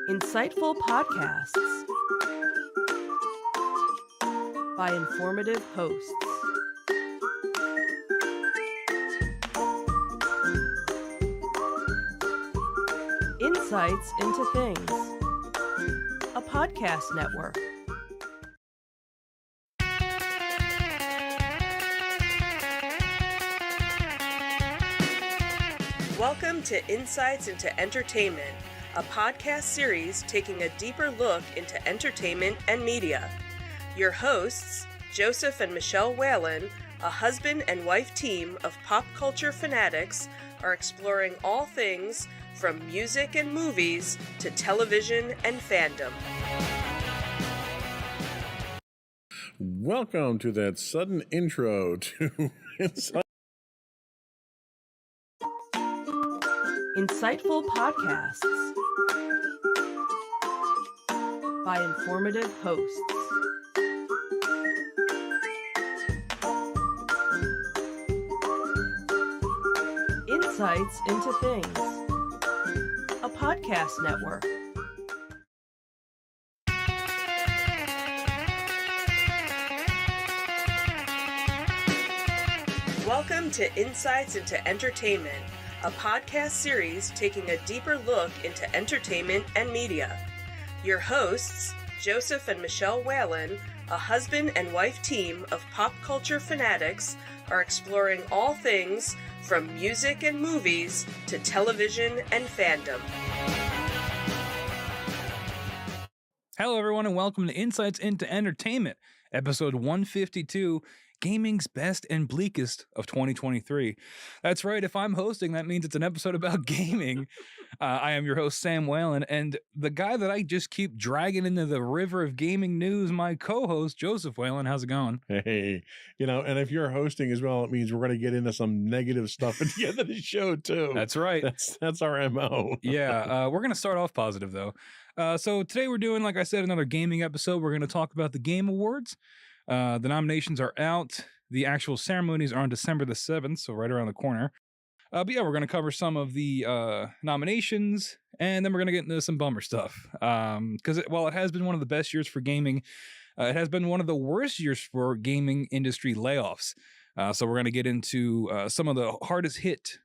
Insightful podcasts by informative hosts. Insights into Things, a podcast network. Welcome to Insights into Entertainment, a podcast series taking a deeper look into entertainment and media. Your hosts, Joseph and Michelle Whalen, a husband and wife team of pop culture fanatics, are exploring all things from music and movies to television and fandom. Welcome to that sudden intro to Insightful podcasts by informative hosts. Insights into Things, a podcast network. Welcome to Insights into Entertainment, a podcast series taking a deeper look into entertainment and media. Your hosts, Joseph and Michelle Whalen, a husband and wife team of pop culture fanatics, are exploring all things from music and movies to television and fandom. Hello, everyone, and welcome to Insights into Entertainment, episode 152, Gaming's Best and Bleakest of 2023. That's right, if I'm hosting, that means it's an episode about gaming. I am your host, Sam Whalen, and the guy that I just keep dragging into the river of gaming news, my co-host, Joseph Whalen. How's it going? Hey, and if you're hosting as well, it means we're going to get into some negative stuff at the end of the show, too. That's right. That's our MO. Yeah, we're going to start off positive, though. So today we're doing, like I said, another gaming episode. We're going to talk about the Game Awards. The nominations are out. The actual ceremonies are on December the 7th, so right around the corner. But yeah, we're going to cover some of the nominations, and then we're going to get into some bummer stuff. Because while it has been one of the best years for gaming, it has been one of the worst years for gaming industry layoffs. So we're going to get into some of the hardest hit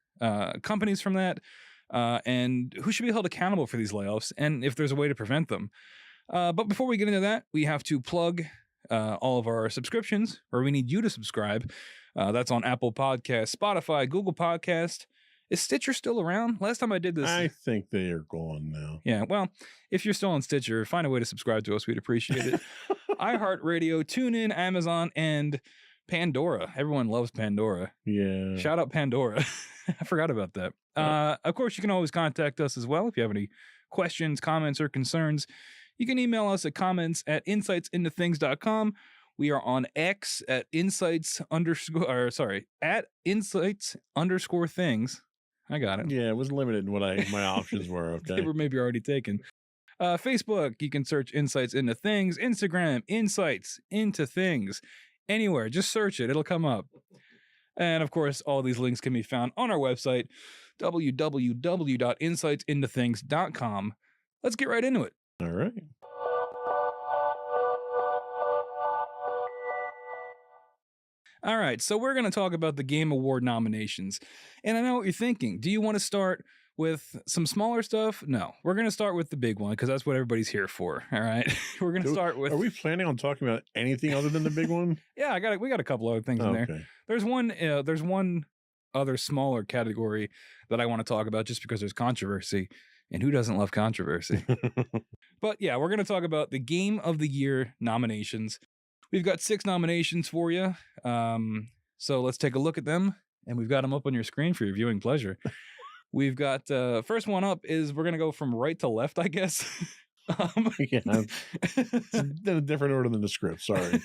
companies from that, and who should be held accountable for these layoffs, and if there's a way to prevent them. But before we get into that, we have to plug all of our subscriptions, or we need you to subscribe. That's on Apple Podcasts, Spotify, Google Podcast. Is Stitcher still around? Last time I did this, I think they are gone now. Yeah, well, if you're still on Stitcher, find a way to subscribe to us. We'd appreciate it. iHeartRadio, TuneIn, Amazon, and Pandora. Everyone loves Pandora. Yeah. Shout out Pandora. I forgot about that. Of course, you can always contact us as well if you have any questions, comments, or concerns. You can email us at comments@insightsintothings.com. We are on X at insights_things. I got it. Yeah, it was limited in what my options were. Okay. They were maybe already taken. Facebook, you can search Insights Into Things. Instagram, Insights Into Things. Anywhere, just search it. It'll come up. And of course, all these links can be found on our website, www.insightsintothings.com. Let's get right into it. All right. All right, so we're going to talk about the Game Award nominations. And I know what you're thinking. Do you want to start with some smaller stuff? No, we're going to start with the big one because that's what everybody's here for. All right, we're going to start with. Are we planning on talking about anything other than the big one? Yeah, we got a couple other things in there. There's one other smaller category that I want to talk about just because there's controversy. And who doesn't love controversy? But yeah, we're going to talk about the Game of the Year nominations. We've got 6 nominations for you. So let's take a look at them. And we've got them up on your screen for your viewing pleasure. We've got first one up is we're going to go from right to left, I guess. Yeah, it's in a different order than the script. Sorry.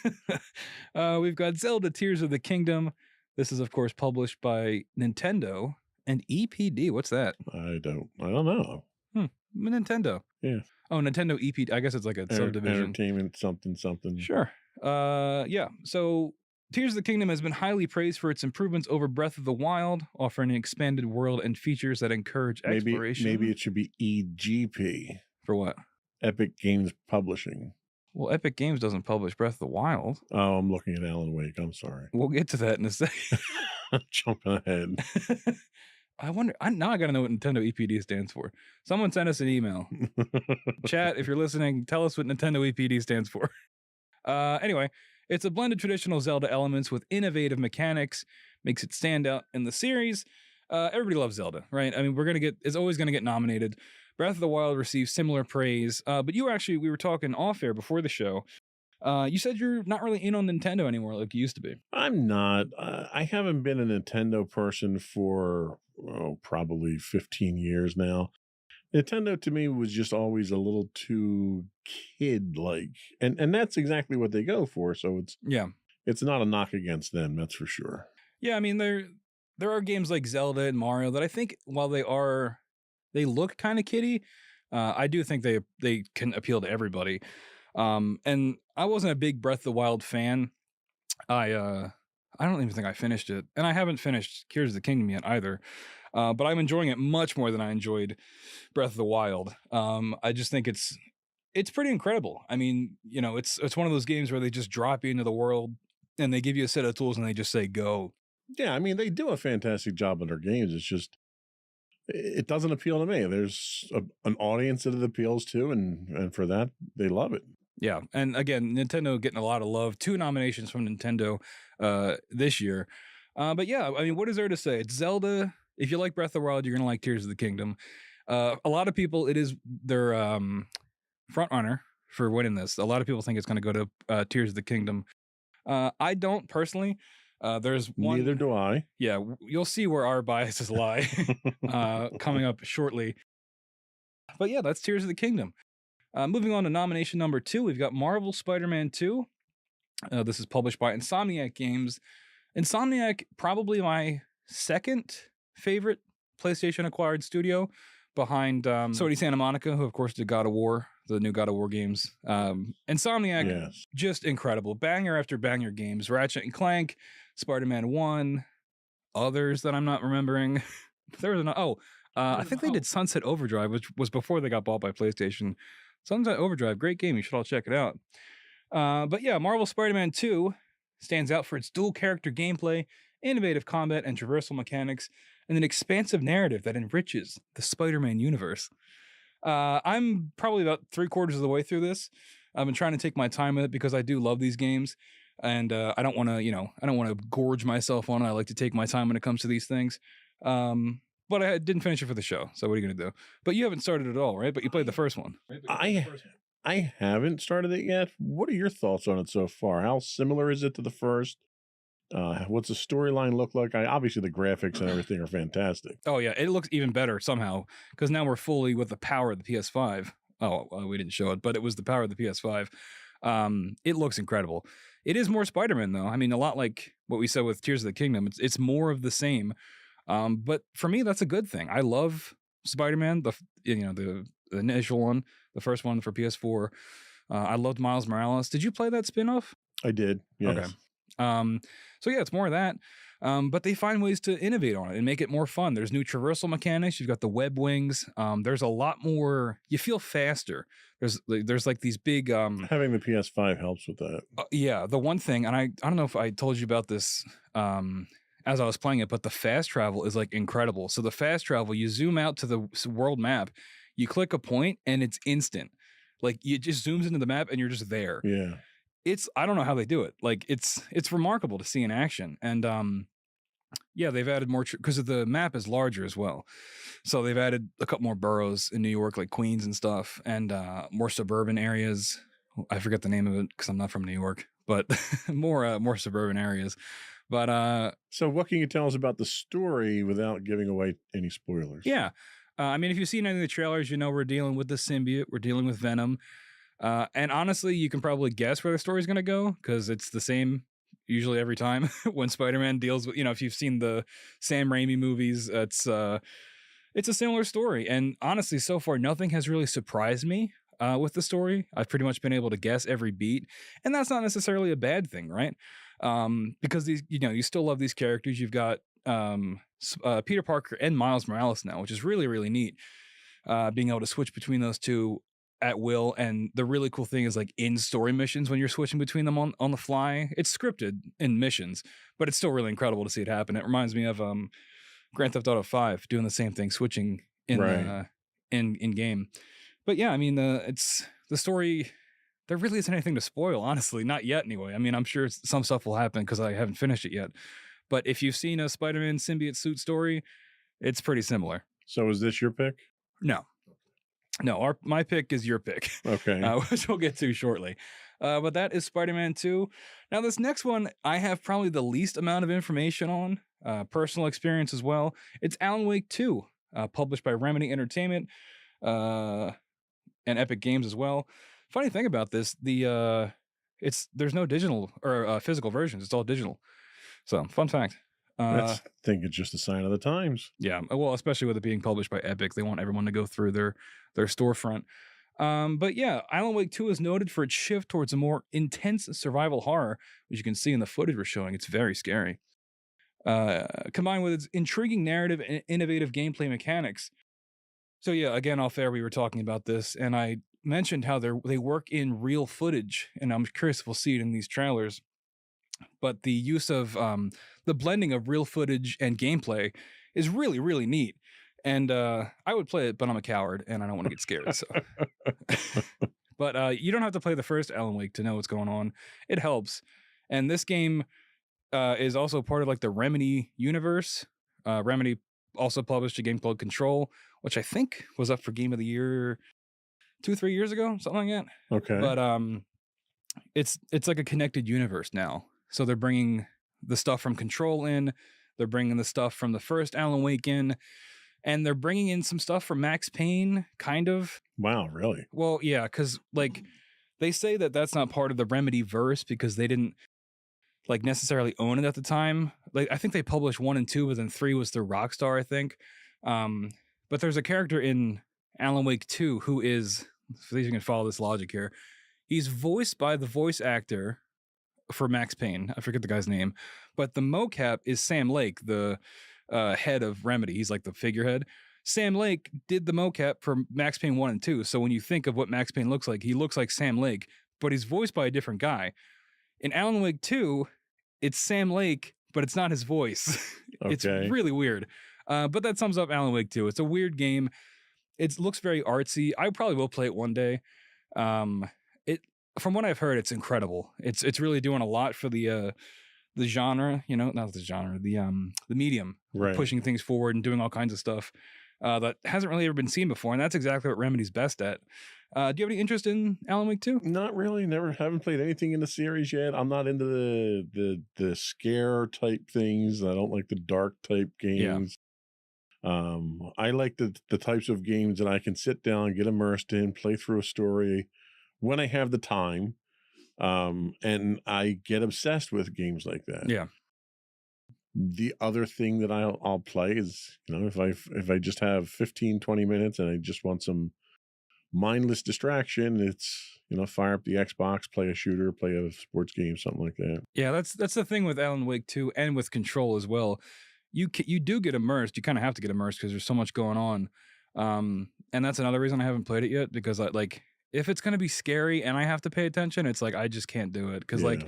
We've got Zelda Tears of the Kingdom. This is, of course, published by Nintendo and EPD. What's that? I don't know. Nintendo. Yeah. Oh, Nintendo EP. I guess it's like a subdivision. Entertainment something. Sure. Yeah. So Tears of the Kingdom has been highly praised for its improvements over Breath of the Wild, offering an expanded world and features that encourage exploration. Maybe it should be EGP. For what? Epic Games Publishing. Well, Epic Games doesn't publish Breath of the Wild. Oh, I'm looking at Alan Wake. I'm sorry. We'll get to that in a second. I'm jumping ahead. I wonder. Now I got to know what Nintendo EPD stands for. Someone send us an email. Chat, if you're listening, tell us what Nintendo EPD stands for. Anyway, it's a blend of traditional Zelda elements with innovative mechanics, makes it stand out in the series. Everybody loves Zelda, right? I mean, it's always going to get nominated. Breath of the Wild received similar praise, but we were talking off air before the show. You said you're not really in on Nintendo anymore like you used to be. I'm not. I haven't been a Nintendo person for probably 15 years now. Nintendo to me was just always a little too kid-like, and that's exactly what they go for. So it's not a knock against them, that's for sure. Yeah, I mean there are games like Zelda and Mario that I think while they look kind of kiddie, I do think they can appeal to everybody. And I wasn't a big Breath of the Wild fan. I don't even think I finished it, and I haven't finished Tears of the Kingdom yet either. But I'm enjoying it much more than I enjoyed Breath of the Wild. I just think it's pretty incredible. I mean, it's one of those games where they just drop you into the world and they give you a set of tools and they just say go. Yeah, I mean they do a fantastic job on their games. It's just it doesn't appeal to me. There's an audience that it appeals to, and for that they love it. Yeah, and again, Nintendo getting a lot of love. 2 nominations from Nintendo this year. But yeah, I mean, what is there to say? It's Zelda. If you like Breath of the Wild, you're going to like Tears of the Kingdom. A lot of people, it is their front runner for winning this. A lot of people think it's going to go to Tears of the Kingdom. I don't personally. There's one. Neither do I. Yeah, you'll see where our biases lie coming up shortly. But yeah, that's Tears of the Kingdom. Moving on to nomination number 2, we've got Marvel Spider-Man 2. This is published by Insomniac Games. Insomniac, probably my second favorite PlayStation acquired studio behind Sony Santa Monica, who of course did God of War, the new God of War games. Insomniac, Yes. just incredible. Banger after banger games. Ratchet and Clank, Spider-Man 1, others that I'm not remembering. There was I think they did Sunset Overdrive, which was before they got bought by PlayStation. Sunset Overdrive, great game. You should all check it out. But yeah, Marvel Spider-Man 2 stands out for its dual character gameplay, innovative combat and traversal mechanics, and an expansive narrative that enriches the Spider-Man universe. I'm probably about 3/4 of the way through this. I've been trying to take my time with it because I do love these games, and I don't want to, gorge myself on it. I like to take my time when it comes to these things. But I didn't finish it for the show, so what are you gonna do? But you haven't started at all, right? But you played the first one. I haven't started it yet. What are your thoughts on it so far? How similar is it to the first? What's the storyline look like? Obviously the graphics and everything are fantastic. Oh yeah, it looks even better somehow because now we're fully with the power of the PS5. Oh, we didn't show it, but it was the power of the PS5. It looks incredible. It is more Spider-Man though. I mean, a lot like what we said with Tears of the Kingdom. It's more of the same. But for me, that's a good thing. I love Spider-Man, the initial one, the first one for PS4. I loved Miles Morales. Did you play that spin-off? I did. Yes. Okay. So yeah, it's more of that. But they find ways to innovate on it and make it more fun. There's new traversal mechanics. You've got the web wings. There's a lot more. You feel faster. There's like these big. Having the PS5 helps with that. Yeah, the one thing, and I don't know if I told you about this. As I was playing it, but the fast travel is like incredible. So the fast travel, you zoom out to the world map, you click a point, and it's instant. Like it just zooms into the map, and you're just there. Yeah. I don't know how they do it. Like it's remarkable to see in action. And yeah, they've added more because the map is larger as well. So they've added a couple more boroughs in New York, like Queens and stuff, and more suburban areas. I forget the name of it because I'm not from New York, but more suburban areas. But so what can you tell us about the story without giving away any spoilers? Yeah. I mean, if you've seen any of the trailers, we're dealing with the symbiote, we're dealing with Venom. And honestly, you can probably guess where the story's going to go because it's the same usually every time when Spider-Man deals with, if you've seen the Sam Raimi movies, it's a similar story. And honestly, so far, nothing has really surprised me with the story. I've pretty much been able to guess every beat, and that's not necessarily a bad thing, right? Because these, you still love these characters. You've got Peter Parker and Miles Morales now, which is really, really neat. Being able to switch between those two. at will. And the really cool thing is like in story missions when you're switching between them on the fly. It's scripted in missions, but it's still really incredible to see it happen. It reminds me of Grand Theft Auto 5 doing the same thing, switching in Right. in game. But yeah, I mean it's the story. There really isn't anything to spoil, honestly, not yet anyway. I mean, I'm sure some stuff will happen because I haven't finished it yet. But if you've seen a Spider-Man symbiote suit story, it's pretty similar. So is this your pick? No, my pick is your pick, Okay. which we'll get to shortly. But that is Spider-Man 2. Now, this next one, I have probably the least amount of information on, personal experience as well. It's Alan Wake 2, published by Remedy Entertainment and Epic Games as well. Funny thing about this, there's no digital or physical versions. It's all digital. So, fun fact. I think it's just a sign of the times. Yeah, well, especially with it being published by Epic, they want everyone to go through their storefront. But yeah, Alan Wake 2 is noted for its shift towards a more intense survival horror, which you can see in the footage we're showing. It's very scary. Combined with its intriguing narrative and innovative gameplay mechanics. So yeah, again, off air, we were talking about this, and I mentioned how they work in real footage, and I'm curious if we'll see it in these trailers. But the use of the blending of real footage and gameplay is really, really neat. And I would play it, but I'm a coward and I don't want to get scared. So, but you don't have to play the first Alan Wake to know what's going on. It helps. And this game is also part of like the Remedy universe. Remedy also published a game called Control, which I think was up for Game of the Year 2-3 years ago, something like that. Okay. But it's like a connected universe now. So they're bringing the stuff from Control in, they're bringing the stuff from the first Alan Wake in, and they're bringing in some stuff from Max Payne, kind of. Wow, really? Well, yeah, because like they say that that's not part of the Remedy verse because they didn't like necessarily own it at the time. Like I think they published 1 and 2, but then 3 was through Rockstar, I think. But there's a character in Alan Wake 2 who is, so you can follow this logic here. He's voiced by the voice actor for Max Payne. I forget the guy's name, but the mocap is Sam Lake, the head of Remedy. He's like the figurehead. Sam Lake did the mocap for Max Payne 1 and 2. So when you think of what Max Payne looks like, he looks like Sam Lake, but he's voiced by a different guy. In Alan Wake 2, it's Sam Lake, but it's not his voice. It's Okay. really weird. But that sums up Alan Wake 2. It's a weird game. It looks very artsy. I probably will play it one day. From what I've heard, it's incredible. It's really doing a lot for the genre, you know, not the genre, the medium, Right. pushing things forward and doing all kinds of stuff that hasn't really ever been seen before, and that's exactly what Remedy's best at. Do you have any interest in Alan Wake 2? Not really. Haven't played anything in the series yet. I'm not into the scare type things. I don't like the dark type games. I like the types of games that I can sit down, get immersed in, play through a story when I have the time. And I get obsessed with games like that. Yeah. The other thing that I'll play is, you know, if I just have 15-20 minutes and I just want some mindless distraction, it's, you know, fire up the Xbox, play a shooter, play a sports game, something like that. Yeah, that's the thing with Alan Wake 2 and with Control as well. You do get immersed. You kind of have to get immersed because there's so much going on. And that's another reason I haven't played it yet, because if it's going to be scary and I have to pay attention, it's like I just can't do it. Because Yeah.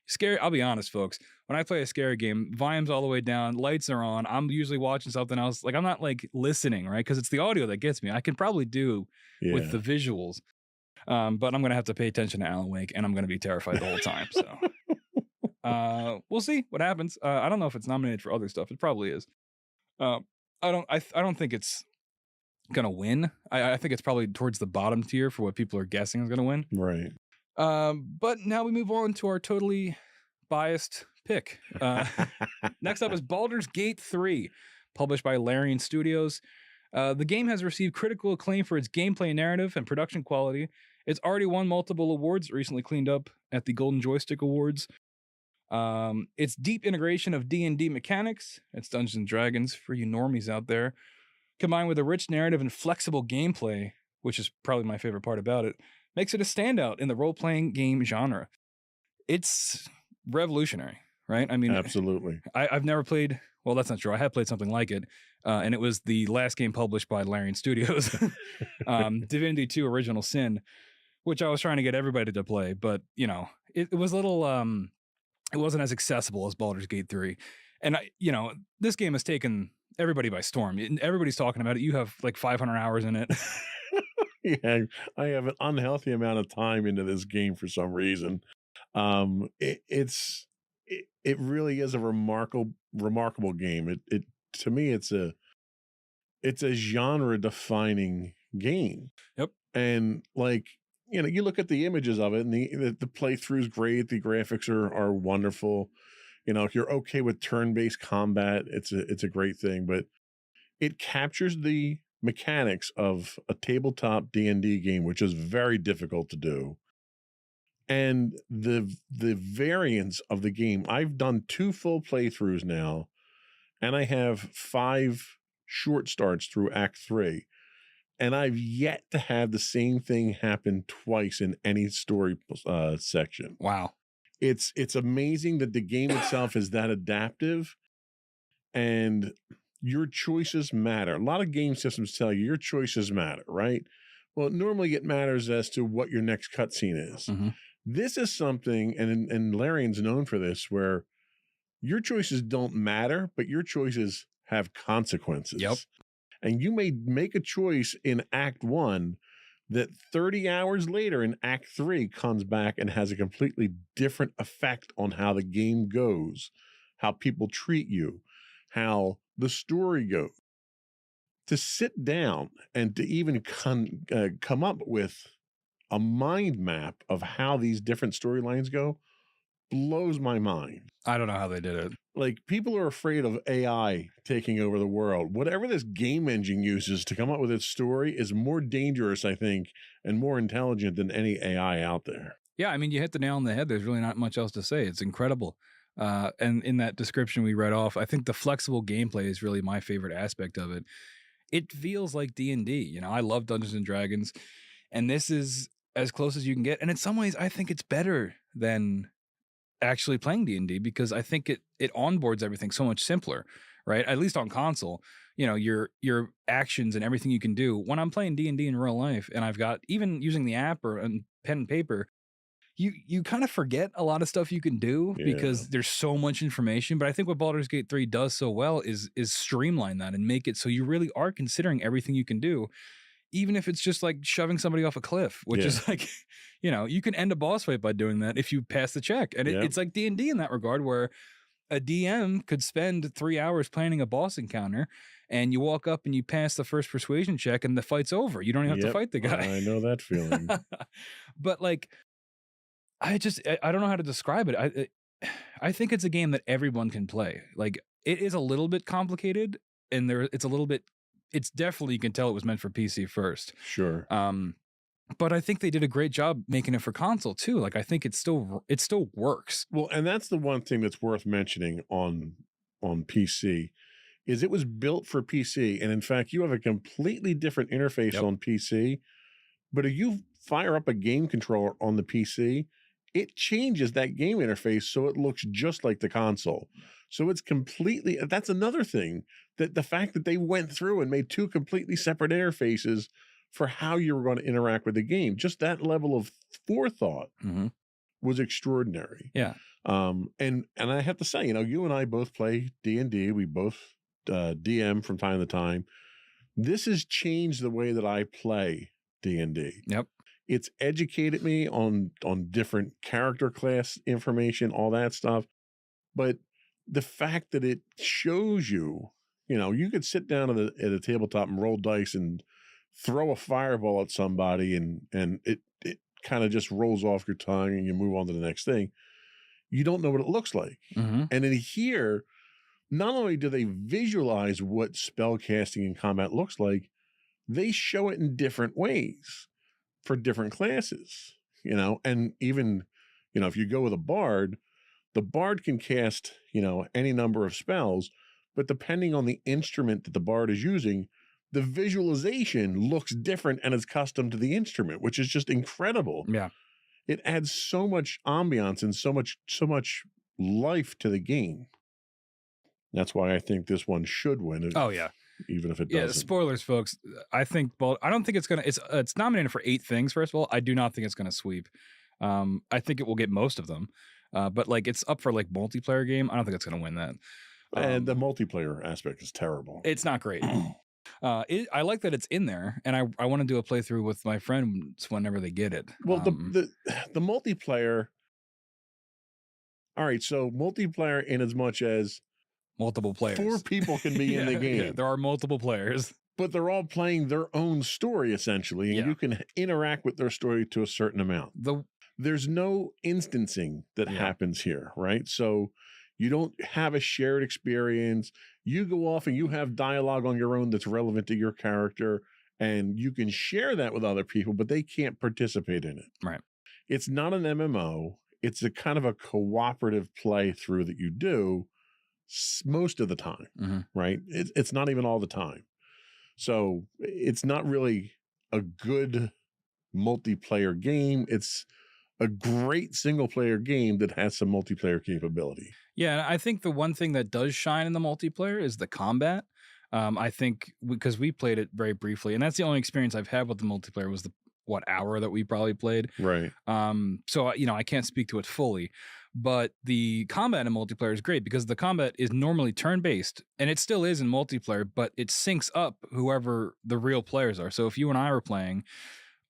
scary, I'll be honest, folks, when I play a scary game, volume's all the way down, lights are on, I'm usually watching something else. Like I'm not like listening, right? Because it's the audio that gets me. I can probably do Yeah. with the visuals. But I'm going to have to pay attention to Alan Wake, and I'm going to be terrified the whole time. So we'll see what happens. I don't know if it's nominated for other stuff. It probably is. I don't think it's going to win. I think it's probably towards the bottom tier for what people are guessing is going to win. Right. But now we move on to our totally biased pick. Next up is Baldur's Gate 3, published by Larian Studios. The game has received critical acclaim for its gameplay narrative and production quality. It's already won multiple awards, recently cleaned up at the Golden Joystick Awards. Its deep integration of D&D mechanics, it's Dungeons and Dragons for you normies out there, combined with a rich narrative and flexible gameplay, which is probably my favorite part about it, makes it a standout in the role-playing game genre. It's revolutionary, right? I mean, Absolutely. I've never played, well, that's not true. I have played something like it. and it was the last game published by Larian Studios, Divinity 2: Original Sin, which I was trying to get everybody to play, but it was a little it wasn't as accessible as Baldur's Gate 3. And this game has taken everybody by storm. Everybody's talking about it. You have like 500 hours in it. Yeah, I have an unhealthy amount of time into this game for some reason. It really is a remarkable game. It to me, it's a genre defining game. Yep. And like, you look at the images of it, and the playthrough's great. The graphics are wonderful. If you're okay with turn-based combat, it's a great thing. But it captures the mechanics of a tabletop D&D game, which is very difficult to do. And the variance of the game. I've done 2 full playthroughs now, and I have 5 short starts through Act 3. And I've yet to have the same thing happen twice in any story section. Wow. It's amazing that the game itself is that adaptive, and your choices matter. A lot of game systems tell you your choices matter, right? Well, normally it matters as to what your next cutscene is. Mm-hmm. This is something, and Larian's known for this, where your choices don't matter, but your choices have consequences. Yep. And you may make a choice in Act 1 that 30 hours later in Act 3 comes back and has a completely different effect on how the game goes, how people treat you, how the story goes. To sit down and to even come up with a mind map of how these different storylines go blows my mind. I don't know how they did it. Like, people are afraid of AI taking over the world. Whatever this game engine uses to come up with its story is more dangerous, I think, and more intelligent than any AI out there. Yeah, I mean, you hit the nail on the head. There's really not much else to say. It's incredible. And in that description we read off, I think the flexible gameplay is really my favorite aspect of it. It feels like D&D. I love Dungeons and Dragons, and this is as close as you can get. And in some ways, I think it's better than actually playing D&D, because I think it onboards everything so much simpler, right? At least on console, your actions and everything you can do. When I'm playing D&D in real life, and I've got, even using the app or pen and paper, you kind of forget a lot of stuff you can do because there's so much information. But I think what Baldur's Gate 3 does so well is streamline that and make it so you really are considering everything you can do, even if it's just like shoving somebody off a cliff, which is like, you can end a boss fight by doing that if you pass the check. And it's like D&D in that regard, where a DM could spend 3 hours planning a boss encounter, and you walk up and you pass the first persuasion check and the fight's over. You don't even have to fight the guy. I know that feeling. But like, I don't know how to describe it. I think it's a game that everyone can play. Like, it is a little bit complicated, and it's definitely, you can tell it was meant for PC first. Sure. But I think they did a great job making it for console too. Like, I think it still works. Well, and that's the one thing that's worth mentioning on PC is it was built for PC. And in fact, you have a completely different interface on PC, but if you fire up a game controller on the PC, it changes that game interface so it looks just like the console. So it's completely, that's another thing, that the fact that they went through and made 2 completely separate interfaces for how you were going to interact with the game, just that level of forethought was extraordinary. Yeah. And I have to say, you and I both play D&D. We both DM from time to time. This has changed the way that I play D&D. Yep. It's educated me on different character class information, all that stuff. But the fact that it shows you, you could sit down at a tabletop and roll dice and throw a fireball at somebody, and it kind of just rolls off your tongue and you move on to the next thing. You don't know what it looks like. And in here, not only do they visualize what spellcasting and combat looks like, they show it in different ways for different classes, and even, if you go with a bard, the bard can cast, any number of spells, but depending on the instrument that the bard is using, the visualization looks different and is custom to the instrument, which is just incredible. Yeah. It adds so much ambiance and so much life to the game. That's why I think this one should win. Oh yeah. even if it Yeah, doesn't. spoilers, folks. I think, well, I don't think it's gonna. It's nominated for 8 things. First of all, I do not think it's gonna sweep. I think it will get most of them, but like it's up for like multiplayer game. I don't think it's gonna win that. And the multiplayer aspect is terrible. It's not great. I like that it's in there, and I want to do a playthrough with my friends whenever they get it. Well, the multiplayer. All right, so multiplayer in as much as multiple players, 4 people can be in the game. Yeah, there are multiple players, but they're all playing their own story essentially, and you can interact with their story to a certain amount. There's no instancing that happens here, right? So you don't have a shared experience. You go off and you have dialogue on your own that's relevant to your character, and you can share that with other people, but they can't participate in it. Right. It's not an MMO. It's a kind of a cooperative playthrough that you do most of the time, right? It's not even all the time. So it's not really a good multiplayer game. It's a great single player game that has some multiplayer capability. Yeah, and I think the one thing that does shine in the multiplayer is the combat. I think because we played it very briefly, and that's the only experience I've had with the multiplayer was the hour that we probably played. Right. So I can't speak to it fully, but the combat in multiplayer is great because the combat is normally turn-based, and it still is in multiplayer, but it syncs up whoever the real players are. So if you and I were playing,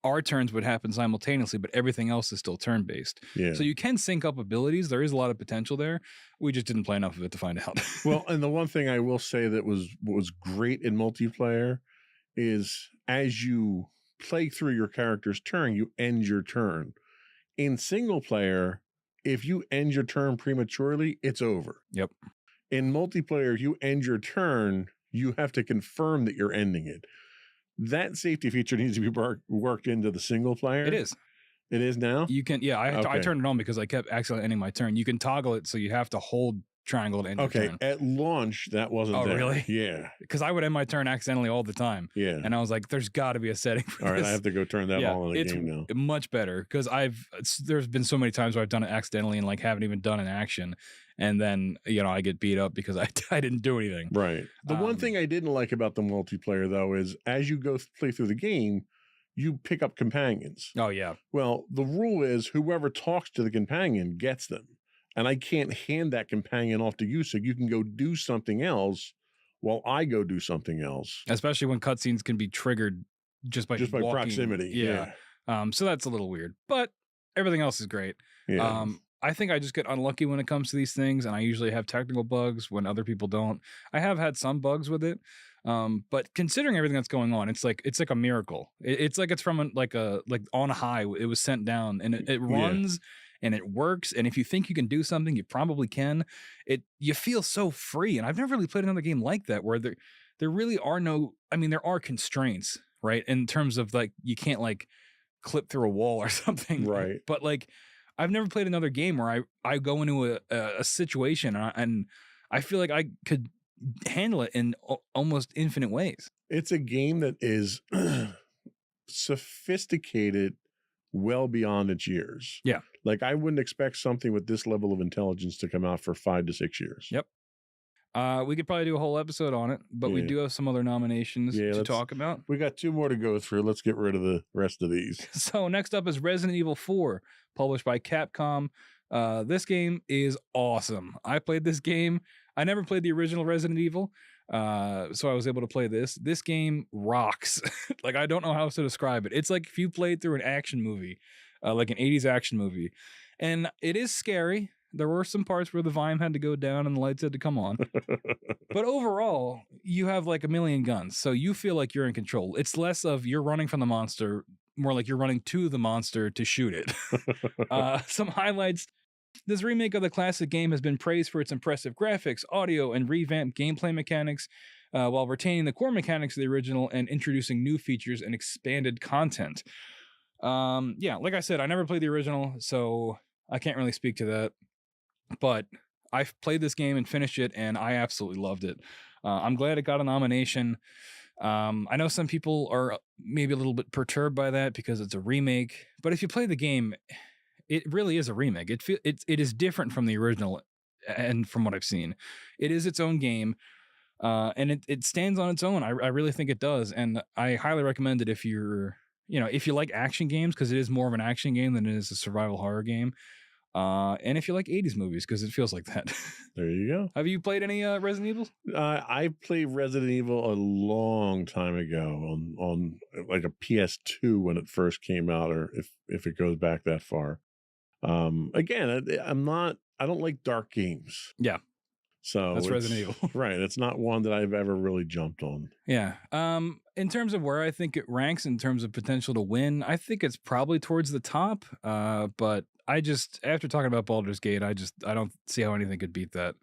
our turns would happen simultaneously, but everything else is still turn-based. Yeah. So you can sync up abilities. There is a lot of potential there. We just didn't play enough of it to find out. Well, and the one thing I will say that was great in multiplayer is as you play through your character's turn, you end your turn. In single player, if you end your turn prematurely, it's over. Yep. In multiplayer, if you end your turn, you have to confirm that you're ending it. That safety feature needs to be worked into the single player. It is. It is now? You can, I turned it on because I kept accidentally ending my turn. You can toggle it so you have to hold triangle to end your turn. At launch, that wasn't there. Oh, really? Yeah. Because I would end my turn accidentally all the time. Yeah. And I was like, there's got to be a setting for all right, this. I have to go turn that all in the game now. It's much better because there's been so many times where I've done it accidentally and like haven't even done an action. And then, I get beat up because I didn't do anything. Right. The one thing I didn't like about the multiplayer, though, is as you play through the game, you pick up companions. Oh, yeah. Well, the rule is whoever talks to the companion gets them. And I can't hand that companion off to you so you can go do something else while I go do something else. Especially when cutscenes can be triggered just by walking. Proximity. Yeah. So that's a little weird. But everything else is great. Yeah. I think I just get unlucky when it comes to these things, and I usually have technical bugs when other people don't. I have had some bugs with it, but considering everything that's going on, it's like a miracle. It's like it's from like on high. It was sent down, and it runs and it works. And if you think you can do something, you probably can. You feel so free, and I've never really played another game like that where there really are no. I mean, there are constraints, right? In terms of like you can't like clip through a wall or something, right? But like. I've never played another game where I go into a situation and I feel like I could handle it in almost infinite ways. It's a game that is sophisticated well beyond its years. Yeah. Like I wouldn't expect something with this level of intelligence to come out for 5 to 6 years. Yep. We could probably do a whole episode on it, but we do have some other nominations to talk about. We got 2 more to go through. Let's get rid of the rest of these. So next up is Resident Evil 4, published by Capcom. This game is awesome. I played this game. I never played the original Resident Evil, so I was able to play this. This game rocks. Like, I don't know how else to describe it. It's like if you played through an action movie, like an 80s action movie. And it is scary. There were some parts where the volume had to go down and the lights had to come on. But overall, you have like a million guns. So you feel like you're in control. It's less of you're running from the monster, more like you're running to the monster to shoot it. Some highlights. This remake of the classic game has been praised for its impressive graphics, audio, and revamped gameplay mechanics, while retaining the core mechanics of the original and introducing new features and expanded content. Like I said, I never played the original, so I can't really speak to that. But I've played this game and finished it, and I absolutely loved it. I'm glad it got a nomination. I know some people are maybe a little bit perturbed by that because it's a remake. But if you play the game, it really is a remake. It is different from the original, and from what I've seen, it is its own game. And it stands on its own. I really think it does, and I highly recommend it if you're, if you like action games, because it is more of an action game than it is a survival horror game. And if you like 80s movies, because it feels like that. There you go. Have you played any Resident Evil? I played Resident Evil a long time ago on like a PS2 when it first came out, or if it goes back that far. Again, I don't like dark games. Yeah. So that's Resident Evil. Right. It's not one that I've ever really jumped on. Yeah. In terms of where I think it ranks in terms of potential to win, I think it's probably towards the top. But I just, after talking about Baldur's Gate, I don't see how anything could beat that.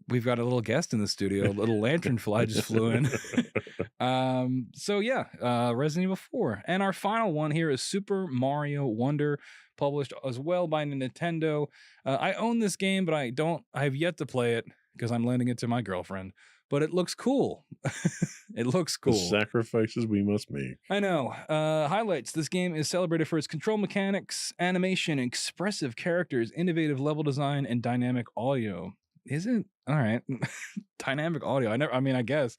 We've got a little guest in the studio, a little lanternfly just flew in. So yeah, Resident Evil 4. And our final one here is Super Mario Wonder, published as well by Nintendo. I own this game, but I have yet to play it because I'm lending it to my girlfriend. But it looks cool. It looks cool. The sacrifices we must make. I know. Highlights. This game is celebrated for its control mechanics, animation, expressive characters, innovative level design, and dynamic audio. Is it? All right. Dynamic audio. I guess.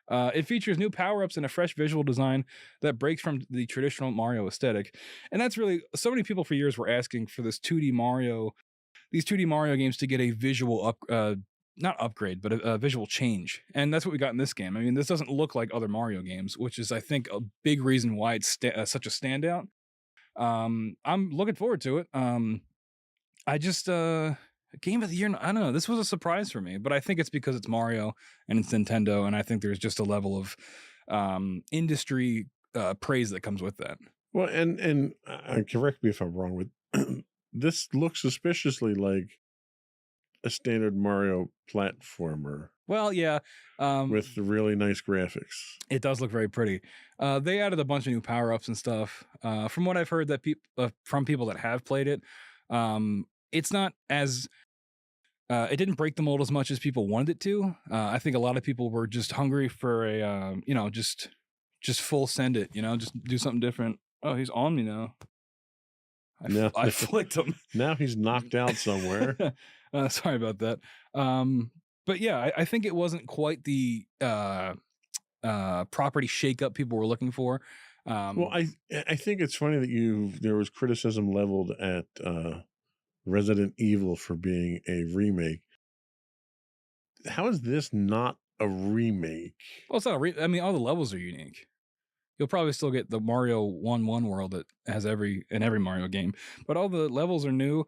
It features new power-ups and a fresh visual design that breaks from the traditional Mario aesthetic. And that's really, so many people for years were asking for these 2D Mario games to get a visual not upgrade, but a visual change. And that's what we got in this game. I mean, this doesn't look like other Mario games, which is, I think, a big reason why it's such a standout. I'm looking forward to it. Game of the year, I don't know. This was a surprise for me, but I think it's because it's Mario and it's Nintendo, and I think there's just a level of industry praise that comes with that. Well, and correct me if I'm wrong with this looks suspiciously like a standard Mario platformer. Well, yeah. With really nice graphics. It does look very pretty. They added a bunch of new power-ups and stuff. From what I've heard from people that have played it, it's not as... it didn't break the mold as much as people wanted it to. I think a lot of people were just hungry for a, just full send it, just do something different. Oh, he's on me now. I flicked him. Now he's knocked out somewhere. Sorry about that. But yeah, I think it wasn't quite the property shakeup people were looking for. Well, I think it's funny that there was criticism leveled at Resident Evil for being a remake. How is this not a remake? Well, it's not I mean, all the levels are unique. You'll probably still get the Mario 1-1 world that has in every Mario game, but all the levels are new.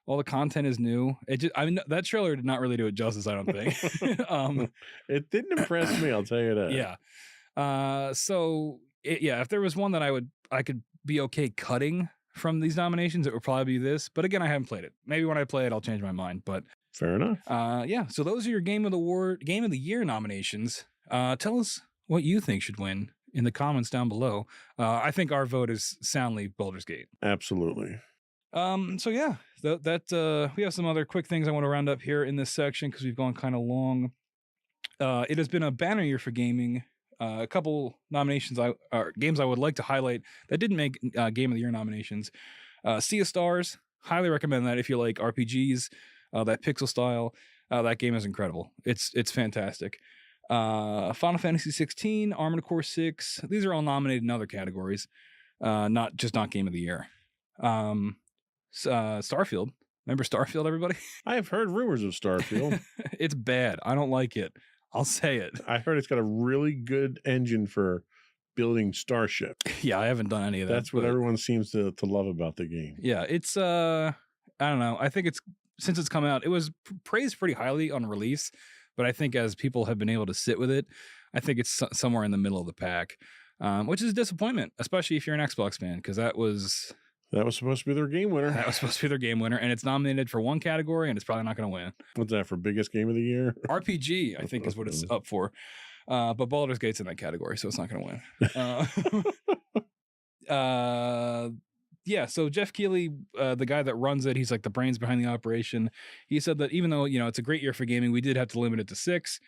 All the content is new. That trailer did not really do it justice, I don't think. It didn't impress me, I'll tell you that. Yeah. If there was one that I could be okay cutting from these nominations, it would probably be this. But again, I haven't played it. Maybe when I play it, I'll change my mind. But fair enough. Yeah. So those are your Game of the Year nominations. Tell us what you think should win in the comments down below. I think our vote is soundly Baldur's Gate. Absolutely. So yeah, we have some other quick things I want to round up here in this section because we've gone kind of long. It has been a banner year for gaming. A couple nominations games I would like to highlight that didn't make Game of the Year nominations. Sea of Stars, highly recommend that if you like RPGs, that pixel style. That game is incredible. It's fantastic. Final Fantasy 16, Armored Core 6. These are all nominated in other categories, not Game of the Year. Starfield. Remember Starfield, everybody? I have heard rumors of Starfield. It's bad. I don't like it. I'll say it. I heard it's got a really good engine for building Starship. Yeah, I haven't done any of that. That's what everyone seems to love about the game. Yeah, it's I don't know. I think since it's come out, it was praised pretty highly on release, but I think as people have been able to sit with it, I think it's somewhere in the middle of the pack, which is a disappointment, especially if you're an Xbox fan, because that was supposed to be their game winner. That was supposed to be their game winner, and it's nominated for one category, and it's probably not going to win. What's that, for biggest game of the year? RPG, I think, is what it's up for. But Baldur's Gate's in that category, so it's not going to win. Yeah, so Jeff Keighley, the guy that runs it, he's like the brains behind the operation. He said that even though, it's a great year for gaming, we did have to limit it to 6.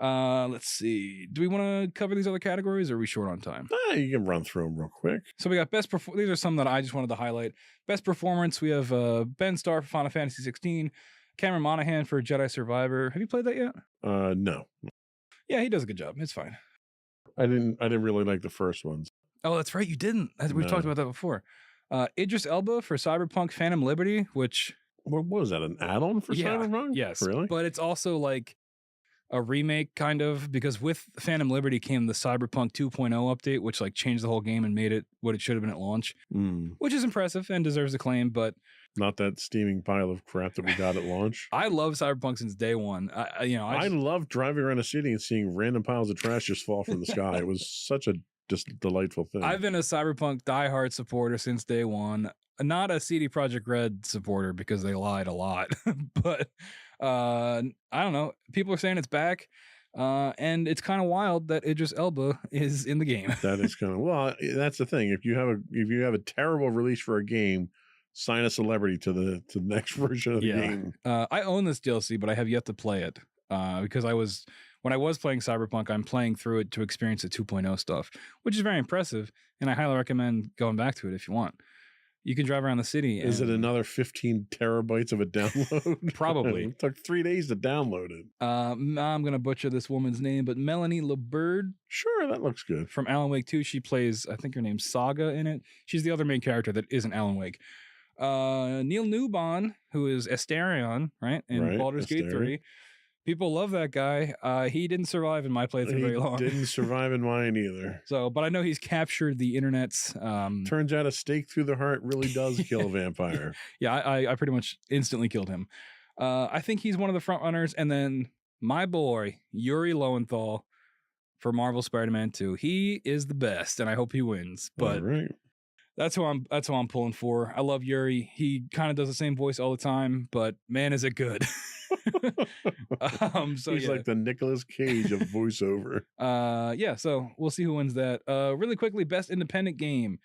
Let's see. Do we want to cover these other categories, or are we short on time? You can run through them real quick. So we got these are some that I just wanted to highlight. Best performance, we have Ben Starr for Final Fantasy 16, Cameron Monaghan for Jedi Survivor. Have you played that yet? No, Yeah, he does a good job. It's fine. I didn't really like the first ones. Oh, that's right. You didn't. We've talked No. about that before. Idris Elba for Cyberpunk Phantom Liberty, which What was that? An add-on for Cyberpunk? yes, Really? but it's also like a remake kind of, because with Phantom Liberty came the Cyberpunk 2.0 update, which like changed the whole game and made it what it should have been at launch, which is impressive and deserves acclaim. But Not that steaming pile of crap that we got at launch. I love Cyberpunk since day one. I love driving around a city and seeing random piles of trash just fall from the sky. It was such a just delightful thing. I've been a Cyberpunk diehard supporter since day one. Not a CD Projekt Red supporter because they lied a lot, but I don't know. People are saying it's back, and it's kind of wild that Idris Elba is in the game. That is kind of well. That's the thing. If you have a terrible release for a game, sign a celebrity to the next version of the game. I own this DLC, but I have yet to play it because when I was playing Cyberpunk, I'm playing through it to experience the 2.0 stuff, which is very impressive, and I highly recommend going back to it if you want. You can drive around the city. Is it another 15 terabytes of a download? Probably. It took 3 days to download it. I'm going to butcher this woman's name, but Melanie LeBird. Sure, that looks good. From Alan Wake 2, she plays, I think her name's Saga in it. She's the other main character that isn't Alan Wake. Neil Newbon, who is Asterion, right? In Baldur's Gate 3. People love that guy. He didn't survive in my playthrough very long. Didn't survive in mine either. So, but I know he's captured the internet's. Turns out a stake through the heart really does kill a vampire. Yeah, I pretty much instantly killed him. I think he's one of the front runners, and then my boy Yuri Lowenthal for Marvel Spider-Man 2. He is the best, and I hope he wins. But that's who I'm pulling for. I love Yuri. He kind of does the same voice all the time, but man, is it good. So he's like the Nicolas Cage of voiceover. So we'll see who wins that. Really quickly, best independent game.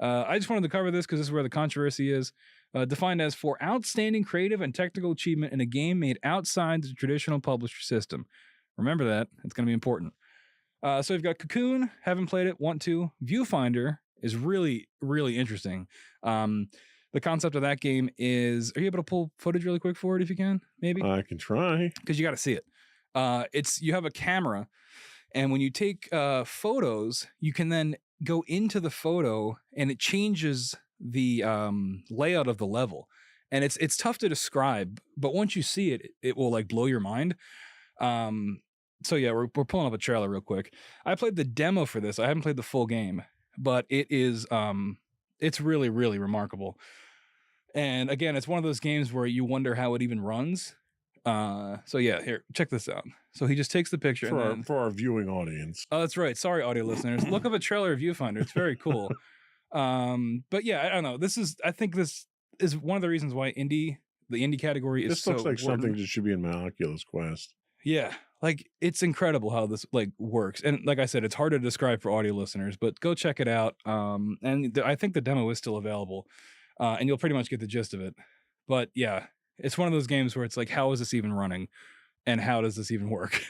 I just wanted to cover this because this is where the controversy is. Defined as for outstanding creative and technical achievement in a game made outside the traditional publisher system. Remember that. It's going to be important. So we've got Cocoon. Haven't played it. Want to. Viewfinder is really, really interesting. The concept of that game is, are you able to pull footage really quick for it if you can? Maybe? I can try. Because you got to see it. You have a camera, and when you take photos, you can then go into the photo, and it changes the layout of the level. And it's tough to describe, but once you see it, it will like blow your mind. So yeah, we're pulling up a trailer real quick. I played the demo for this. I haven't played the full game, but it is it's really, really remarkable. And again, it's one of those games where you wonder how it even runs. So yeah, here, check this out. So he just takes the picture for our viewing audience. Oh, that's right. Sorry, audio listeners. Look up a trailer of Viewfinder. It's very cool. But yeah, I don't know. I think this is one of the reasons why the indie category is so This looks like something that should be in my Oculus Quest. Yeah. Like, it's incredible how this like works. And like I said, it's hard to describe for audio listeners, but go check it out. And I think the demo is still available. And you'll pretty much get the gist of it. But yeah, it's one of those games where it's like, how is this even running? And how does this even work?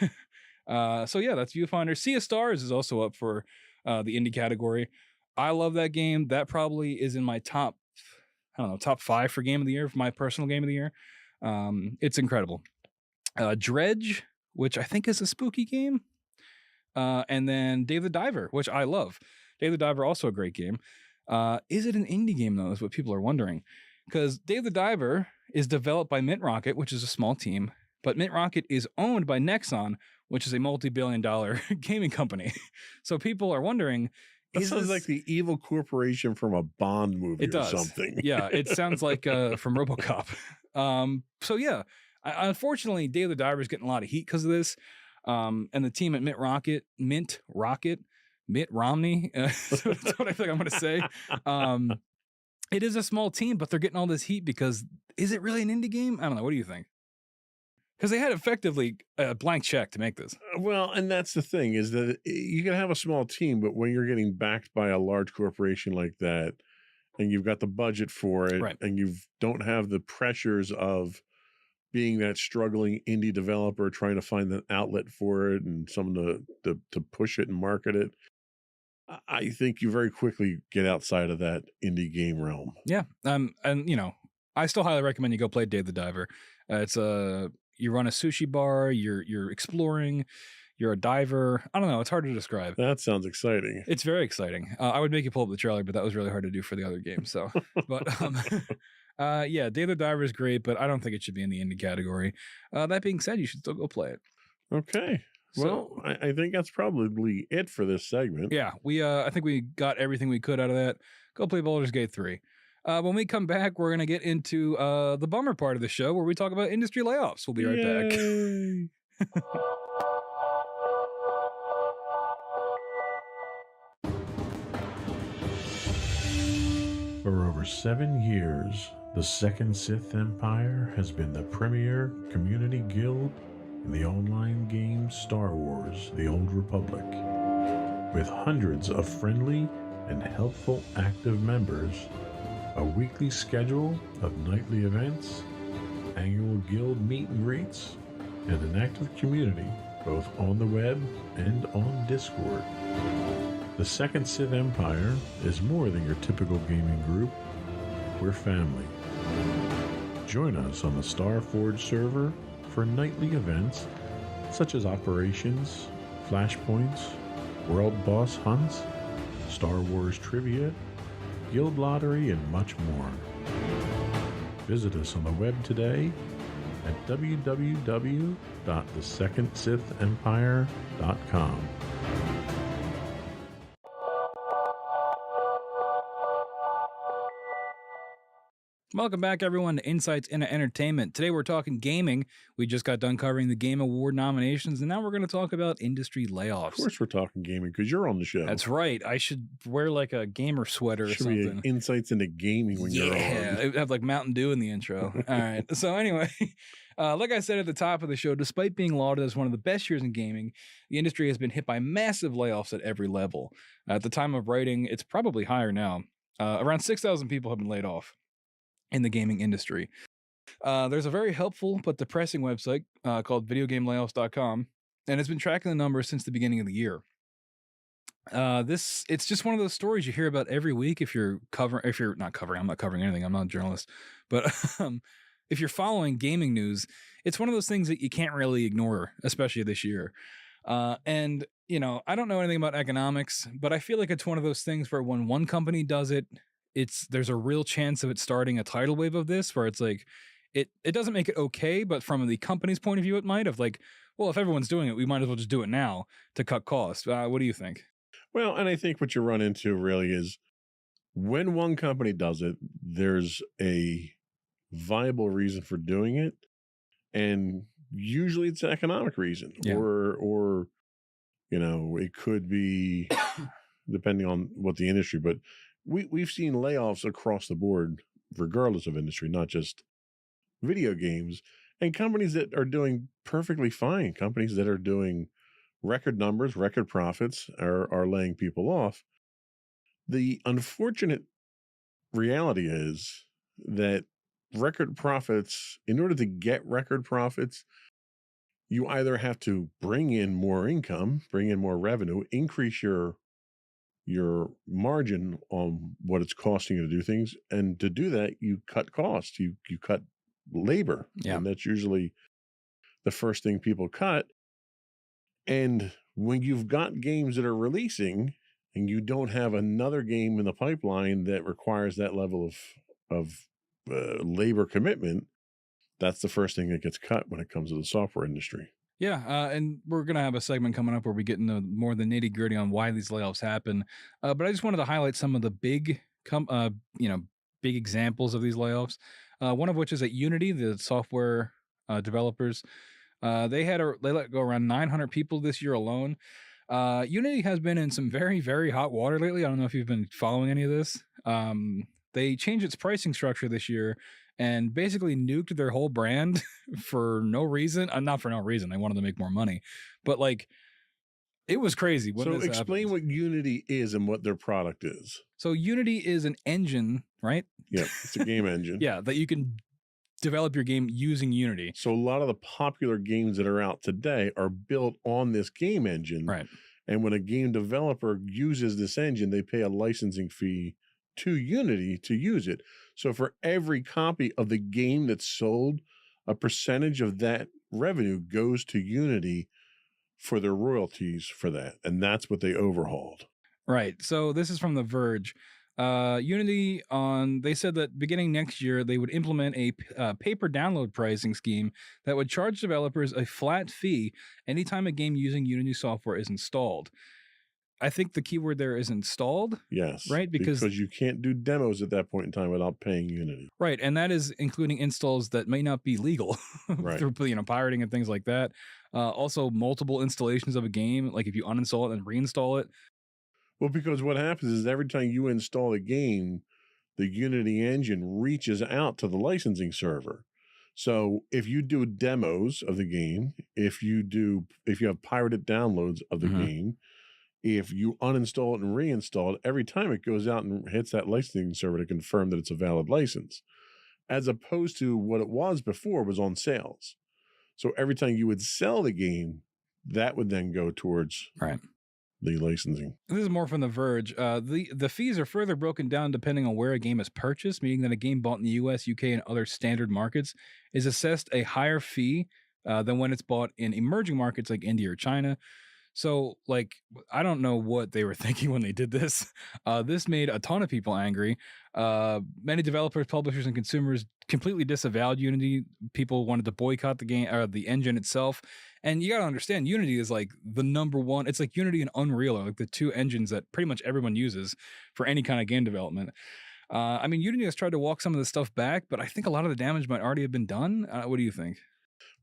So yeah, that's Viewfinder. Sea of Stars is also up for the indie category. I love that game. That probably is in my top 5 for game of the year, for my personal game of the year. It's incredible. Dredge, which I think is a spooky game. And then Dave the Diver, which I love. Dave the Diver, also a great game. Is it an indie game, though, is what people are wondering. Because Dave the Diver is developed by Mint Rocket, which is a small team. But Mint Rocket is owned by Nexon, which is a multi-billion-dollar gaming company. So people are wondering, That sounds like the evil corporation from a Bond movie or something. Yeah, it sounds like from RoboCop. So yeah, unfortunately, Dave the Diver is getting a lot of heat because of this. And the team at Mitt Romney, that's what I think I'm going to say. It is a small team, but they're getting all this heat because is it really an indie game? I don't know. What do you think? Because they had effectively a blank check to make this. Well, and that's the thing is that you can have a small team, but when you're getting backed by a large corporation like that, and you've got the budget for it, right, and you don't have the pressures of being that struggling indie developer trying to find an outlet for it and someone to push it and market it, I think you very quickly get outside of that indie game realm. Yeah. And I still highly recommend you go play Dave the Diver. It's you run a sushi bar, you're exploring, you're a diver. I don't know, it's hard to describe. That sounds exciting. It's very exciting. I would make you pull up the trailer, but that was really hard to do for the other game. So, but yeah, Dave the Diver is great, but I don't think it should be in the indie category. That being said, you should still go play it. Okay. Well, I think that's probably it for this segment. Yeah, I think we got everything we could out of that. Go play Baldur's Gate 3. When we come back, we're going to get into the bummer part of the show where we talk about industry layoffs. We'll be right back. For over 7 years, the Second Sith Empire has been the premier community guild in the online game Star Wars: The Old Republic. With hundreds of friendly and helpful active members, a weekly schedule of nightly events, annual guild meet and greets, and an active community both on the web and on Discord. The Second Sith Empire is more than your typical gaming group. We're family. Join us on the Starforge server for nightly events such as operations, flashpoints, world boss hunts, Star Wars trivia, guild lottery, and much more. Visit us on the web today at www.thesecondsithempire.com. Welcome back, everyone, to Insights into Entertainment. Today we're talking gaming. We just got done covering the Game Award nominations, and now we're going to talk about industry layoffs. Of course we're talking gaming because you're on the show. That's right. I should wear like a gamer sweater or something. Be Insights into Gaming when you're on. Yeah, it would have like Mountain Dew in the intro. All right. So anyway, like I said at the top of the show, despite being lauded as one of the best years in gaming, the industry has been hit by massive layoffs at every level. At the time of writing, it's probably higher now. Around 6,000 people have been laid off in the gaming industry. There's a very helpful but depressing website called videogamelayoffs.com, and it's been tracking the numbers since the beginning of the year. It's just one of those stories you hear about every week if you're not covering, I'm not covering anything, I'm not a journalist, but if you're following gaming news, it's one of those things that you can't really ignore, especially this year. And you know, I don't know anything about economics, but I feel like it's one of those things where when one company does it, there's a real chance of it starting a tidal wave of this, where it's like it doesn't make it okay, but from the company's point of view, it might have like, well, if everyone's doing it, we might as well just do it now to cut costs. What do you think? Well, and I think what you run into really is when one company does it, there's a viable reason for doing it, and usually it's an economic reason, or you know, it could be depending on what the industry, but we've seen layoffs across the board, regardless of industry, not just video games, and companies that are doing perfectly fine, companies that are doing record numbers, record profits are laying people off. The unfortunate reality is that record profits, in order to get record profits, you either have to bring in more income, bring in more revenue, increase your margin on what it's costing you to do things. And to do that, you cut costs, you cut labor. Yeah. And that's usually the first thing people cut. And when you've got games that are releasing and you don't have another game in the pipeline that requires that level of labor commitment, that's the first thing that gets cut when it comes to the software industry. Yeah, and we're going to have a segment coming up where we get into more the nitty gritty on why these layoffs happen. But I just wanted to highlight some of the big examples of these layoffs. One of which is at Unity, the software developers. They let go around 900 people this year alone. Unity has been in some very, very hot water lately. I don't know if you've been following any of this. They changed its pricing structure this year and basically nuked their whole brand for no reason. Not for no reason. They wanted to make more money. But like, it was crazy. So explain what Unity is and what their product is. So Unity is an engine, right? Yeah, it's a game engine. Yeah, that you can develop your game using Unity. So a lot of the popular games that are out today are built on this game engine. Right. And when a game developer uses this engine, they pay a licensing fee to Unity to use it. So for every copy of the game that's sold, a percentage of that revenue goes to Unity for their royalties for that. And that's what they overhauled. Right. So this is from The Verge. Unity they said that beginning next year they would implement a paper download pricing scheme that would charge developers a flat fee anytime a game using Unity software is installed. I think the keyword there is installed. Yes. Right, because you can't do demos at that point in time without paying Unity. Right, and that is including installs that may not be legal Right. through pirating and things like that. Also, multiple installations of a game, like if you uninstall it and reinstall it. Well, because what happens is every time you install a game, the Unity engine reaches out to the licensing server. So if you do demos of the game, if you have pirated downloads of the game, if you uninstall it and reinstall it, every time it goes out and hits that licensing server to confirm that it's a valid license, as opposed to what it was before was on sales. So every time you would sell the game, that would then go towards the licensing. This is more from The Verge. The fees are further broken down depending on where a game is purchased, meaning that a game bought in the US, UK, and other standard markets is assessed a higher fee than when it's bought in emerging markets like India or China. So, I don't know what they were thinking when they did this. This made a ton of people angry. Many developers, publishers, and consumers completely disavowed Unity. People wanted to boycott the game or the engine itself. And you got to understand, Unity is like the number one. It's like Unity and Unreal are like the two engines that pretty much everyone uses for any kind of game development. Unity has tried to walk some of this stuff back, but I think a lot of the damage might already have been done. What do you think?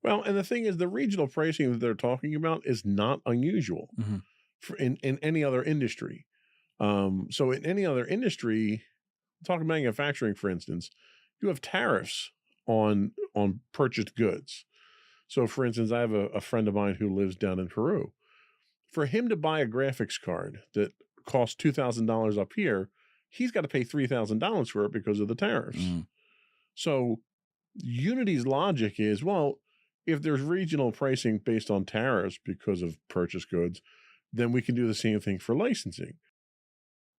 Well, and the thing is, the regional pricing that they're talking about is not unusual in any other industry. So in any other industry, talking manufacturing, for instance, you have tariffs on purchased goods. So, for instance, I have a friend of mine who lives down in Peru. For him to buy a graphics card that costs $2,000 up here, he's got to pay $3,000 for it because of the tariffs. So Unity's logic is, well, if there's regional pricing based on tariffs because of purchased goods, then we can do the same thing for licensing.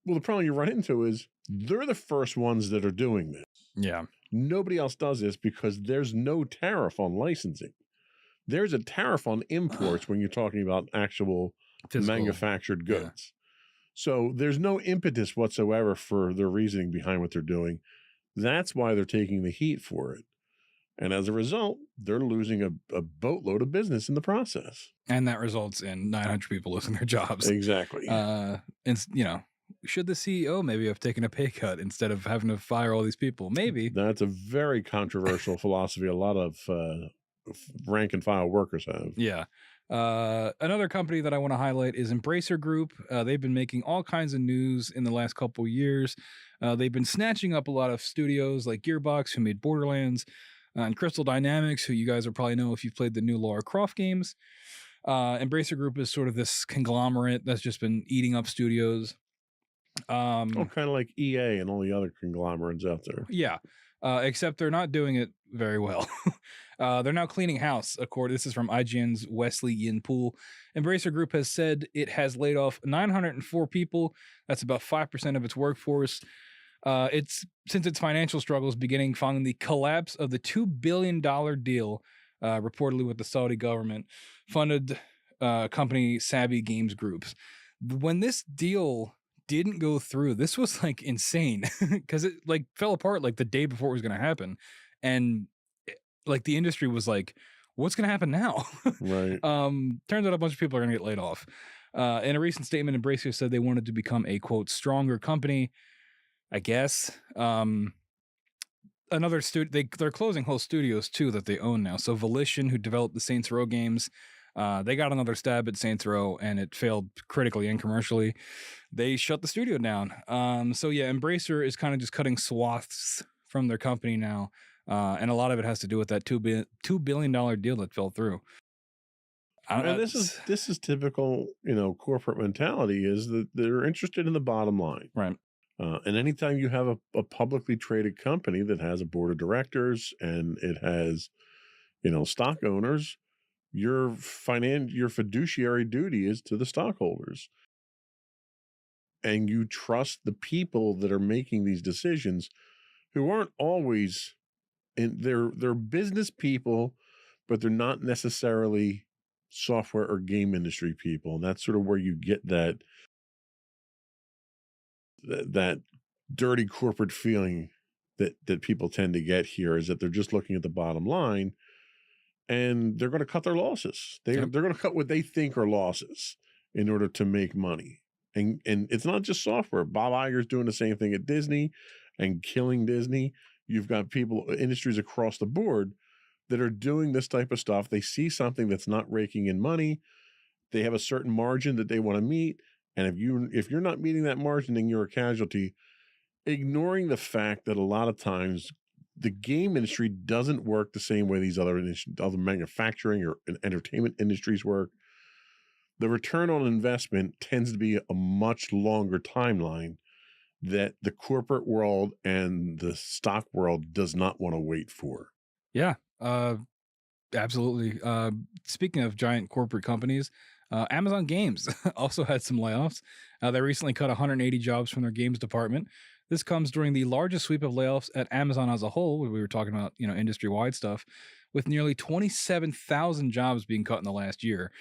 Well, the problem you run into is they're the first ones that are doing this. Yeah. Nobody else does this because there's no tariff on licensing. There's a tariff on imports when you're talking about actual manufactured goods. Yeah. So there's no impetus whatsoever for the reasoning behind what they're doing. That's why they're taking the heat for it. And as a result, they're losing a boatload of business in the process. And that results in 900 people losing their jobs. Exactly. And, should the CEO maybe have taken a pay cut instead of having to fire all these people? Maybe. That's a very controversial philosophy a lot of rank and file workers have. Yeah. Another company that I want to highlight is Embracer Group. They've been making all kinds of news in the last couple of years. They've been snatching up a lot of studios like Gearbox, who made Borderlands, and Crystal Dynamics, who you guys will probably know if you've played the new Lara Croft games. Embracer Group is sort of this conglomerate that's just been eating up studios. Kind of like EA and all the other conglomerates out there. Yeah, except they're not doing it very well. They're now cleaning house. This is from IGN's Wesley Yin Poole. Embracer Group has said it has laid off 904 people. That's about 5% of its workforce. Since its financial struggles beginning following the collapse of the $2 billion deal, reportedly with the Saudi government, funded company Savvy Games Groups. When this deal didn't go through, this was insane because it fell apart the day before it was going to happen. And the industry was what's going to happen now? Right. Turns out a bunch of people are going to get laid off. In a recent statement, Embracer said they wanted to become a, quote, stronger company, I guess. They're closing whole studios too that they own now. So Volition, who developed the Saints Row games, they got another stab at Saints Row and it failed critically and commercially. They shut the studio down. So yeah, Embracer is kind of just cutting swaths from their company now. And a lot of it has to do with that $2 billion deal that fell through. And this is typical, corporate mentality is that they're interested in the bottom line. Right. And anytime you have a publicly traded company that has a board of directors and it has, stock owners, your fiduciary duty is to the stockholders. and you trust the people that are making these decisions, who aren't always they're business people, but they're not necessarily software or game industry people. And that's sort of where you get that dirty corporate feeling that people tend to get here, is that they're just looking at the bottom line, and they're going to cut their losses. They're going to cut what they think are losses in order to make money. And it's not just software. Bob Iger's doing the same thing at Disney and killing Disney. You've got industries across the board that are doing this type of stuff. They see something that's not raking in money. They have a certain margin that they want to meet. And if you're not meeting that margin, then you're a casualty, ignoring the fact that a lot of times the game industry doesn't work the same way these other manufacturing or entertainment industries work. The return on investment tends to be a much longer timeline that the corporate world and the stock world does not want to wait for. Yeah, absolutely. Speaking of giant corporate companies, Amazon Games also had some layoffs. They recently cut 180 jobs from their games department. This comes during the largest sweep of layoffs at Amazon as a whole. We were talking about, industry-wide stuff, with nearly 27,000 jobs being cut in the last year.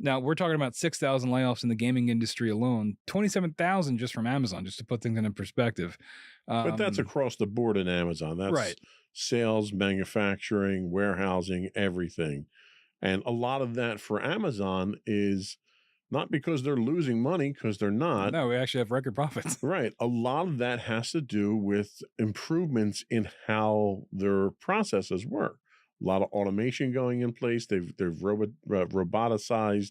Now, we're talking about 6,000 layoffs in the gaming industry alone, 27,000 just from Amazon, just to put things in perspective. But that's across the board in Amazon. That's right. Sales, manufacturing, warehousing, everything. And a lot of that for Amazon is not because they're losing money, because they're not. No, we actually have record profits. Right. A lot of that has to do with improvements in how their processes work. A lot of automation going in place. They've roboticized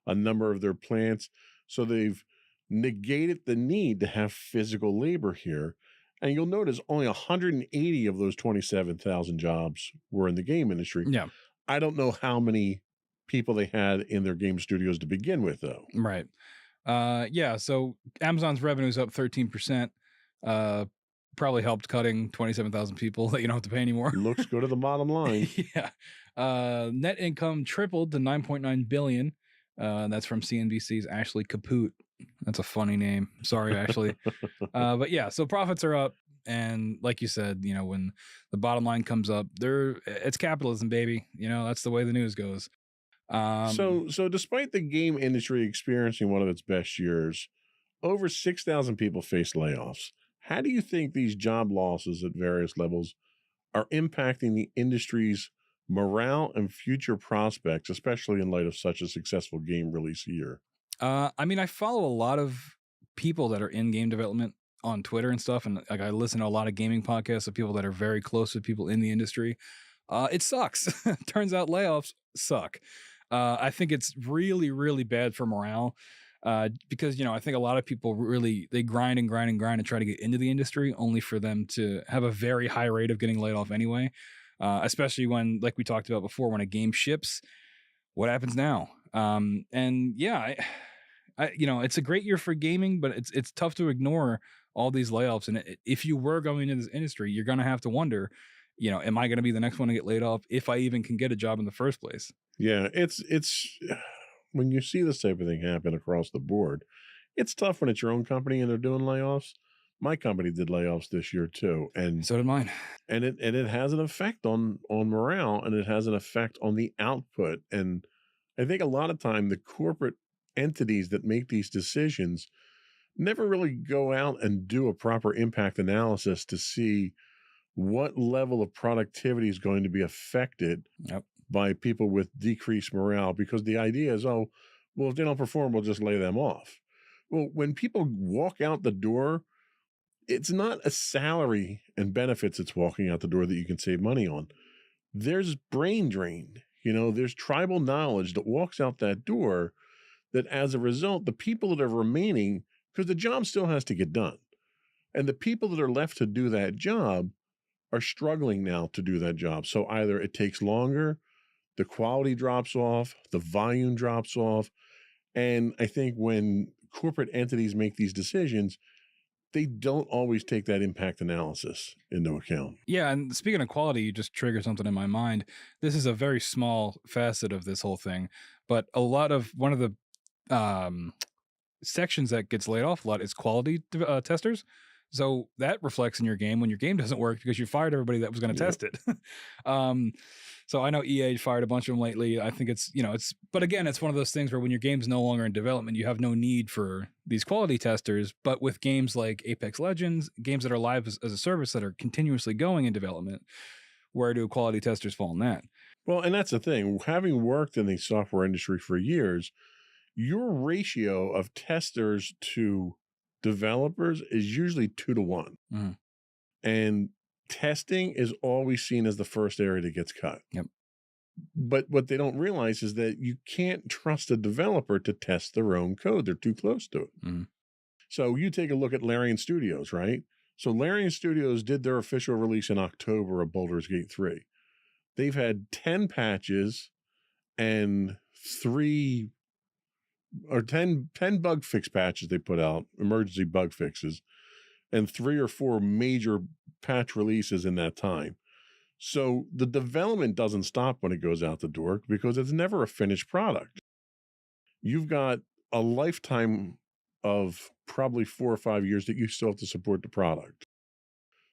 a number of their plants. So they've negated the need to have physical labor here. And you'll notice only 180 of those 27,000 jobs were in the game industry. Yeah. I don't know how many people they had in their game studios to begin with, though. Right. Yeah. So Amazon's revenue is up 13%. Probably helped cutting 27,000 people that you don't have to pay anymore. Looks good at the bottom line. Yeah. Net income tripled to $9.9 billion. That's from CNBC's Ashley Kaput. That's a funny name. Sorry, Ashley. But yeah, so profits are up. And like you said, when the bottom line comes up, it's capitalism, baby. That's the way the news goes. So despite the game industry experiencing one of its best years, over 6,000 people face layoffs. How do you think these job losses at various levels are impacting the industry's morale and future prospects, especially in light of such a successful game release year? I follow a lot of people that are in game development on Twitter and stuff, and I listen to a lot of gaming podcasts of people that are very close to people in the industry. It sucks. Turns out layoffs suck. I think it's really, really bad for morale. Because, I think a lot of people they grind and grind and grind and try to get into the industry, only for them to have a very high rate of getting laid off anyway. Especially when, like we talked about before, when a game ships, what happens now? And yeah, it's a great year for gaming, but it's tough to ignore all these layoffs. And if you were going into this industry, you're going to have to wonder, am I going to be the next one to get laid off if I even can get a job in the first place? Yeah, it's when you see this type of thing happen across the board, it's tough when it's your own company and they're doing layoffs. My company did layoffs this year too, and so did mine. And it has an effect on morale, and it has an effect on the output. And I think a lot of time the corporate entities that make these decisions never really go out and do a proper impact analysis to see what level of productivity is going to be affected by people with decreased morale, because the idea is, if they don't perform, we'll just lay them off. Well, when people walk out the door, it's not a salary and benefits that's walking out the door that you can save money on. There's brain drain. There's tribal knowledge that walks out that door, that as a result, the people that are remaining, because the job still has to get done, and the people that are left to do that job are struggling now to do that job. So either it takes longer, the quality drops off, the volume drops off. And I think when corporate entities make these decisions, they don't always take that impact analysis into account. Yeah, and speaking of quality, you just triggered something in my mind. This is a very small facet of this whole thing, but one of the sections that gets laid off a lot is quality testers. So that reflects in your game when your game doesn't work because you fired everybody that was going to Yep. test it. So I know EA fired a bunch of them lately. I think it's, but again, it's one of those things where when your game's no longer in development, you have no need for these quality testers. But with games like Apex Legends, games that are live as a service that are continuously going in development, where do quality testers fall in that? Well, and that's the thing. Having worked in the software industry for years, your ratio of testers to developers is usually 2-to-1. Mhm. And testing is always seen as the first area that gets cut. Yep. But what they don't realize is that you can't trust a developer to test their own code. They're too close to it. Mhm. So you take a look at Larian Studios, right? So Larian Studios did their official release in October of Baldur's Gate 3. They've had 10 patches and 10 bug fix patches they put out, emergency bug fixes, and 3 or 4 major patch releases in that time. So the development doesn't stop when it goes out the door because it's never a finished product. You've got a lifetime of probably 4 or 5 years that you still have to support the product.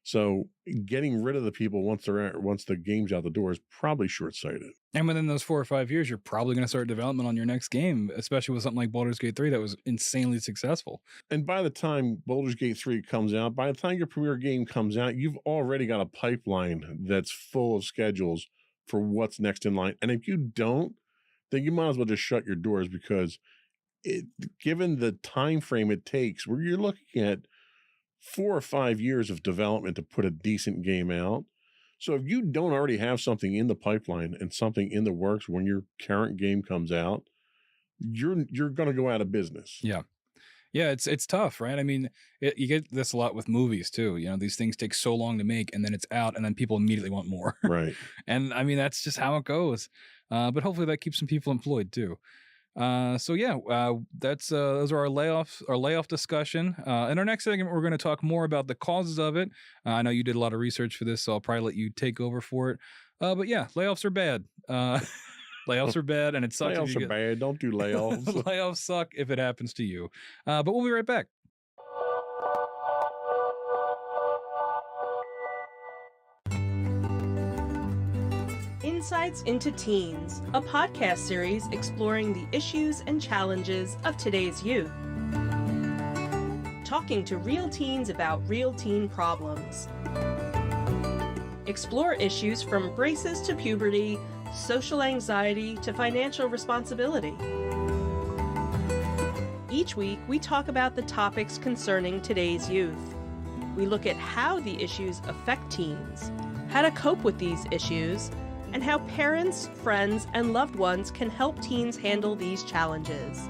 So getting rid of the people once the game's out the door is probably short-sighted. And within those 4 or 5 years, you're probably going to start development on your next game, especially with something like Baldur's Gate 3 that was insanely successful. And by the time Baldur's Gate 3 comes out, by the time your premier game comes out, you've already got a pipeline that's full of schedules for what's next in line. And if you don't, then you might as well just shut your doors because given the time frame it takes, where you're looking at 4 or 5 years of development to put a decent game out. So if you don't already have something in the pipeline and something in the works when your current game comes out, you're going to go out of business. Yeah. Yeah, it's tough, right? I mean, you get this a lot with movies too. These things take so long to make, and then it's out, and then people immediately want more. Right. And I mean, that's just how it goes. But hopefully, that keeps some people employed too. So yeah, that's those are our layoff discussion. In our next segment, we're going to talk more about the causes of it. I know you did a lot of research for this, so I'll probably let you take over for it. But yeah, layoffs are bad. Layoffs are bad, and it sucks. Layoffs are bad. Don't do layoffs. Layoffs suck if it happens to you. But we'll be right back. Insights into Teens, a podcast series exploring the issues and challenges of today's youth. Talking to real teens about real teen problems. Explore issues from braces to puberty, social anxiety to financial responsibility. Each week, we talk about the topics concerning today's youth. We look at how the issues affect teens, how to cope with these issues, and how parents, friends, and loved ones can help teens handle these challenges.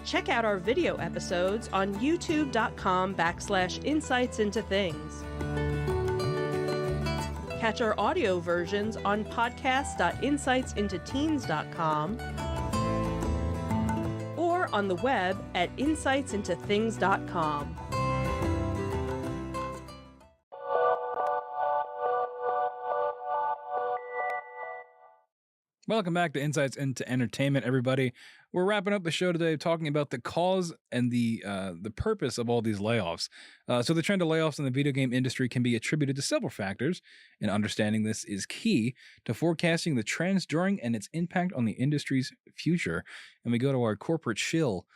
Check out our video episodes on youtube.com/insightsintothings. Catch our audio versions on podcast.insightsintoteens.com or on the web at insightsintothings.com. Welcome back to Insights into Entertainment, everybody. We're wrapping up the show today talking about the cause and the purpose of all these layoffs. So the trend of layoffs in the video game industry can be attributed to several factors, and understanding this is key to forecasting the trends during and its impact on the industry's future. And we go to our corporate shill,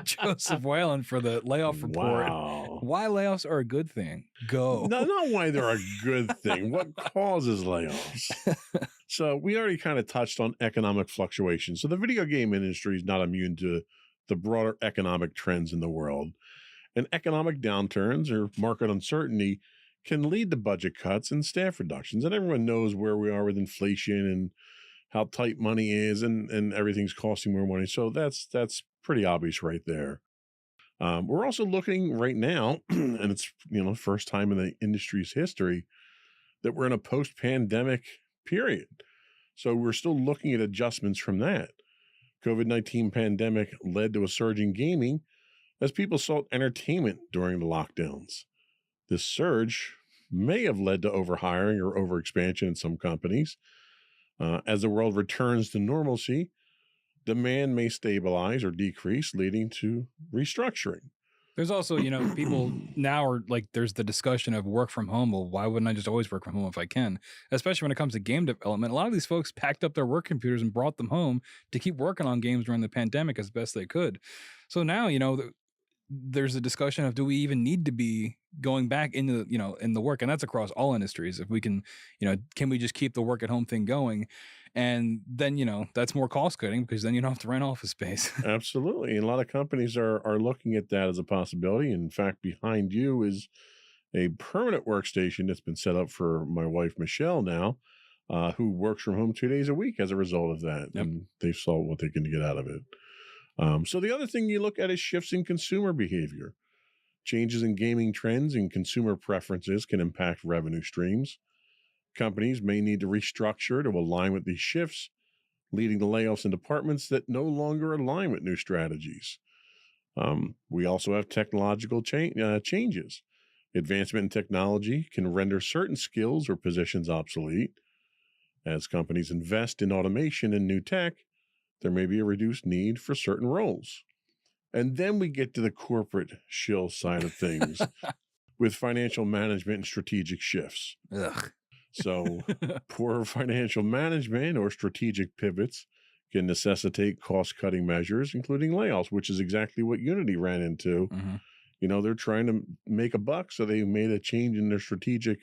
Joseph Whalen, for the layoff report. Wow. Why layoffs are a good thing? Go. No, not why they're a good thing. What causes layoffs? So we already kind of touched on economic fluctuations. So the video game industry is not immune to the broader economic trends in the world. And economic downturns or market uncertainty can lead to budget cuts and staff reductions. And everyone knows where we are with inflation and how tight money is and everything's costing more money. So that's pretty obvious right there. We're also looking right now, and it's first time in the industry's history that we're in a post-pandemic period. So we're still looking at adjustments from that. COVID-19 pandemic led to a surge in gaming as people sought entertainment during the lockdowns. This surge may have led to overhiring or overexpansion in some companies. As the world returns to normalcy, demand may stabilize or decrease, leading to restructuring. There's also, people now are like, there's the discussion of work from home. Well, why wouldn't I just always work from home if I can? Especially when it comes to game development. A lot of these folks packed up their work computers and brought them home to keep working on games during the pandemic as best they could. So now, there's a discussion of, do we even need to be going back into, in the work? And that's across all industries. If we can, can we just keep the work at home thing going? And then, that's more cost cutting, because then you don't have to rent office space. Absolutely. And a lot of companies are looking at that as a possibility. In fact, behind you is a permanent workstation that's been set up for my wife, Michelle, now, who works from home 2 days a week as a result of that. Yep. And they saw what they can get out of it. So the other thing you look at is shifts in consumer behavior. Changes in gaming trends and consumer preferences can impact revenue streams. Companies may need to restructure to align with these shifts, leading to layoffs in departments that no longer align with new strategies. We also have technological changes. Advancement in technology can render certain skills or positions obsolete. As companies invest in automation and new tech, there may be a reduced need for certain roles. And then we get to the corporate shill side of things with financial management and strategic shifts. Ugh. So poor financial management or strategic pivots can necessitate cost-cutting measures, including layoffs, which is exactly what Unity ran into. Mm-hmm. They're trying to make a buck, so they made a change in their strategic,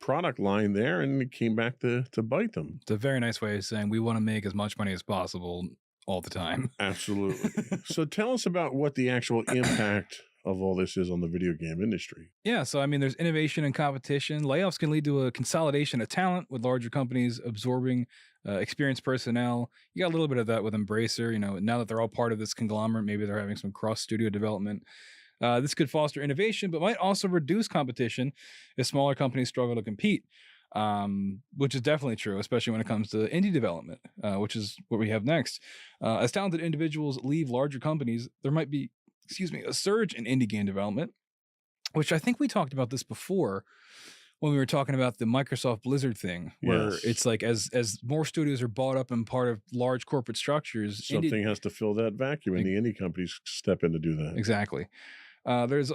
product line there, and it came back to bite them. It's a very nice way of saying we want to make as much money as possible all the time. Absolutely. So tell us about what the actual impact of all this is on the video game industry. Yeah, so there's innovation and competition. Layoffs can lead to a consolidation of talent, with larger companies absorbing experienced personnel. You got a little bit of that with Embracer. Now that they're all part of this conglomerate, maybe they're having some cross-studio development. This could foster innovation, but might also reduce competition if smaller companies struggle to compete, which is definitely true, especially when it comes to indie development, which is what we have next. As talented individuals leave larger companies, there might be a surge in indie game development, which I think we talked about this before when we were talking about the Microsoft Blizzard thing, where Yes. it's like as more studios are bought up and part of large corporate structures, Something has to fill that vacuum, and the indie companies step in to do that. Exactly. There's,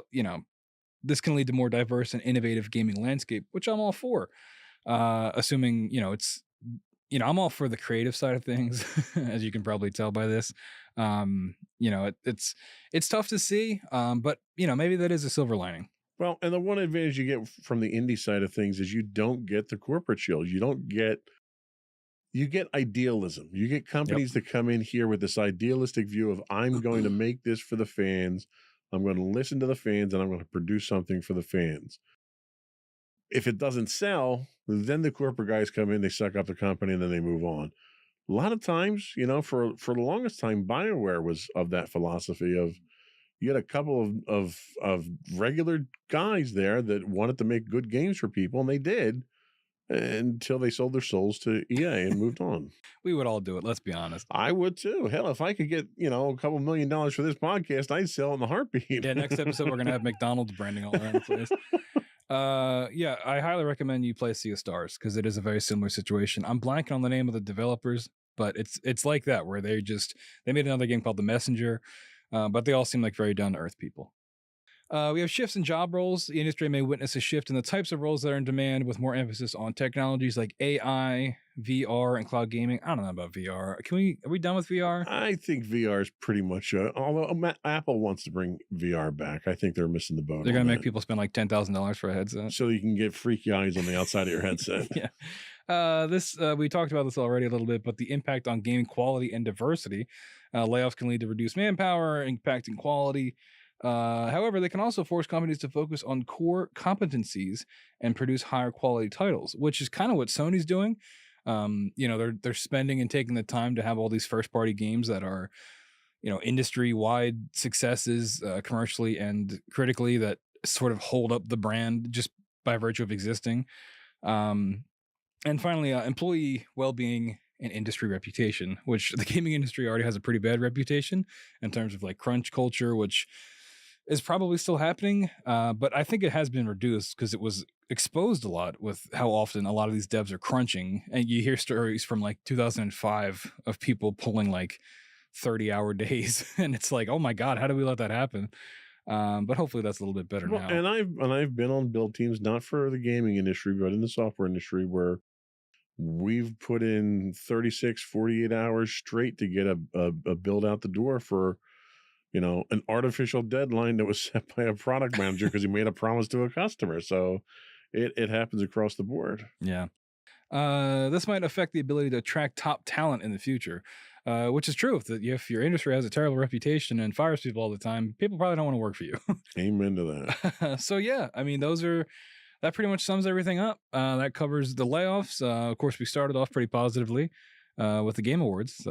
this can lead to more diverse and innovative gaming landscape, which I'm all for. Assuming, it's, I'm all for the creative side of things, as you can probably tell by this. It's tough to see, but maybe that is a silver lining. Well, and the one advantage you get from the indie side of things is you don't get the corporate shields. You get idealism. You get companies that come in here with this idealistic view of, I'm going to make this for the fans. I'm going to listen to the fans, and I'm going to produce something for the fans. If it doesn't sell, then the corporate guys come in, they suck up the company, and then they move on. A lot of times, for the longest time, BioWare was of that philosophy of, you had a couple of regular guys there that wanted to make good games for people, and they did, until they sold their souls to EA and moved on. We would all do it, let's be honest. I would too. Hell, if I could get, a couple $1 million for this podcast, I'd sell it in a heartbeat. Yeah, next episode we're going to have McDonald's branding all around the place. Yeah, I highly recommend you play Sea of Stars, because it is a very similar situation. I'm blanking on the name of the developers, but it's like that, where they made another game called The Messenger, but they all seem like very down-to-earth people. We have shifts in job roles. The industry may witness a shift in the types of roles that are in demand, with more emphasis on technologies like AI, VR, and cloud gaming. I don't know about VR. Are we done with VR? I think VR is pretty much, although Apple wants to bring VR back, I think they're missing the boat. They're going to make people spend like $10,000 for a headset, so you can get freaky eyes on the outside of your headset. Yeah. We talked about this already a little bit, but the impact on game quality and diversity. Layoffs can lead to reduced manpower, impacting quality. However, they can also force companies to focus on core competencies and produce higher quality titles, which is kind of what Sony's doing. They're spending and taking the time to have all these first party games that are, industry wide successes, commercially and critically, that sort of hold up the brand just by virtue of existing. And finally, employee well-being and industry reputation, which the gaming industry already has a pretty bad reputation in terms of like crunch culture, which is probably still happening, but I think it has been reduced because it was exposed a lot with how often a lot of these devs are crunching. And you hear stories from like 2005 of people pulling like 30-hour days, and it's like, oh my God, how do we let that happen? But hopefully that's a little bit better Well, now. and I've been on build teams, not for the gaming industry, but in the software industry, where we've put in 36, 48 hours straight to get a build out the door for, an artificial deadline that was set by a product manager because he made a promise to a customer. So it happens across the board. Yeah. This might affect the ability to attract top talent in the future, which is true. That if your industry has a terrible reputation and fires people all the time, people probably don't want to work for you. Amen to that. So yeah, I mean, that pretty much sums everything up. That covers the layoffs. Of course, we started off pretty positively with the Game Awards.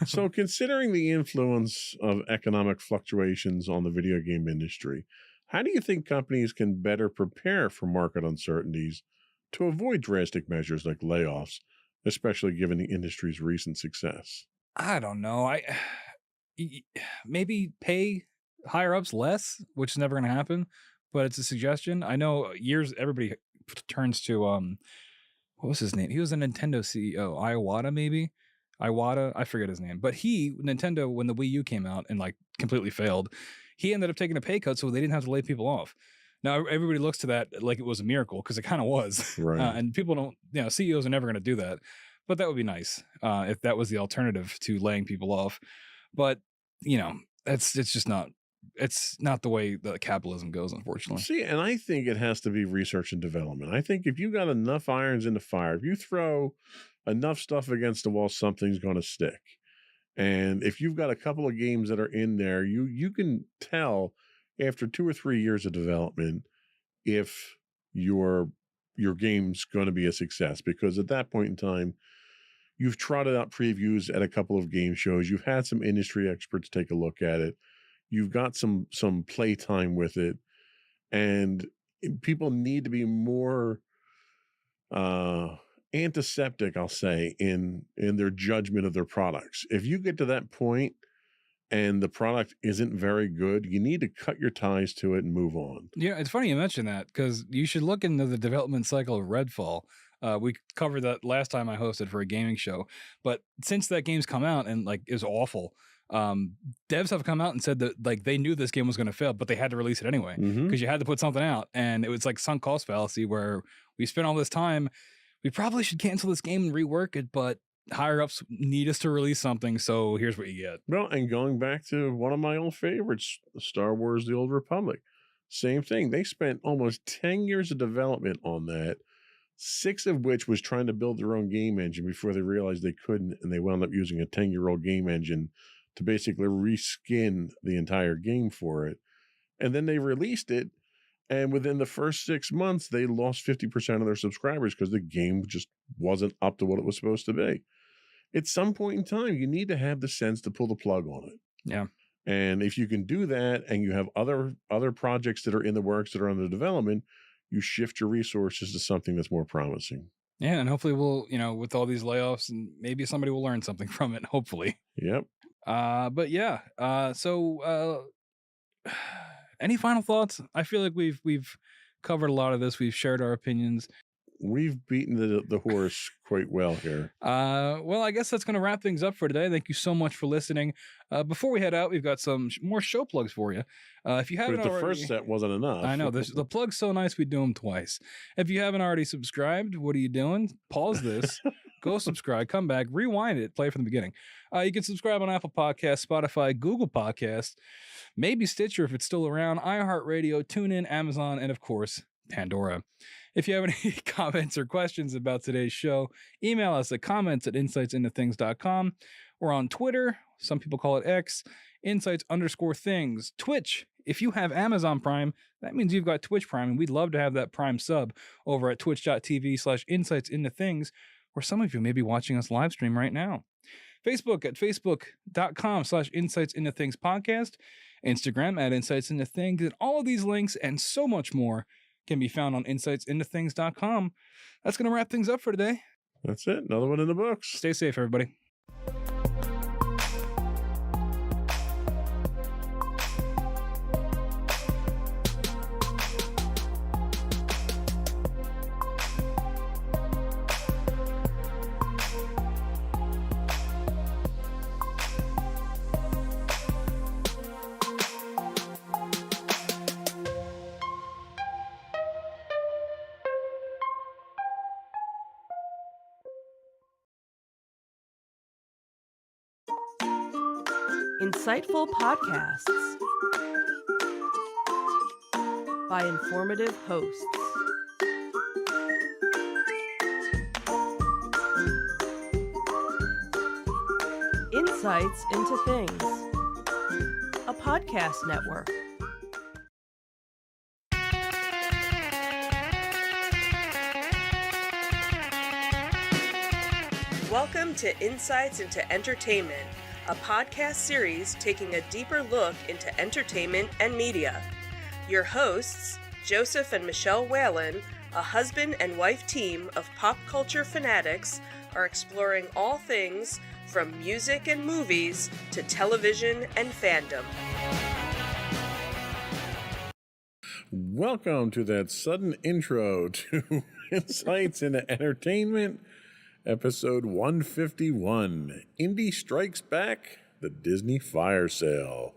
So considering the influence of economic fluctuations on the video game industry, how do you think companies can better prepare for market uncertainties to avoid drastic measures like layoffs, especially given the industry's recent success? I don't know. Maybe pay higher ups less, which is never going to happen, but it's a suggestion. I know everybody turns to what was his name? He was a Nintendo CEO, Iwata maybe. Iwata, I forget his name, but Nintendo, when the Wii U came out and like completely failed, he ended up taking a pay cut so they didn't have to lay people off. Now everybody looks to that like it was a miracle because it kind of was, Right. and people don't. CEOs are never going to do that, but that would be nice if that was the alternative to laying people off. But it's just not. It's not the way that capitalism goes, unfortunately. See, and I think it has to be research and development. I think if you got enough irons in the fire, if you throw enough stuff against the wall, something's going to stick. And if you've got a couple of games that are in there, you can tell after 2 or 3 years of development if your game's going to be a success, because at that point in time, you've trotted out previews at a couple of game shows. You've had some industry experts take a look at it. You've got some play time with it, and people need to be more antiseptic, I'll say, in their judgment of their products. If you get to that point and the product isn't very good, you need to cut your ties to it and move on. Yeah, it's funny you mention that because you should look into the development cycle of Redfall. We covered that last time I hosted for a gaming show, but since that game's come out and like is awful, devs have come out and said that like they knew this game was going to fail, but they had to release it anyway because you had to put something out, and it was like sunk cost fallacy where we spent all this time. We probably should cancel this game and rework it, but higher ups need us to release something, so here's what you get. Well, and going back to one of my old favorites, Star Wars: The Old Republic, same thing. They spent almost 10 years of development on that, 6 of which was trying to build their own game engine before they realized they couldn't, and they wound up using a 10-year-old game engine to basically reskin the entire game for it. And then they released it, and within the first 6 months, they lost 50% of their subscribers because the game just wasn't up to what it was supposed to be. At some point in time, you need to have the sense to pull the plug on it. Yeah. And if you can do that and you have other projects that are in the works that are under development, you shift your resources to something that's more promising. Yeah, and hopefully we'll, with all these layoffs, and maybe somebody will learn something from it, hopefully. Yep. But yeah, so any final thoughts? I feel like we've covered a lot of this. We've shared our opinions. We've beaten the horse quite well here. Well, I guess that's going to wrap things up for today. Thank you so much for listening. Before we head out, we've got some more show plugs for you. If you haven't But the already, first set wasn't enough. I know the plug's so nice we do them twice. If you haven't already subscribed, what are you doing? Pause this, go subscribe, come back, rewind it, play from the beginning. You can subscribe on Apple Podcasts, Spotify, Google Podcasts, maybe Stitcher if it's still around, iHeartRadio, TuneIn, Amazon, and of course, Pandora. If you have any comments or questions about today's show, email us at comments@insightsintothings.com. We're on Twitter. Some people call it X, insights_things. Twitch. If you have Amazon Prime, that means you've got Twitch Prime, and we'd love to have that Prime sub over at twitch.tv/insightsintothings, where some of you may be watching us live stream right now. Facebook at facebook.com/insightsintothingspodcast. Instagram at insightsintothings. And all of these links and so much more can be found on insightsintothings.com. That's going to wrap things up for today. That's it. Another one in the books. Stay safe, everybody. Insightful podcasts by informative hosts. Insights into Things, a podcast network. Welcome to Insights into Entertainment, a podcast series taking a deeper look into entertainment and media. Your hosts, Joseph and Michelle Whalen, a husband and wife team of pop culture fanatics, are exploring all things from music and movies to television and fandom. Welcome to that sudden intro to Insights into Entertainment, episode 151, Indie Strikes Back, the Disney Fire Sale.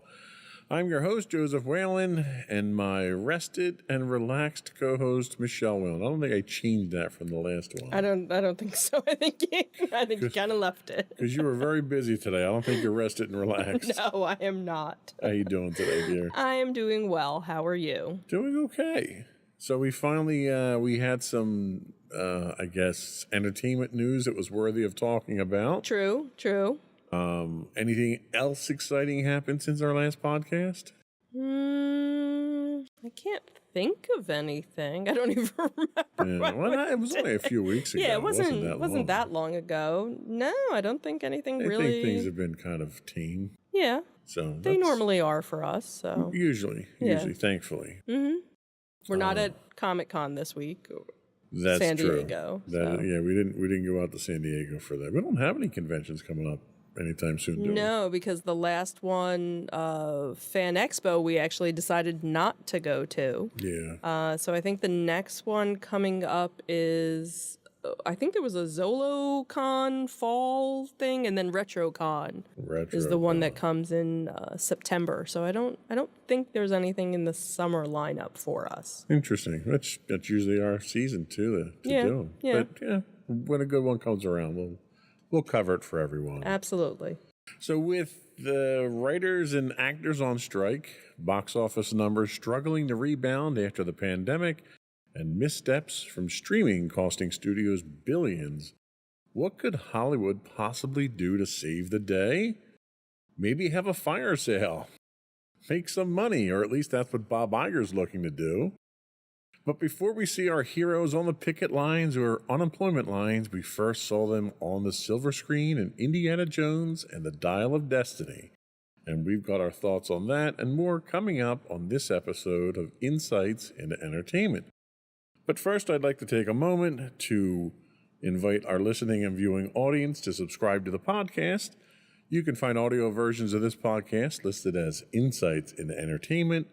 I'm your host, Joseph Whalen, and my rested and relaxed co-host, Michelle Whalen. I don't think I changed that from the last one. I don't think so. I think you kind of left it. Because you were very busy today. I don't think you're rested and relaxed. No, I am not. How you doing today, dear? I am doing well. How are you? Doing okay. So we finally, we had some, I guess, entertainment news that was worthy of talking about. True. Anything else exciting happened since our last podcast? I can't think of anything. I don't even remember. Yeah, well, it was only a few weeks ago. Yeah, it wasn't that long ago. No, I don't think anything I really. think things have been kind of tame. Yeah, So they normally are for us. So usually, thankfully. we're not at Comic-Con this week. That's San true. Diego. Yeah, we didn't go out to San Diego for that. We don't have any conventions coming up anytime soon, do we? No, because the last one, Fan Expo, we actually decided not to go to. Yeah. So I think the next one coming up is, I think there was a ZoloCon fall thing, and then RetroCon is the one that comes in September. So I don't think there's anything in the summer lineup for us. Interesting. That's usually our season too to do. Yeah. But yeah, when a good one comes around, we'll cover it for everyone. Absolutely. So with the writers and actors on strike, box office numbers struggling to rebound after the pandemic, and missteps from streaming costing studios billions, what could Hollywood possibly do to save the day? Maybe have a fire sale. Make some money, or at least that's what Bob Iger's looking to do. But before we see our heroes on the picket lines or unemployment lines, we first saw them on the silver screen in Indiana Jones and the Dial of Destiny. And we've got our thoughts on that and more coming up on this episode of Insights into Entertainment. But first, I'd like to take a moment to invite our listening and viewing audience to subscribe to the podcast. You can find audio versions of this podcast listed as Insights into Entertainment.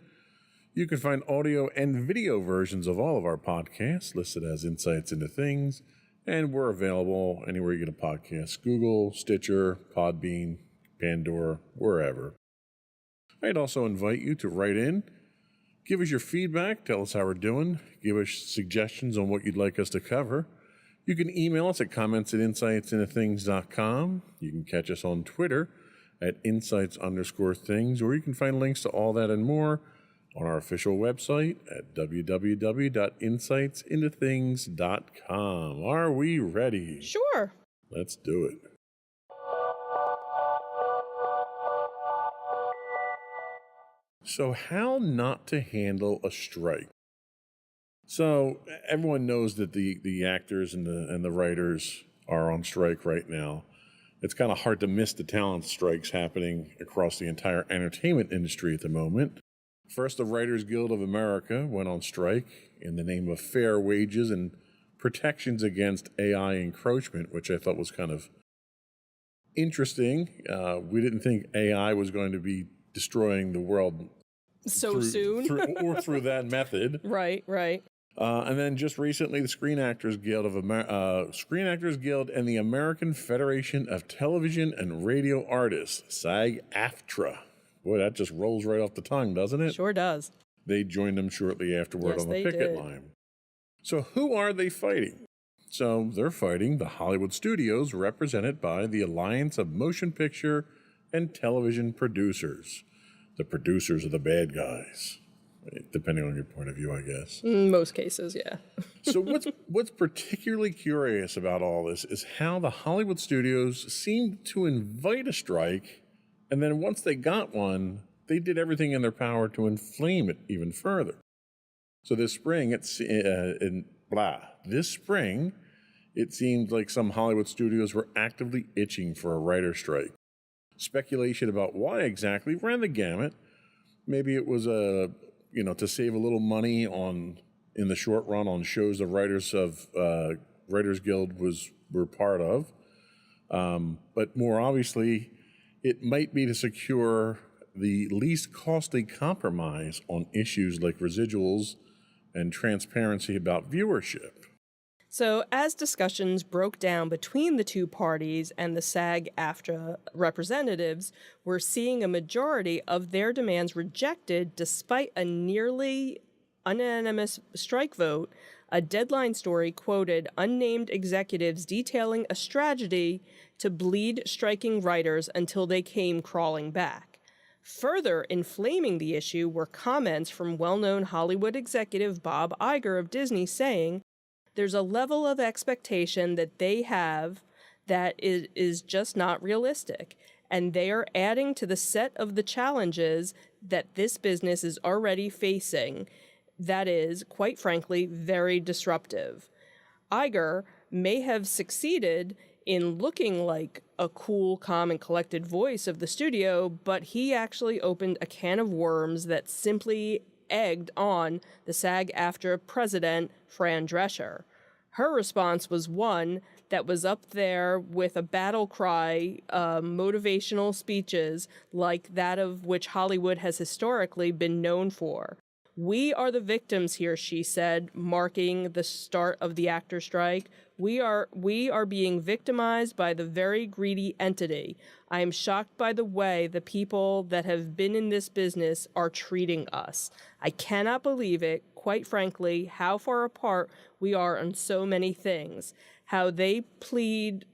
You can find audio and video versions of all of our podcasts listed as Insights into Things, and we're available anywhere you get a podcast: Google, Stitcher, Podbean, Pandora, wherever. I'd also invite you to write in, give us your feedback, tell us how we're doing, give us suggestions on what you'd like us to cover. You can email us at comments@insightsintothings.com. You can catch us on Twitter at insights_things, or you can find links to all that and more on our official website at www.insightsintothings.com. Are we ready? Sure. Let's do it. So, how not to handle a strike? So, everyone knows that the actors and the writers are on strike right now. It's kind of hard to miss the talent strikes happening across the entire entertainment industry at the moment. First, the Writers Guild of America went on strike in the name of fair wages and protections against AI encroachment, which I thought was kind of interesting. We didn't think AI was going to be destroying the world soon. through that method. Right. And then just recently, the Screen Actors Guild and the American Federation of Television and Radio Artists, SAG-AFTRA. Boy, that just rolls right off the tongue, doesn't it? Sure does. They joined them shortly afterward on the picket line. So who are they fighting? So they're fighting the Hollywood studios, represented by the Alliance of Motion Picture and television producers. The producers are the bad guys, depending on your point of view, I guess. In most cases, yeah. So what's particularly curious about all this is how the Hollywood studios seemed to invite a strike, and then once they got one, they did everything in their power to inflame it even further. So this spring, it seemed like some Hollywood studios were actively itching for a writer's strike. Speculation about why exactly ran the gamut. Maybe it was to save a little money in the short run on shows the Writers Guild were part of. But more obviously, it might be to secure the least costly compromise on issues like residuals and transparency about viewership. So, as discussions broke down between the two parties and the SAG-AFTRA representatives, we're seeing a majority of their demands rejected despite a nearly unanimous strike vote. A Deadline story quoted unnamed executives detailing a strategy to bleed striking writers until they came crawling back. Further inflaming the issue were comments from well-known Hollywood executive Bob Iger of Disney saying, "There's a level of expectation that they have that is just not realistic, and they are adding to the set of the challenges that this business is already facing that is, quite frankly, very disruptive." Iger may have succeeded in looking like a cool, calm, and collected voice of the studio, but he actually opened a can of worms that simply egged on the SAG-AFTRA president, Fran Drescher. Her response was one that was up there with a battle cry, motivational speeches like that of which Hollywood has historically been known for. "We are the victims here," she said, marking the start of the actor strike. We are being victimized by the very greedy entity. I am shocked by the way the people that have been in this business are treating us. I cannot believe it, quite frankly, how far apart we are on so many things. How they plead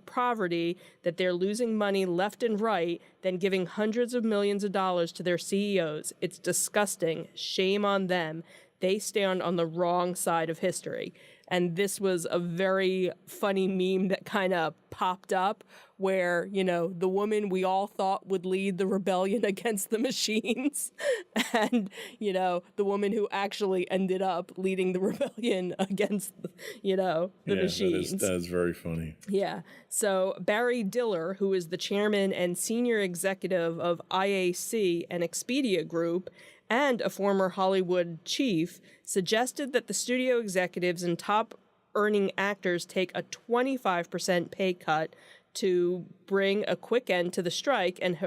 poverty, that they're losing money left and right, then giving hundreds of millions of dollars to their CEOs. It's disgusting. Shame on them. They stand on the wrong side of history." And this was a very funny meme that kind of popped up where, the woman we all thought would lead the rebellion against the machines and, the woman who actually ended up leading the rebellion against, the machines. That is very funny. Yeah. So Barry Diller, who is the chairman and senior executive of IAC and Expedia Group, and a former Hollywood chief, suggested that the studio executives and top-earning actors take a 25% pay cut to bring a quick end to the strike and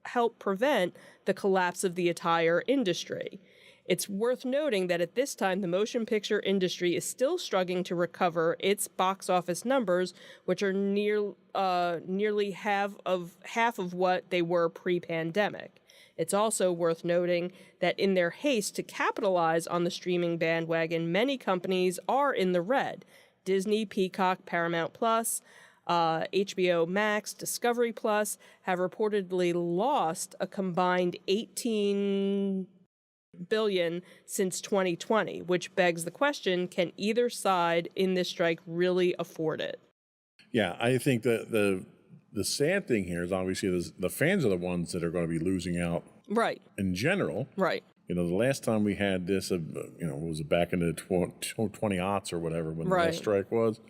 help prevent the collapse of the entire industry. It's worth noting that at this time, the motion picture industry is still struggling to recover its box office numbers, which are nearly half of what they were pre-pandemic. It's also worth noting that in their haste to capitalize on the streaming bandwagon, many companies are in the red. Disney, Peacock, Paramount Plus, HBO Max, Discovery Plus have reportedly lost a combined $18 billion since 2020, which begs the question, can either side in this strike really afford it? Yeah, I think that the sad thing here is obviously the fans are the ones that are going to be losing out. Right. In general. Right. The last time we had this, was it back in the 20-aughts or whatever when the last strike was,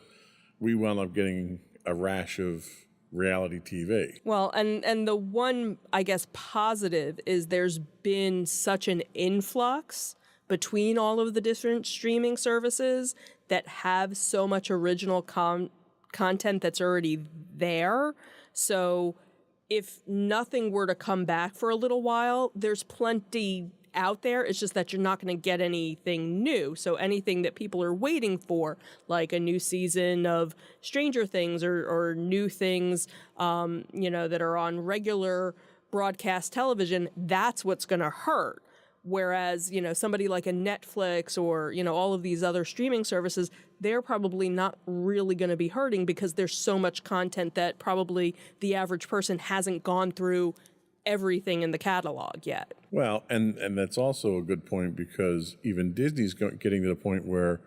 we wound up getting a rash of reality TV. Well, and the one, I guess, positive is there's been such an influx between all of the different streaming services that have so much original content that's already there. So if nothing were to come back for a little while, there's plenty out there. It's just that you're not going to get anything new. So anything that people are waiting for, like a new season of Stranger Things or new things, that are on regular broadcast television, that's what's going to hurt. Whereas, somebody like a Netflix or, all of these other streaming services, they're probably not really going to be hurting because there's so much content that probably the average person hasn't gone through everything in the catalog yet. Well, and that's also a good point because even Disney's getting to the point where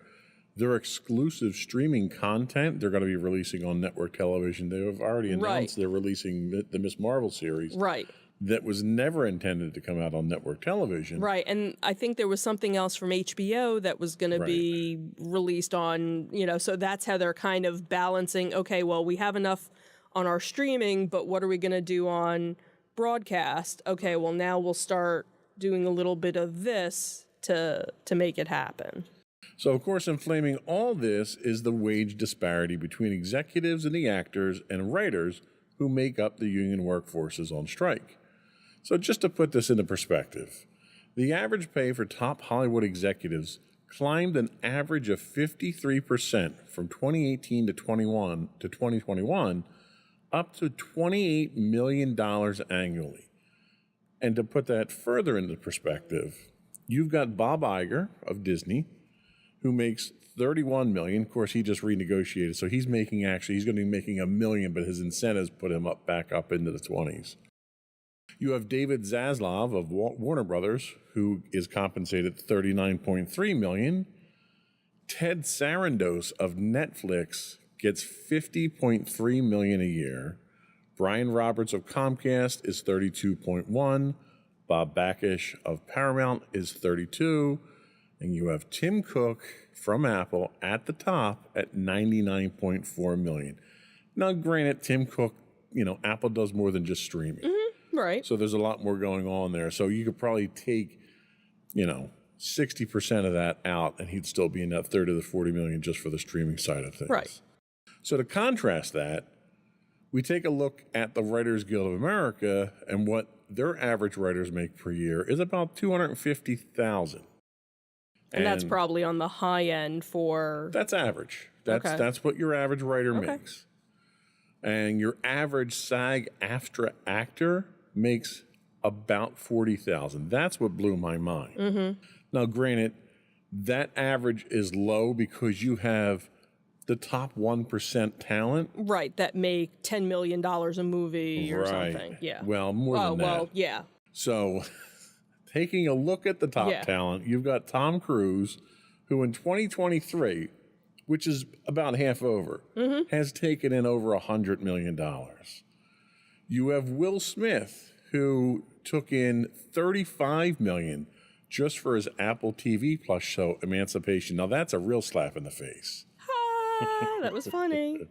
their exclusive streaming content they're going to be releasing on network television. They have already announced they're releasing the Miss Marvel series. Right. That was never intended to come out on network television. Right, and I think there was something else from HBO that was going to be released on, so that's how they're kind of balancing, okay, well, we have enough on our streaming, but what are we going to do on broadcast? Okay, well, now we'll start doing a little bit of this to make it happen. So, of course, inflaming all this is the wage disparity between executives and the actors and writers who make up the union workforces on strike. So just to put this into perspective, the average pay for top Hollywood executives climbed an average of 53% from 2018 to 2021, up to $28 million annually. And to put that further into perspective, you've got Bob Iger of Disney, who makes $31 million. Of course, he just renegotiated, so he's going to be making $1 million, but his incentives put him back up into the 20s. You have David Zaslav of Warner Brothers, who is compensated $39.3 million. Ted Sarandos of Netflix gets $50.3 million a year. Brian Roberts of Comcast is $32.1. Bob Bakish of Paramount is $32. And you have Tim Cook from Apple at the top at $99.4 million. Now, granted, Tim Cook, Apple does more than just streaming. Mm-hmm. Right. So there's a lot more going on there. So you could probably take, 60% of that out and he'd still be in that third of the $40 million just for the streaming side of things. Right. So to contrast that, we take a look at the Writers Guild of America and what their average writers make per year is about $250,000. And that's probably on the high end for... That's average. That's what your average writer makes. And your average SAG-AFTRA actor makes about $40,000. That's what blew my mind. Mm-hmm. Now, granted, that average is low because you have the top 1% talent. Right, that make $10 million a movie or something. Yeah. Well, more than that. Well, yeah. So, taking a look at the top talent, you've got Tom Cruise, who in 2023, which is about half over, has taken in over $100 million. You have Will Smith, who took in $35 million just for his Apple TV Plus show, Emancipation. Now, that's a real slap in the face. That was funny.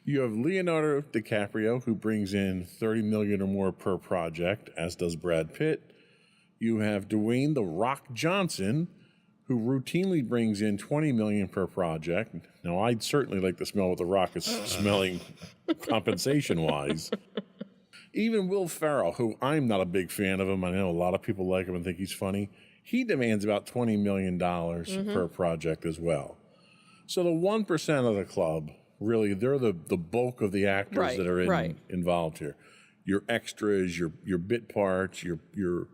You have Leonardo DiCaprio, who brings in $30 million or more per project, as does Brad Pitt. You have Dwayne "The Rock" Johnson, who routinely brings in $20 million per project. Now, I'd certainly like to smell what The Rock is smelling compensation-wise. Even Will Ferrell, who I'm not a big fan of him, I know a lot of people like him and think he's funny, he demands about $20 million per project as well. So the 1% of the club, really, they're the bulk of the actors that are involved here. Your extras, your bit parts, your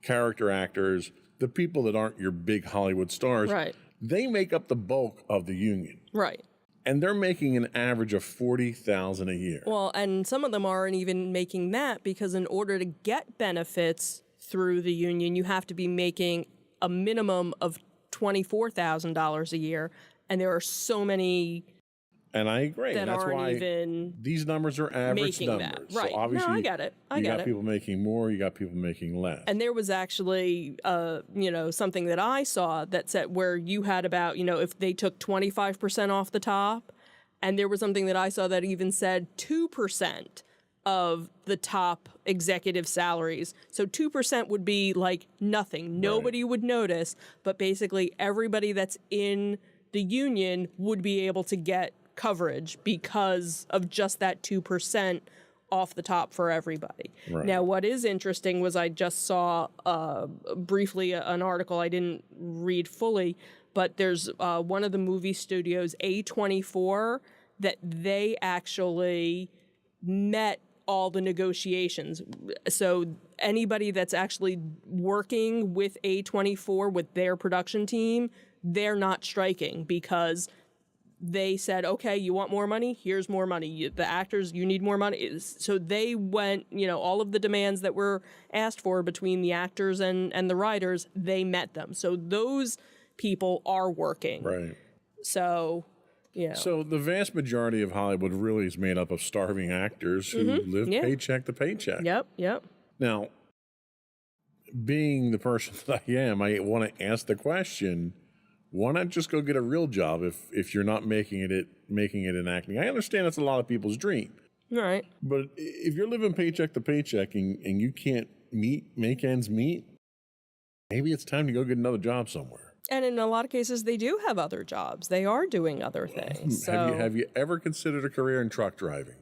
character actors, the people that aren't your big Hollywood stars, they make up the bulk of the union. Right. And they're making an average of $40,000 a year. Well, and some of them aren't even making that because in order to get benefits through the union, you have to be making a minimum of $24,000 a year. And there are so many... And I agree. That that's aren't why even these numbers are average numbers. That. Right. So obviously, no, I get it. You got people making more, you got people making less. And there was actually, something that I saw that said where you had about, if they took 25% off the top, and there was something that I saw that even said 2% of the top executive salaries. So 2% would be like nothing. Nobody would notice, but basically everybody that's in the union would be able to get coverage because of just that 2% off the top for everybody. Right. Now, what is interesting was I just saw briefly an article I didn't read fully, but there's one of the movie studios, A24, that they actually met all the negotiations. So anybody that's actually working with A24, with their production team, they're not striking because they said, okay, you want more money? Here's more money. The actors, you need more money. So they went, all of the demands that were asked for between the actors and the writers, they met them. So those people are working. Right. So, So the vast majority of Hollywood really is made up of starving actors who live paycheck to paycheck. Yep. Now, being the person that I am, I want to ask the question, why not just go get a real job if you're not making it in acting? I understand that's a lot of people's dream. Right. But if you're living paycheck to paycheck and you can't make ends meet, maybe it's time to go get another job somewhere. And in a lot of cases, they do have other jobs. They are doing other things. So. Have you ever considered a career in truck driving?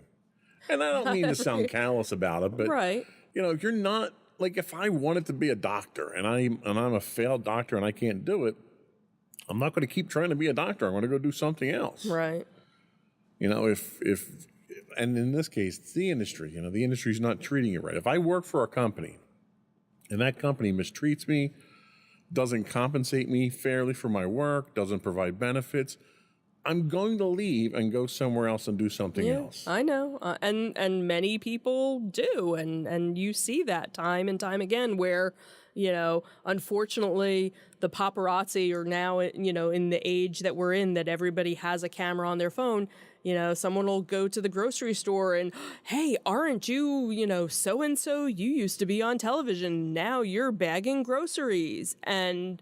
And I don't mean to sound callous about it, but right. If you're not, like, if I wanted to be a doctor and I'm a failed doctor and I can't do it, I'm not going to keep trying to be a doctor. I'm going to go do something else. Right. And in this case, it's the industry. The industry's not treating you right. If I work for a company and that company mistreats me, doesn't compensate me fairly for my work, doesn't provide benefits, I'm going to leave and go somewhere else and do something else. I know. And many people do. And you see that time and time again where, unfortunately, the paparazzi are now, in the age that we're in, that everybody has a camera on their phone. Someone will go to the grocery store and, hey, aren't you, so-and-so? You used to be on television. Now you're bagging groceries. And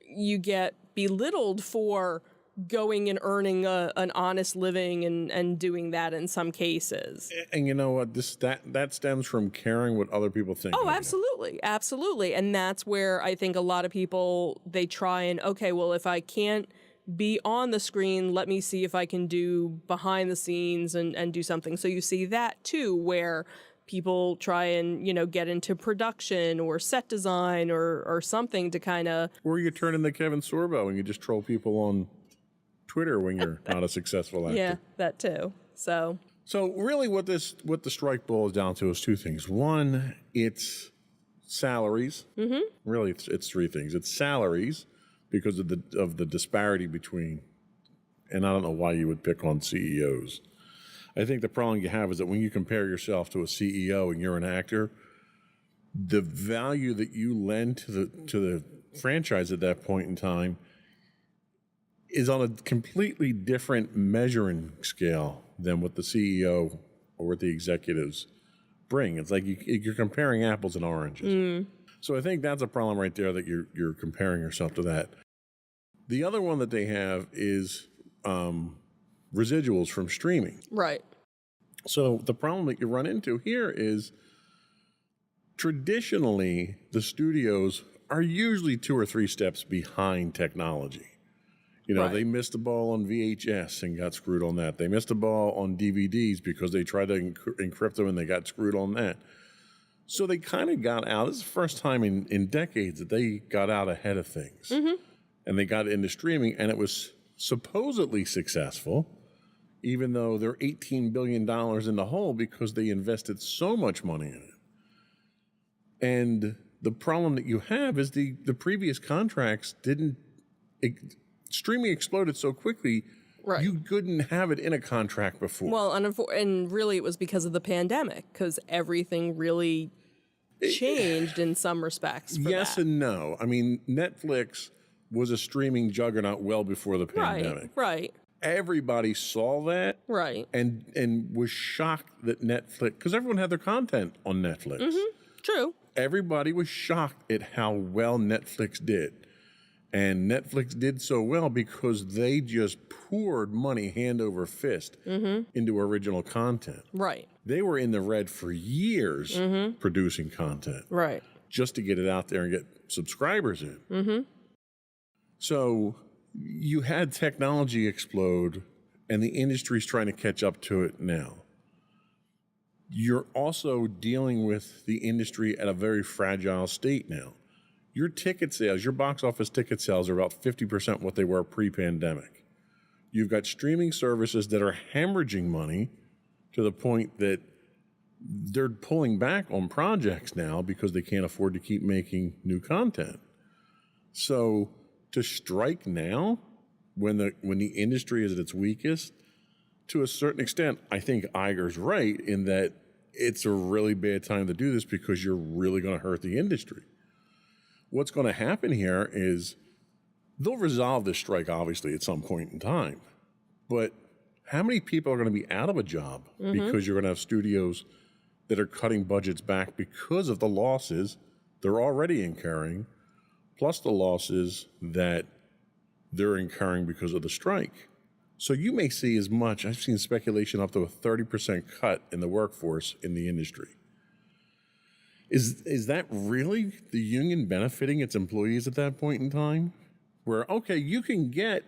you get belittled for going and earning an honest living and doing that in some cases. And you know what? That stems from caring what other people think. Oh, absolutely. And that's where I think a lot of people, they try and, okay, well, if I can't be on the screen, let me see if I can do behind the scenes and do something. So you see that too, where people try and, get into production or set design or something to kind of... Or you turn into Kevin Sorbo and you just troll people on Twitter when you're not a successful actor. Yeah, that too. So really what the strike boils down to is two things. One, it's salaries. Mm-hmm. Really, it's three things. It's salaries because of the disparity between, and I don't know why you would pick on CEOs. I think the problem you have is that when you compare yourself to a CEO and you're an actor, the value that you lend to the franchise at that point in time is on a completely different measuring scale than what the CEO or what the executives bring. It's like you're comparing apples and oranges. So I think that's a problem right there, that you're comparing yourself to that. The other one that they have is residuals from streaming. Right. So the problem that you run into here is traditionally the studios are usually 2 or 3 steps behind technology. Right. They missed the ball on VHS and got screwed on that. They missed the ball on DVDs because they tried to encrypt them and they got screwed on that. So they kind of got out. This is the first time in decades that they got out ahead of things. Mm-hmm. And they got into streaming, and it was supposedly successful, even though they're $18 billion in the hole because they invested so much money in it. And the problem that you have is the previous contracts didn't... Streaming exploded so quickly, right. You couldn't have it in a contract before. Well, and really it was because of the pandemic, because everything really changed in some respects. Yes and no. I mean, Netflix was a streaming juggernaut well before the pandemic. Right. Everybody saw that. Right. And was shocked that Netflix, because everyone had their content on Netflix. Mm-hmm. True. Everybody was shocked at how well Netflix did. And Netflix did so well because they just poured money hand over fist into original content. Right. They were in the red for years producing content. Right. Just to get it out there and get subscribers in. Mm-hmm. So you had technology explode, and the industry's trying to catch up to it now. You're also dealing with the industry at a very fragile state now. Your ticket sales, your box office ticket sales are about 50% what they were pre-pandemic. You've got streaming services that are hemorrhaging money to the point that they're pulling back on projects now because they can't afford to keep making new content. So to strike now, when the industry is at its weakest, to a certain extent, I think Iger's right in that it's a really bad time to do this because you're really going to hurt the industry. What's going to happen here is they'll resolve this strike, obviously, at some point in time. But how many people are going to be out of a job because you're going to have studios that are cutting budgets back because of the losses they're already incurring, plus the losses that they're incurring because of the strike? So you may see as much, I've seen speculation up to a 30% cut in the workforce in the industry. Is that really the union benefiting its employees at that point in time? Where, okay, you can get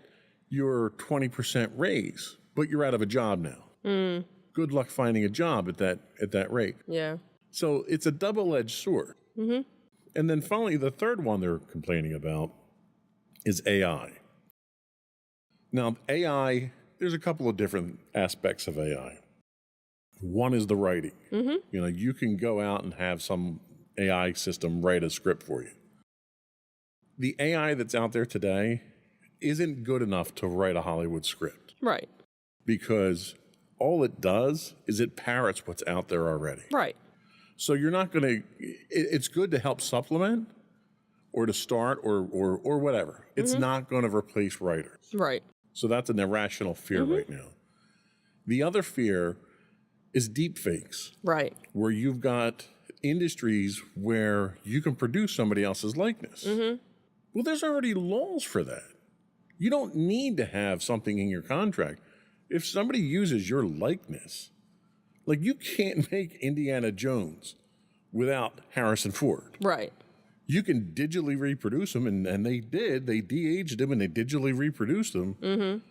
your 20% raise, but you're out of a job now. Good luck finding a job at that rate. Yeah. So it's a double-edged sword. And then finally, the third one they're complaining about is AI. Now, AI, there's a couple of different aspects of AI. One is the writing. You know, you can go out and have some AI system write a script for you. The AI that's out there today isn't good enough to write a Hollywood script. Right. Because all it does is it parrots what's out there already. Right. So you're not going to, it's good to help supplement or to start or whatever. It's not going to replace writers. Right. So that's an irrational fear right now. The other fear is deep fakes. Right. Where you've got industries where you can produce somebody else's likeness. Well, there's already laws for that. You don't need to have something in your contract. If somebody uses your likeness, like you can't make Indiana Jones without Harrison Ford. Right. You can digitally reproduce them, and they did. They de-aged him and they digitally reproduced them.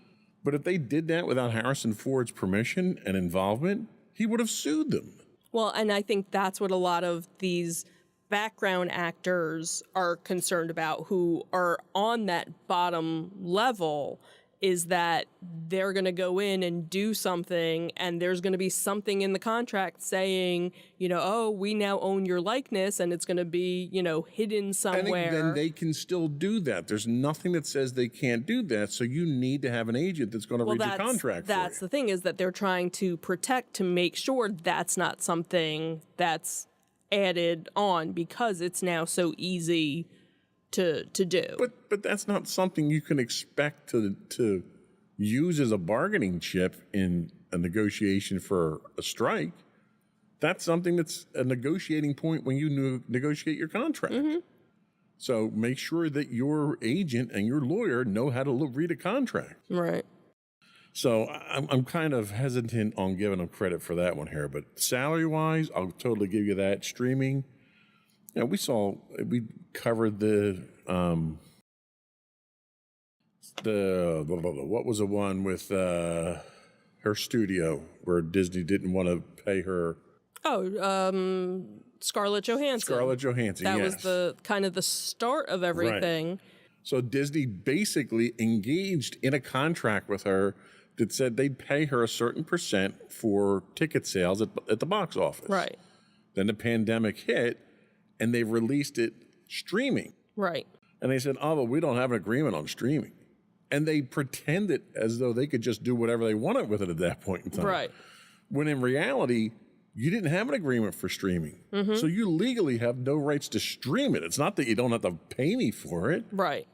But if they did that without Harrison Ford's permission and involvement, he would have sued them. Well, and I think that's what a lot of these background actors are concerned about who are on that bottom level, is that they're going to go in and do something and there's going to be something in the contract saying, you know, oh, we now own your likeness, and it's going to be, you know, hidden somewhere. I think then they can still do that. There's nothing that says they can't do that. So you need to have an agent that's going to read your contract That's for you. the thing, is that they're trying to protect, to make sure that's not something that's added on because it's now so easy to do. But that's not something you can expect to use as a bargaining chip in a negotiation for a strike. That's something that's a negotiating point when you negotiate your contract. So make sure that your agent and your lawyer know how to read a contract. Right. So I'm kind of hesitant on giving them credit for that one here, but salary-wise, I'll totally give you that. Streaming, you know, we covered the what was the one with her studio where Disney didn't want to pay her? Oh, Scarlett Johansson. Scarlett Johansson, That yes. was the kind of the start of everything. Right. So Disney basically engaged in a contract with her that said they'd pay her a certain percent for ticket sales at the box office. Right. Then the pandemic hit, and they released it streaming. Right. And they said, oh, but we don't have an agreement on streaming. And they pretended as though they could just do whatever they wanted with it at that point in time. Right. When in reality, you didn't have an agreement for streaming. So you legally have no rights to stream it. It's not that you don't have to pay me for it. Right.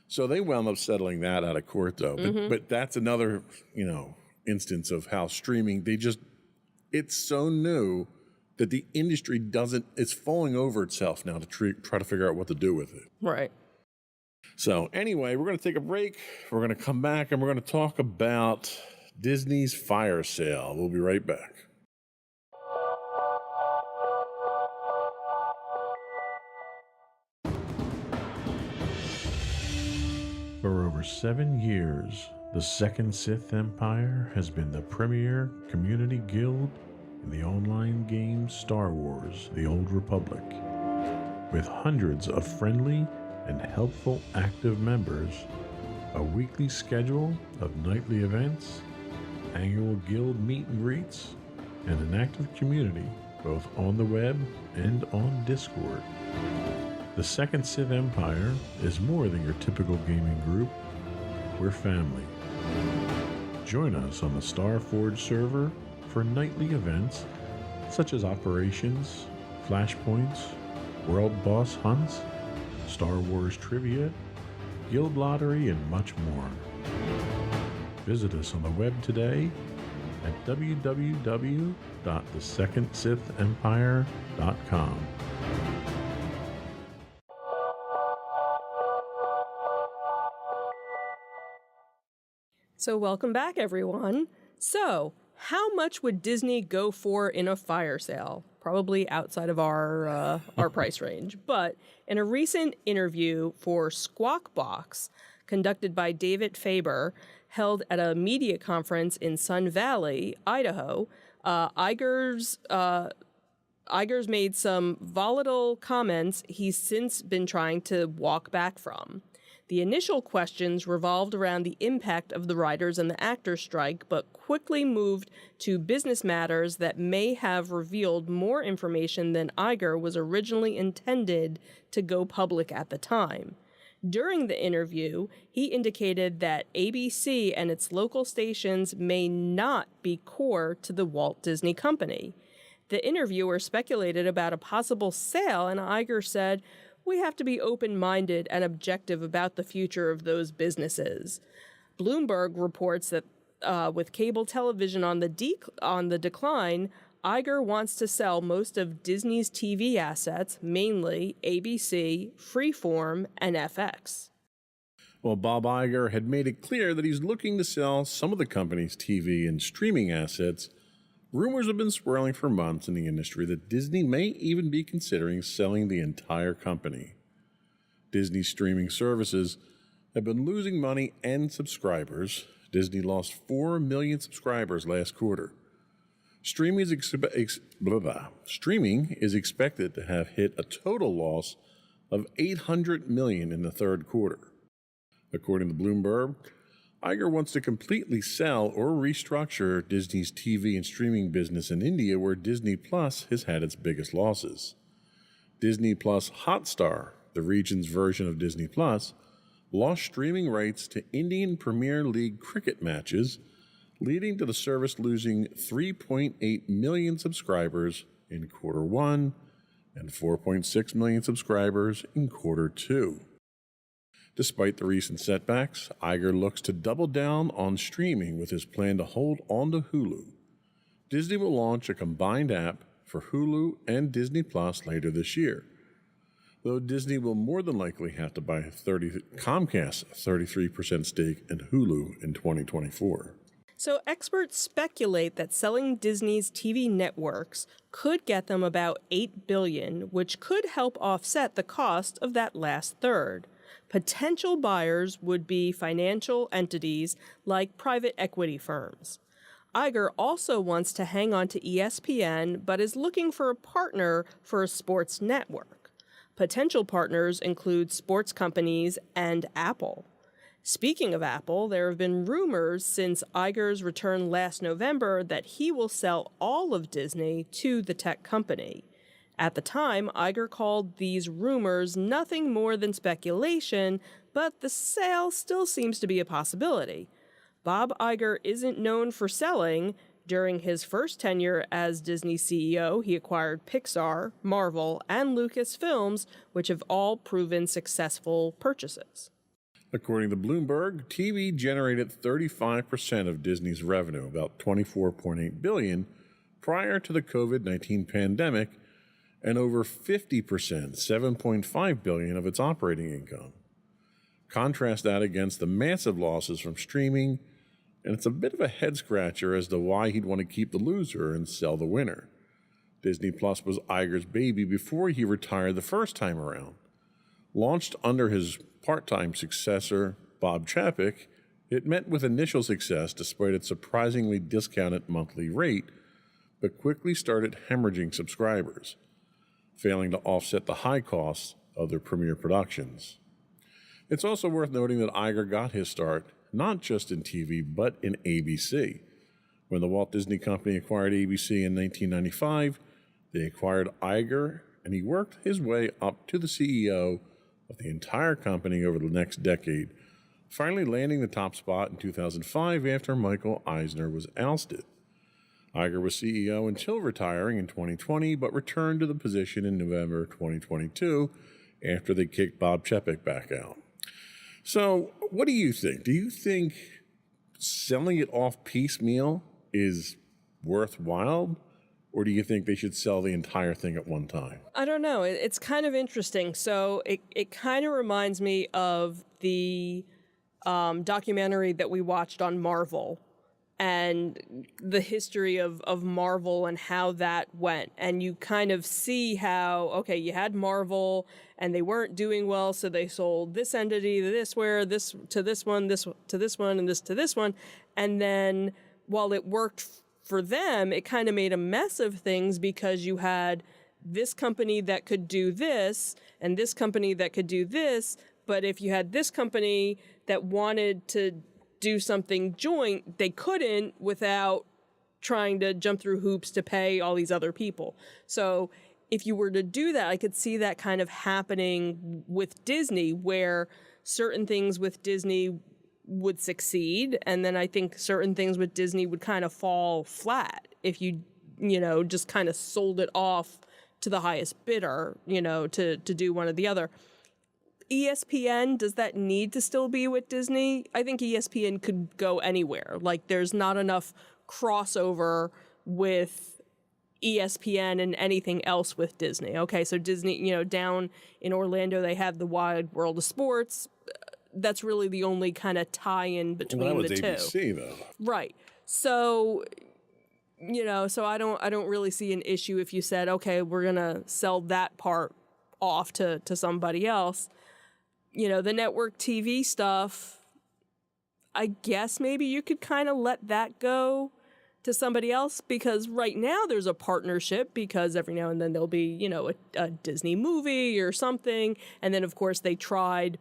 So they wound up settling that out of court, though. But that's another, instance of how streaming, it's so new that the industry it's falling over itself now to try to figure out what to do with it. Right. So anyway, we're going to take a break. We're going to come back and we're going to talk about Disney's fire sale. We'll be right back. For over 7 years, the Second Sith Empire has been the premier community guild in the online game Star Wars: The Old Republic. With hundreds of friendly and helpful active members, a weekly schedule of nightly events, annual guild meet and greets, and an active community, both on the web and on Discord. The Second Sith Empire is more than your typical gaming group. We're family. Join us on the Starforge server for nightly events such as operations, flashpoints, world boss hunts, Star Wars trivia, guild lottery, and much more. Visit us on the web today at www.thesecondsithempire.com. So welcome back, everyone. So, how much would Disney go for in a fire sale? Probably outside of our price range. But in a recent interview for Squawk Box, conducted by David Faber, held at a media conference in Sun Valley, Idaho, Iger's made some volatile comments he's since been trying to walk back from. The initial questions revolved around the impact of the writers and the actors' strike, but quickly moved to business matters that may have revealed more information than Iger was originally intended to go public at the time. During the interview, he indicated that ABC and its local stations may not be core to the Walt Disney Company. The interviewer speculated about a possible sale, and Iger said, "We have to be open-minded and objective about the future of those businesses." Bloomberg reports that with cable television on the decline, Iger wants to sell most of Disney's TV assets, mainly ABC, Freeform, and FX. Well, Bob Iger had made it clear that he's looking to sell some of the company's TV and streaming assets. Rumors have been swirling for months in the industry that Disney may even be considering selling the entire company. Disney streaming services have been losing money and subscribers. Disney lost 4 million subscribers last quarter. Streaming is expected to have hit a total loss of $800 million in the third quarter. According to Bloomberg, Iger wants to completely sell or restructure Disney's TV and streaming business in India, where Disney Plus has had its biggest losses. Disney Plus Hotstar, the region's version of Disney Plus, lost streaming rights to Indian Premier League cricket matches, leading to the service losing 3.8 million subscribers in quarter one and 4.6 million subscribers in quarter two. Despite the recent setbacks, Iger looks to double down on streaming with his plan to hold on to Hulu. Disney will launch a combined app for Hulu and Disney Plus later this year, though Disney will more than likely have to buy Comcast's 33% stake in Hulu in 2024. So experts speculate that selling Disney's TV networks could get them about $8 billion, which could help offset the cost of that last third. Potential buyers would be financial entities like private equity firms. Iger also wants to hang on to ESPN, but is looking for a partner for a sports network. Potential partners include sports companies and Apple. Speaking of Apple, there have been rumors since Iger's return last November that he will sell all of Disney to the tech company. At the time, Iger called these rumors nothing more than speculation, but the sale still seems to be a possibility. Bob Iger isn't known for selling. During his first tenure as Disney CEO, he acquired Pixar, Marvel, and Lucasfilms, which have all proven successful purchases. According to Bloomberg, TV generated 35% of Disney's revenue, about $24.8 billion, prior to the COVID-19 pandemic, and over 50%, $7.5 billion, of its operating income. Contrast that against the massive losses from streaming, and it's a bit of a head-scratcher as to why he'd want to keep the loser and sell the winner. Disney Plus was Iger's baby before he retired the first time around. Launched under his part-time successor, Bob Chapek, it met with initial success despite its surprisingly discounted monthly rate, but quickly started hemorrhaging subscribers, failing to offset the high costs of their premiere productions. It's also worth noting that Iger got his start not just in TV, but in ABC. When the Walt Disney Company acquired ABC in 1995, They acquired Iger, and he worked his way up to the CEO of the entire company over the next decade, finally landing the top spot in 2005 after Michael Eisner was ousted. Iger was CEO until retiring in 2020, but returned to the position in November 2022 after they kicked Bob Chapek back out. So, what do you think? Do you think selling it off piecemeal is worthwhile? Or do you think they should sell the entire thing at one time? I don't know. It's kind of interesting. So it kind of reminds me of the documentary that we watched on Marvel and the history of Marvel and how that went. And you kind of see how, okay, you had Marvel and they weren't doing well, so they sold this entity to this to this one, this to this one, and this to this one. And then while it worked for them, it kind of made a mess of things because you had this company that could do this and this company that could do this. But if you had this company that wanted to do something joint, they couldn't without trying to jump through hoops to pay all these other people. So if you were to do that, I could see that kind of happening with Disney, where certain things with Disney would succeed, and then I think certain things with Disney would kind of fall flat if you just kind of sold it off to the highest bidder, to do one or the other. ESPN, does that need to still be with Disney? I think ESPN could go anywhere. Like, there's not enough crossover with ESPN and anything else with Disney. Okay, so Disney, down in Orlando, they have the Wide World of Sports. That's really the only kind of tie-in between that was the two. ABC, though. Right. So, so I don't really see an issue if you said, okay, we're going to sell that part off to somebody else. The network TV stuff, I guess maybe you could kind of let that go to somebody else, because right now there's a partnership, because every now and then there'll be, a Disney movie or something. And then, of course, they tried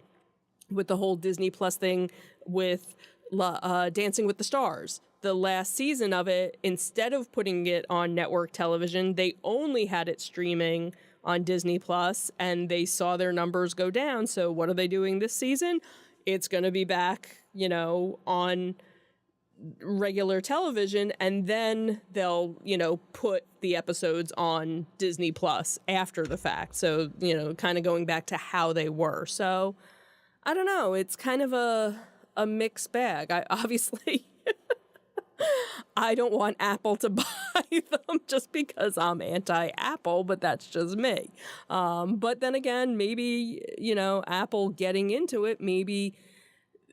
with the whole Disney Plus thing with Dancing with the Stars. The last season of it, instead of putting it on network television, they only had it streaming on Disney Plus, and they saw their numbers go down. So what are they doing this season? It's going to be back, on regular television, and then they'll, put the episodes on Disney Plus after the fact. So, kind of going back to how they were. So I don't know. It's kind of a mixed bag. I obviously I don't want Apple to buy them just because I'm anti-Apple, but that's just me. But then again, maybe, Apple getting into it, maybe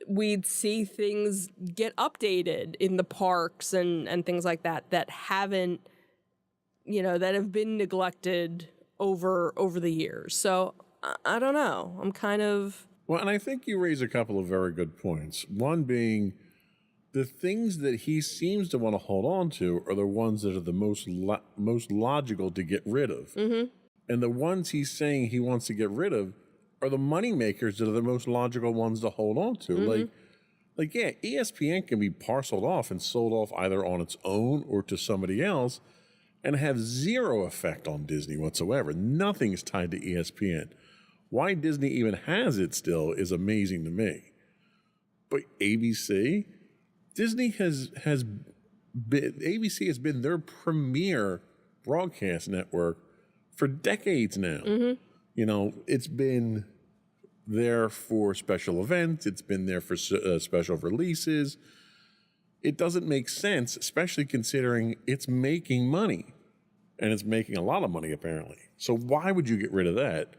we'd see things get updated in the parks and things like that haven't, that have been neglected over the years. So I don't know. I'm kind of... Well, and I think you raise a couple of very good points. One being, the things that he seems to want to hold on to are the ones that are the most logical to get rid of. Mm-hmm. And the ones he's saying he wants to get rid of are the money makers that are the most logical ones to hold on to. Mm-hmm. Like, yeah, ESPN can be parceled off and sold off either on its own or to somebody else and have zero effect on Disney whatsoever. Nothing is tied to ESPN. Why Disney even has it still is amazing to me. But ABC, ABC has been their premier broadcast network for decades now. Mm-hmm. It's been there for special events. It's been there for special releases. It doesn't make sense, especially considering it's making money. And it's making a lot of money, apparently. So why would you get rid of that?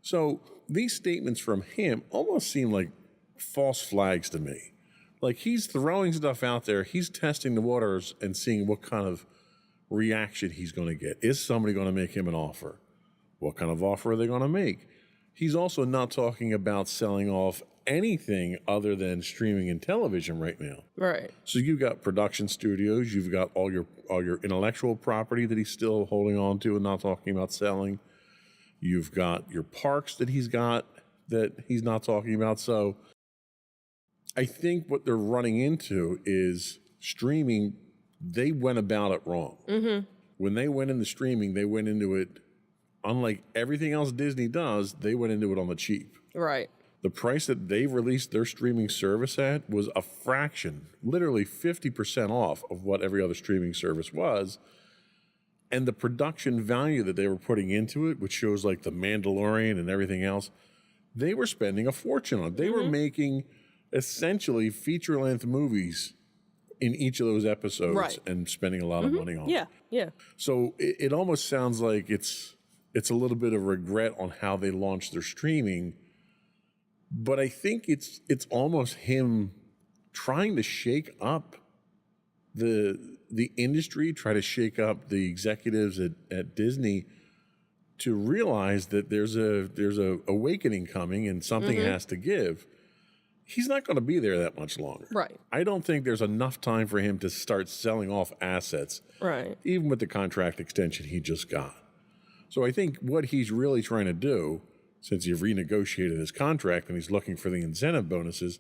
So these statements from him almost seem like false flags to me. Like, he's throwing stuff out there. He's testing the waters and seeing what kind of reaction he's going to get. Is somebody going to make him an offer? What kind of offer are they going to make? He's also not talking about selling off anything other than streaming and television right now. Right. So you've got production studios. You've got all your intellectual property that he's still holding on to and not talking about selling. You've got your parks that he's got that he's not talking about. So I think what they're running into is streaming. They went about it wrong. Mm-hmm. when they went into streaming, they went into it, unlike everything else Disney does, they went into it on the cheap. Right. The price that they released their streaming service at was a fraction, literally 50% off of what every other streaming service was. And the production value that they were putting into it, which shows like The Mandalorian and everything else, they were spending a fortune on. They were making essentially feature-length movies in each of those episodes and spending a lot of money on it. Yeah. So it almost sounds like it's a little bit of regret on how they launched their streaming. But I think it's almost him trying to shake up the industry, try to shake up the executives at Disney to realize that there's a awakening coming and something has to give. He's not going to be there that much longer. Right. I don't think there's enough time for him to start selling off assets, even with the contract extension he just got. So I think what he's really trying to do, since he renegotiated his contract and he's looking for the incentive bonuses,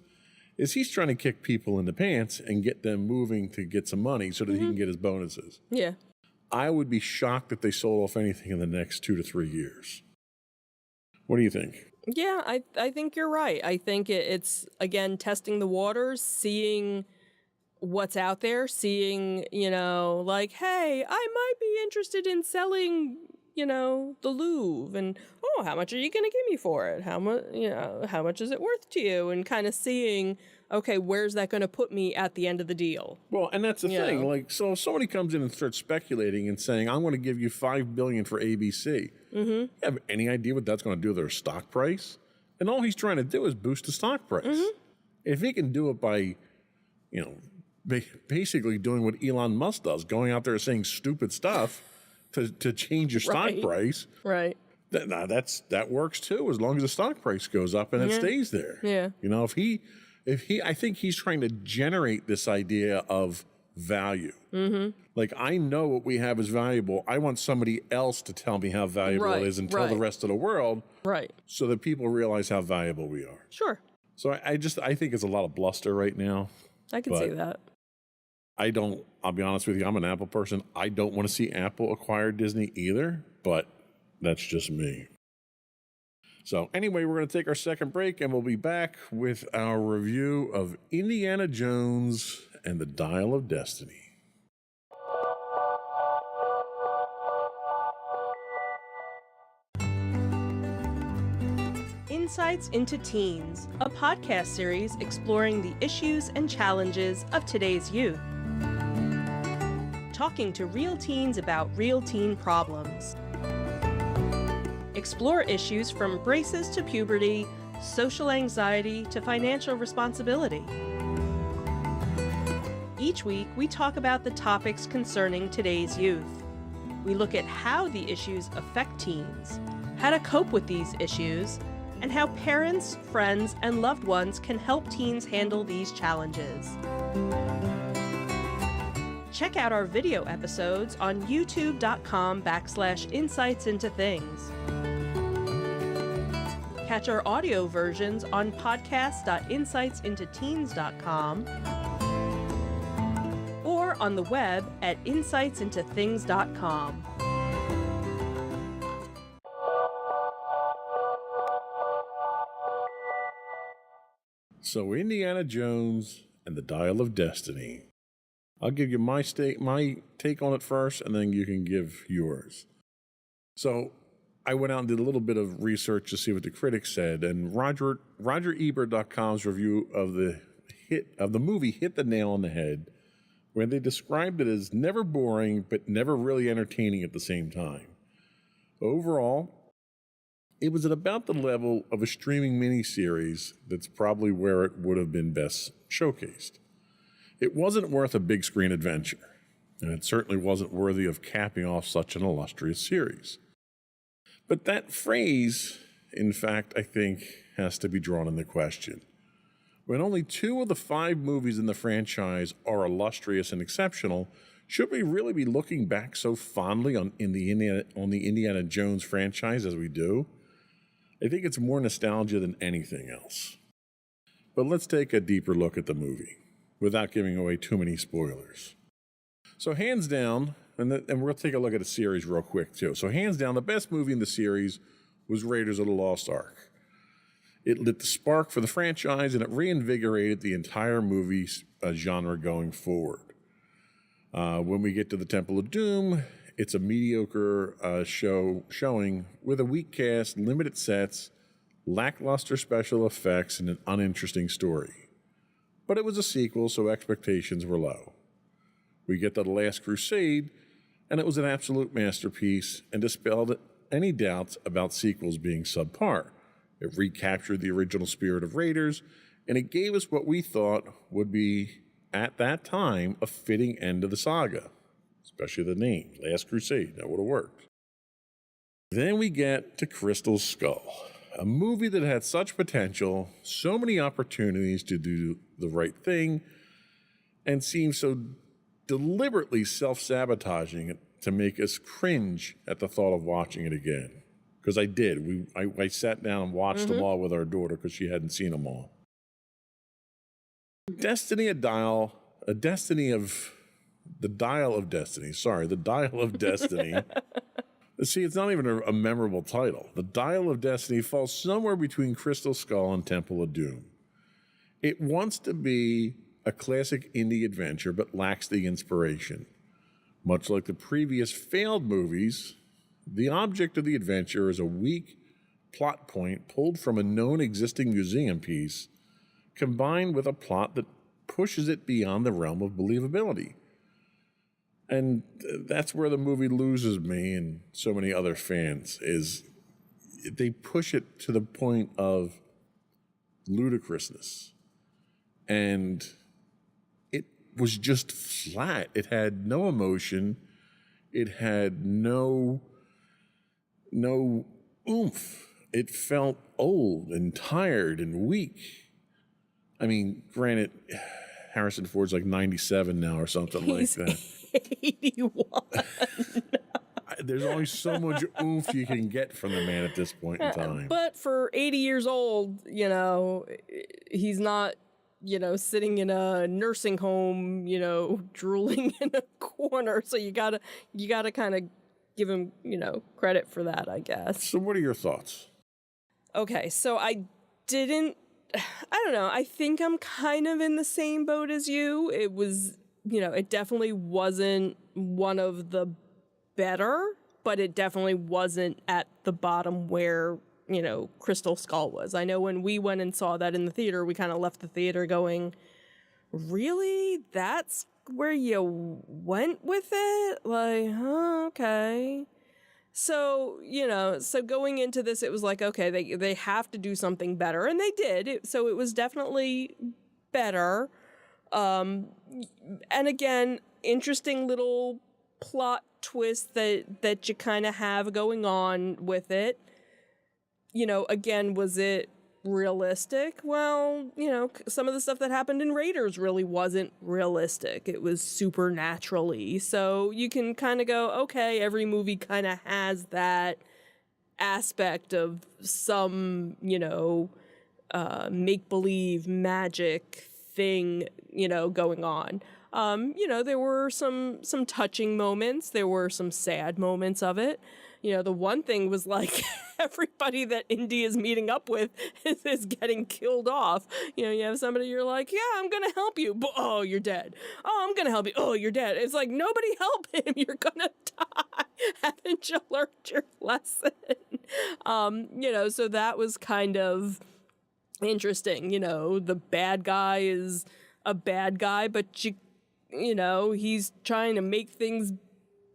is he's trying to kick people in the pants and get them moving to get some money so that he can get his bonuses. Yeah. I would be shocked if they sold off anything in the next 2 to 3 years. What do you think? Yeah, I think you're right. I think it's, again, testing the waters, seeing what's out there, seeing, like, hey, I might be interested in selling, the Louvre, and, how much are you going to give me for it? How much is it worth to you? And kind of seeing, okay, where's that going to put me at the end of the deal? Well, and that's the thing. Like, so if somebody comes in and starts speculating and saying, I'm going to give you $5 billion for ABC, you have any idea what that's going to do to their stock price? And all he's trying to do is boost the stock price. If he can do it by, basically doing what Elon Musk does, going out there saying stupid stuff to change your stock price. Right. That works too, as long as the stock price goes up and it stays there. Yeah. If he, I think he's trying to generate this idea of value. Like, I know what we have is valuable. I want somebody else to tell me how valuable it is and tell the rest of the world. Right. So that people realize how valuable we are. Sure. So I think it's a lot of bluster right now. I can see that. I'll be honest with you, I'm an Apple person. I don't want to see Apple acquire Disney either, but that's just me. So anyway, we're going to take our second break and we'll be back with our review of Indiana Jones and the Dial of Destiny. Insights into Teens, a podcast series exploring the issues and challenges of today's youth. Talking to real teens about real teen problems. Explore issues from braces to puberty, social anxiety to financial responsibility. Each week, we talk about the topics concerning today's youth. We look at how the issues affect teens, how to cope with these issues, and how parents, friends, and loved ones can help teens handle these challenges. Check out our video episodes on youtube.com/insightsintothings. Catch our audio versions on podcast.insightsintoteens.com or on the web at insightsintothings.com. So Indiana Jones and the Dial of Destiny. I'll give you my take on it first, and then you can give yours. So I went out and did a little bit of research to see what the critics said, and RogerEbert.com's review of the movie hit the nail on the head, where they described it as never boring, but never really entertaining at the same time. Overall, it was at about the level of a streaming miniseries that's probably where it would have been best showcased. It wasn't worth a big screen adventure, and it certainly wasn't worthy of capping off such an illustrious series. But that phrase, in fact, I think, has to be drawn into question. When only 2 of the 5 movies in the franchise are illustrious and exceptional, should we really be looking back so fondly on the Indiana Jones franchise as we do? I think it's more nostalgia than anything else. But let's take a deeper look at the movie, without giving away too many spoilers. So hands down, and we're going to take a look at the series real quick, too. So hands down, the best movie in the series was Raiders of the Lost Ark. It lit the spark for the franchise, and it reinvigorated the entire movie genre going forward. When we get to the Temple of Doom, it's a mediocre showing with a weak cast, limited sets, lackluster special effects, and an uninteresting story. But it was a sequel, so expectations were low. We get to The Last Crusade, and it was an absolute masterpiece and dispelled any doubts about sequels being subpar. It recaptured the original spirit of Raiders, and it gave us what we thought would be, at that time, a fitting end to the saga. Especially the name, Last Crusade. That would have worked. Then we get to Crystal Skull, a movie that had such potential, so many opportunities to do the right thing, and seemed so deliberately self-sabotaging to make us cringe at the thought of watching it again. Because I did. I sat down and watched them all with our daughter because she hadn't seen them all. The Dial of Destiny. See, it's not even a memorable title. The Dial of Destiny falls somewhere between Crystal Skull and Temple of Doom. It wants to be a classic indie adventure, but lacks the inspiration. Much like the previous failed movies, the object of the adventure is a weak plot point pulled from a known existing museum piece, combined with a plot that pushes it beyond the realm of believability. And that's where the movie loses me and so many other fans, is they push it to the point of ludicrousness. And it was just flat. It had no emotion. It had no oomph. It felt old and tired and weak. I mean, granted, Harrison Ford's like 97 now or something like that. 81. There's only so much oomph you can get from the man at this point in time. But for 80 years old, he's not, sitting in a nursing home, drooling in a corner. So you gotta kind of give him, credit for that, I guess. So what are your thoughts? Okay, so I don't know. I think I'm kind of in the same boat as you. It was, it definitely wasn't one of the better, but it definitely wasn't at the bottom where, Crystal Skull was. I know when we went and saw that in the theater, we kind of left the theater going, really? That's where you went with it? Like, okay. So, so going into this, it was like, okay, they have to do something better. And they did. So it was definitely better. And again, interesting little plot twist that you kind of have going on with it. Again, was it realistic? Well, some of the stuff that happened in Raiders really wasn't realistic. It was supernaturally. So you can kind of go, okay, every movie kind of has that aspect of some, make-believe magic thing, going on. There were some touching moments. There were some sad moments of it. The one thing was like everybody that Indy is meeting up with is getting killed off. You have somebody you're like, yeah, I'm going to help you. But, oh, you're dead. Oh, I'm going to help you. Oh, you're dead. It's like, nobody help him. You're going to die. Haven't you learned your lesson? So that was kind of interesting. The bad guy is a bad guy, but he's trying to make things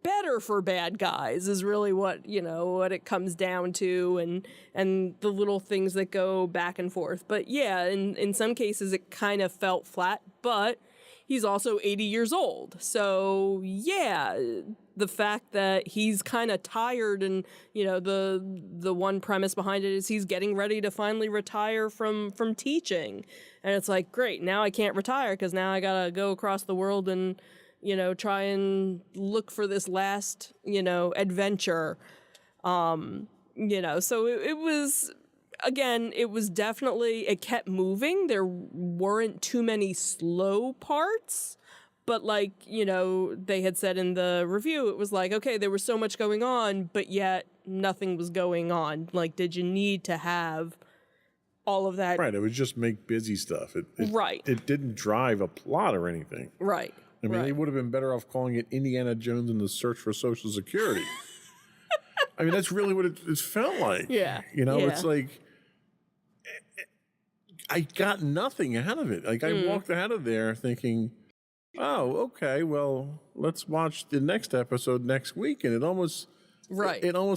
better for bad guys is really what it comes down to, and the little things that go back and forth. But yeah, in some cases it kind of felt flat, but he's also 80 years old. So yeah, the fact that he's kind of tired, and the one premise behind it is he's getting ready to finally retire from teaching. And it's like, great, now I can't retire because now I gotta go across the world and try and look for this last, adventure. So it was, again, it was definitely, it kept moving. There weren't too many slow parts, But like, they had said in the review, it was like, okay, there was so much going on, but yet nothing was going on. Like, did you need to have all of that? Right. It was just make busy stuff. Right. It didn't drive a plot or anything. Right. I mean, right. they would have been better off calling it Indiana Jones and the Search for Social Security. I mean, that's really what it felt like. Yeah. It's like, I got nothing out of it. Like, I walked out of there thinking, oh, okay, well, let's watch the next episode next week. And it almost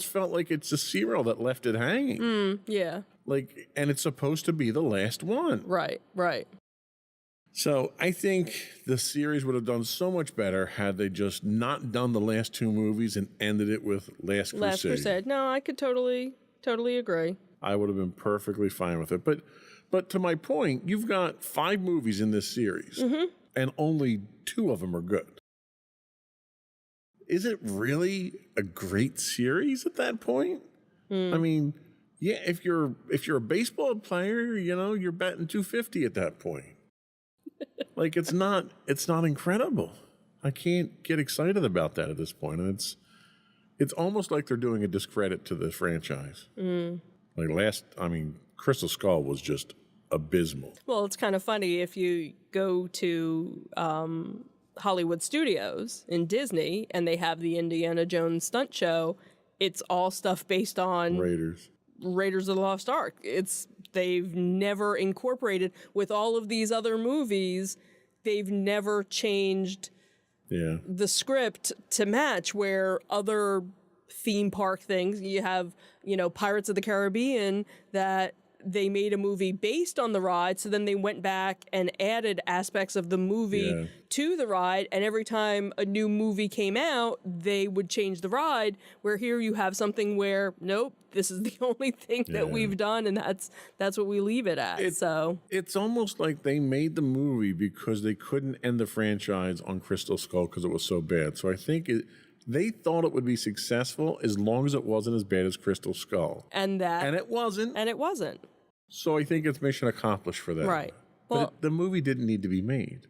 felt like it's a serial that left it hanging. Yeah. Like, and it's supposed to be the last one. Right. So I think the series would have done so much better had they just not done the last two movies and ended it with Last Crusade. Last Crusade. No, I could totally agree. I would have been perfectly fine with it. But to my point, you've got 5 movies in this series, and only 2 of them are good. Is it really a great series at that point? I mean, yeah, if you're a baseball player, you're batting .250 at that point. Like, it's not incredible. I can't get excited about that at this point, and it's almost like they're doing a discredit to the franchise. Like Crystal Skull was just abysmal. Well, it's kind of funny if you go to Hollywood Studios in Disney and they have the Indiana Jones stunt show. It's all stuff based on Raiders of the Lost Ark. They've never incorporated with all of these other movies. They've never changed the script to match where other theme park things. You have, Pirates of the Caribbean that they made a movie based on the ride, so then they went back and added aspects of the movie to the ride, and every time a new movie came out, they would change the ride, where here you have something where, nope, this is the only thing that we've done, and that's what we leave it at. It's almost like they made the movie because they couldn't end the franchise on Crystal Skull because it was so bad. So I think they thought it would be successful as long as it wasn't as bad as Crystal Skull. And it wasn't. And it wasn't. So I think it's mission accomplished for them. Right. Well, but the movie didn't need to be made.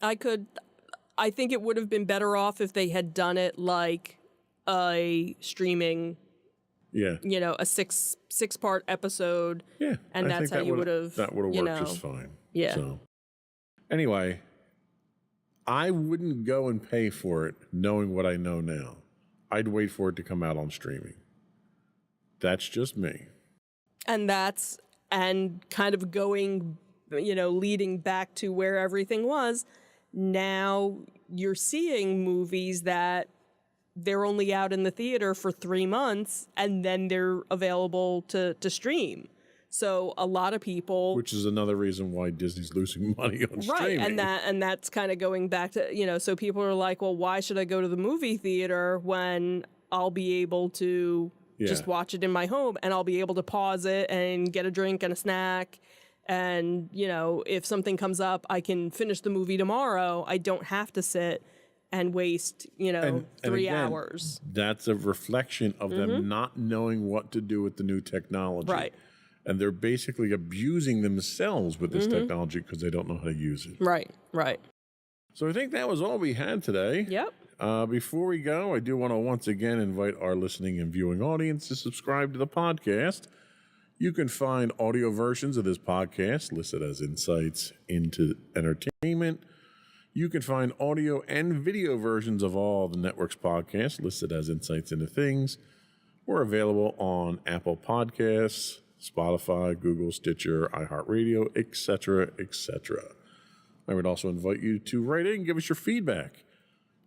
I think it would have been better off if they had done it like a streaming, a six-part episode. Yeah. And that's how you would have. That would have worked just fine. Yeah. So, anyway, I wouldn't go and pay for it knowing what I know now. I'd wait for it to come out on streaming. That's just me. And kind of going, leading back to where everything was. Now you're seeing movies that they're only out in the theater for 3 months and then they're available to stream. So a lot of people, which is another reason why Disney's losing money on streaming. Right, and that's kind of going back to, so people are like, well, why should I go to the movie theater when I'll be able to just watch it in my home, and I'll be able to pause it and get a drink and a snack. And, if something comes up, I can finish the movie tomorrow. I don't have to sit and waste, 3 hours. That's a reflection of them not knowing what to do with the new technology. Right. And they're basically abusing themselves with this technology because they don't know how to use it. Right. So I think that was all we had today. Yep. Before we go, I do want to once again invite our listening and viewing audience to subscribe to the podcast. You can find audio versions of this podcast listed as Insights into Entertainment. You can find audio and video versions of all the network's podcasts listed as Insights into Things. We're available on Apple Podcasts, Spotify, Google, Stitcher, iHeartRadio, etc., etc. I would also invite you to write in and give us your feedback.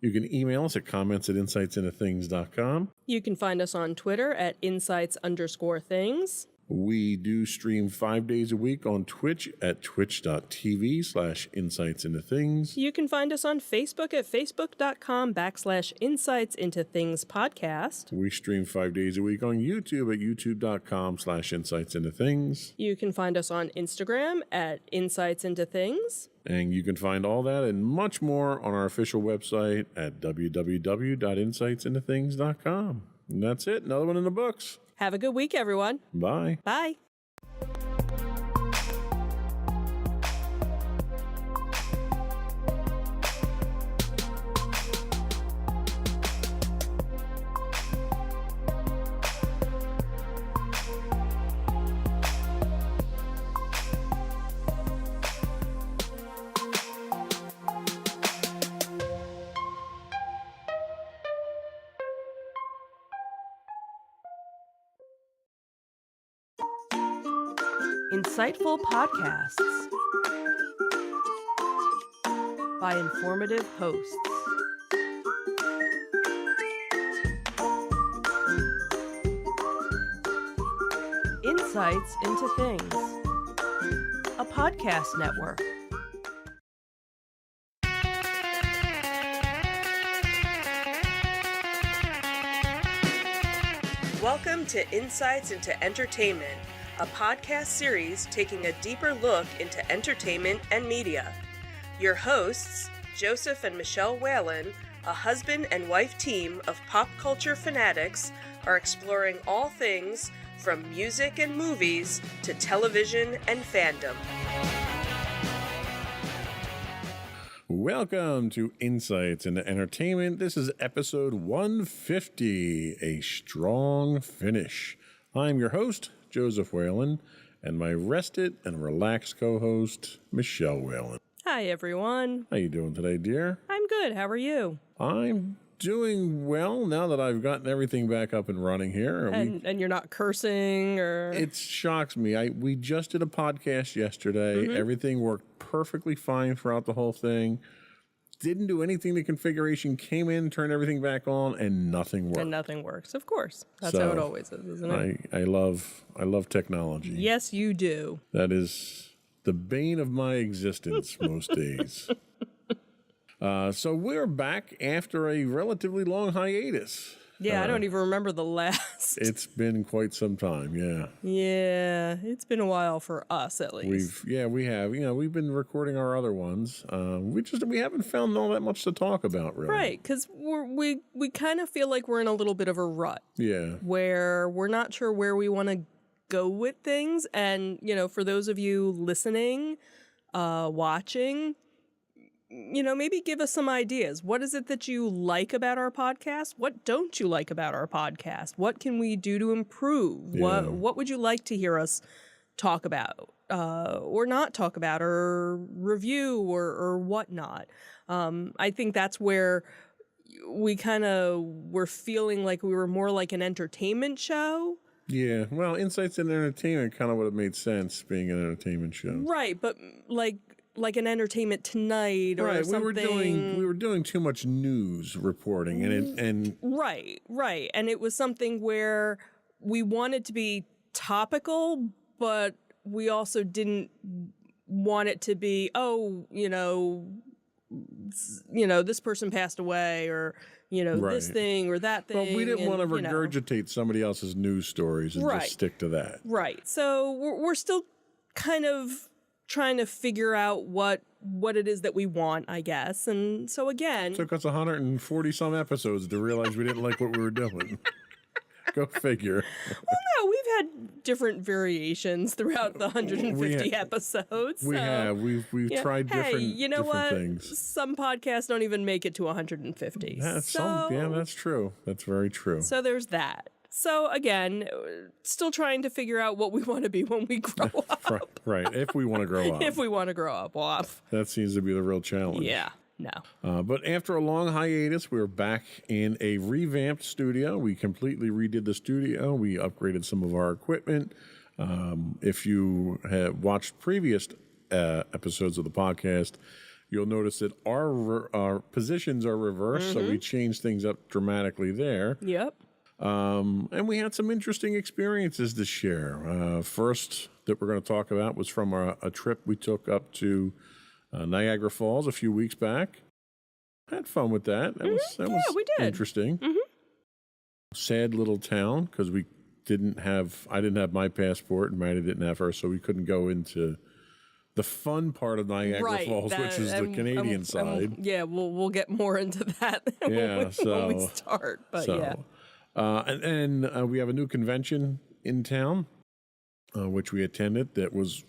You can email us at comments@insightsintothings.com. You can find us on Twitter at insights_things. We do stream 5 days a week on Twitch at twitch.tv/insightsintothings. You can find us on Facebook at facebook.com/insightsintothingspodcast. We stream 5 days a week on YouTube at youtube.com/insightsintothings. You can find us on Instagram at insightsintothings. And you can find all that and much more on our official website at www.insightsintothings.com. And that's it. Another one in the books. Have a good week, everyone. Bye. Bye. Insightful podcasts by informative hosts. Insights into Things, a podcast network. Welcome to Insights into Entertainment, a podcast series taking a deeper look into entertainment and media. Your hosts, Joseph and Michelle Whalen, a husband and wife team of pop culture fanatics, are exploring all things from music and movies to television and fandom. Welcome to Insights into Entertainment. This is episode 150, a strong finish. I'm your host, Joseph Whalen, and my rested and relaxed co-host, Michelle Whalen. Hi, everyone. How you doing today, dear? I'm good. How are you? I'm doing well now that I've gotten everything back up and running here. And you're not cursing or... It shocks me. We just did a podcast yesterday. Everything worked perfectly fine throughout the whole thing. Didn't do anything to configuration, came in, turned everything back on, and nothing worked. And nothing works, of course. That's how it always is, isn't it? I love technology. Yes, you do. That is the bane of my existence most days. So we're back after a relatively long hiatus. Yeah, I don't even remember the last. It's been quite some time, yeah. Yeah, it's been a while for us at least. We have. You know, we've been recording our other ones. We haven't found all that much to talk about, really. Right, because we kind of feel like we're in a little bit of a rut. Yeah. Where we're not sure where we want to go with things. And, you know, for those of you listening, watching, you know, maybe give us some ideas. What is it that you like about our podcast? What don't you like about our podcast? What can we do to improve? Yeah. What would you like to hear us talk about or not talk about or review or whatnot? I think that's where we kind of were feeling like we were more like an entertainment show. Yeah. Well, Insights in Entertainment kind of would have made sense being an entertainment show. Right, but like an Entertainment Tonight or something. We were doing too much news reporting and Right. And it was something where we wanted to be topical, but we also didn't want it to be, this person passed away or, this thing or that thing. Well, we didn't want to regurgitate somebody else's news stories and just stick to that. Right. So we're still kind of trying to figure out what it is that we want, I guess. And so again... It took us 140 some episodes to realize we didn't like what we were doing. Go figure. Well, no, we've had different variations throughout the 150 episodes. We have. We've tried different things. Some podcasts don't even make it to 150. That's true. That's very true. So there's that. So again, still trying to figure out what we want to be when we grow up. Right. If we want to grow up. If we want to grow up. Well, that seems to be the real challenge. Yeah. No. But after a long hiatus, we're back in a revamped studio. We completely redid the studio. We upgraded some of our equipment. If you have watched previous episodes of the podcast, you'll notice that our positions are reversed, so we changed things up dramatically there. Yep. And we had some interesting experiences to share. First that we're going to talk about was from a trip we took up to Niagara Falls a few weeks back. Had fun with that. That was we did. Interesting. Sad little town because I didn't have my passport and Maddie didn't have hers, so we couldn't go into the fun part of Niagara Falls, which is the Canadian side. We'll get more into that when we start. But and we have a new convention in town, which we attended. That was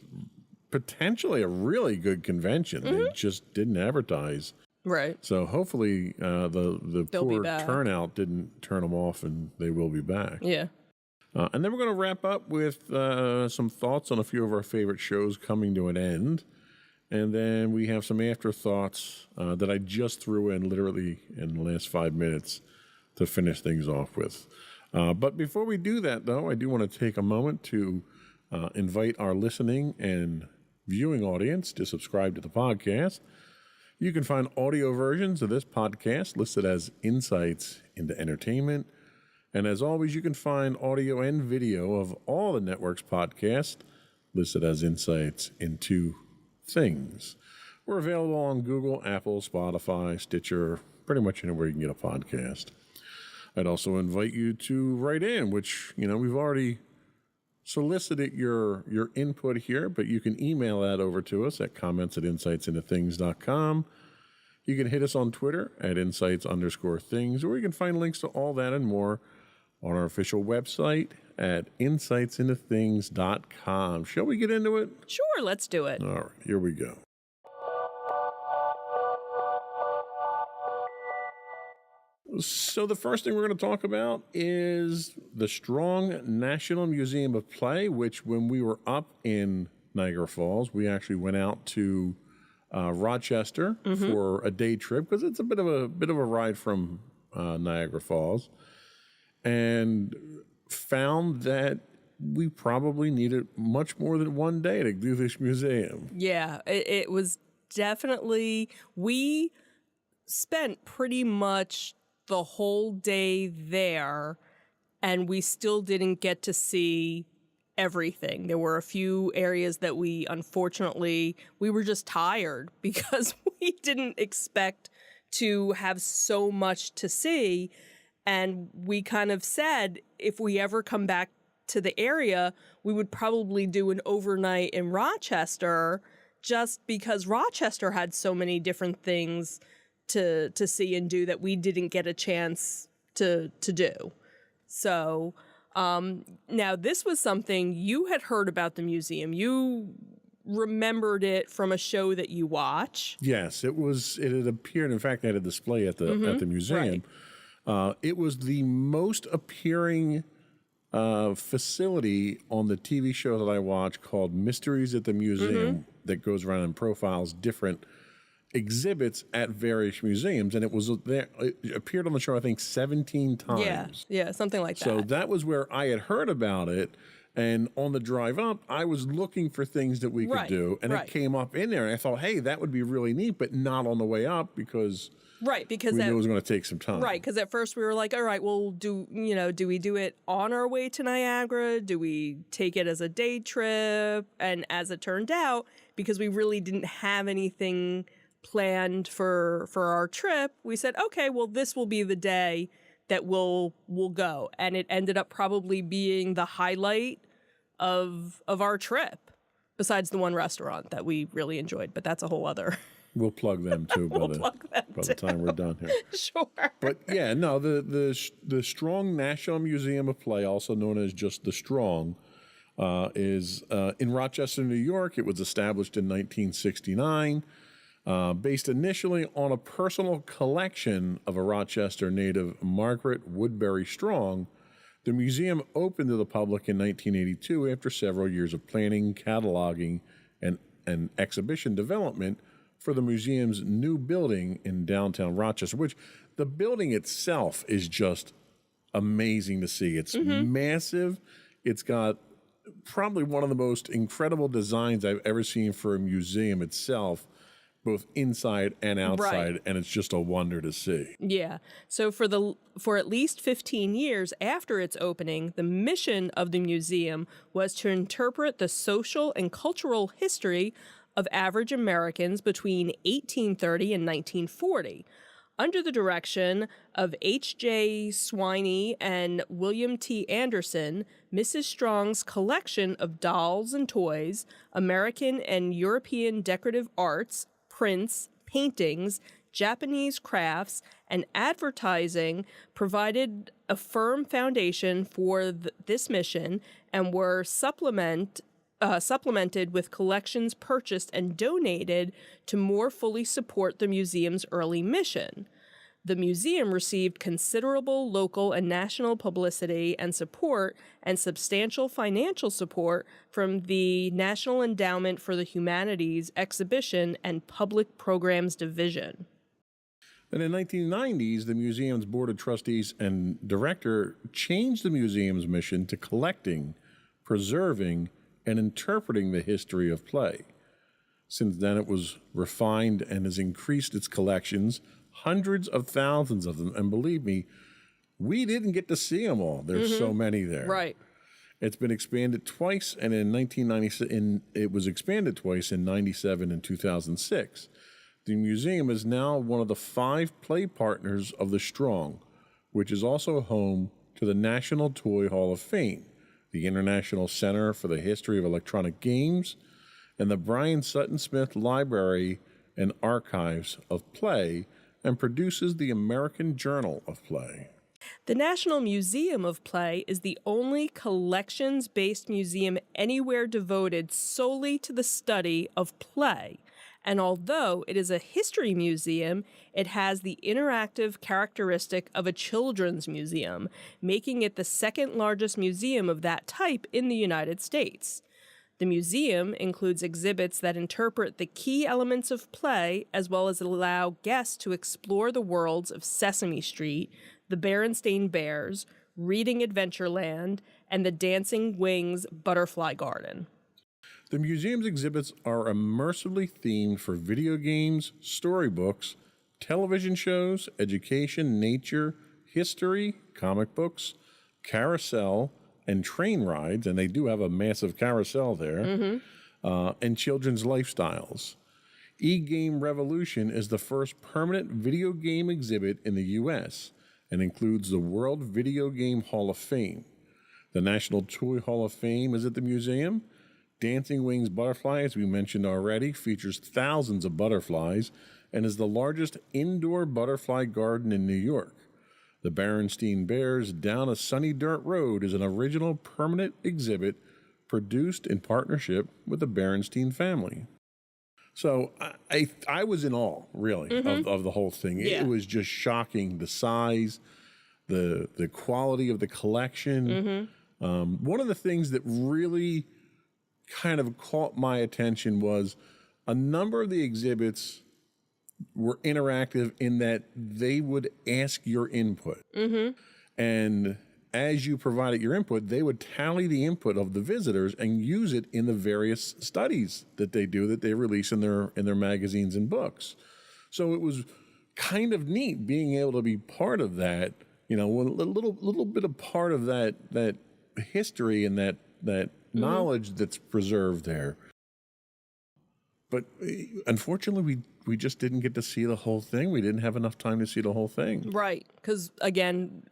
potentially a really good convention. They just didn't advertise. Right. So hopefully the poor turnout didn't turn them off, and they will be back. Yeah. And then we're going to wrap up with some thoughts on a few of our favorite shows coming to an end. And then we have some afterthoughts that I just threw in literally in the last 5 minutes to finish things off with. But before we do that, though, I do want to take a moment to invite our listening and viewing audience to subscribe to the podcast. You can find audio versions of this podcast listed as Insights into Entertainment. And as always, you can find audio and video of all the network's podcasts listed as Insights into Things. We're available on Google, Apple, Spotify, Stitcher, pretty much anywhere you can get a podcast. I'd also invite you to write in, which, we've already solicited your input here, but you can email that over to us at comments@insightsintothings.com. You can hit us on Twitter at insights_things, or you can find links to all that and more on our official website at insightsintothings.com. Shall we get into it? Sure, let's do it. All right, here we go. So the first thing we're going to talk about is the Strong National Museum of Play, which when we were up in Niagara Falls, we actually went out to Rochester for a day trip because it's a bit of a ride from Niagara Falls, and found that we probably needed much more than one day to do this museum. Yeah, it was definitely, we spent pretty much the whole day there, and we still didn't get to see everything. There were a few areas that we were just tired because we didn't expect to have so much to see. And we kind of said, if we ever come back to the area, we would probably do an overnight in Rochester, just because Rochester had so many different things to see and do that we didn't get a chance to do. So now this was something you had heard about the museum. You remembered it from a show that you watch. Yes, it had appeared. In fact, they had a display at the museum. Right. It was the most appearing facility on the TV show that I watch called Mysteries at the Museum that goes around and profiles different exhibits at various museums. And it was there. It appeared on the show, I think, 17 times. Yeah, something like that. So that was where I had heard about it. And on the drive up, I was looking for things that we could do. And it came up in there. And I thought, hey, that would be really neat, but not on the way up because... Right, because we knew it was going to take some time. Right, because at first we were like, all right, well, do we do it on our way to Niagara? Do we take it as a day trip? And as it turned out, because we really didn't have anything planned for our trip, we said, okay, well, this will be the day that we'll go. And it ended up probably being the highlight of our trip, besides the one restaurant that we really enjoyed. But that's a whole other... We'll plug them too by the time we're done here. Sure. But yeah, no, the Strong National Museum of Play, also known as just the Strong, is in Rochester, New York. It was established in 1969, based initially on a personal collection of a Rochester native, Margaret Woodbury Strong. The museum opened to the public in 1982 after several years of planning, cataloging, and exhibition development for the museum's new building in downtown Rochester, which the building itself is just amazing to see. It's massive. It's got probably one of the most incredible designs I've ever seen for a museum itself, both inside and outside, and it's just a wonder to see. Yeah. So for at least 15 years after its opening, the mission of the museum was to interpret the social and cultural history of average Americans between 1830 and 1940. Under the direction of H.J. Swiney and William T. Anderson, Mrs. Strong's collection of dolls and toys, American and European decorative arts, prints, paintings, Japanese crafts, and advertising provided a firm foundation for this mission and were supplemented with collections purchased and donated to more fully support the museum's early mission. The museum received considerable local and national publicity and support and substantial financial support from the National Endowment for the Humanities Exhibition and Public Programs Division. And in the 1990s, the museum's board of trustees and director changed the museum's mission to collecting, preserving, and interpreting the history of play. Since then, it was refined and has increased its collections, hundreds of thousands of them. And believe me, we didn't get to see them all. There's so many there. Right. It's been expanded twice, and in 1997, it was expanded twice in 97 and 2006. The museum is now one of the 5 play partners of the Strong, which is also home to the National Toy Hall of Fame, the International Center for the History of Electronic Games, and the Brian Sutton Smith Library and Archives of Play, and produces the American Journal of Play. The National Museum of Play is the only collections-based museum anywhere devoted solely to the study of play. And although it is a history museum, it has the interactive characteristic of a children's museum, making it the second largest museum of that type in the United States. The museum includes exhibits that interpret the key elements of play, as well as allow guests to explore the worlds of Sesame Street, the Berenstain Bears, Reading Adventureland, and the Dancing Wings Butterfly Garden. The museum's exhibits are immersively themed for video games, storybooks, television shows, education, nature, history, comic books, carousel, and train rides, and they do have a massive carousel there, and children's lifestyles. E-Game Revolution is the first permanent video game exhibit in the U.S. and includes the World Video Game Hall of Fame. The National Toy Hall of Fame is at the museum. Dancing Wings Butterfly, as we mentioned already, features thousands of butterflies and is the largest indoor butterfly garden in New York. The Berenstain Bears Down a Sunny Dirt Road is an original permanent exhibit produced in partnership with the Berenstain family. So I was in awe, really, of the whole thing. Yeah. It was just shocking, the size, the quality of the collection. One of the things that really kind of caught my attention was a number of the exhibits were interactive in that they would ask your input. And as you provided your input, they would tally the input of the visitors and use it in the various studies that they do, that they release in their magazines and books. So it was kind of neat being able to be part of that, you know, a little bit of part of that history and that knowledge that's preserved there. But unfortunately, we just didn't get to see the whole thing. We didn't have enough time to see the whole thing. Right, because again,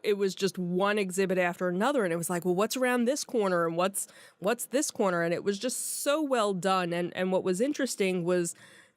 it was just one exhibit after another, and it was like, well, what's around this corner, and what's this corner, and it was just so well done. And what was interesting was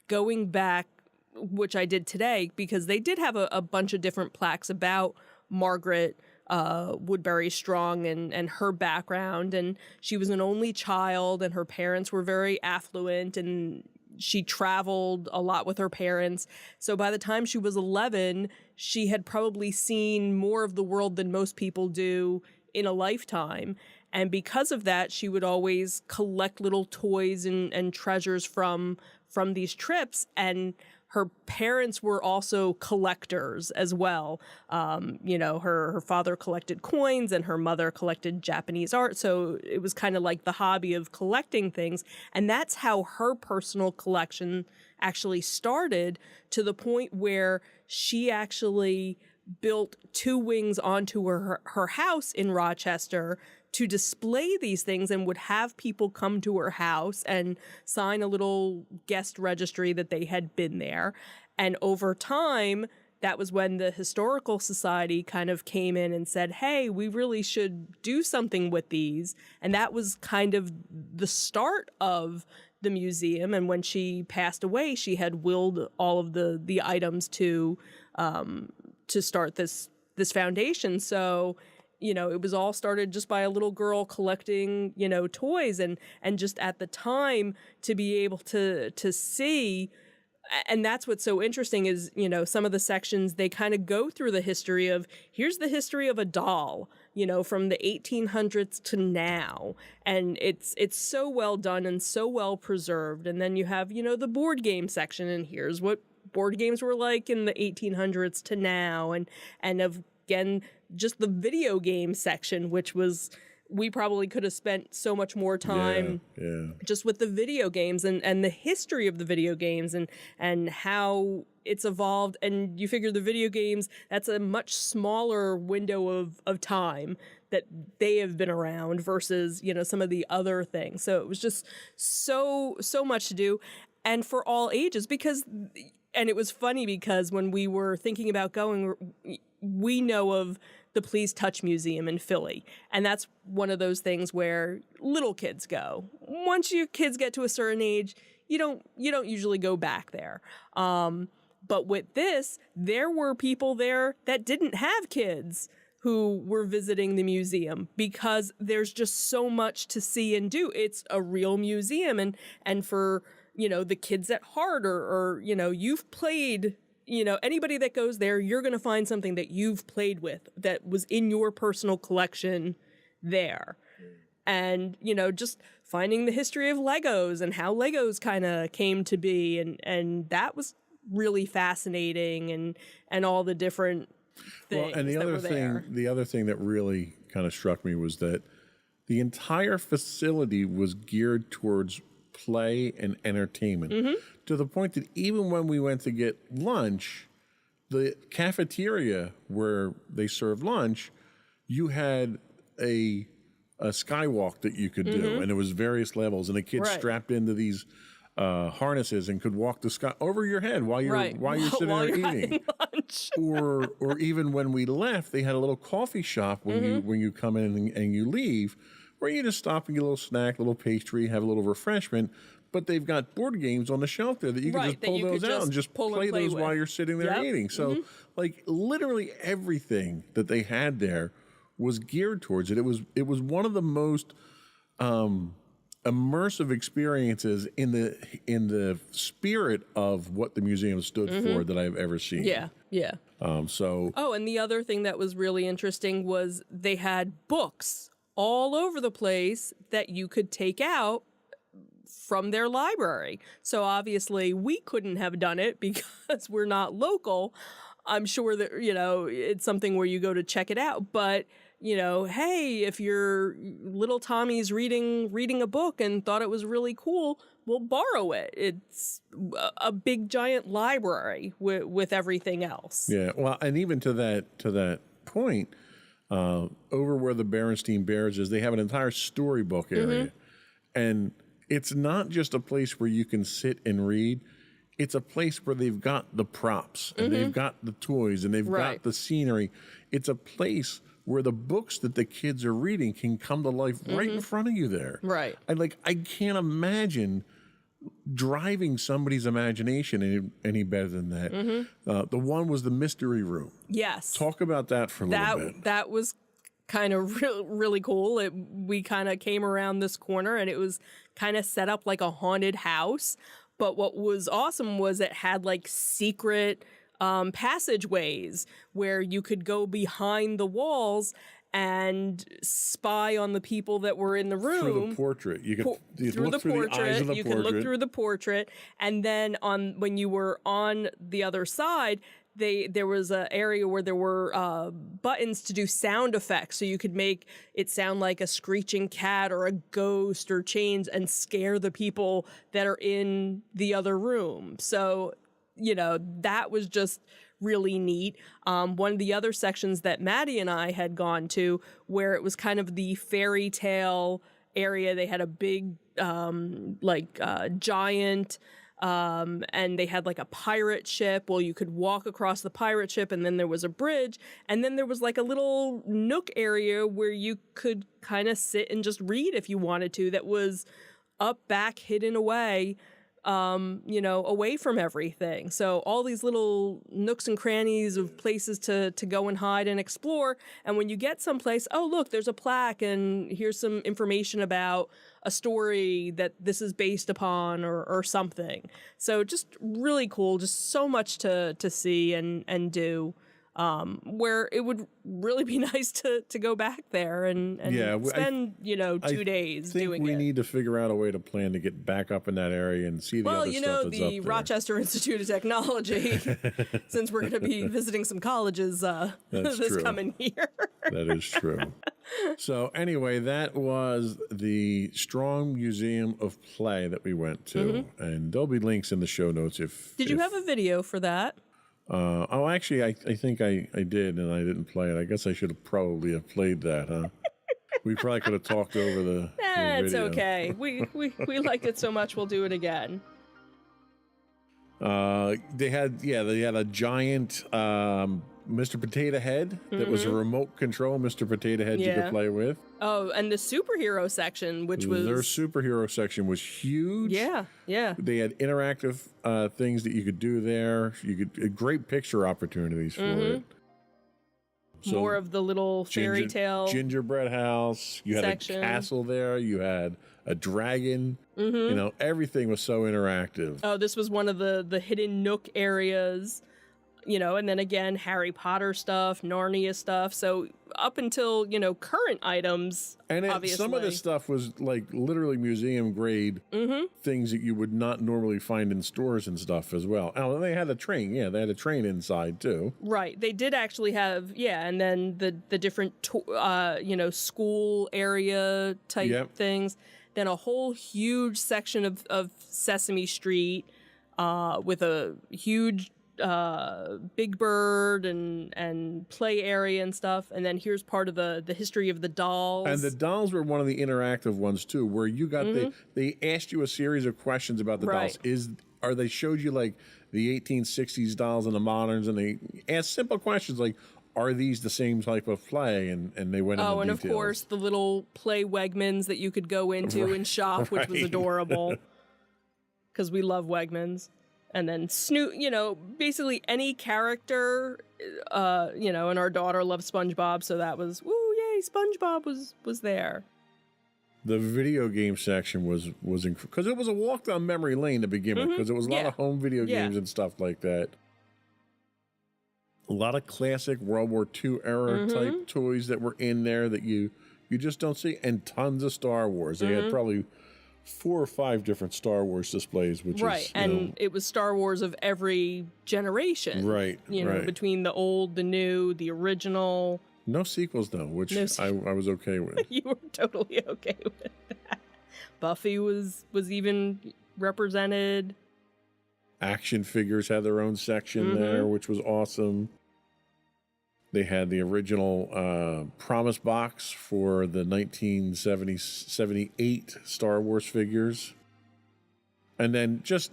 going back, which I did today, because they did have a bunch of different plaques about Margaret Woodbury Strong and her background, and she was an only child, and her parents were very affluent, and she traveled a lot with her parents. So by the time she was 11, she had probably seen more of the world than most people do in a lifetime. And because of that, she would always collect little toys and treasures from these trips. And her parents were also collectors as well. You know, her father collected coins and her mother collected Japanese art. So it was kind of like the hobby of collecting things. And that's how her personal collection actually started, to the point where she actually built 2 wings onto her house in Rochester to display these things, and would have people come to her house and sign a little guest registry that they had been there. And over time, that was when the Historical Society kind of came in and said, hey, we really should do something with these. And that was kind of the start of the museum. And when she passed away, she had willed all of the items to start this foundation. So, you know, it was all started just by a little girl collecting, you know, toys, and just at the time to be able to see. And that's what's so interesting is, you know, some of the sections, they kind of go through the history of, here's the history of a doll, you know, from the 1800s to now. And it's so well done and so well preserved. And then you have, you know, the board game section, and here's what board games were like in the 1800s to now. And again, just the video game section, which was we probably could have spent so much more time just with the video games and the history of the video games and how it's evolved. And you figure the video games, that's a much smaller window of time that they have been around versus, some of the other things. So it was just so much to do, and for all ages, and it was funny because when we were thinking about going, we know of the Please Touch Museum in Philly. And that's one of those things where little kids go. Once your kids get to a certain age, you don't usually go back there. But with this, there were people there that didn't have kids who were visiting the museum because there's just so much to see and do. It's a real museum. And for, the kids at heart or you've played, anybody that goes there, you're going to find something that you've played with that was in your personal collection there. And, just finding the history of Legos and how Legos kind of came to be. And that was really fascinating and all the different things. Well, and the other thing that really kind of struck me was that the entire facility was geared towards play and entertainment, to the point that even when we went to get lunch, the cafeteria where they served lunch, you had a skywalk that you could do, and it was various levels, and the kids strapped into these harnesses and could walk the sky over your head while you're sitting there eating. or even when we left, they had a little coffee shop when you come in and you leave, where you just stop and get a little snack, a little pastry, have a little refreshment. But they've got board games on the shelf there that you can just pull those out and just play those while you're sitting there eating. So, like, literally everything that they had there was geared towards it. It was one of the most immersive experiences in the spirit of what the museum stood for that I've ever seen. Yeah. And the other thing that was really interesting was they had books all over the place that you could take out from their library. So obviously we couldn't have done it because we're not local. I'm sure that, it's something where you go to check it out. But, hey, if your little Tommy's reading a book and thought it was really cool, we'll borrow it. It's a big giant library with everything else. Yeah. Well, and even to that point, over where the Berenstein Bears is, they have an entire storybook area. And it's not just a place where you can sit and read. It's a place where they've got the props and they've got the toys and they've got the scenery. It's a place where the books that the kids are reading can come to life right in front of you there. Right. I can't imagine driving somebody's imagination any better than that. The one was the mystery room. Yes. Talk about that for a little bit. That was kind of really cool. We kind of came around this corner and it was kind of set up like a haunted house. But what was awesome was it had like secret passageways where you could go behind the walls and spy on the people that were in the room. Through the portrait. You could look through the eyes of the portrait. You could look through the portrait. And then when you were on the other side, there was an area where there were buttons to do sound effects, so you could make it sound like a screeching cat or a ghost or chains and scare the people that are in the other room. So, that was just really neat. One of the other sections that Maddie and I had gone to, where it was kind of the fairy tale area, they had a big, giant. And they had like a pirate ship. Well, you could walk across the pirate ship and then there was a bridge. And then there was like a little nook area where you could kind of sit and just read if you wanted to. That was up, back, hidden away, away from everything. So all these little nooks and crannies of places to go and hide and explore. And when you get someplace, oh, look, there's a plaque and here's some information about a story that this is based upon or something. So just really cool, just so much to see and do, where it would really be nice to go back there and spend, 2 days doing it. We need to figure out a way to plan to get back up in that area and see the other stuff that's up there. The Rochester Institute of Technology, since we're going to be visiting some colleges this coming year. That is true. So anyway, that was the Strong Museum of Play that we went to, and there'll be links in the show notes. Did you have a video for that? Actually, I think I did, and I didn't play it. I guess I should have probably have played that, huh? We probably could have talked over the It's video. okay. We liked it so much, we'll do it again. They had a giant Mr. Potato Head that was a remote control Mr. Potato Head you could play with. Oh, and the superhero section, which was... Their superhero section was huge. Yeah. They had interactive things that you could do there. You could great picture opportunities for it. So more of the little fairy tale gingerbread house. You had section. a castle there. You had a dragon. You know, everything was so interactive. Oh, this was one of the hidden nook areas, you know, and then again, Harry Potter stuff, Narnia stuff. So up until, you know, current items, and obviously. Some of this stuff was like literally museum grade things that you would not normally find in stores and stuff as well. Oh, and they had a train. Yeah, they had a train inside too. Right. They did actually have, and then the different, you know, school area type things. Then a whole huge section of Sesame Street with a huge Big Bird and play area and stuff. And then here's part of the history of the dolls. And the dolls were one of the interactive ones too, where you got they asked you a series of questions about the dolls. They showed you like the 1860s dolls and the moderns, and they asked simple questions like, are these the same type of play? And they went into details. And of course the little play Wegmans that you could go into and shop, which was adorable. Because we love Wegmans. And then Snoop, you know, basically any character, you know, and our daughter loves SpongeBob, so that was, woo, yay, SpongeBob was there. The video game section was because it was a walk down memory lane to begin with, because it was a lot of home video games and stuff like that. A lot of classic World War II era type toys that were in there that you just don't see, and tons of Star Wars. They had probably 4 or 5 different Star Wars displays, which is, and it was Star Wars of every generation, you know, between the old, the new, the original. No sequels though, which I was okay with. You were totally okay with that. Buffy was even represented. Action figures had their own section there, which was awesome. They had the original Promise Box for the 1978 Star Wars figures. And then just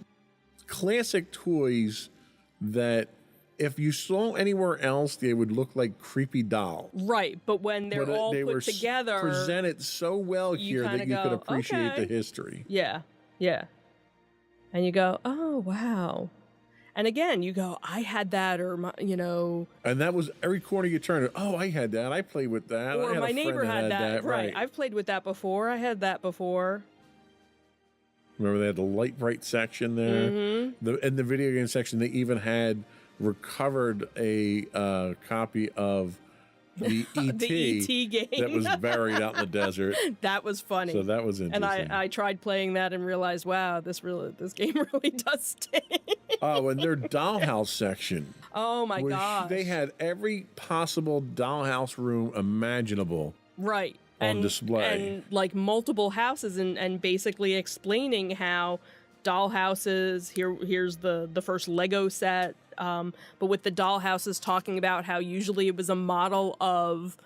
classic toys that if you saw anywhere else, they would look like creepy dolls. Right, but when they're all put together... presented so well here that you could appreciate the history. Yeah. And you go, oh, wow. And again, you go, I had that, or, you know... And that was every corner you turned. Oh, I had that. I played with that. Or my neighbor had that. Right. I've played with that before. I had that before. Remember, they had the light bright section there. In the video game section, they even had recovered a copy of the E.T. the E.T. game that was buried out in the desert. That was funny. So that was interesting. And I tried playing that and realized, wow, this game really does stink. Oh, and their dollhouse section. Oh my gosh. They had every possible dollhouse room imaginable. Right. On display. And like multiple houses and basically explaining how dollhouses, here's the first Lego set. But with the dollhouses talking about how usually it was a model of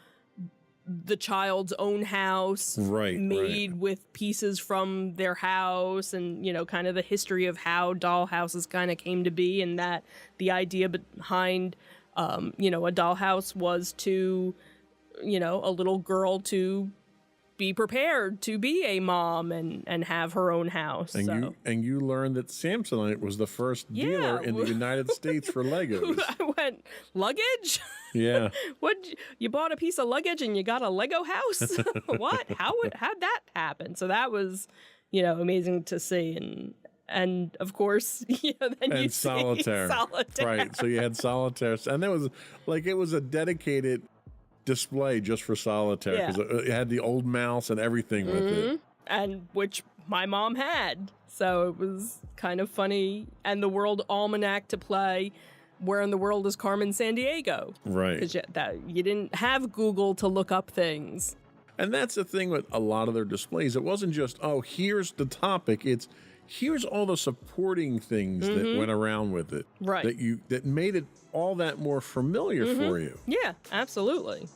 the child's own house made with pieces from their house, and, you know, kind of the history of how dollhouses kind of came to be, and that the idea behind, you know, a dollhouse was to, you know, a little girl to be prepared to be a mom and have her own house. And you learned that Samsonite was the first dealer in the United States for Legos. I went, luggage? Yeah. What? You bought a piece of luggage and you got a Lego house? What? How'd that happen? So that was, you know, amazing to see. And of course, you know, then you Solitaire. Right. So you had Solitaire. And there was it was a dedicated display just for Solitaire, because it had the old mouse and everything with it, and which my mom had, so it was kind of funny. And the World Almanac to play, where in the world is Carmen Sandiego, right? Because you didn't have Google to look up things, And that's the thing with a lot of their displays. It wasn't just, oh, here's the topic. It's here's all the supporting things that went around with it. Right. That made it all that more familiar for you. Yeah, absolutely.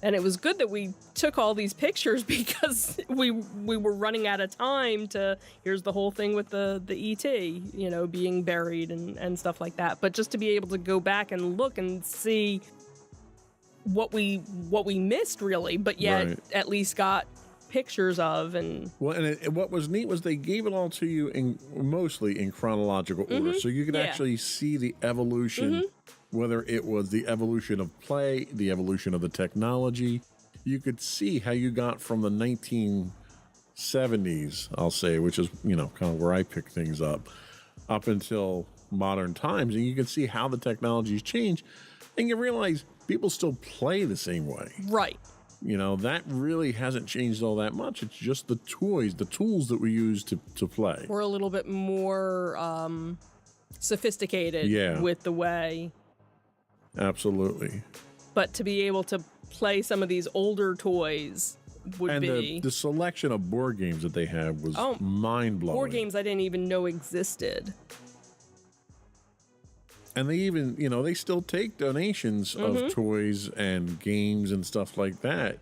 And it was good that we took all these pictures because we were running out of time to, here's the whole thing with the ET, you know, being buried and stuff like that. But just to be able to go back and look and see what we missed, really, but yet at least got pictures of. And well, and what was neat was they gave it all to you mostly in chronological order, so you could actually see the evolution, whether it was the evolution of play, the evolution of the technology. You could see how you got from the 1970s, I'll say, which is, you know, kind of where I pick things up until modern times, and you can see how the technology's changed, and you realize people still play the same way. Right. You know, that really hasn't changed all that much. It's just the toys, the tools that we use to play. We're a little bit more sophisticated with the way. Absolutely. But to be able to play some of these older toys would be... And the selection of board games that they have was mind-blowing. Board games I didn't even know existed. And they even, you know, they still take donations of toys and games and stuff like that.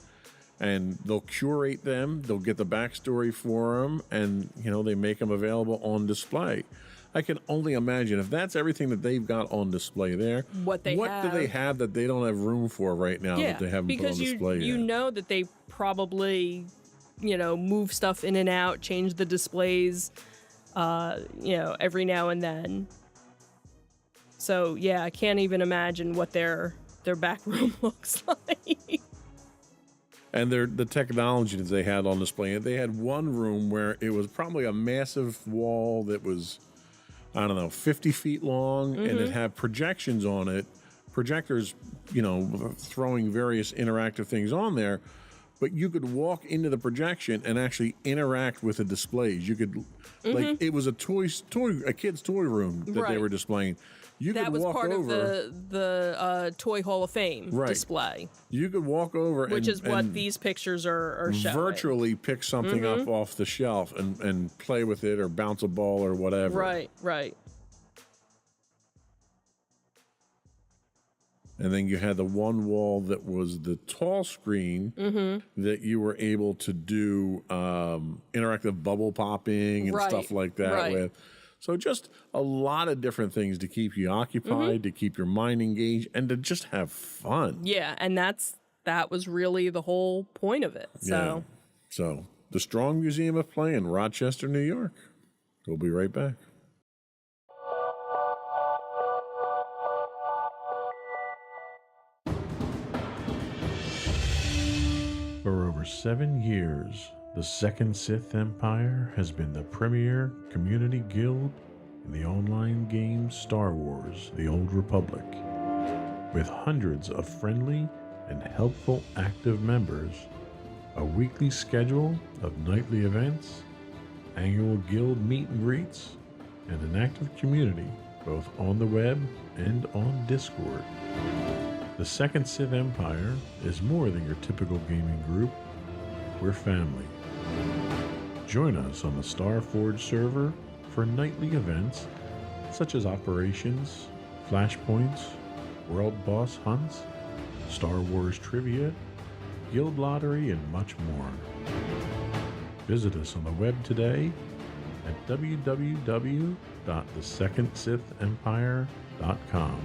And they'll curate them, they'll get the backstory for them, and, you know, they make them available on display. I can only imagine if that's everything that they've got on display there, what do they have that they don't have room for right now that they haven't put on display yet? You know that they probably, you know, move stuff in and out, change the displays, you know, every now and then. So, yeah, I can't even imagine what their back room looks like. And the technology that they had on display, they had one room where it was probably a massive wall that was, I don't know, 50 feet long, and it had projections on it, projectors, you know, throwing various interactive things on there, but you could walk into the projection and actually interact with the displays. You could, like, it was a kid's toy room that they were displaying. That was part of the Toy Hall of Fame display. You could walk over, which is what these pictures are showing. Virtually pick something up off the shelf and play with it or bounce a ball or whatever. Right. And then you had the one wall that was the tall screen that you were able to do interactive bubble popping and stuff like that with. So just a lot of different things to keep you occupied, to keep your mind engaged, and to just have fun. Yeah, and that was really the whole point of it. So, So the Strong Museum of Play in Rochester, New York. We'll be right back. For over 7 years, the Second Sith Empire has been the premier community guild in the online game Star Wars: The Old Republic. With hundreds of friendly and helpful active members, a weekly schedule of nightly events, annual guild meet and greets, and an active community both on the web and on Discord. The Second Sith Empire is more than your typical gaming group. We're family. Join us on the Starforge server for nightly events such as operations, flashpoints, world boss hunts, Star Wars trivia, guild lottery, and much more. Visit us on the web today at www.thesecondsithempire.com.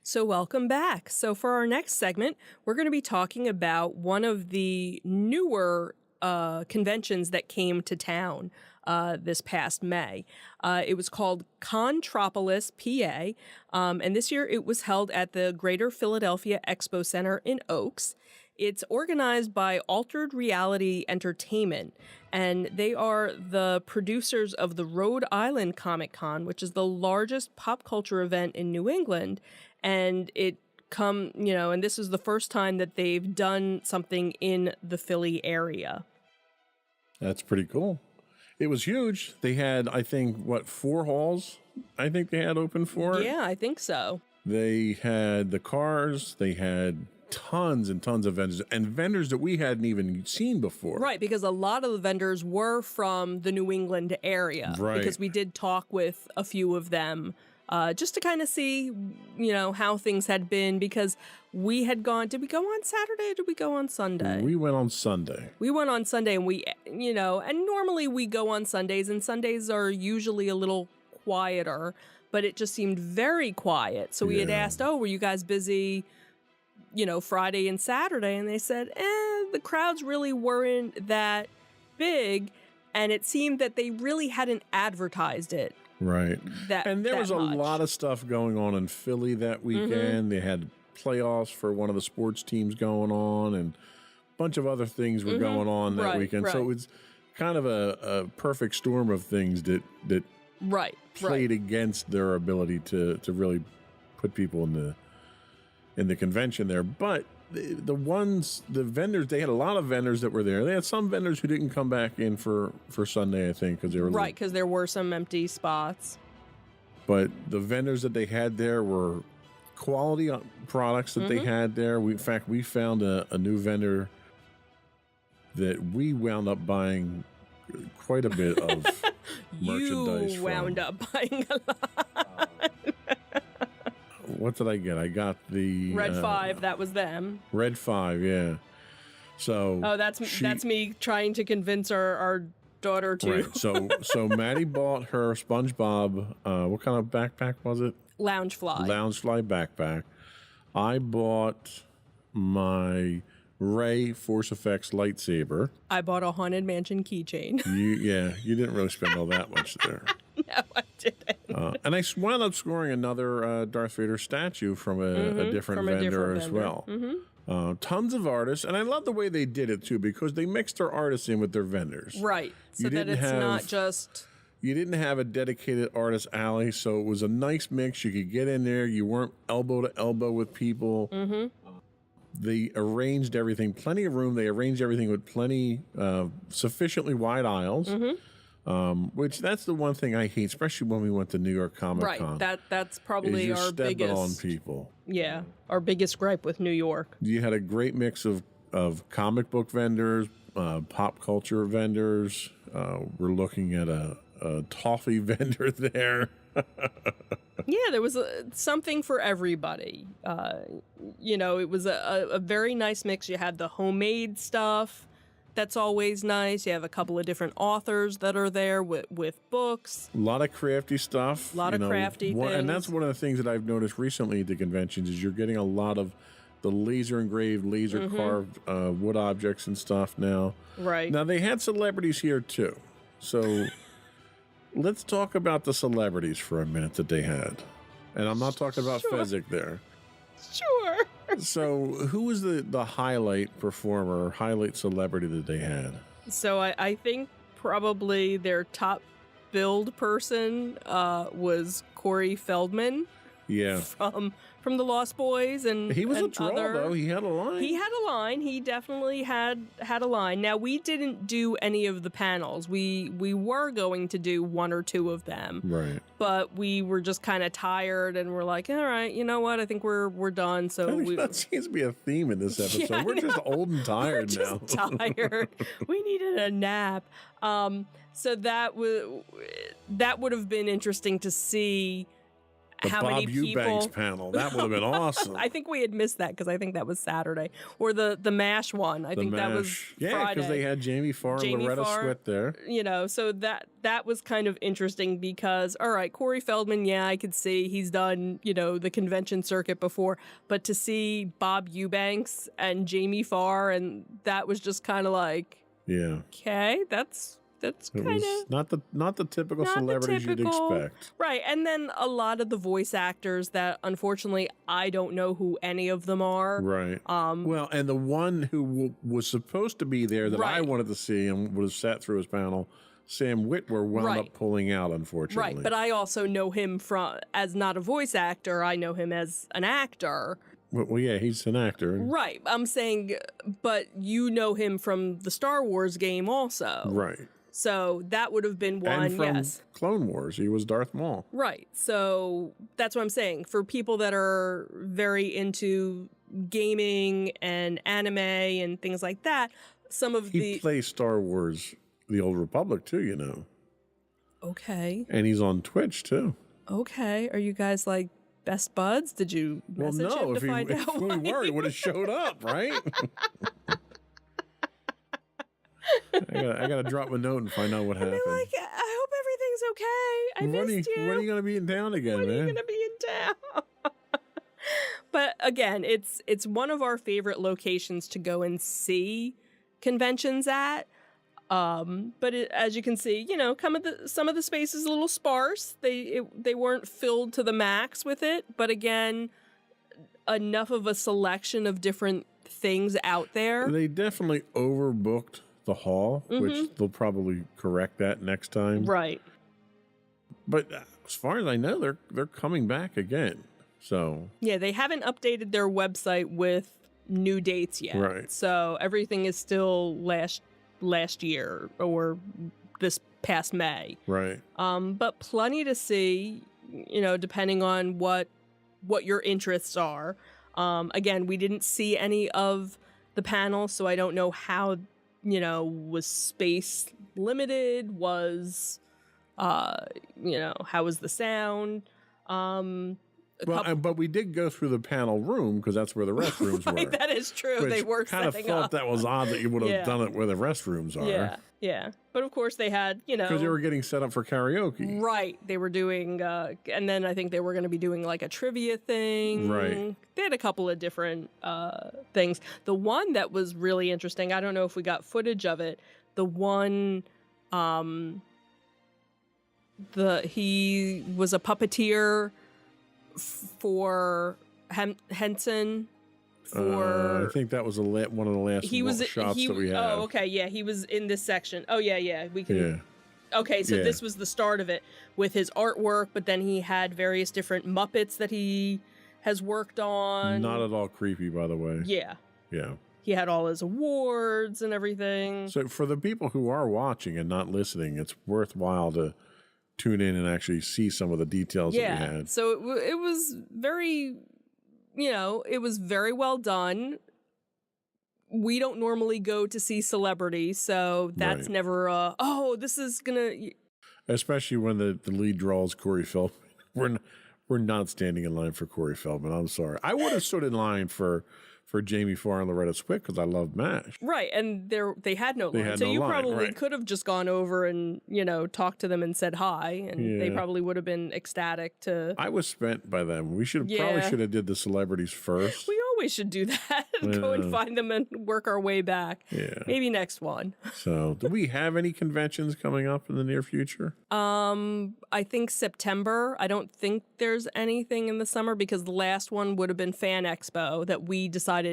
So welcome back. So for our next segment, we're going to be talking about one of the newer conventions that came to town this past May. It was called Contropolis, PA, and this year it was held at the Greater Philadelphia Expo Center in Oaks. It's organized by Altered Reality Entertainment, and they are the producers of the Rhode Island Comic Con, which is the largest pop culture event in New England. And and this is the first time that they've done something in the Philly area. That's pretty cool. It was huge. They had, I think, 4 halls I think they had open for it. Yeah, I think so. They had the cars. They had tons and tons of vendors, and vendors that we hadn't even seen before. Right, because a lot of the vendors were from the New England area. Right. Because we did talk with a few of them just to kind of see, how things had been, because we had gone, did we go on Saturday or did we go on Sunday? We went on Sunday. We went on Sunday, and and normally we go on Sundays, and Sundays are usually a little quieter, but it just seemed very quiet. So we had asked, were you guys busy, Friday and Saturday? And they said, the crowds really weren't that big, and it seemed that they really hadn't advertised it. Right. And there was a much. lot of stuff going on in Philly that weekend. They had playoffs for one of the sports teams going on, and a bunch of other things were going on that weekend. So it was kind of a perfect storm of things that played against their ability to really put people in the convention there. But the vendors, they had a lot of vendors that were there. They had some vendors who didn't come back in for Sunday, I think, because they were because there were some empty spots. But the vendors that they had there were quality products that they had there. In fact, we found a new vendor that we wound up buying quite a bit of merchandise You wound up buying a lot. What did I get? I got the Red 5. That was them. Red 5, yeah. So that's me trying to convince our daughter to. Right. So Maddie bought her SpongeBob. What kind of backpack was it? Loungefly backpack. I bought my Ray Force Effects lightsaber. I bought a Haunted Mansion keychain. You didn't really spend all that much there. No, I didn't. And I wound up scoring another Darth Vader statue from a different vendor as well. Tons of artists, and I love the way they did it too, because they mixed their artists in with their vendors. Right, so that it's not just. You didn't have a dedicated artist alley, so it was a nice mix. You could get in there. You weren't elbow to elbow with people. They arranged everything, plenty of room. They arranged everything with plenty, sufficiently wide aisles. Which that's the one thing I hate, especially when we went to New York Comic Con. Right, that's probably our biggest. On people. Yeah, our biggest gripe with New York. You had a great mix of comic book vendors, pop culture vendors. We're looking at a toffee vendor there. Yeah, there was something for everybody. It was a very nice mix. You had the homemade stuff. That's always nice. You have a couple of different authors that are there with books. A lot of crafty stuff. A lot of crafty things. And that's one of the things that I've noticed recently at the conventions is you're getting a lot of the laser engraved, laser carved wood objects and stuff now. Right. Now, they had celebrities here too. So let's talk about the celebrities for a minute that they had. And I'm not talking about Fezzik there. Sure. So who was the highlight performer, highlight celebrity that they had? So I think probably their top billed person was Corey Feldman. Yeah. From the Lost Boys, and he was a draw though. He had a line. He definitely had a line. Now, we didn't do any of the panels. We were going to do one or two of them, right? But we were just kind of tired, and we're like, all right, you know what? I think we're done. So that seems to be a theme in this episode. Yeah, we're just old and tired now. Tired. We needed a nap. So that would have been interesting to see. The how Bob many Eubanks people panel. That would have been awesome. I think we had missed that because I think that was Saturday. Or the MASH one. I think that was Friday. Yeah, because they had Jamie Farr and Loretta Swit there. So that was kind of interesting because, all right, Corey Feldman, I could see he's done, the convention circuit before. But to see Bob Eubanks and Jamie Farr, and that was just kind of like, okay, that's kind of not the typical celebrities you'd expect. Right. And then a lot of the voice actors that unfortunately I don't know who any of them are. Right. Well, and the one who was supposed to be there that I wanted to see and would have sat through his panel, Sam Witwer, wound up pulling out, unfortunately. Right. But I also know him as not a voice actor. I know him as an actor. Well, yeah, he's an actor. Right. I'm saying, but you know him from the Star Wars game also. Right. So that would have been one, And from yes. Clone Wars, he was Darth Maul. Right. So that's what I'm saying. For people that are very into gaming and anime and things like that, some of He plays Star Wars, The Old Republic, too, you know. Okay. And he's on Twitch, too. Okay. Are you guys like best buds? Did you Well, message no, him if to find we out? were, he would have showed up, right? I gotta drop a note and find out what I'd happened. be like, I hope everything's okay. I missed you. When are you gonna be in town again, When man? are you gonna be in town? But again, it's one of our favorite locations to go and see conventions at. But as you can see, you know, some of the space is a little sparse. They weren't filled to the max with it, but again, enough of a selection of different things out there. They definitely overbooked the hall, which they'll probably correct that next time. Right. But as far as I know, they're coming back again. So Yeah, they haven't updated their website with new dates yet. Right. So everything is still last year or this past May. right, But plenty to see, you know, depending on what your interests are. Again, we didn't see any of the panels, so I don't know how, you know, was space limited, was, you know, how was the sound? but we did go through the panel room because that's where the restrooms Right, were. that is true. Which They were kind of setting thought up. that was odd that you would have Yeah. done it where the restrooms are. Yeah, yeah. But of course they had, you know. Because they were getting set up for karaoke. Right. They were doing, and then I think they were going to be doing like a trivia thing. Right. They had a couple of different things. The one that was really interesting, I don't know if we got footage of it. The one, he was a puppeteer for Henson. I think that was one of the last shots that we had. Oh, okay, yeah, he was in this section. Oh, yeah, we can. Yeah. Okay, so Yeah. this was the start of it with his artwork, but then he had various different Muppets that he has worked on. Not at all creepy, by the way. Yeah, Yeah. he had all his awards and everything. So for the people who are watching and not listening, it's worthwhile to tune in and actually see some of the details that we Yeah, had. so it was very, you know, it was very well done. We don't normally go to see celebrities, so that's Right. never this is gonna. Especially when the lead draw is Corey Feldman. We're not standing in line for Corey Feldman. I'm sorry. I would have stood in line for Jamie Farr and Loretta Swit because I love MASH. Right, and they had no They line, had so no you line, probably right. could have just gone over and, you know, talked to them and said hi, and they Yeah. probably would have been ecstatic to. I was spent by them. We probably Yeah. should have did the celebrities first. We always should do that. Go and Yeah. find them and work our way back. Yeah. Maybe next one. So, do we have any conventions coming up in the near future? I think September. I don't think there's anything in the summer because the last one would have been Fan Expo that we decided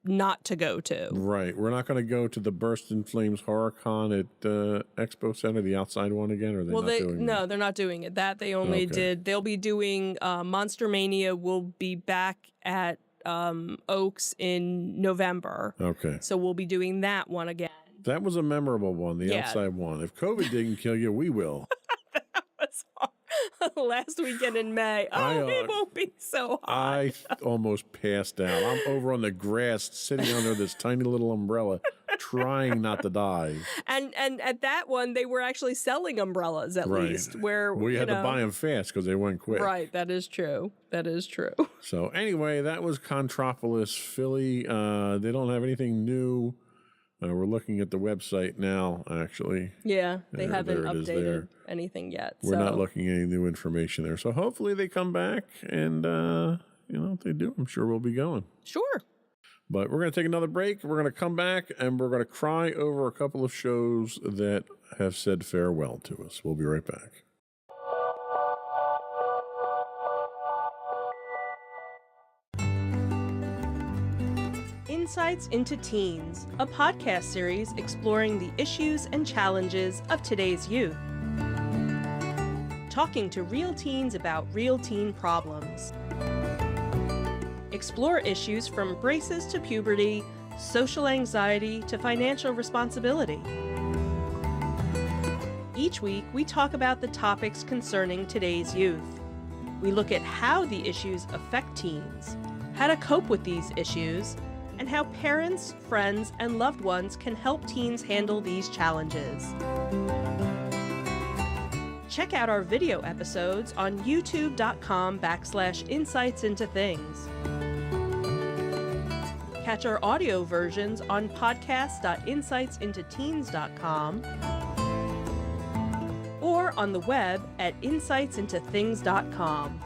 not to go to. Right. We're not going to go to the Burst in Flames Horror Con at Expo Center, the outside one again, or are they Well, not doing no, that? they're not doing it. That they only Okay. did. They'll be doing Monster Mania. Will be back at Oaks in November, Okay. so we'll be doing that one again. That was a memorable one, the Yeah. outside one. If COVID didn't kill you, we will. That's last weekend in May. Oh, I, it won't be so hot. I almost passed out. I'm over on the grass sitting under this tiny little umbrella trying not to die. And at that one, they were actually selling umbrellas at Right. least. Where We you had to know, buy them fast because they went quick. Right, that is true. That is true. So anyway, that was Contropolis Philly. They don't have anything new. We're looking at the website now, actually. Yeah, they There- haven't there it is updated there. anything yet. We're so. not looking at any new information there. So hopefully they come back and, if they do, I'm sure we'll be going. Sure. But we're going to take another break. We're going to come back and we're going to cry over a couple of shows that have said farewell to us. We'll be right back. Insights into Teens, a podcast series exploring the issues and challenges of today's youth. Talking to real teens about real teen problems. Explore issues from braces to puberty, social anxiety to financial responsibility. Each week, we talk about the topics concerning today's youth. We look at how the issues affect teens, how to cope with these issues, and how parents, friends, and loved ones can help teens handle these challenges. Check out our video episodes on youtube.com/insightsintothings. Catch our audio versions on podcast.insightsintoteens.com or on the web at insightsintothings.com.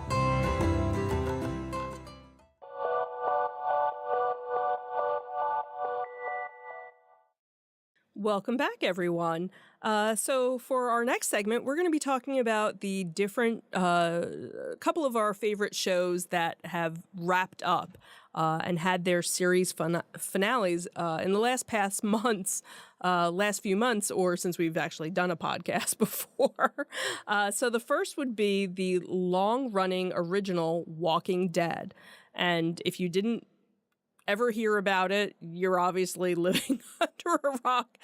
Welcome back, everyone. So for our next segment, we're going to be talking about the different couple of our favorite shows that have wrapped up and had their series finales in the last few months, or since we've actually done a podcast before. So the first would be the long-running original Walking Dead. And if you didn't ever hear about it, you're obviously living under a rock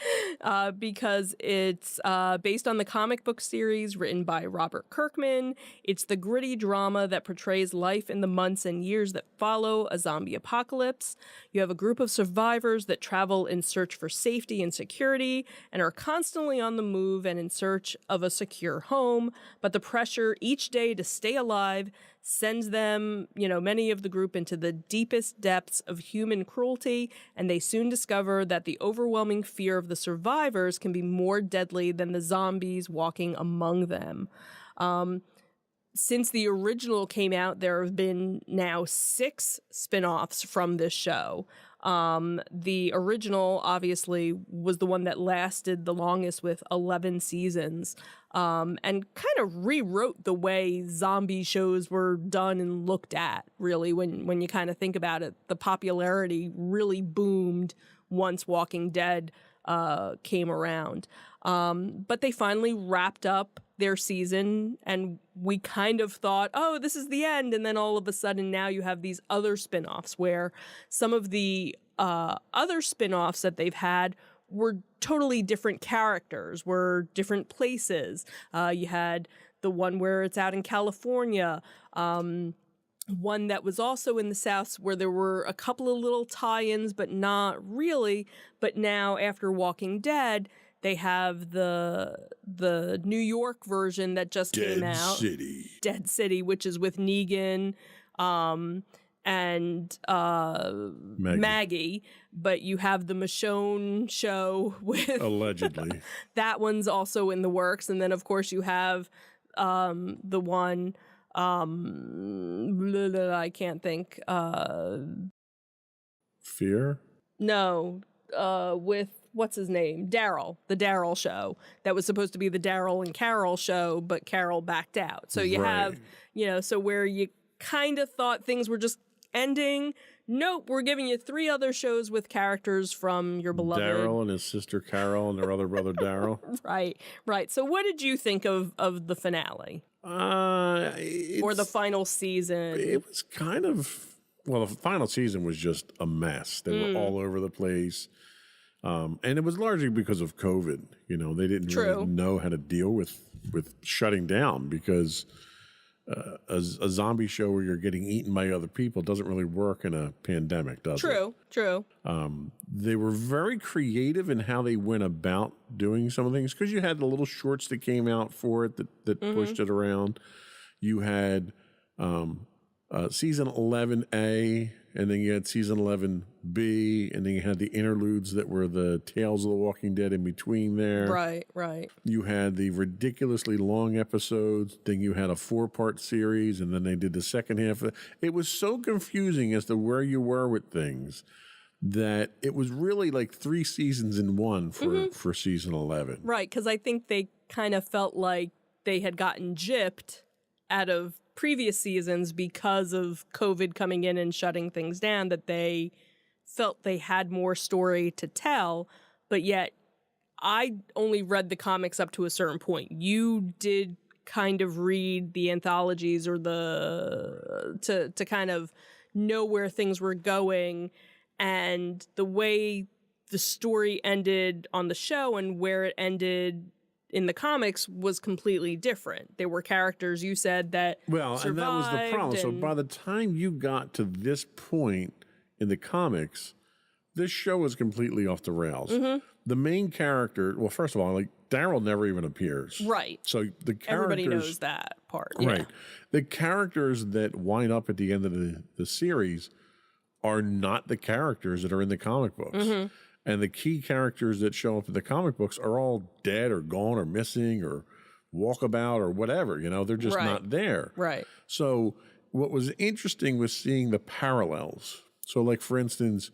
because it's based on the comic book series written by Robert Kirkman. It's the gritty drama that portrays life in the months and years that follow a zombie apocalypse. You have a group of survivors that travel in search for safety and security and are constantly on the move and in search of a secure home, but the pressure each day to stay alive sends them, many of the group into the deepest depths of human cruelty, and they soon discover that the overwhelming fear of the survivors can be more deadly than the zombies walking among them. Since the original came out, there have been now 6 spin-offs from this show. The original, obviously, was the one that lasted the longest with 11 seasons, and kind of rewrote the way zombie shows were done and looked at, really, when you kind of think about it. The popularity really boomed once Walking Dead came around. But they finally wrapped up their season, and we kind of thought, oh, this is the end. And then all of a sudden now you have these other spinoffs where some of the other spinoffs that they've had were totally different characters, were different places. You had the one where it's out in California, one that was also in the South where there were a couple of little tie-ins, but not really. But now after Walking Dead, they have the New York version that just came out. Dead City, which is with Negan and Maggie. But you have the Michonne show with... Allegedly. That one's also in the works. And then, of course, you have the one... I can't think. Fear? No, with... what's his name? Daryl, the Daryl show. That was supposed to be the Daryl and Carol show, but Carol backed out. So you have, so where you kind of thought things were just ending. Nope, we're giving you 3 other shows with characters from your beloved... Daryl and his sister Carol and their other brother Daryl. Right. So what did you think of the finale? Or the final season? It was kind of... Well, the final season was just a mess. They were all over the place. And it was largely because of COVID. They didn't really know how to deal with shutting down because a zombie show where you're getting eaten by other people doesn't really work in a pandemic, does it? True. They were very creative in how they went about doing some of the things because you had the little shorts that came out for it that pushed it around. You had season 11A, and then you had season 11B, and then you had the interludes that were the Tales of the Walking Dead in between there. Right. You had the ridiculously long episodes, then you had a 4-part series, and then they did the second half. It was so confusing as to where you were with things that it was really like 3 seasons in one for season 11. Right, because I think they kind of felt like they had gotten gypped out of previous seasons because of COVID coming in and shutting things down, that they felt they had more story to tell, but yet I only read the comics up to a certain point. You did kind of read the anthologies or to kind of know where things were going, and the way the story ended on the show and where it ended in the comics was completely different. There were characters you said that Well, and that was the survived problem. So and- by the time you got to this point in the comics, this show is completely off the rails. Mm-hmm. The main character, well, first of all, like Daryl never even appears. Right. So the characters, Everybody knows that part. Yeah. right? The characters that wind up at the end of the series are not the characters that are in the comic books. Mm-hmm. And the key characters that show up in the comic books are all dead or gone or missing or walkabout or whatever. You know, they're just Right. not there. Right. So what was interesting was seeing the parallels. So, like for instance,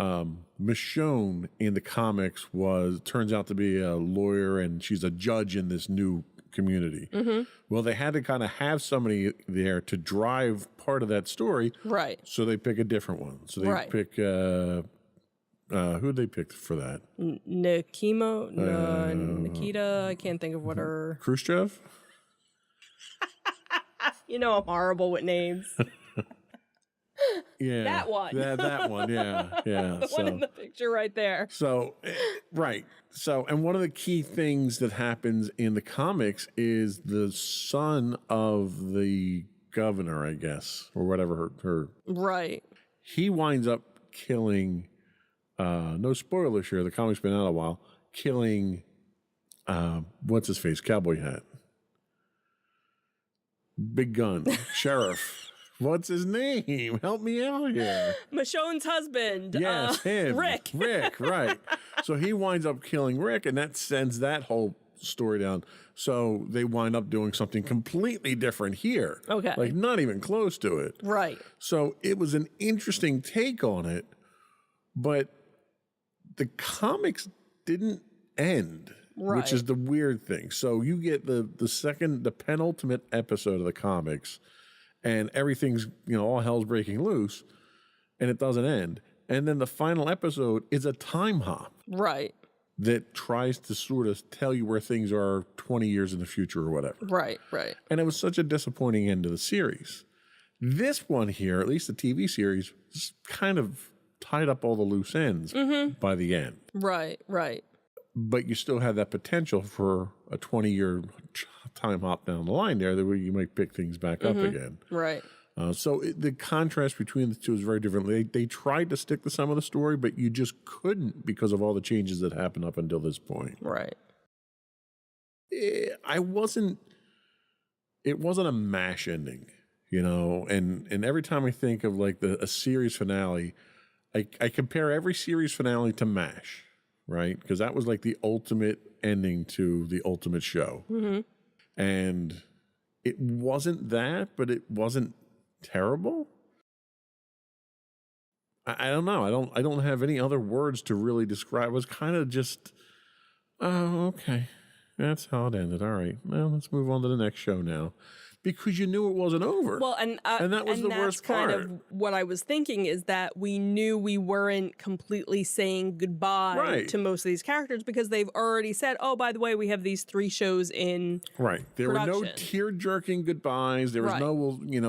Michonne in the comics turns out to be a lawyer, and she's a judge in this new community. Mm-hmm. Well, they had to kind of have somebody there to drive part of that story, Right. so they pick a different one. So they Right. pick who'd they pick for that? Nikita. I can't think of what her. Khrushchev. You know, I'm horrible with names. Yeah, That one. That one. Yeah, yeah. The one in the picture right there. So, right. So, and one of the key things that happens in the comics is the son of the governor, I guess, or whatever her Right. he winds up killing, no spoilers here, the comic's been out a while, killing, what's his face, cowboy hat. Big gun, sheriff. What's his name? Help me out here. Michonne's husband. Yes, him. Rick. Rick, right. So he winds up killing Rick, and that sends that whole story down. So they wind up doing something completely different here. Okay. Like not even close to it. Right. So it was an interesting take on it, but the comics didn't end, Right. which is the weird thing. So you get the penultimate episode of the comics, and everything's, all hell's breaking loose, and it doesn't end. And then the final episode is a time hop Right. that tries to sort of tell you where things are 20 years in the future or whatever. Right. Right. And it was such a disappointing end to the series. This one here, at least the TV series, kind of tied up all the loose ends by the end. Right. Right. But you still have that potential for a 20-year time hop down the line there, that where you might pick things back up again. Right. So the contrast between the two is very different. They tried to stick to some of the story, but you just couldn't because of all the changes that happened up until this point. Right. It wasn't a MASH ending, and every time I think of like a series finale, I compare every series finale to MASH, right? Because that was like the ultimate ending to the ultimate show. Mm-hmm. And it wasn't that, but it wasn't terrible. I don't know. I don't have any other words to really describe. It was kind of just, oh, okay. That's how it ended. All right. Well, let's move on to the next show now. Because you knew it wasn't over. Well, and that was the that's worst kind part. of what I was thinking, is that we knew we weren't completely saying goodbye Right. to most of these characters because they've already said, "Oh, by the way, we have these 3 shows in." Right. There were no production. tear-jerking goodbyes. There was Right. no,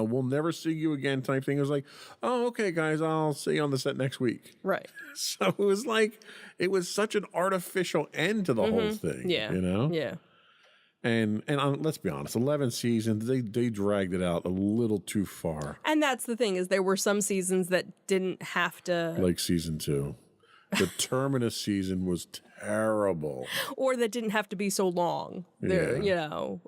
we'll never see you again type thing. It was like, oh, okay, guys, I'll see you on the set next week. Right. So it was like, it was such an artificial end to the whole thing. Yeah. Yeah. And let's be honest, 11 seasons, they dragged it out a little too far, And that's the thing, is there were some seasons that didn't have to, like season 2. The Terminus season was terrible. or that didn't have to be so long. There,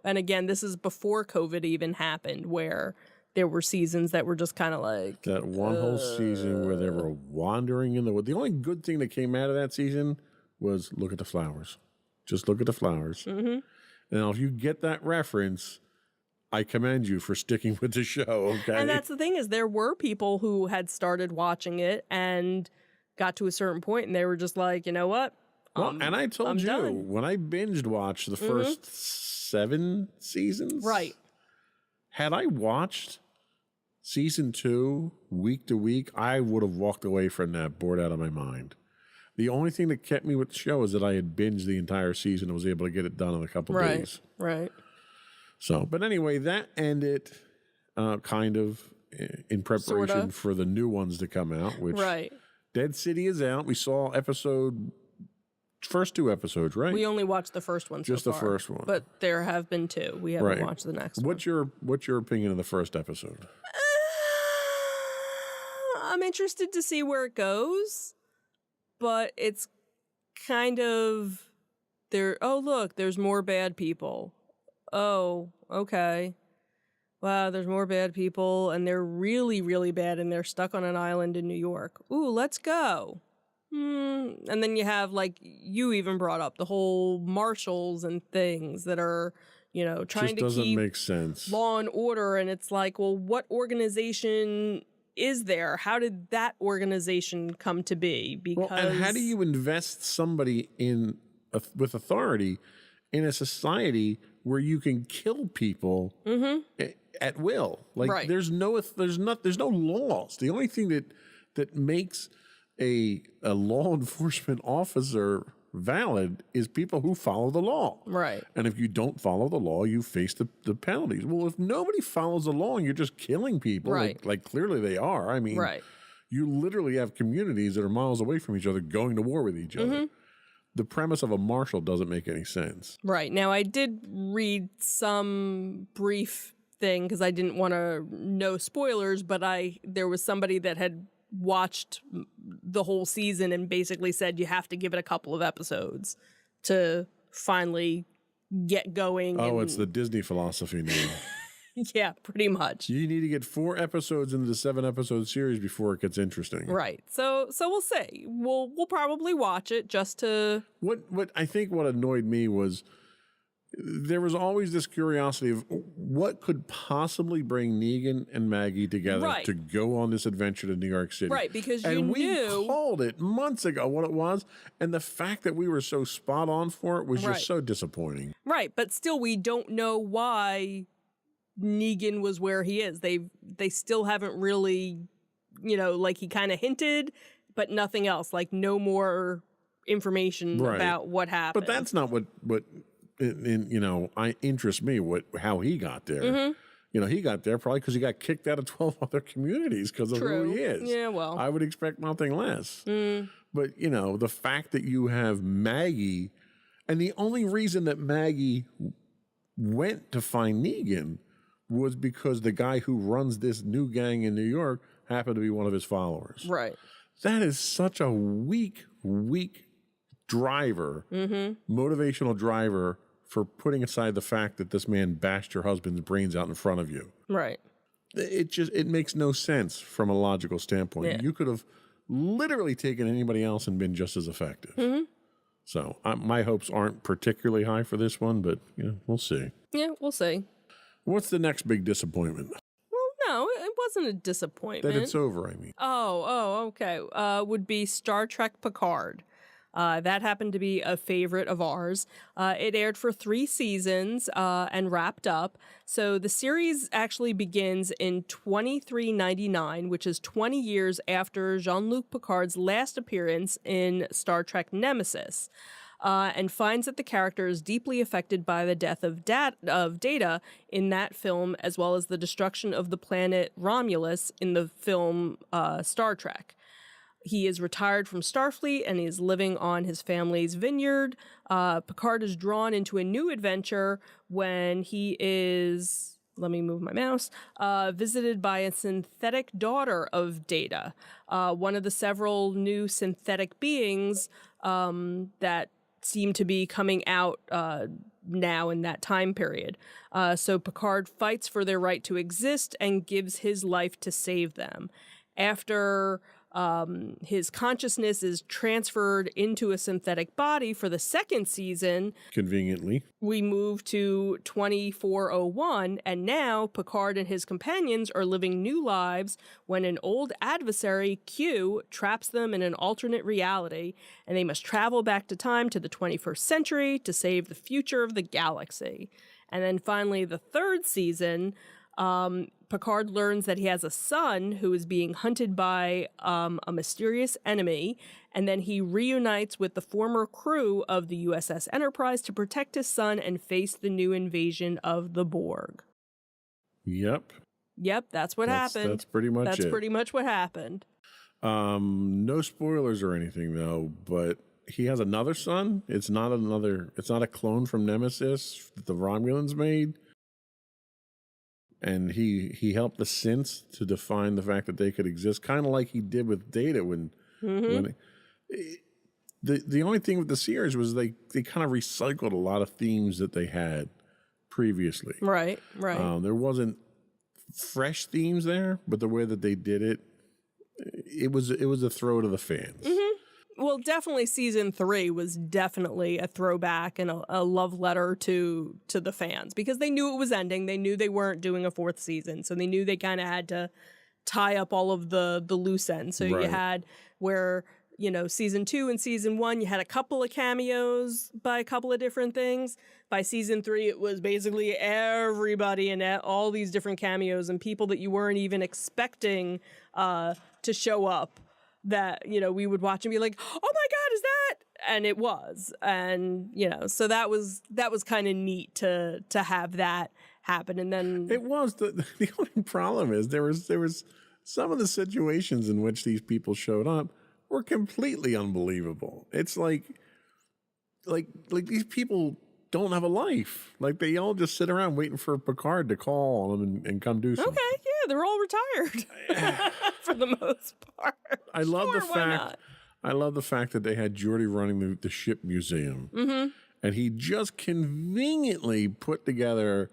And again, this is before COVID even happened, where there were seasons that were just kind of like, That one whole season where they were wandering in the wood. The only good thing that came out of that season was look at the flowers. Just look at the flowers. mm-hmm. Now, if you get that reference, I commend you for sticking with the show, okay? And that's the thing, is there were people who had started watching it and got to a certain point and they were just like, you know what? Well, and I told I'm you, done. when I binged watched the first 7 seasons, Right. had I watched season 2 week to week, I would have walked away from that bored out of my mind. The only thing that kept me with the show is that I had binged the entire season and was able to get it done in a couple Right. days. Right. So, but anyway, that ended kind of in preparation Sorta. for the new ones to come out, which Right. Dead City is out. We saw episode first 2 episodes, right? We only watched the first one Just so the far, first one. but there have been 2. We haven't Right. watched the next one. What's your opinion of the first episode? I'm interested to see where it goes, but it's kind of there. Oh, look, there's more bad people. Oh, okay. Wow, there's more bad people, and they're really, really bad, and they're stuck on an island in New York. Ooh, let's go. And then you have, like, you even brought up the whole marshals and things that are, trying Just to doesn't keep make sense. law and order, and it's like, well, what organization is there? How did that organization come to be? Because And how do you invest somebody with authority in a society where you can kill people at will? Like Right. there's no laws. The only thing that makes a law enforcement officer valid is people who follow the law. Right. And if you don't follow the law, you face the penalties. Well, if nobody follows the law and you're just killing people, Right. like clearly they are. I mean, Right. you literally have communities that are miles away from each other going to war with each other. The premise of a marshal doesn't make any sense. Right. Now, I did read some brief thing because I didn't want to know spoilers, but there was somebody that had watched the whole season and basically said you have to give it a couple of episodes to finally get going. Oh, and- it's the Disney philosophy now. yeah, pretty much. You need to get 4 episodes into the 7-episode series before it gets interesting. Right. So we'll see. We'll probably watch it just to What I think what annoyed me was there was always this curiosity of what could possibly bring Negan and Maggie together Right. to go on this adventure to New York City. right because you And we knew called it months ago what it was, and the fact that we were so spot on for it was Right. just so disappointing. right, but still we don't know why Negan was where he is. They still haven't really, like he kind of hinted, but nothing else. Like no more information Right. about what happened. But that's not what interests me. How he got there. Mm-hmm. He got there probably because he got kicked out of 12 other communities because of True. who he is. Yeah, well. I would expect nothing less. Mm. But the fact that you have Maggie, and the only reason that Maggie went to find Negan was because the guy who runs this new gang in New York happened to be one of his followers. Right. That is such a weak driver, motivational driver for putting aside the fact that this man bashed your husband's brains out in front of you. Right. It makes no sense from a logical standpoint. Yeah. You could have literally taken anybody else and been just as effective. So my hopes aren't particularly high for this one, but we'll see. Yeah, we'll see. What's the next big disappointment? Well, no, it wasn't a disappointment. That it's over, I mean. Oh, okay. Would be Star Trek Picard. That happened to be a favorite of ours. It aired for 3 seasons and wrapped up. So the series actually begins in 2399, which is 20 years after Jean-Luc Picard's last appearance in Star Trek Nemesis. And finds that the character is deeply affected by the death of Data in that film, as well as the destruction of the planet Romulus in the film Star Trek. He is retired from Starfleet and is living on his family's vineyard. Picard is drawn into a new adventure when he is, let me move my mouse, visited by a synthetic daughter of Data, one of the several new synthetic beings that seem to be coming out now in that time period. So Picard fights for their right to exist and gives his life to save them. After his consciousness is transferred into a synthetic body for the second season, Conveniently. we move to 2401, and now Picard and his companions are living new lives when an old adversary, Q, traps them in an alternate reality, and they must travel back to time to the 21st century to save the future of the galaxy. And then finally, the third season, Picard learns that he has a son who is being hunted by a mysterious enemy, and then he reunites with the former crew of the USS Enterprise to protect his son and face the new invasion of the Borg. Yep. Yep, that's what happened. That's pretty much it. That's pretty much what happened. No spoilers or anything though, but he has another son. It's not a clone from Nemesis that the Romulans made. And he helped the synths to define the fact that they could exist, kind of like he did with Data when the only thing with the series was they kind of recycled a lot of themes that they had previously. Right. There wasn't fresh themes there, but the way that they did it, it was a throw to the fans. Well, definitely season 3 was definitely a throwback and a love letter to the fans because they knew it was ending. They knew they weren't doing a 4th season, so they knew they kind of had to tie up all of the loose ends. So you had where, season 2 and season 1, you had a couple of cameos by a couple of different things. By season 3, it was basically everybody and all these different cameos and people that you weren't even expecting to show up. That, we would watch and be like, oh my God, is that? And it was. And, so that was kind of neat to have that happen. And then it was. The only problem is there was some of the situations in which these people showed up were completely unbelievable. It's like these people don't have a life. Like they all just sit around waiting for Picard to call them and come do something. Okay, yeah, they're all retired for the most part. I love the fact that they had Geordi running the ship museum, and he just conveniently put together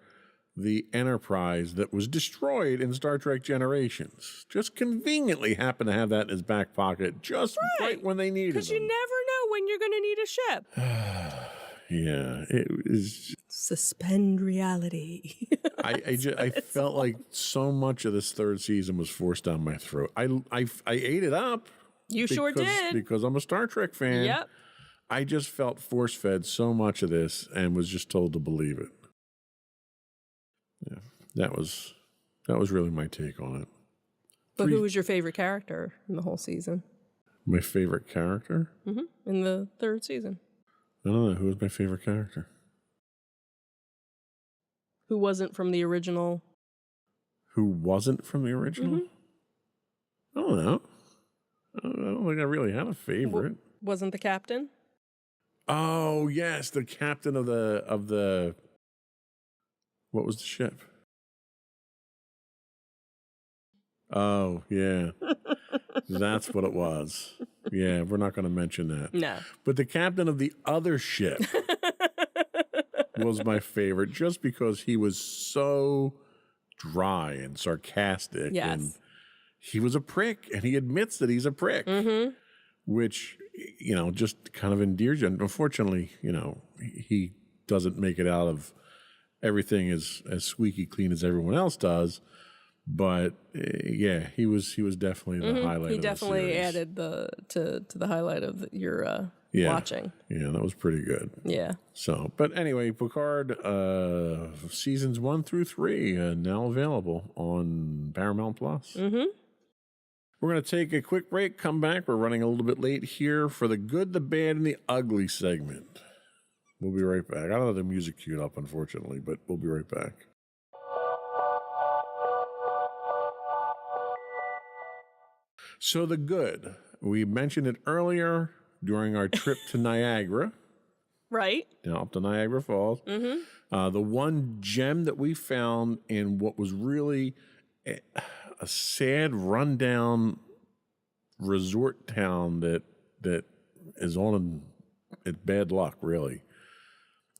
the Enterprise that was destroyed in Star Trek Generations. Just conveniently happened to have that in his back pocket, just right when they needed it. Because you never know when you're going to need a ship. Yeah, it was. Suspend reality. I felt like so much of this 3rd season was forced down my throat. I ate it up. You sure did. Because I'm a Star Trek fan. Yep. I just felt force-fed so much of this and was just told to believe it. Yeah, that was really my take on it. But who was your favorite character in the whole season? My favorite character? In the 3rd season. I don't know. Who was my favorite character? Who wasn't from the original? Who wasn't from the original? I don't know. I don't think I really had a favorite. Wasn't the captain? Oh, yes. The captain of the what was the ship? Oh, yeah. That's what it was. Yeah, we're not going to mention that. No. But the captain of the other ship was my favorite just because he was so dry and sarcastic. Yes. And he was a prick, and he admits that he's a prick, which, just kind of endears you. And unfortunately, he doesn't make it out of everything as squeaky clean as everyone else does. But yeah, he was definitely the highlight. He definitely added to the highlight of your watching. Yeah, that was pretty good. Yeah. So, but anyway, Picard seasons 1 through 3 now available on Paramount Plus. We're going to take a quick break. Come back. We're running a little bit late here for the good, the bad, and the ugly segment. We'll be right back. I don't have the music queued up, unfortunately, but we'll be right back. So the good, we mentioned it earlier during our trip to Niagara. Right. Up to Niagara Falls. The one gem that we found in what was really a sad, rundown resort town that is on its bad luck, really,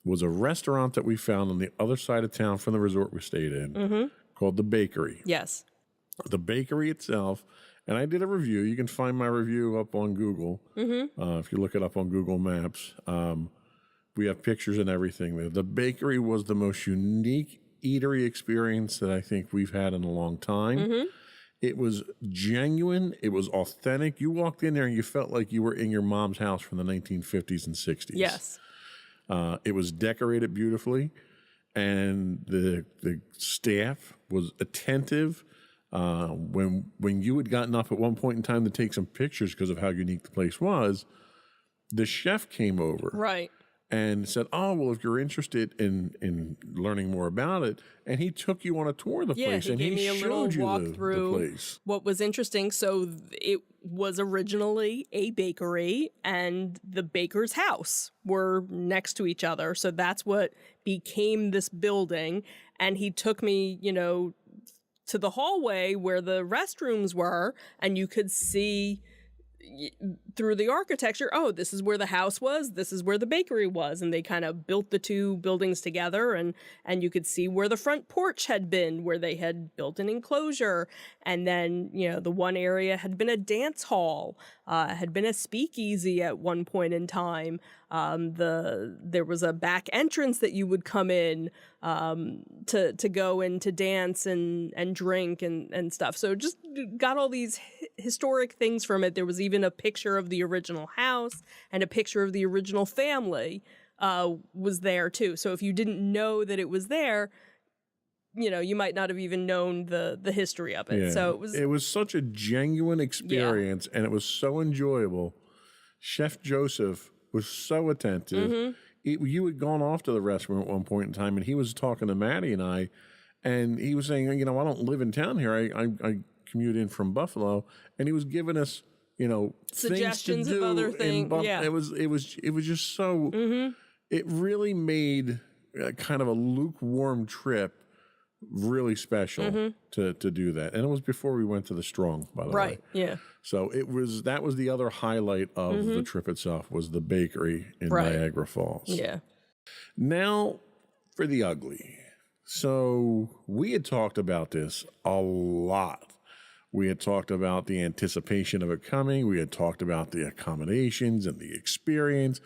was a restaurant that we found on the other side of town from the resort we stayed in called The Bakery. Yes. The bakery itself, and I did a review. You can find my review up on Google. If you look it up on Google Maps. We have pictures and everything there. The bakery was the most unique eatery experience that I think we've had in a long time. It was genuine. It was authentic. You walked in there and you felt like you were in your mom's house from the 1950s and 60s. Yes. It was decorated beautifully, and the staff was attentive. When you had gotten up at one point in time to take some pictures because of how unique the place was, the chef came over. Right. and said, "Oh, well, if you're interested in learning more about it," and he took you on a tour of the place, he and gave me a little showed you walk the through place. what was interesting. So it was originally a bakery, and the baker's house were next to each other. So that's what became this building. And he took me, to the hallway where the restrooms were, and you could see through the architecture, oh, this is where the house was, this is where the bakery was, and they kind of built the two buildings together, and you could see where the front porch had been, where they had built an enclosure, and then the one area had been a dance hall, had been a speakeasy at one point in time. There was a back entrance that you would come in to go in to dance and drink and stuff. So just got all these historic things from it. There was even a picture of the original house, and a picture of the original family was there too. So if you didn't know that it was there, you might not have even known the history of it. Yeah. So it was such a genuine experience, and it was so enjoyable. Chef Joseph was so attentive. You had gone off to the restaurant at one point in time, and he was talking to Maddie and I, and he was saying, I don't live in town here. I commute in from Buffalo, and he was giving us, suggestions things to do of other things. Yeah, it was just so. It really made kind of a lukewarm trip really special to do that, and it was before we went to the Strong, by the way. right. Yeah, So that was the other highlight of the trip itself, was the bakery in Right. Niagara Falls. yeah. Now for the ugly. So we had talked about this a lot. We had talked about the anticipation of it coming. We had talked about the accommodations and the experience.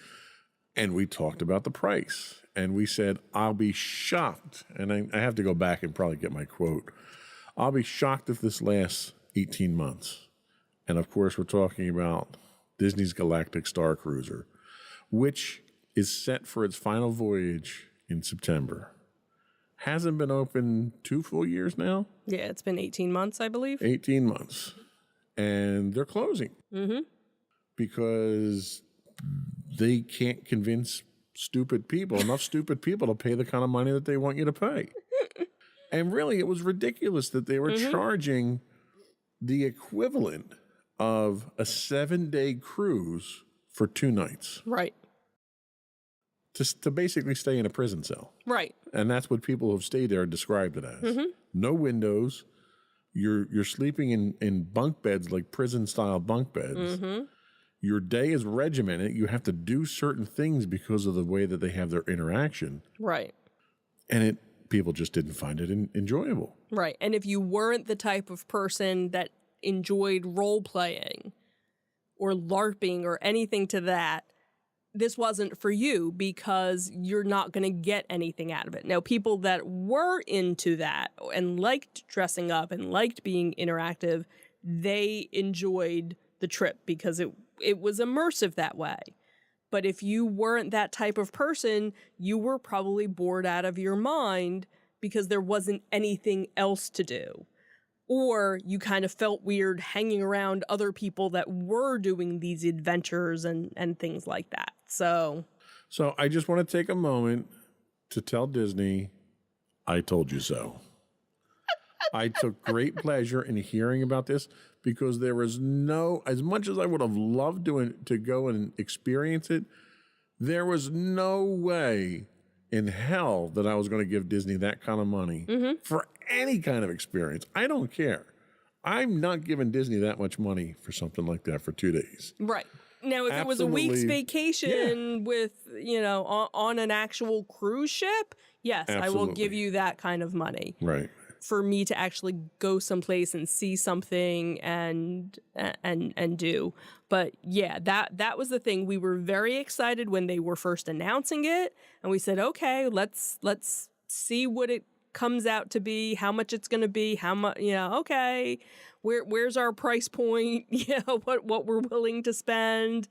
And we talked about the price. And we said, I'll be shocked. And I have to go back and probably get my quote. I'll be shocked if this lasts 18 months. And of course, we're talking about Disney's Galactic Star Cruiser, which is set for its final voyage in September. Hasn't been open 2 full years now? Yeah, it's been 18 months, I believe. 18 months. And they're closing because they can't convince enough stupid people to pay the kind of money that they want you to pay. And really, it was ridiculous that they were charging the equivalent of a 7-day cruise for 2 nights. Right. To basically stay in a prison cell. Right. And that's what people who've stayed there described it as. No windows. You're sleeping in bunk beds, like prison-style bunk beds. Your day is regimented. You have to do certain things because of the way that they have their interaction. Right. And people just didn't find it enjoyable. Right. And if you weren't the type of person that enjoyed role-playing or LARPing or anything to that, this wasn't for you, because you're not going to get anything out of it. Now, people that were into that and liked dressing up and liked being interactive, they enjoyed the trip because it was immersive that way. But if you weren't that type of person, you were probably bored out of your mind because there wasn't anything else to do. Or you kind of felt weird hanging around other people that were doing these adventures and things like that. So I just want to take a moment to tell Disney, I told you so. I took great pleasure in hearing about this, because there was as much as I would have loved to go and experience it, there was no way in hell that I was going to give Disney that kind of money for any kind of experience. I don't care. I'm not giving Disney that much money for something like that for 2 days. right. Now, if it was a week's vacation with, on an actual cruise ship, yes, I will give you that kind of money. Right. For me to actually go someplace and see something and do. But yeah, that was the thing. We were very excited when they were first announcing it, and we said, okay, let's see what it comes out to be, how much it's going to be, how much, okay, where's our price point, what we're willing to spend.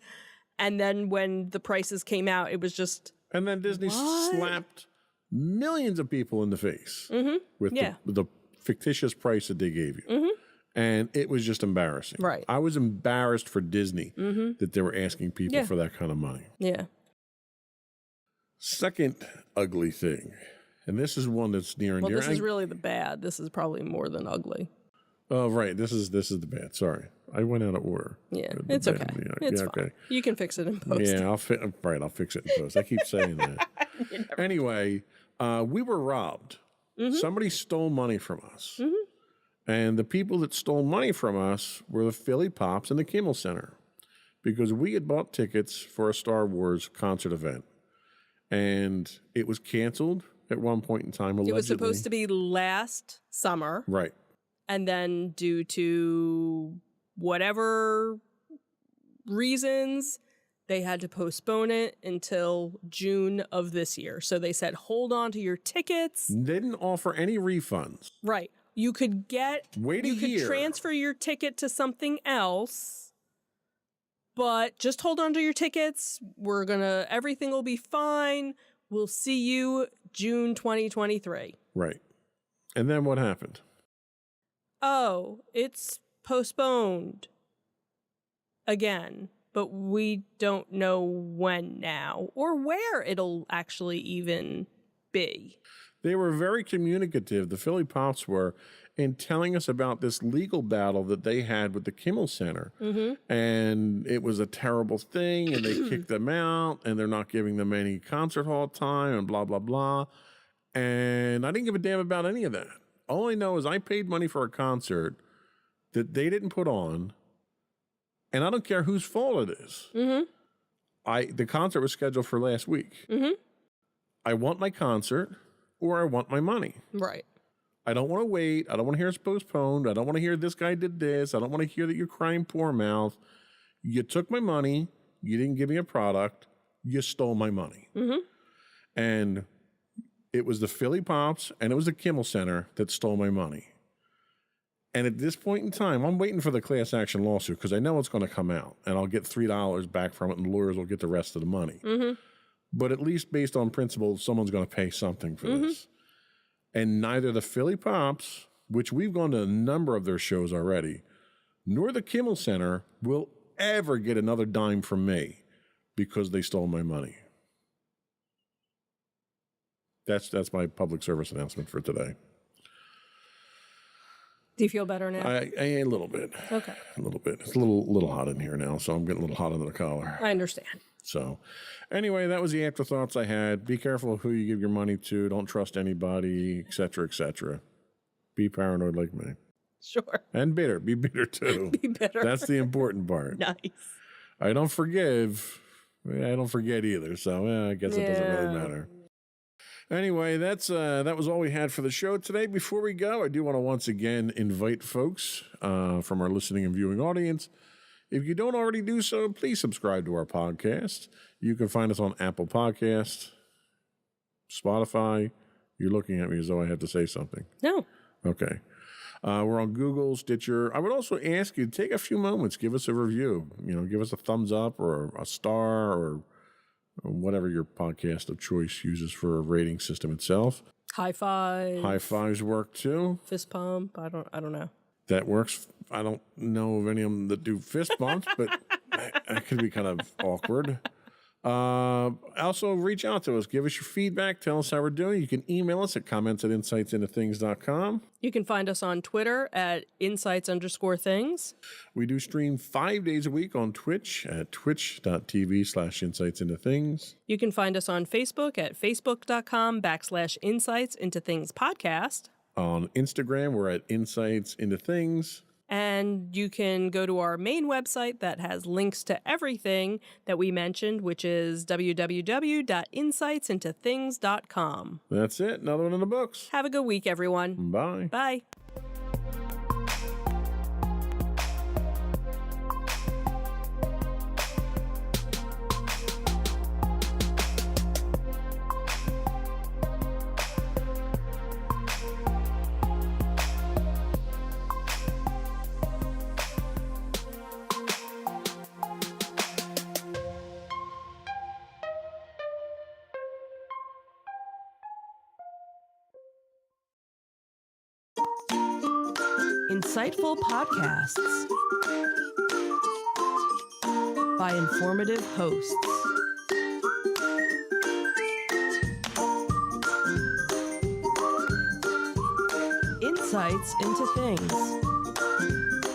And then when the prices came out, it was just, and then Disney slapped millions of people in the face with the fictitious price that they gave you. And it was just embarrassing. Right. I was embarrassed for Disney that they were asking people for that kind of money. Yeah. Second ugly thing, and this is one that's near and Well, dear. this is really the bad. This is probably more than ugly. Oh, right. This is the bad. Sorry, I went out of order. Yeah, The it's bad. okay. Yeah, It's yeah, fine. You can fix it in post. Yeah, I'll fix it in post. I keep saying that. Anyway, we were robbed. Somebody stole money from us. And the people that stole money from us were the Philly Pops and the Kimmel Center, because we had bought tickets for a Star Wars concert event. And it was canceled at one point in time, allegedly. It was supposed to be last summer. Right. And then due to whatever reasons, they had to postpone it until June of this year. So they said, hold on to your tickets. They didn't offer any refunds. Right. You could Wait a you could year. transfer your ticket to something else, but just hold on to your tickets. Everything will be fine. We'll see you June 2023. Right. And then what happened? Oh, it's postponed again, but we don't know when now or where it'll actually even be. They were very communicative, the Philly Pops were, in telling us about this legal battle that they had with the Kimmel Center. And it was a terrible thing, and they kicked them out, and they're not giving them any concert hall time, and blah, blah, blah. And I didn't give a damn about any of that. All I know is I paid money for a concert that they didn't put on, and I don't care whose fault it is. The concert was scheduled for last week. I want my concert, or I want my money. Right. I don't want to wait. I don't want to hear it's postponed. I don't want to hear this guy did this. I don't want to hear that you're crying poor mouth. You took my money. You didn't give me a product. You stole my money. And it was the Philly Pops and it was the Kimmel Center that stole my money. And at this point in time, I'm waiting for the class action lawsuit because I know it's going to come out and I'll get $3 back from it and lawyers will get the rest of the money. But at least based on principle, someone's going to pay something for this. And neither the Philly Pops, which we've gone to a number of their shows already, nor the Kimmel Center will ever get another dime from me because they stole my money. That's my public service announcement for today. Do you feel better now? A little bit. Okay. A little bit. It's a little hot in here now, so I'm getting a little hot under the collar. I understand. So anyway, that was the afterthoughts I had. Be careful of who you give your money to. Don't trust anybody, et cetera, et cetera. Be paranoid like me. Sure. And bitter. Be bitter too. Be better. That's the important part. Nice. I don't forgive. I don't forget either. So I guess it doesn't really matter. Anyway, that was all we had for the show today. Before we go, I do want to once again invite folks from our listening and viewing audience. If you don't already do so, please subscribe to our podcast. You can find us on Apple Podcasts, Spotify. You're looking at me as though I have to say something. No. Okay. We're on Google, Stitcher. I would also ask you to take a few moments, give us a review. Give us a thumbs up or a star or whatever your podcast of choice uses for a rating system itself. High five. High fives work too. Fist pump. I don't know. That works. I don't know of any of them that do fist bumps, but that could be kind of awkward. Also, reach out to us. Give us your feedback. Tell us how we're doing. You can email us at comments@insightsintothings.com. You can find us on Twitter at insights_things. We do stream 5 days a week on Twitch at twitch.tv/insightsintothings. You can find us on Facebook at facebook.com/insightsintothingspodcast. On Instagram, we're at Insights Into Things. And you can go to our main website that has links to everything that we mentioned, which is www.insightsintothings.com. That's it. Another one in the books. Have a good week, everyone. Bye. Bye. Insightful podcasts by informative hosts. Insights into Things,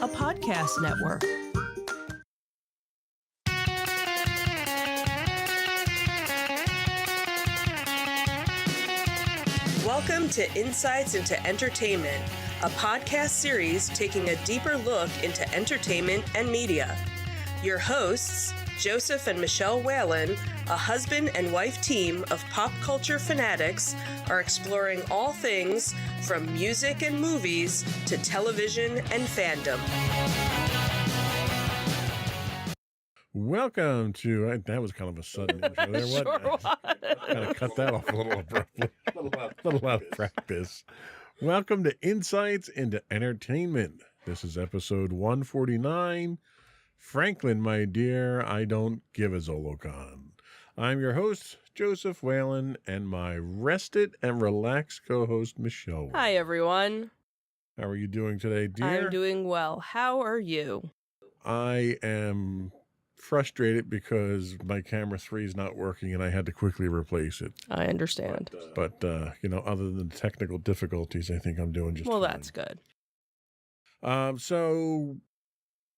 a podcast network. Welcome to Insights into Entertainment, a podcast series taking a deeper look into entertainment and media. Your hosts, Joseph and Michelle Whalen, a husband and wife team of pop culture fanatics, are exploring all things from music and movies to television and fandom. Welcome to that was kind of a sudden intro there. Sure was. Kind of cut that off a little abruptly. A little out of practice. Welcome to Insights into Entertainment. This is episode 149. Franklin, my dear, I don't give a Zolocon. I'm your host, Joseph Whalen, and my rested and relaxed co-host, Michelle Whalen. Hi, everyone. How are you doing today, dear? I'm doing well. How are you? I am frustrated because my camera 3 is not working and I had to quickly replace it. I understand. But other than technical difficulties, I think I'm doing just Well, fine. that's good. So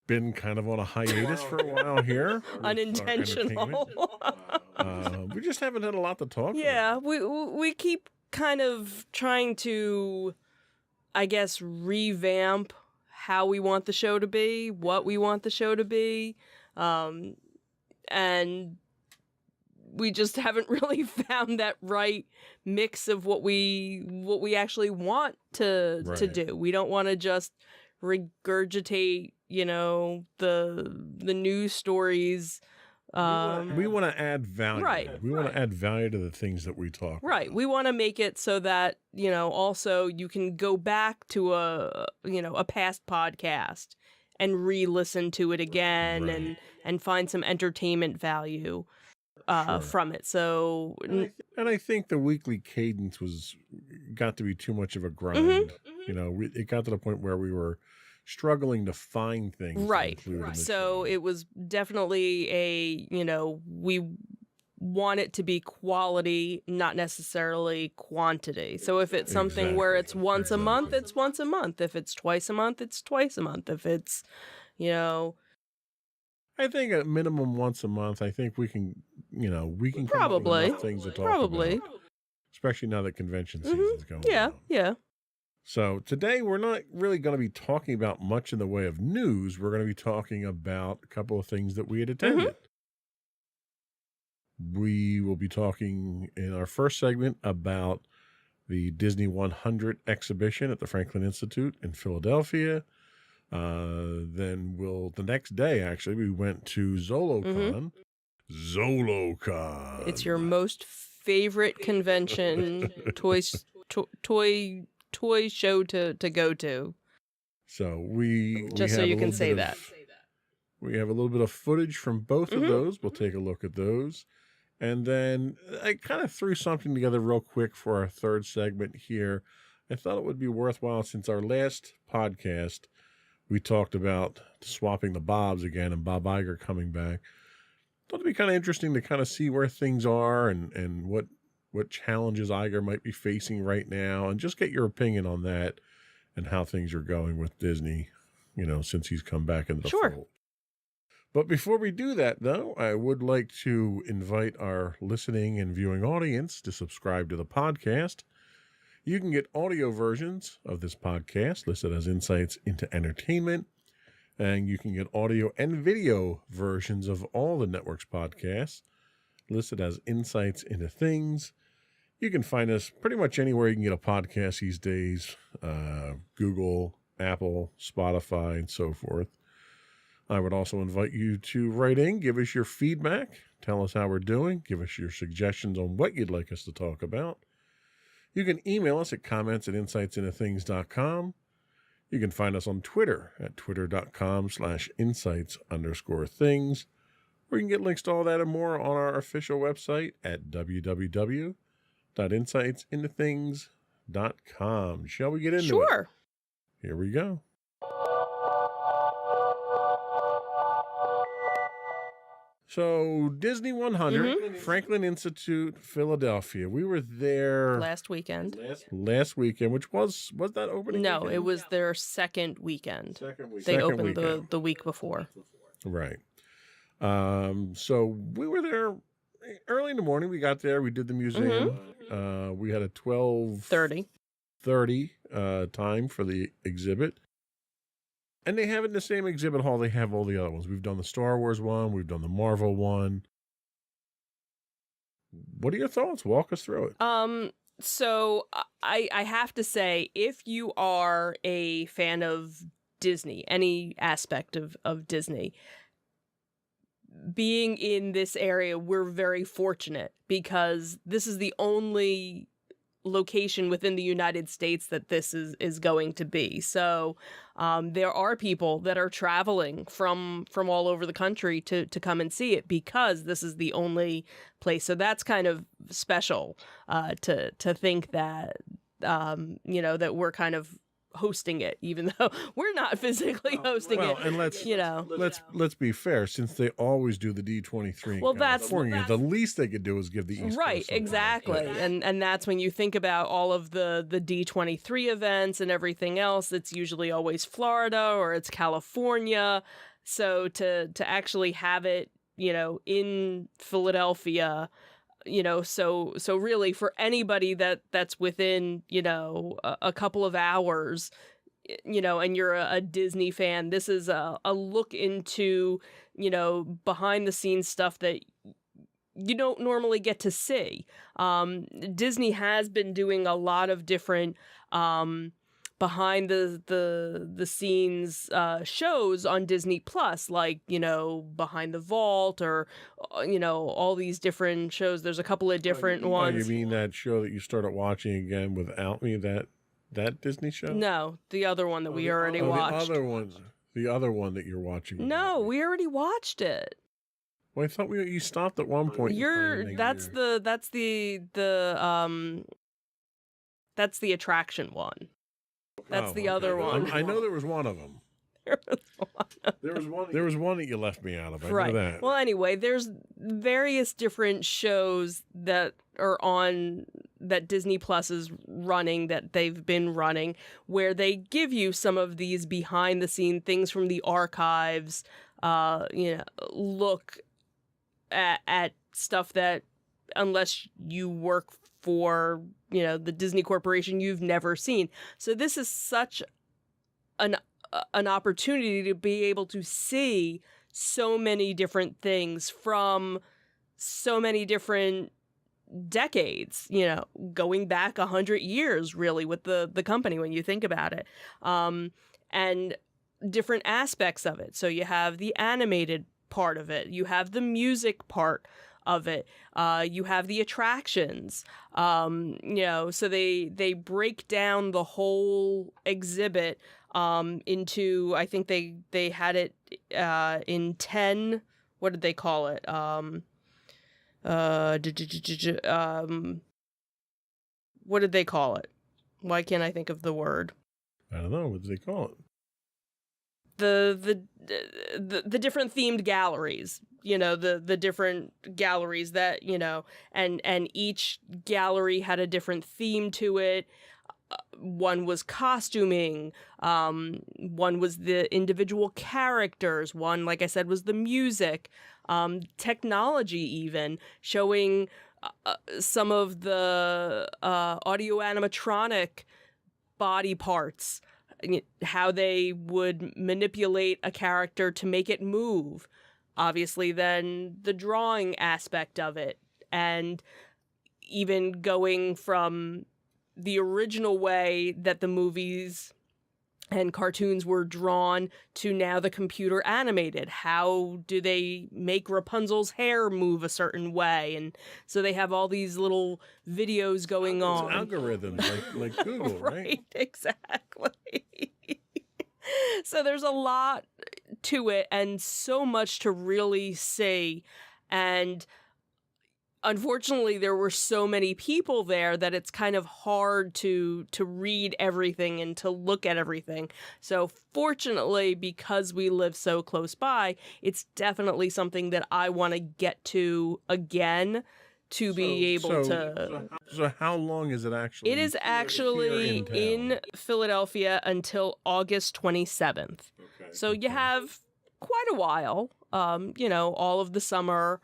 been kind of on a hiatus for a while here. with our Unintentional. entertainment. We just haven't had a lot to talk Yeah, about. we keep kind of trying to, I guess, revamp how we want the show to be, what we want the show to be, and we just haven't really found that right mix of what we actually want to Right. do. We don't want to just regurgitate, the news stories. We want to add value. Right, We want to add value to the things that we talk Right. about. We want to make it so that, also you can go back to a past podcast and re-listen to it again Right. and find some entertainment value Sure. from it. So, And I think the weekly cadence got to be too much of a grind. Mm-hmm. It got to the point where we were struggling to find things to right. include in the So show. it was definitely we want it to be quality, not necessarily quantity. So if it's something where it's Exactly. once a month, it's once a month. If it's twice a month, it's twice a month. If it's, I think at minimum once a month. I think we can come up with Probably. enough things to talk Probably. about, especially now that convention Mhm. season's going Yeah, on. yeah. So today we're not really going to be talking about much in the way of news. We're going to be talking about a couple of things that we had attended. We will be talking in our first segment about the Disney 100 exhibition at the Franklin Institute in Philadelphia. Then the next day, actually, we went to Zolocon. Zolocon. It's your most favorite convention toy show to go to. So we Just so have you a can little say bit that. of- We have a little bit of footage from both of Mhm. those. We'll take a look at those. And then I kind of threw something together real quick for our third segment here. I thought it would be worthwhile since our last podcast, we talked about swapping the Bobs again and Bob Iger coming back. Thought it'd be kind of interesting to kind of see where things are and what challenges Iger might be facing right now and just get your opinion on that and how things are going with Disney, since he's come back into the Sure. fold. But before we do that, though, I would like to invite our listening and viewing audience to subscribe to the podcast. You can get audio versions of this podcast listed as Insights into Entertainment, and you can get audio and video versions of all the network's podcasts listed as Insights into Things. You can find us pretty much anywhere you can get a podcast these days, Google, Apple, Spotify, and so forth. I would also invite you to write in, give us your feedback, tell us how we're doing, give us your suggestions on what you'd like us to talk about. You can email us at comments@insightsintothings.com. You can find us on Twitter at twitter.com/insights_things. Or you can get links to all that and more on our official website at www.insightsintothings.com. Shall we get into it? Sure. Here we go. So Disney 100, Franklin Institute, Philadelphia. We were there Last weekend. last weekend, which was that opening? No, weekend? it was their second weekend. Second week. They Second opened weekend. the week before. Right. So we were there early in the morning. We got there. We did the museum. We had a 12:30 time for the exhibit. And they have it in the same exhibit hall they have all the other ones. We've done the Star Wars one. We've done the Marvel one. What are your thoughts? Walk us through it. So I have to say, if you are a fan of Disney, any aspect of Disney, being in this area, we're very fortunate because this is the only location within the United States that this is going to be. So there are people that are traveling from all over the country to come and see it because this is the only place. So that's kind of special to think that that we're kind of hosting it, even though we're not physically hosting it. And let's be fair. Since they always do the D23 in California, the least they could do is give the East right, Coast something. exactly. And that's when you think about all of the D23 events and everything else. It's usually always Florida or it's California. So to actually have it, in Philadelphia. So really for anybody that's within, a couple of hours, and you're a Disney fan, this is a look into, behind the scenes stuff that you don't normally get to see. Disney has been doing a lot of different, behind the scenes shows on Disney Plus, like Behind the Vault or all these different shows. There's a couple of different ones. You mean that show that you started watching again without me? That Disney show? No, the other one that we already watched. The other one that you're watching. No, we already watched it. Well, I thought you stopped at one point. That's the attraction one. That's the other one. I know there was one of them. There was one that you left me out of. I know that. Well, anyway, there's various different shows that are on that Disney Plus is running, that they've been running, where they give you some of these behind the scene things from the archives. Look at stuff that, unless you work for the Disney Corporation, you've never seen. So this is such an opportunity to be able to see so many different things from so many different decades, going back 100 years really with the company when you think about it, and different aspects of it. So you have the animated part of it, you have the music part of it, you have the attractions, so they break down the whole exhibit into, I think they had it in 10, what did they call it, what did they call it? Why can't I think of the word? I don't know. What did they call it? The different themed galleries, the different galleries that, and each gallery had a different theme to it. One was costuming, one was the individual characters, one, like I said, was the music, technology, even showing some of the audio animatronic body parts, how they would manipulate a character to make it move. Obviously, then the drawing aspect of it, and even going from the original way that the movies and cartoons were drawn to now the computer animated. How do they make Rapunzel's hair move a certain way? And so they have all these little videos going on. Algorithms like Google, right? Exactly. So there's a lot to it and so much to really see. And unfortunately, there were so many people there that it's kind of hard to read everything and to look at everything. So fortunately, because we live so close by, it's definitely something that I want to get to again to be able to. So how long is it actually? It is actually in Philadelphia until August 27th. Okay. So you have quite a while, all of the summer,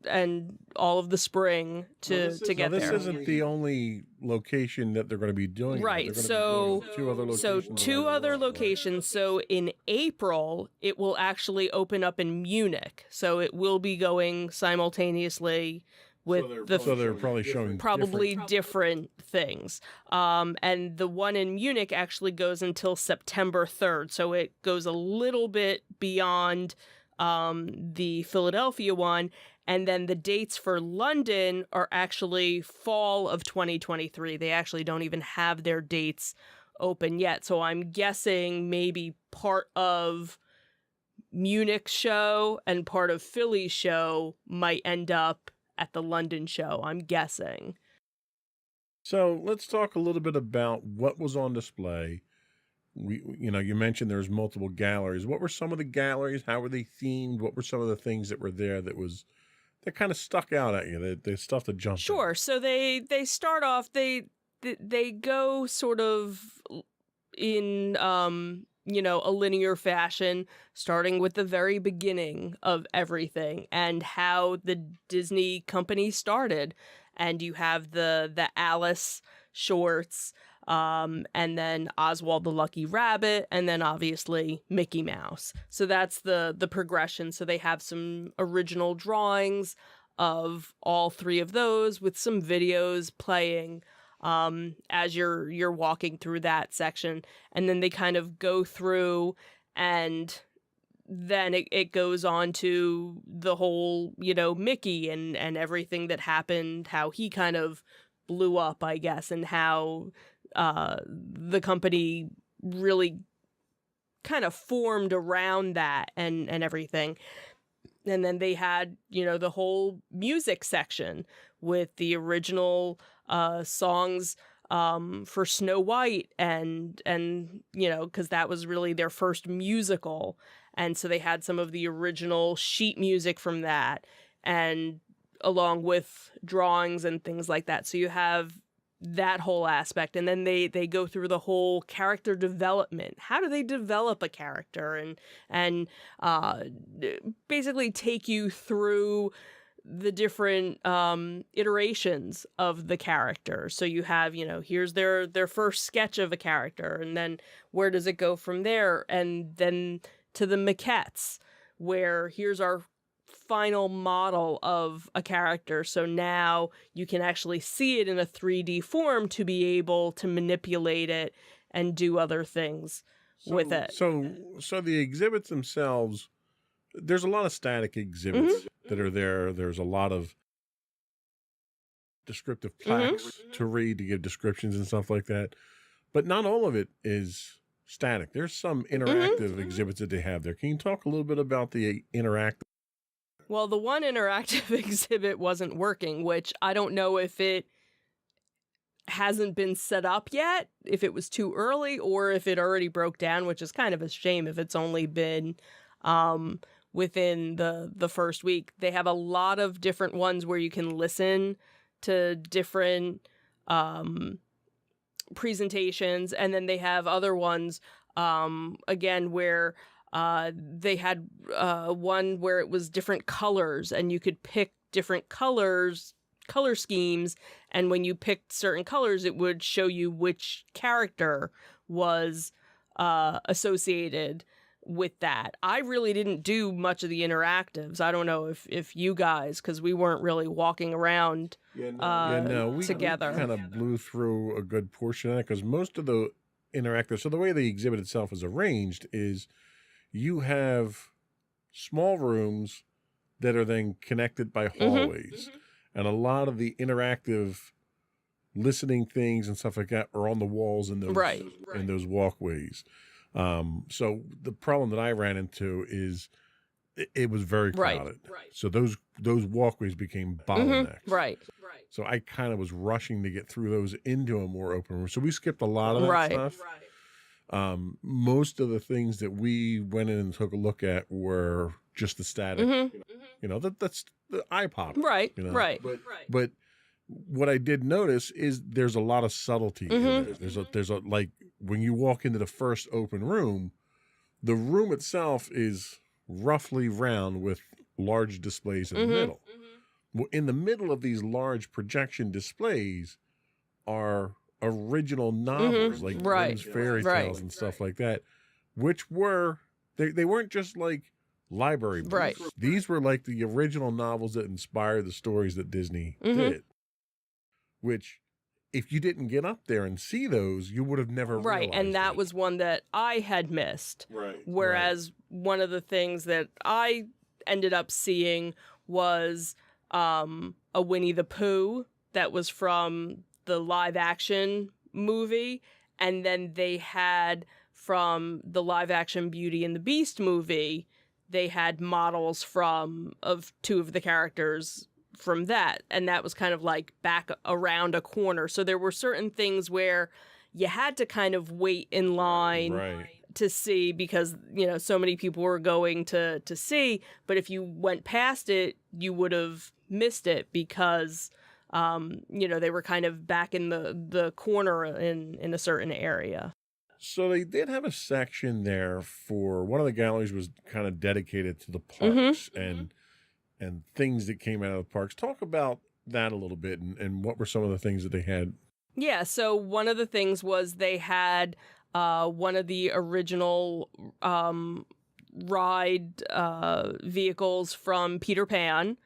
and all of the spring to get this there. This isn't the only location that they're going to be doing. Right. So two other locations. Two other locations. So in April, it will actually open up in Munich. So it will be going simultaneously with so they're probably showing different things. And the one in Munich actually goes until September 3rd. So it goes a little bit beyond the Philadelphia one. And then the dates for London are actually fall of 2023. They actually don't even have their dates open yet. So I'm guessing maybe part of Munich's show and part of Philly's show might end up at the London show, I'm guessing. So let's talk a little bit about what was on display. You mentioned there's multiple galleries. What were some of the galleries? How were they themed? What were some of the things that were there that kind of stuck out at you? The stuff that jumped. Sure. So they start off. They go sort of in a linear fashion, starting with the very beginning of everything and how the Disney company started. And you have the Alice shorts, and then Oswald the Lucky Rabbit, and then obviously Mickey Mouse. So that's the progression. So they have some original drawings of all three of those with some videos playing as you're walking through that section. And then they kind of go through, and then it goes on to the whole, Mickey and everything that happened, how he kind of blew up, I guess, and how the company really kind of formed around that and everything. And then they had, the whole music section with the original songs for Snow White and because that was really their first musical. And so they had some of the original sheet music from that, and along with drawings and things like that. So you have that whole aspect. And then they go through the whole character development. How do they develop a character and basically take you through the different iterations of the character. So you have, here's their first sketch of a character, and then where does it go from there? And then to the maquettes, where here's our final model of a character. So now you can actually see it in a 3D form to be able to manipulate it and do other things with it. So the exhibits themselves, there's a lot of static exhibits that are there. There's a lot of descriptive plaques to read, to give descriptions and stuff like that. But not all of it is static. There's some interactive exhibits that they have there. Can you talk a little bit about the interactive? Well, the one interactive exhibit wasn't working, which I don't know if it hasn't been set up yet, if it was too early, or if it already broke down, which is kind of a shame if it's only been within the first week. They have a lot of different ones where you can listen to different presentations, and then they have other ones again where they had one where it was different colors, and you could pick different color schemes, and when you picked certain colors, it would show you which character was associated with that. I really didn't do much of the interactives. I don't know if you guys, because we weren't really walking around we together. Kind of blew through a good portion of that, because most of the interactive, so the way the exhibit itself is arranged is you have small rooms that are then connected by hallways. And a lot of the interactive listening things and stuff like that are on the walls in those walkways. So the problem that I ran into is it was very Right. crowded. So those walkways became bottlenecks. Right. So I kind of was rushing to get through those into a more open room. So we skipped a lot of that Right. stuff. Most of the things that we went in and took a look at were just the static. You know, that's the eye pop. Right. You know? Right. But what I did notice is there's a lot of subtlety in there. There's a like when you walk into the first open room, the room itself is roughly round with large displays in the middle. Well, in the middle of these large projection displays are original novels like Grimm's fairy tales and stuff like that, which were they weren't just like library books. Right. These were like the original novels that inspired the stories that Disney did. Which, if you didn't get up there and see those, you would have never Right. realized And that it. was one that I had missed. Right. Whereas one of the things that I ended up seeing was a Winnie the Pooh that was from the live action movie. And then they had from the live action Beauty and the Beast movie, they had models of two of the characters from that. And that was kind of like back around a corner. So there were certain things where you had to kind of wait in line to see because, you know, so many people were going to see. But if you went past it, you would have missed it because, you know, they were kind of back in the corner in a certain area. So they did have a section there for one of the galleries was kind of dedicated to the parks and things that came out of the parks. Talk about that a little bit and what were some of the things that they had? Yeah, so one of the things was they had one of the original ride vehicles from Peter Pan.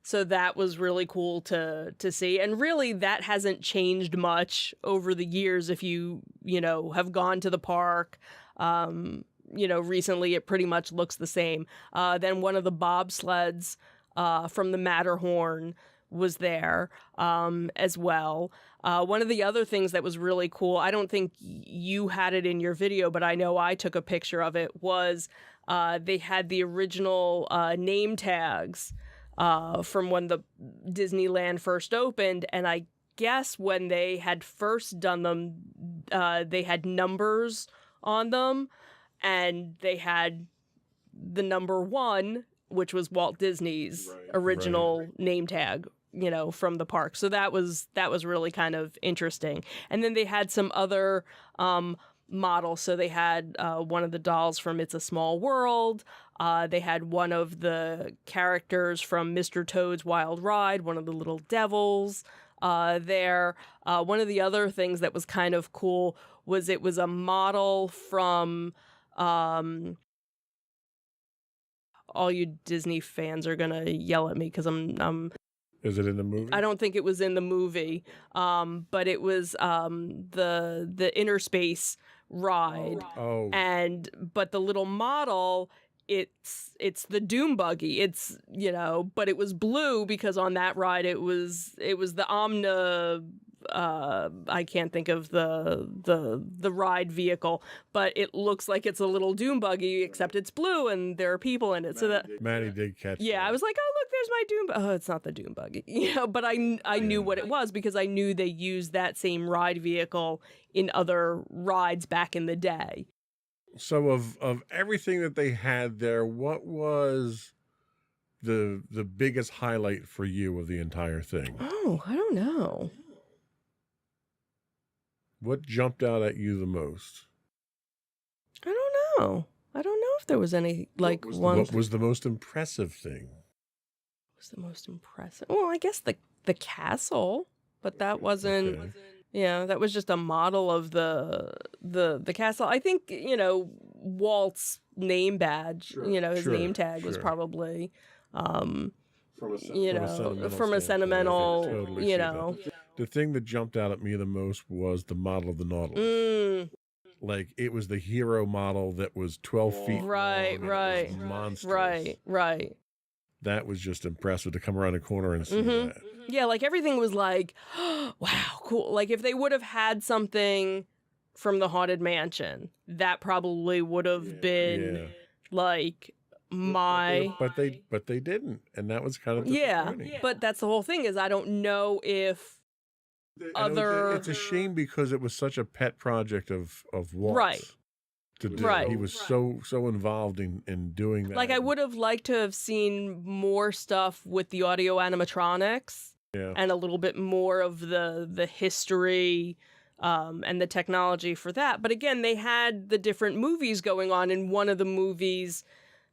So that was really cool to see. And really, that hasn't changed much over the years. If you know, have gone to the park, you know, recently, it pretty much looks the same. Then one of the bobsleds from the Matterhorn was there as well. One of the other things that was really cool, I don't think you had it in your video, but I know I took a picture of it, was they had the original name tags from when the Disneyland first opened. And I guess when they had first done them, they had numbers on them. And they had the number 1, which was Walt Disney's original name tag, you know, from the park. So that was really kind of interesting. And then they had some other models. So they had one of the dolls from It's a Small World. They had one of the characters from Mr. Toad's Wild Ride, one of the little devils there. One of the other things that was kind of cool was it was a model from... all you Disney fans are gonna yell at me because I'm. Is it in the movie? I don't think it was in the movie, but it was the Inner Space ride. Oh. But the little model, it's the Doom Buggy. It's, you know, but it was blue because on that ride it was the Omna. I can't think of the ride vehicle, but it looks like it's a little Doom Buggy, except it's blue and there are people in it. Maddie did catch that. I was like, oh look, there's my Doom. Oh, it's not the Doom Buggy, you know. But I knew what it was because I knew they used that same ride vehicle in other rides back in the day. So of everything that they had there, what was the biggest highlight for you of the entire thing? Oh, I don't know. What jumped out at you the most? I don't know. I don't know if there was any like one. What was the most impressive thing? What was the most impressive? Well, I guess the castle, but that wasn't. Okay. Yeah, that was just a model of the castle. I think, you know, Walt's name badge, you know, his name tag was probably, from a sentimental, totally you know. The thing that jumped out at me the most was the model of the Nautilus. Like, it was the hero model that was 12 feet long. Right. It was monstrous. Right. That was just impressive to come around the corner and see that. Yeah, like everything was like, wow, cool. Like if they would have had something from the Haunted Mansion, that probably would have been like my But they didn't, and that was kind of disappointing. but that's the whole thing is I don't know if And it's a shame because it was such a pet project of Walt's. Right. To do. Right. He was so involved in doing that. like I would have liked to have seen more stuff with the audio animatronics and a little bit more of the history and the technology for that. But again, they had the different movies going on. In one of the movies,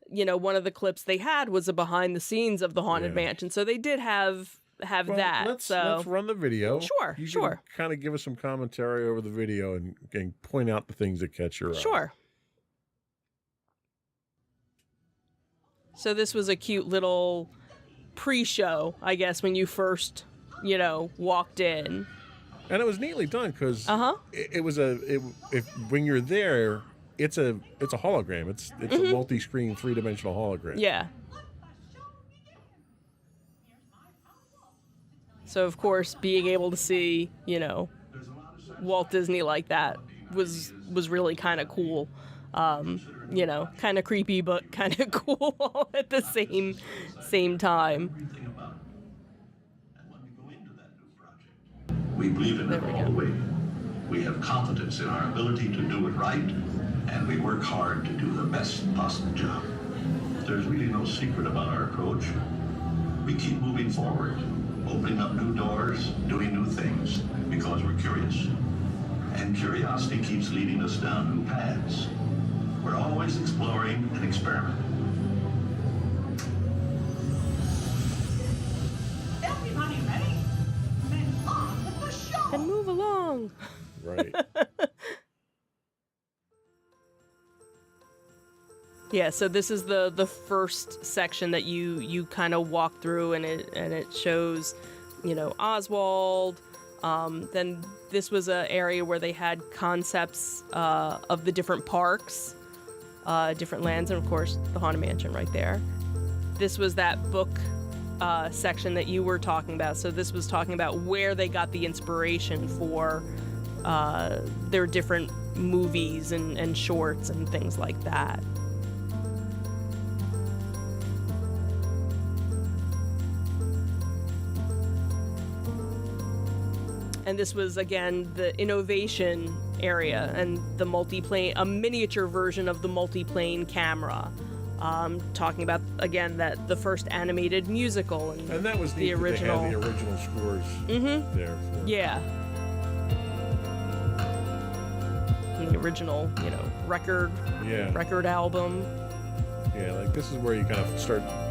one of the clips they had was a behind the scenes of the Haunted Mansion. So they did have Well, that. Let's so run the video. Sure, You sure. can kind of give us some commentary over the video and point out the things that catch your eye. Sure. So this was a cute little pre-show, I guess, when you first, walked in. And it was neatly done because Uh-huh. it was when you're there, it's a hologram. It's a multi-screen 3-dimensional hologram. Yeah. So of course, being able to see, Walt Disney like that was really kind of cool. Kind of creepy, but kind of cool all at the same time. We believe in it There we all go. the way. We have confidence in our ability to do it right, and we work hard to do the best possible job. There's really no secret about our approach. We keep moving forward, opening up new doors, doing new things, because we're curious. And curiosity keeps leading us down new paths. We're always exploring and experimenting. Everybody ready? Then on with the show! Then move along. Right. Yeah, so this is the first section that you kind of walk through, and it shows, Oswald. Then this was an area where they had concepts of the different parks, different lands, and of course the Haunted Mansion right there. This was that book section that you were talking about. So this was talking about where they got the inspiration for their different movies and shorts and things like that. And this was, again, the innovation area and the multiplane, a miniature version of the multiplane camera. Talking about, again, that the first animated musical. And that was the neat that original. They had the original scores there. For Yeah. And the original, record album. Yeah, like this is where you kind of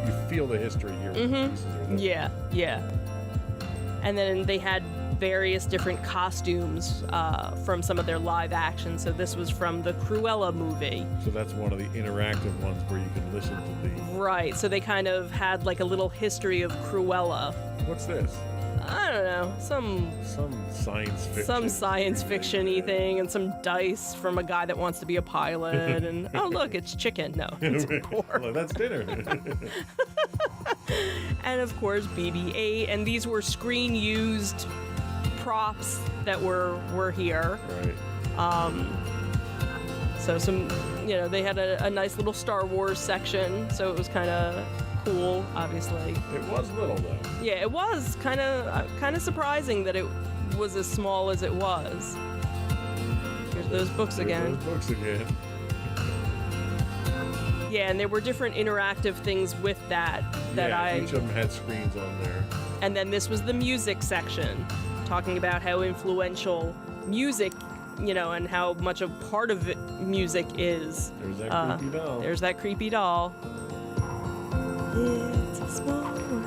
you feel the history here. Pieces are there. Yeah. And then they had various different costumes from some of their live action. So this was from the Cruella movie. So that's one of the interactive ones where you can listen to the... Right, so they kind of had like a little history of Cruella. What's this? I don't know, some science fiction. Some science fiction-y thing, and some dice from a guy that wants to be a pilot, and oh look, it's chicken. No, it's pork. Well, that's dinner. And of course, BB-8, and these were screen-used props that were here. Right. So some, they had a nice little Star Wars section, so it was kind of cool, obviously. It was little though. Yeah, it was kind of surprising that it was as small as it was. Here's those books again. Those books again. Yeah, and there were different interactive things with that Each of them had screens on there. And then this was the music section, talking about how influential music, and how much a part of music is. There's that creepy doll. There's that creepy doll. It's a small world.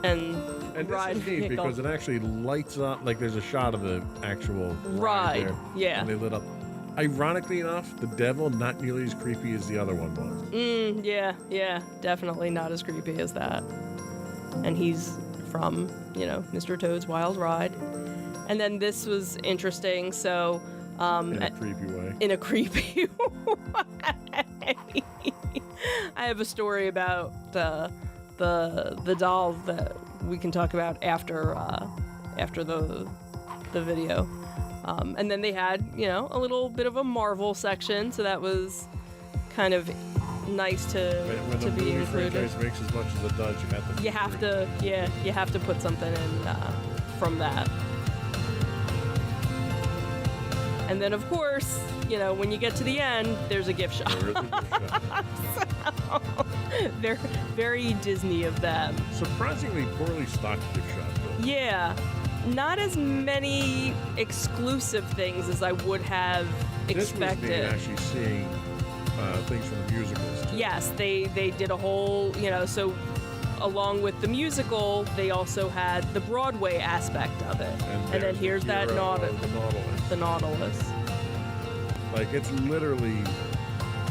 And this ride is neat vehicle. because it actually lights up, like there's a shot of the actual Ride, there, yeah. And they lit up. Ironically enough, the devil not nearly as creepy as the other one was. Yeah, definitely not as creepy as that. And he's from, Mr. Toad's Wild Ride. And then this was interesting, so... In a creepy way. In a creepy way. I have a story about the doll that we can talk about after the video. And then they had, a little bit of a Marvel section, so that was kind of nice to When the be movie included. franchise makes as much as it does, you have to. You have to put something in from that. And then, of course, when you get to the end, there's a gift shop. There is a gift shop. So, they're very Disney of them. Surprisingly poorly stocked gift shop, though. Yeah, not as many exclusive things as I would have This was me expected. actually seeing things from the musicals. Too. Yes, they did a whole, so along with the musical, they also had the Broadway aspect of it. And then there's here's the that hero of Nautilus. The Nautilus. Like, it's literally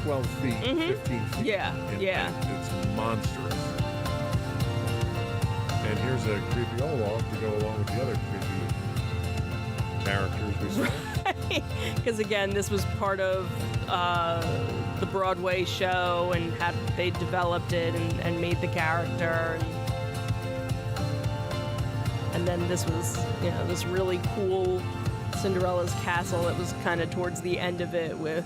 12 feet, 15 feet. Yeah, in yeah. length. It's monstrous. And here's a creepy Olaf to go along with the other creepy characters we saw. Because again, this was part of the Broadway show, and they developed it and made the character, and then this was this really cool Cinderella's castle that was kind of towards the end of it with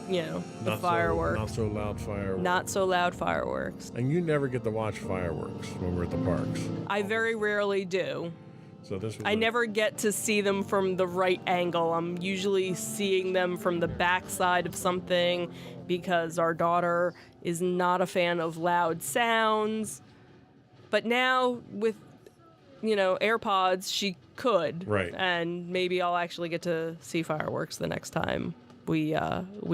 the fireworks. Not so loud fireworks. Not so loud fireworks. And you never get to watch fireworks when we're at the parks. I very rarely do. So this was I never get to see them from the right angle. I'm usually seeing them from the backside of something because our daughter is not a fan of loud sounds. But now with, AirPods, she could. Right. And maybe I'll actually get to see fireworks the next time we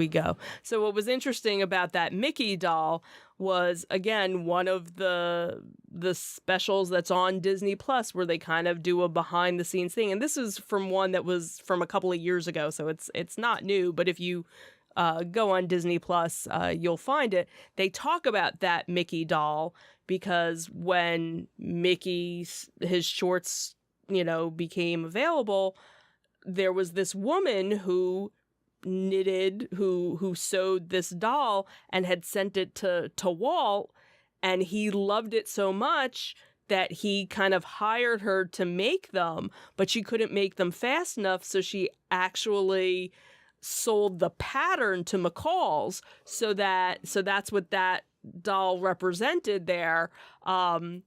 go. So what was interesting about that Mickey doll was, again, one of the specials that's on Disney Plus, where they kind of do a behind the scenes thing. And this is from one that was from a couple of years ago, so it's not new. But if you go on Disney Plus, you'll find it. They talk about that Mickey doll because when his shorts, became available, there was this woman who sewed this doll and had sent it to Walt, and he loved it so much that he kind of hired her to make them, but she couldn't make them fast enough, so she actually sold the pattern to McCall's, so that's what that doll represented there,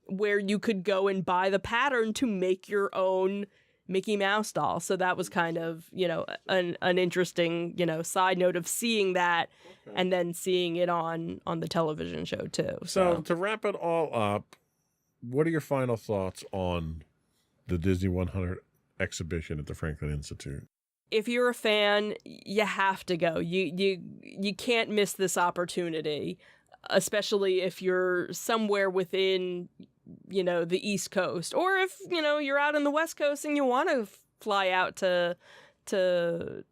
where you could go and buy the pattern to make your own Mickey Mouse doll. So that was kind of, an interesting, side note of seeing that and then seeing it on the television show too. So to wrap it all up, what are your final thoughts on the Disney 100 exhibition at the Franklin Institute? If you're a fan, you have to go. You can't miss this opportunity, especially if you're somewhere within the East Coast, or if you're out on the West Coast and you want to fly out to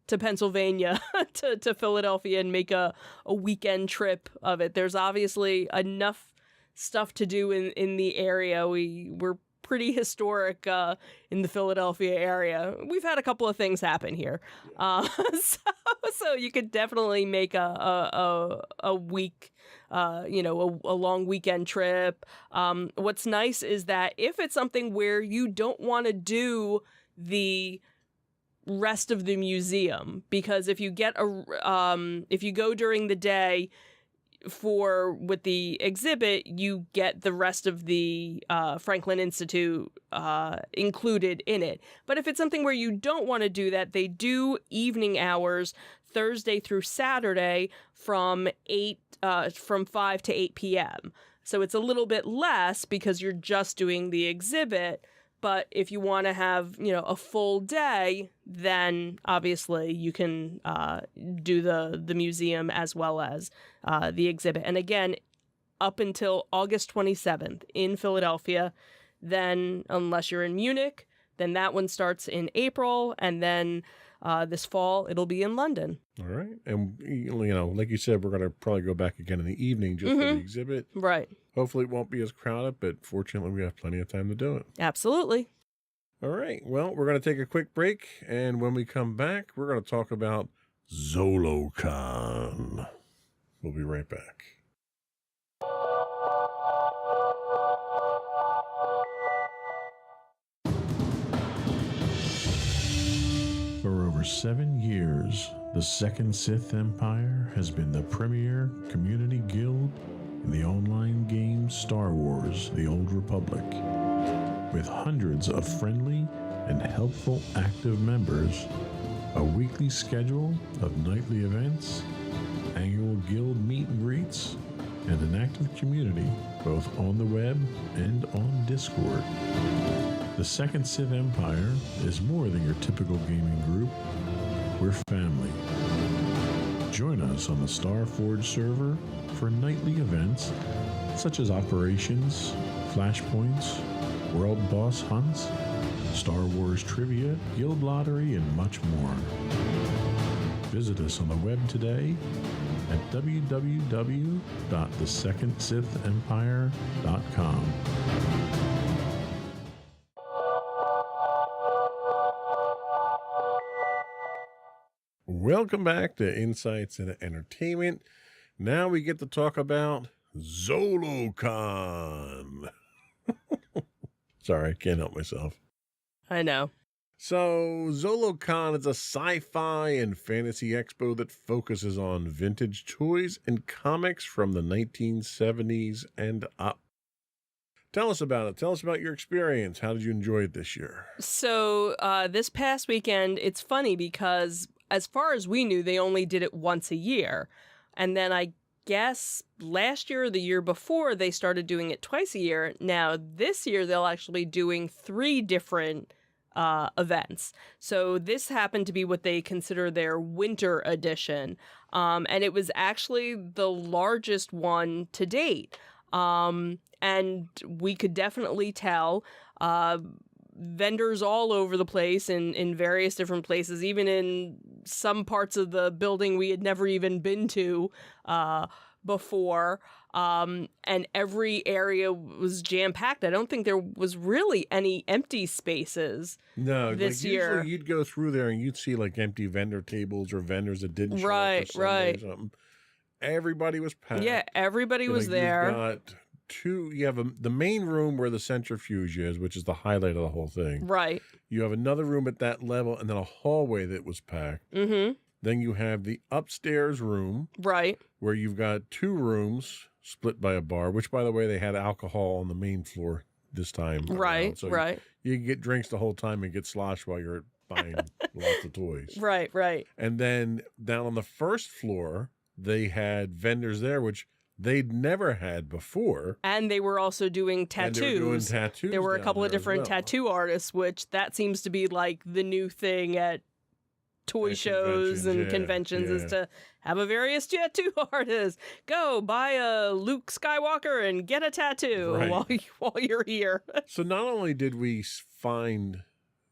Pennsylvania to Philadelphia and make a weekend trip of it. There's obviously enough stuff to do in the area. We're pretty historic in the Philadelphia area. We've had a couple of things happen here, so you could definitely make a week. A long weekend trip. What's nice is that if it's something where you don't want to do the rest of the museum, because if you if you go during the day with the exhibit, you get the rest of the Franklin Institute included in it. But if it's something where you don't want to do that, they do evening hours Thursday through Saturday from 5 to 8 p.m. So it's a little bit less because you're just doing the exhibit. But if you want to have, a full day, then obviously you can do the museum as well as the exhibit. And again, up until August 27th in Philadelphia. Then, unless you're in Munich, then that one starts in April. And then this fall, it'll be in London. All right. And, like you said, we're going to probably go back again in the evening just for the exhibit. Right. Hopefully it won't be as crowded, but fortunately we have plenty of time to do it. Absolutely. All right. Well, we're going to take a quick break. And when we come back, we're going to talk about ZoloCon. We'll be right back. For over 7 years, The Second Sith Empire has been the premier community guild in the online game Star Wars: The Old Republic. With hundreds of friendly and helpful active members, a weekly schedule of nightly events, annual guild meet and greets, and an active community both on the web and on Discord. The Second Sith Empire is more than your typical gaming group. We're family. Join us on the Starforge server for nightly events such as operations, flashpoints, world boss hunts, Star Wars trivia, guild lottery, and much more. Visit us on the web today at www.thesecondsithempire.com. Welcome back to Insights into Entertainment. Now we get to talk about ZoloCon. Sorry, I can't help myself. I know. So, ZoloCon is a sci-fi and fantasy expo that focuses on vintage toys and comics from the 1970s and up. Tell us about it. Tell us about your experience. How did you enjoy it this year? So this past weekend, it's funny because as far as we knew, they only did it once a year. And then I guess last year or the year before, they started doing it twice a year. Now, this year, they'll actually doing 3 different events. So this happened to be what they consider their winter edition. And it was actually the largest one to date. And we could definitely tell vendors all over the place in various different places, even in some parts of the building we had never even been to before. And every area was jam-packed. I don't think there was really any empty spaces this year. Usually you'd go through there and you'd see like empty vendor tables or vendors that didn't show up for Sunday or something. Everybody was packed. Yeah, everybody was there. You have the main room where the centrifuge is, which is the highlight of the whole thing. Right. You have another room at that level and then a hallway that was packed. Mm-hmm. Then you have the upstairs room. Right. Where you've got 2 rooms split by a bar, which, by the way, they had alcohol on the main floor this time. Right, so right. You can get drinks the whole time and get sloshed while you're buying lots of toys. Right, right. And then down on the first floor, they had vendors there, which they'd never had before. And they were also doing tattoos. And they were doing tattoos. There were a couple of different tattoo artists, which that seems to be like the new thing at toy shows and conventions is to have a various tattoo artist. Go buy a Luke Skywalker and get a tattoo while you're here. So not only did we find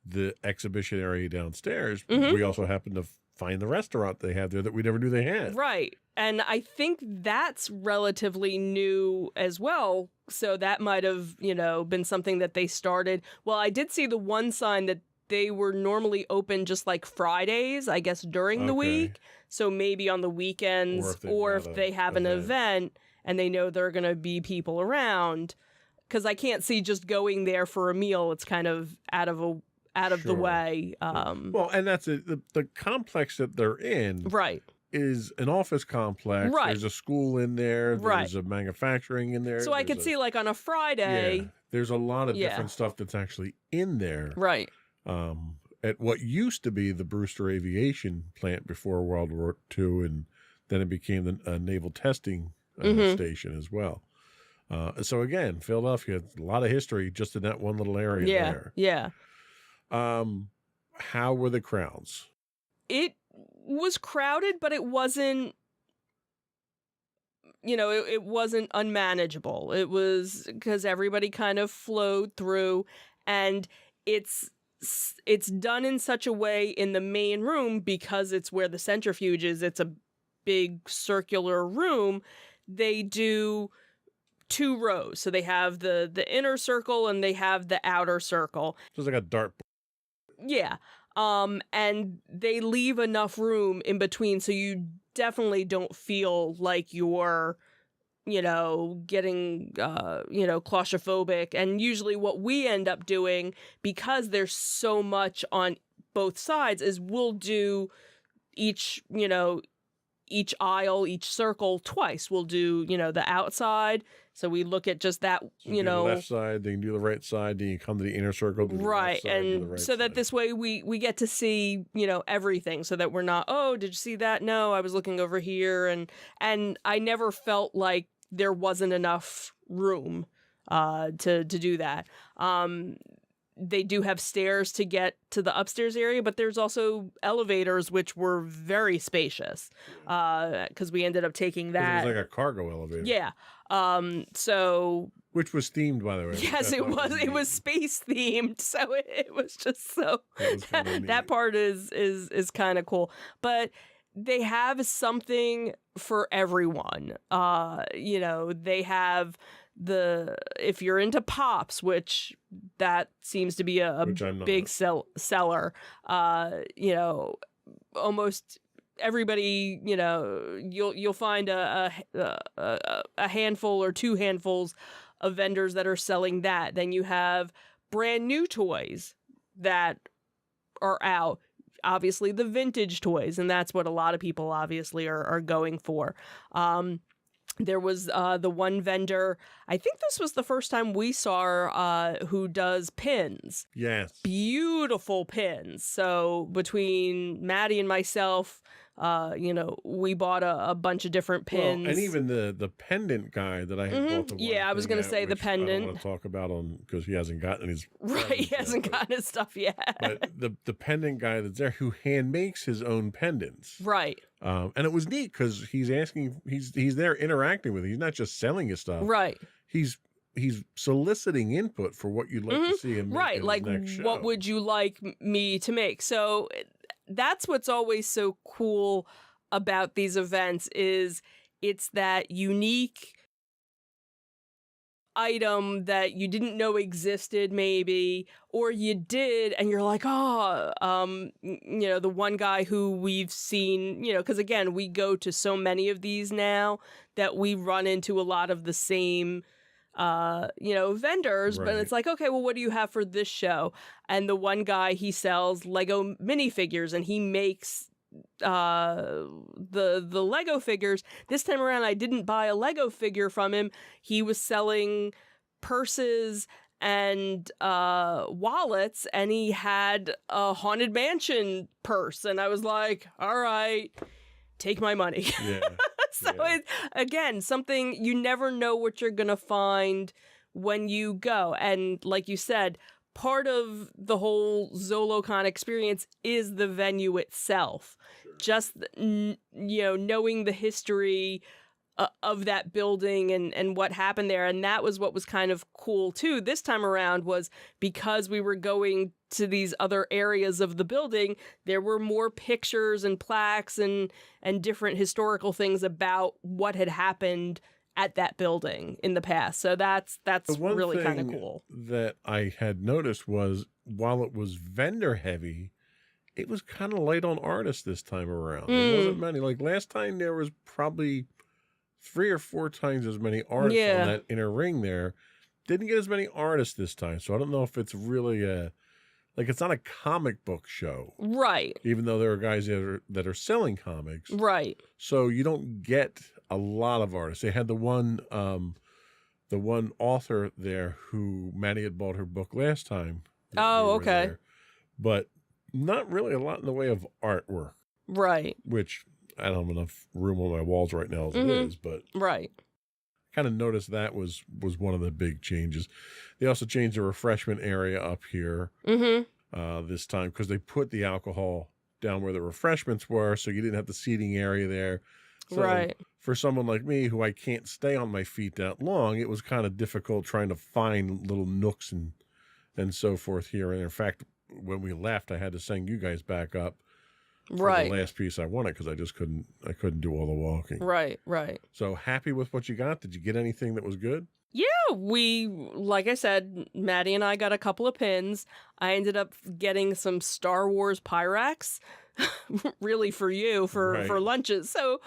the exhibition area downstairs, we also happened to find the restaurant they had there that we never knew they had. Right. And I think that's relatively new as well. So that might have, been something that they started. Well, I did see the one sign that they were normally open just like Fridays, I guess, during the week. So maybe on the weekends or if they have an event and they know there are going to be people around. Because I can't see just going there for a meal. It's kind of out of the way. Well, and that's it. The complex that they're in is an office complex. Right. There's a school in there. There's a manufacturing in there. So I could see like on a Friday. There's a lot of different stuff that's actually in there. Right. At what used to be the Brewster Aviation plant before World War II, and then it became the naval testing station as well. So again, Philadelphia, a lot of history just in that one little area there. Yeah. How were the crowds? It was crowded, but it wasn't, it wasn't unmanageable. It was because everybody kind of flowed through, and it's done in such a way in the main room because it's where the centrifuge is. It's a big circular room. They do 2 rows. So they have the inner circle and they have the outer circle. So it's like a dartboard. Yeah. And they leave enough room in between so you definitely don't feel like you're, getting, claustrophobic. And usually what we end up doing, because there's so much on both sides, is we'll do each aisle, each circle twice. We'll do, the outside. So we look at just that, So do the left side, then you do the right side, then you come to the inner circle, do the right. left side, do And the right so that side. this way we get to see, everything, so that we're not, oh, did you see that? No, I was looking over here. And I never felt like there wasn't enough room to do that. They do have stairs to get to the upstairs area, but there's also elevators, which were very spacious, because we ended up taking 'Cause that. it was like a cargo elevator. Yeah. So Which was themed, by the way. yes, it was. It was space themed, so it was just so. That was kinda neat. That part is kind of cool, but they have something for everyone. They have if you're into Pops, which that seems to be a Which I'm not. big seller. Almost everybody, you'll find a handful or two handfuls of vendors that are selling that. Then you have brand new toys that are out. Obviously, the vintage toys, and that's what a lot of people obviously are going for. There was the one vendor, I think this was the first time we saw, who does pins. Yes. Beautiful pins. So between Maddie and myself, we bought a bunch of different pins. Well, and even the pendant guy that I had bought the one Yeah, I was thing gonna at, say the which I don't pendant. want to talk about because he hasn't gotten his Right, presents he hasn't yet, gotten his stuff yet. But the pendant guy that's there who hand makes his own pendants. Right, And it was neat because he's there interacting with it. He's not just selling his stuff. right. He's soliciting input for what you'd like to see him make Right, in his like next show. what would you like me to make? So that's what's always so cool about these events is it's that unique item that you didn't know existed maybe, or you did and you're like, the one guy who we've seen, because again, we go to so many of these now that we run into a lot of the same vendors, but Right. it's like, okay, well, what do you have for this show? And the one guy, he sells Lego minifigures and he makes the Lego figures. This time around, I didn't buy a Lego figure from him. He was selling purses and wallets, and he had a Haunted Mansion purse, and I was like, all right, take my money. Yeah. So Yeah. again, something you never know what you're gonna find when you go. And like you said, part of the whole ZoloCon experience is the venue itself. Just knowing the history of that building and what happened there. And that was what was kind of cool too this time around, was because we were going to these other areas of the building, there were more pictures and plaques and different historical things about what had happened at that building in the past. So that's The one really kind of thing cool. that I had noticed was while it was vendor heavy, it was kind of light on artists this time around. There wasn't many. Like last time, there was probably 3 or 4 times as many artists Yeah. on that inner ring there. Didn't get as many artists this time. So I don't know if it's really it's not a comic book show, Right, even though there are guys that are selling comics. right. So you don't get a lot of artists. They had the one author there who Maddie had bought her book last time. that Oh, we were okay. there. But not really a lot in the way of artwork, Right, which I don't have enough room on my walls right now as it Mhm. is, but right. kind of noticed that was one of the big changes. They also changed the refreshment area up here Mm-hmm. this time because they put the alcohol down where the refreshments were, so you didn't have the seating area there. So Right. for someone like me who I can't stay on my feet that long, it was kind of difficult trying to find little nooks and so forth here. And in fact, when we left, I had to send you guys back up for Right. the last piece I wanted because I couldn't do all the walking. Right. Right. So happy with what you got. Did you get anything that was good? Yeah, like I said, Maddie and I got a couple of pins. I ended up getting some Star Wars Pyrex, really for you, for Right. lunches. So,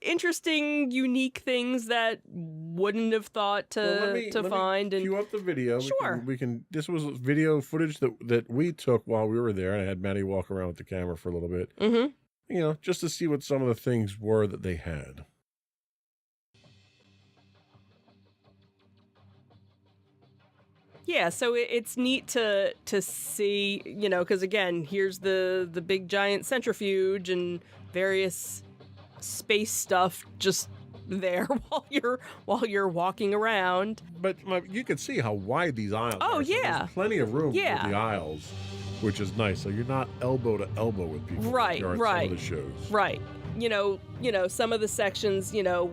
interesting, unique things that wouldn't have thought Well, to find. And cue up the video. Sure. We can. This was video footage that we took while we were there, and I had Maddie walk around with the camera for a little bit. Mhm. just to see what some of the things were that they had. Yeah, so it's neat to see, because again, here's the big giant centrifuge and various space stuff just there while you're walking around. But you can see how wide these aisles are. So yeah. there's plenty of room Yeah. for the aisles, which is nice. So you're not elbow to elbow with people. Right, Like you are at right. Some of the shows. Right. Some of the sections,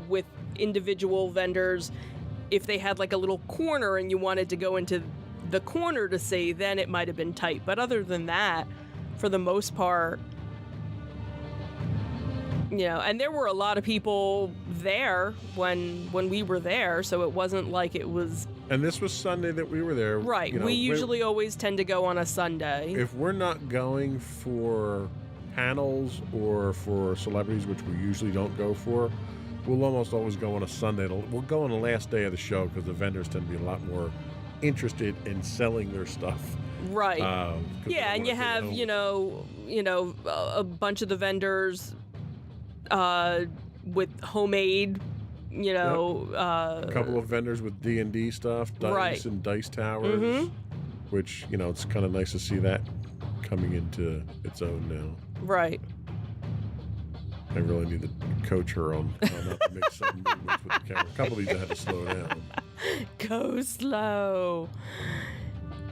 with individual vendors, if they had like a little corner and you wanted to go into the corner to see, then it might have been tight. But other than that, for the most part, and there were a lot of people there when we were there, so it wasn't like it was. And this was Sunday that we were there. Right. We usually always tend to go on a Sunday. If we're not going for panels or for celebrities, which we usually don't go for, we'll almost always go on a Sunday. We'll go on the last day of the show because the vendors tend to be a lot more interested in selling their stuff. Right. Yeah, and you have, a bunch of the vendors with homemade, a couple of vendors with D&D stuff, dice Right. and dice towers, which, it's kind of nice to see that coming into its own now. Right. I really need to coach her on how not to make sudden movements with the camera. A couple of these I had to slow down. Go slow.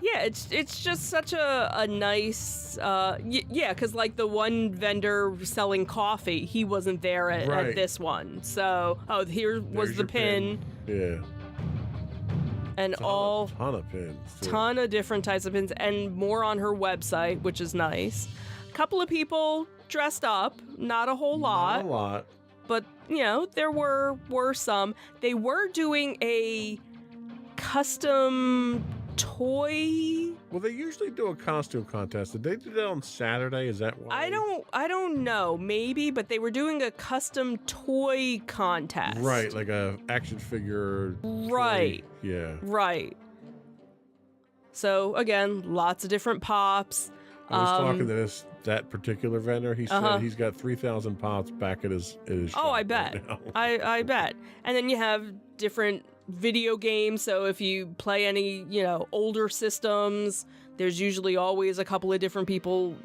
Yeah, it's just such a nice, because like the one vendor selling coffee, he wasn't there at Right. this one. So, here was There's the your pin. Yeah. And Ton of pins. too. ton of different types of pins, and more on her website, which is nice. A couple of people dressed up, not a whole lot. Not a lot. But there were some. They were doing a custom toy. Well, they usually do a costume contest. Did they do that on Saturday? Is that why? I don't know, maybe, but they were doing a custom toy contest. Right, like a action figure. Right. Toy. Yeah. Right. So again, lots of different pops. I was talking to that particular vendor. He said he's got 3,000 pops back at his shop. Oh, I bet. right now. I bet. And then you have different video games. So if you play any, older systems, there's usually always a couple of different people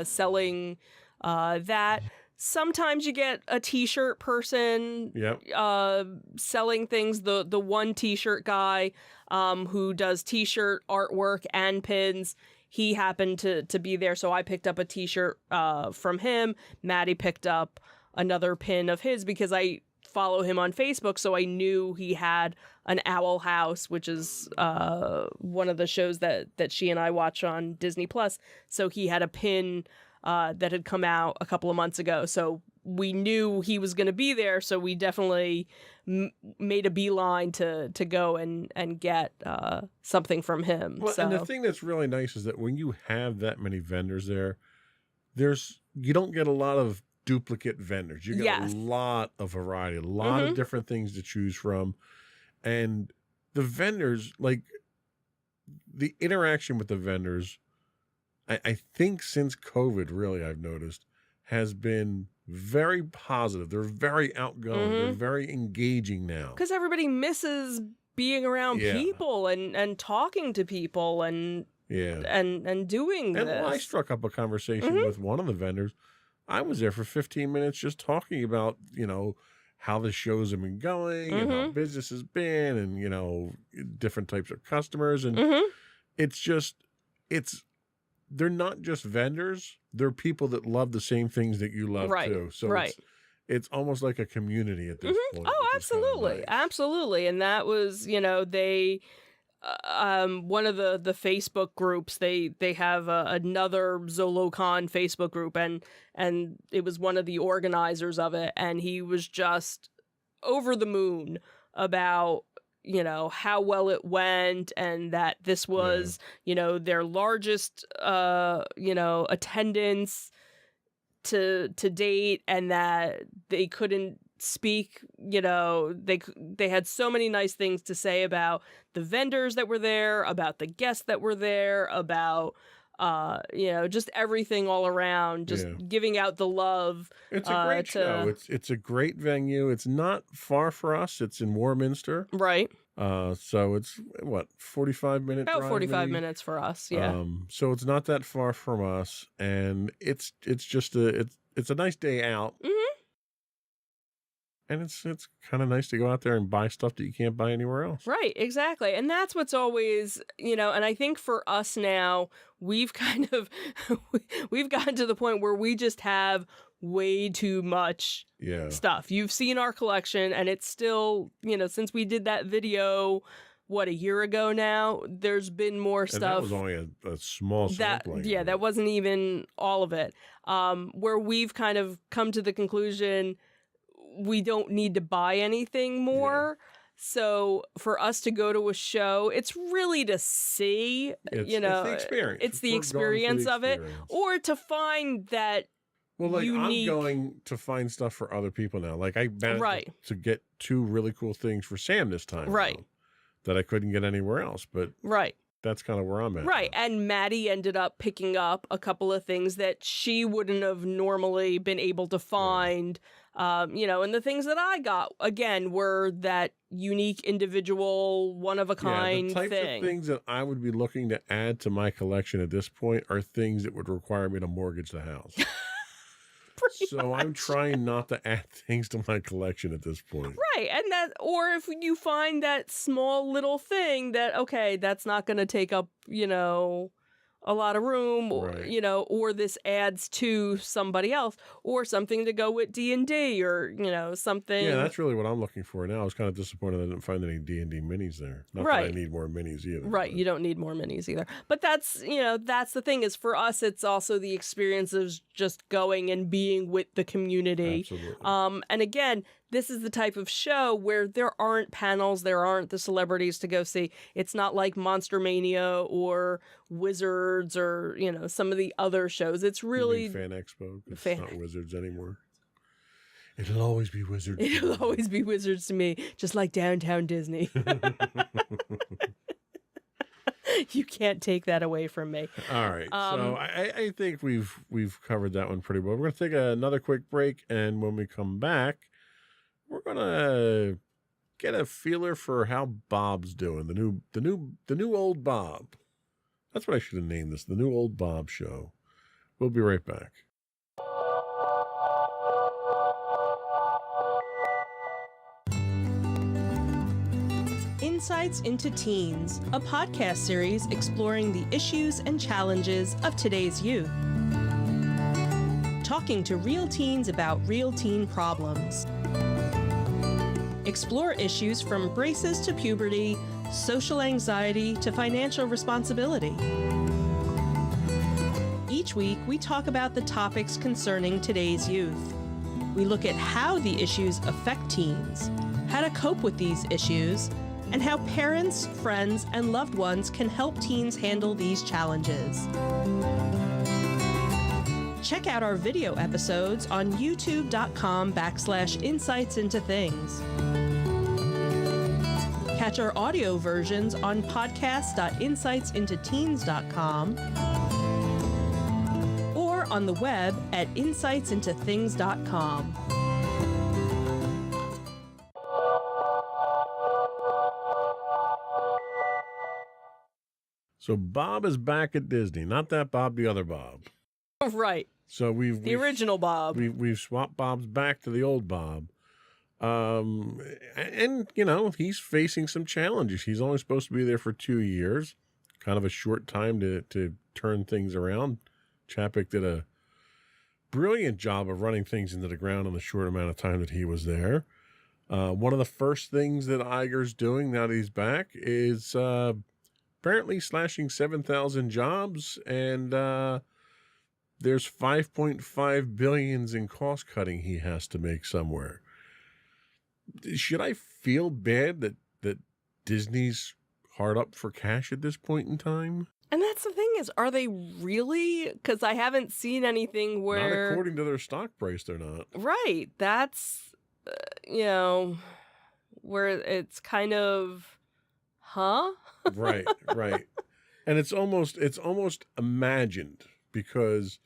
selling that. Sometimes you get a t-shirt person Yep. selling things. The one t-shirt guy who does t-shirt artwork and pins, he happened to be there, so I picked up a t-shirt from him. Maddie picked up another pin of his because I follow him on Facebook, so I knew he had an Owl House, which is one of the shows that she and I watch on Disney Plus. So he had a pin that had come out a couple of months ago, so we knew he was going to be there, so we definitely made a beeline to go and get something from him. Well, so. and the thing that's really nice is that when you have that many vendors there, you don't get a lot of duplicate vendors. You get Yes. a lot of variety, a lot of different things to choose from. And the vendors, like the interaction with the vendors, I think since COVID, really, I've noticed, has been very positive. They're very outgoing. They're very engaging now. Because everybody misses being around Yeah. people and talking to people and Yeah. and doing And this. I struck up a conversation with one of the vendors. I was there for 15 minutes just talking about, how the shows have been going and how business has been and, different types of customers. And they're not just vendors. They're people that love the same things that you love Right, too. So right. it's almost like a community at this point. Oh, which is kinda absolutely. nice. Absolutely. And that was, they one of the Facebook groups, they have another ZoloCon Facebook group, and it was one of the organizers of it, and he was just over the moon about how well it went, and that this was their largest attendance to date, and that they couldn't speak, they had so many nice things to say about the vendors that were there, about the guests that were there, about just everything all around, just Yeah. giving out the love. It's a great show. It's a great venue. It's not far for us. It's in Warminster. Right. So it's what, 45 minutes? About 45 minutes for us. Yeah. So it's not that far from us, and it's just it's a nice day out. Mhm. And it's kind of nice to go out there and buy stuff that you can't buy anywhere else. Right, exactly. And that's what's always, and I think for us now, we've kind of we've gotten to the point where we just have way too much Yeah. stuff. You've seen our collection, and it's still, since we did that video, a year ago now, there's been more And stuff. that was only a small sampling. That wasn't even all of it. Where we've kind of come to the conclusion we don't need to buy anything more. So for us to go to a show, it's really to see, It's the experience. it's the We're going for the experience of it, experience. or to find that Well, like unique. I'm going to find stuff for other people now. Like I managed Right. to get 2 really cool things for Sam this time. Right. around that I couldn't get anywhere else. But Right. that's kind of where I'm at. Right. now. And Maddie ended up picking up a couple of things that she wouldn't have normally been able to find. And the things that I got, again, were that unique, individual, one-of-a-kind the types thing. of things that I would be looking to add to my collection at this point are things that would require me to mortgage the house. Pretty So I'm trying not to add things to my collection at this point. Right. And or if you find that small little thing that, okay, that's not going to take up, a lot of room, or, Right. or this adds to somebody else, or something to go with D&D, or, something. Yeah, that's really what I'm looking for now. I was kind of disappointed I didn't find any D&D minis there. Not that I Right. need more minis either. Right, but- you don't need more minis either. But that's the thing is, for us, it's also the experience of just going and being with the community. Absolutely. And again, this is the type of show where there aren't panels, there aren't the celebrities to go see. It's not like Monster Mania or Wizards or, some of the other shows. It's You mean really, Fan Expo. It's Fan- not Wizards anymore. It'll always be Wizards. to it'll me. always be Wizards to me, just like Downtown Disney. You can't take that away from me. All right. Um, So I think we've covered that one pretty well. We're gonna take another quick break, and when we come back, we're gonna get a feeler for how Bob's doing. The new old Bob. That's what I should have named this. The new old Bob show. We'll be right back. Insights into Teens, a podcast series exploring the issues and challenges of today's youth. Talking to real teens about real teen problems. Explore issues from braces to puberty, social anxiety to financial responsibility. Each week, we talk about the topics concerning today's youth. We look at how the issues affect teens, how to cope with these issues, and how parents, friends, and loved ones can help teens handle these challenges. Check out our video episodes on youtube.com/insightsintothings. Catch our audio versions on podcast.insightsintoteens.com or on the web at insightsintothings.com. So Bob is back at Disney. Not that Bob, the other Bob. Right. So The original Bob. We've swapped Bob's back to the old Bob. And he's facing some challenges. He's only supposed to be there for 2 years, kind of a short time to turn things around. Chapek did a brilliant job of running things into the ground in the short amount of time that he was there. One of the first things that Iger's doing now that he's back is apparently slashing 7,000 jobs, and there's 5.5 billion in cost cutting he has to make somewhere. Should I feel bad that Disney's hard up for cash at this point in time? And that's the thing is, are they really? Because I haven't seen anything where. Not according to their stock price, they're not. Right. That's, where it's kind of, huh? Right. And it's almost imagined, because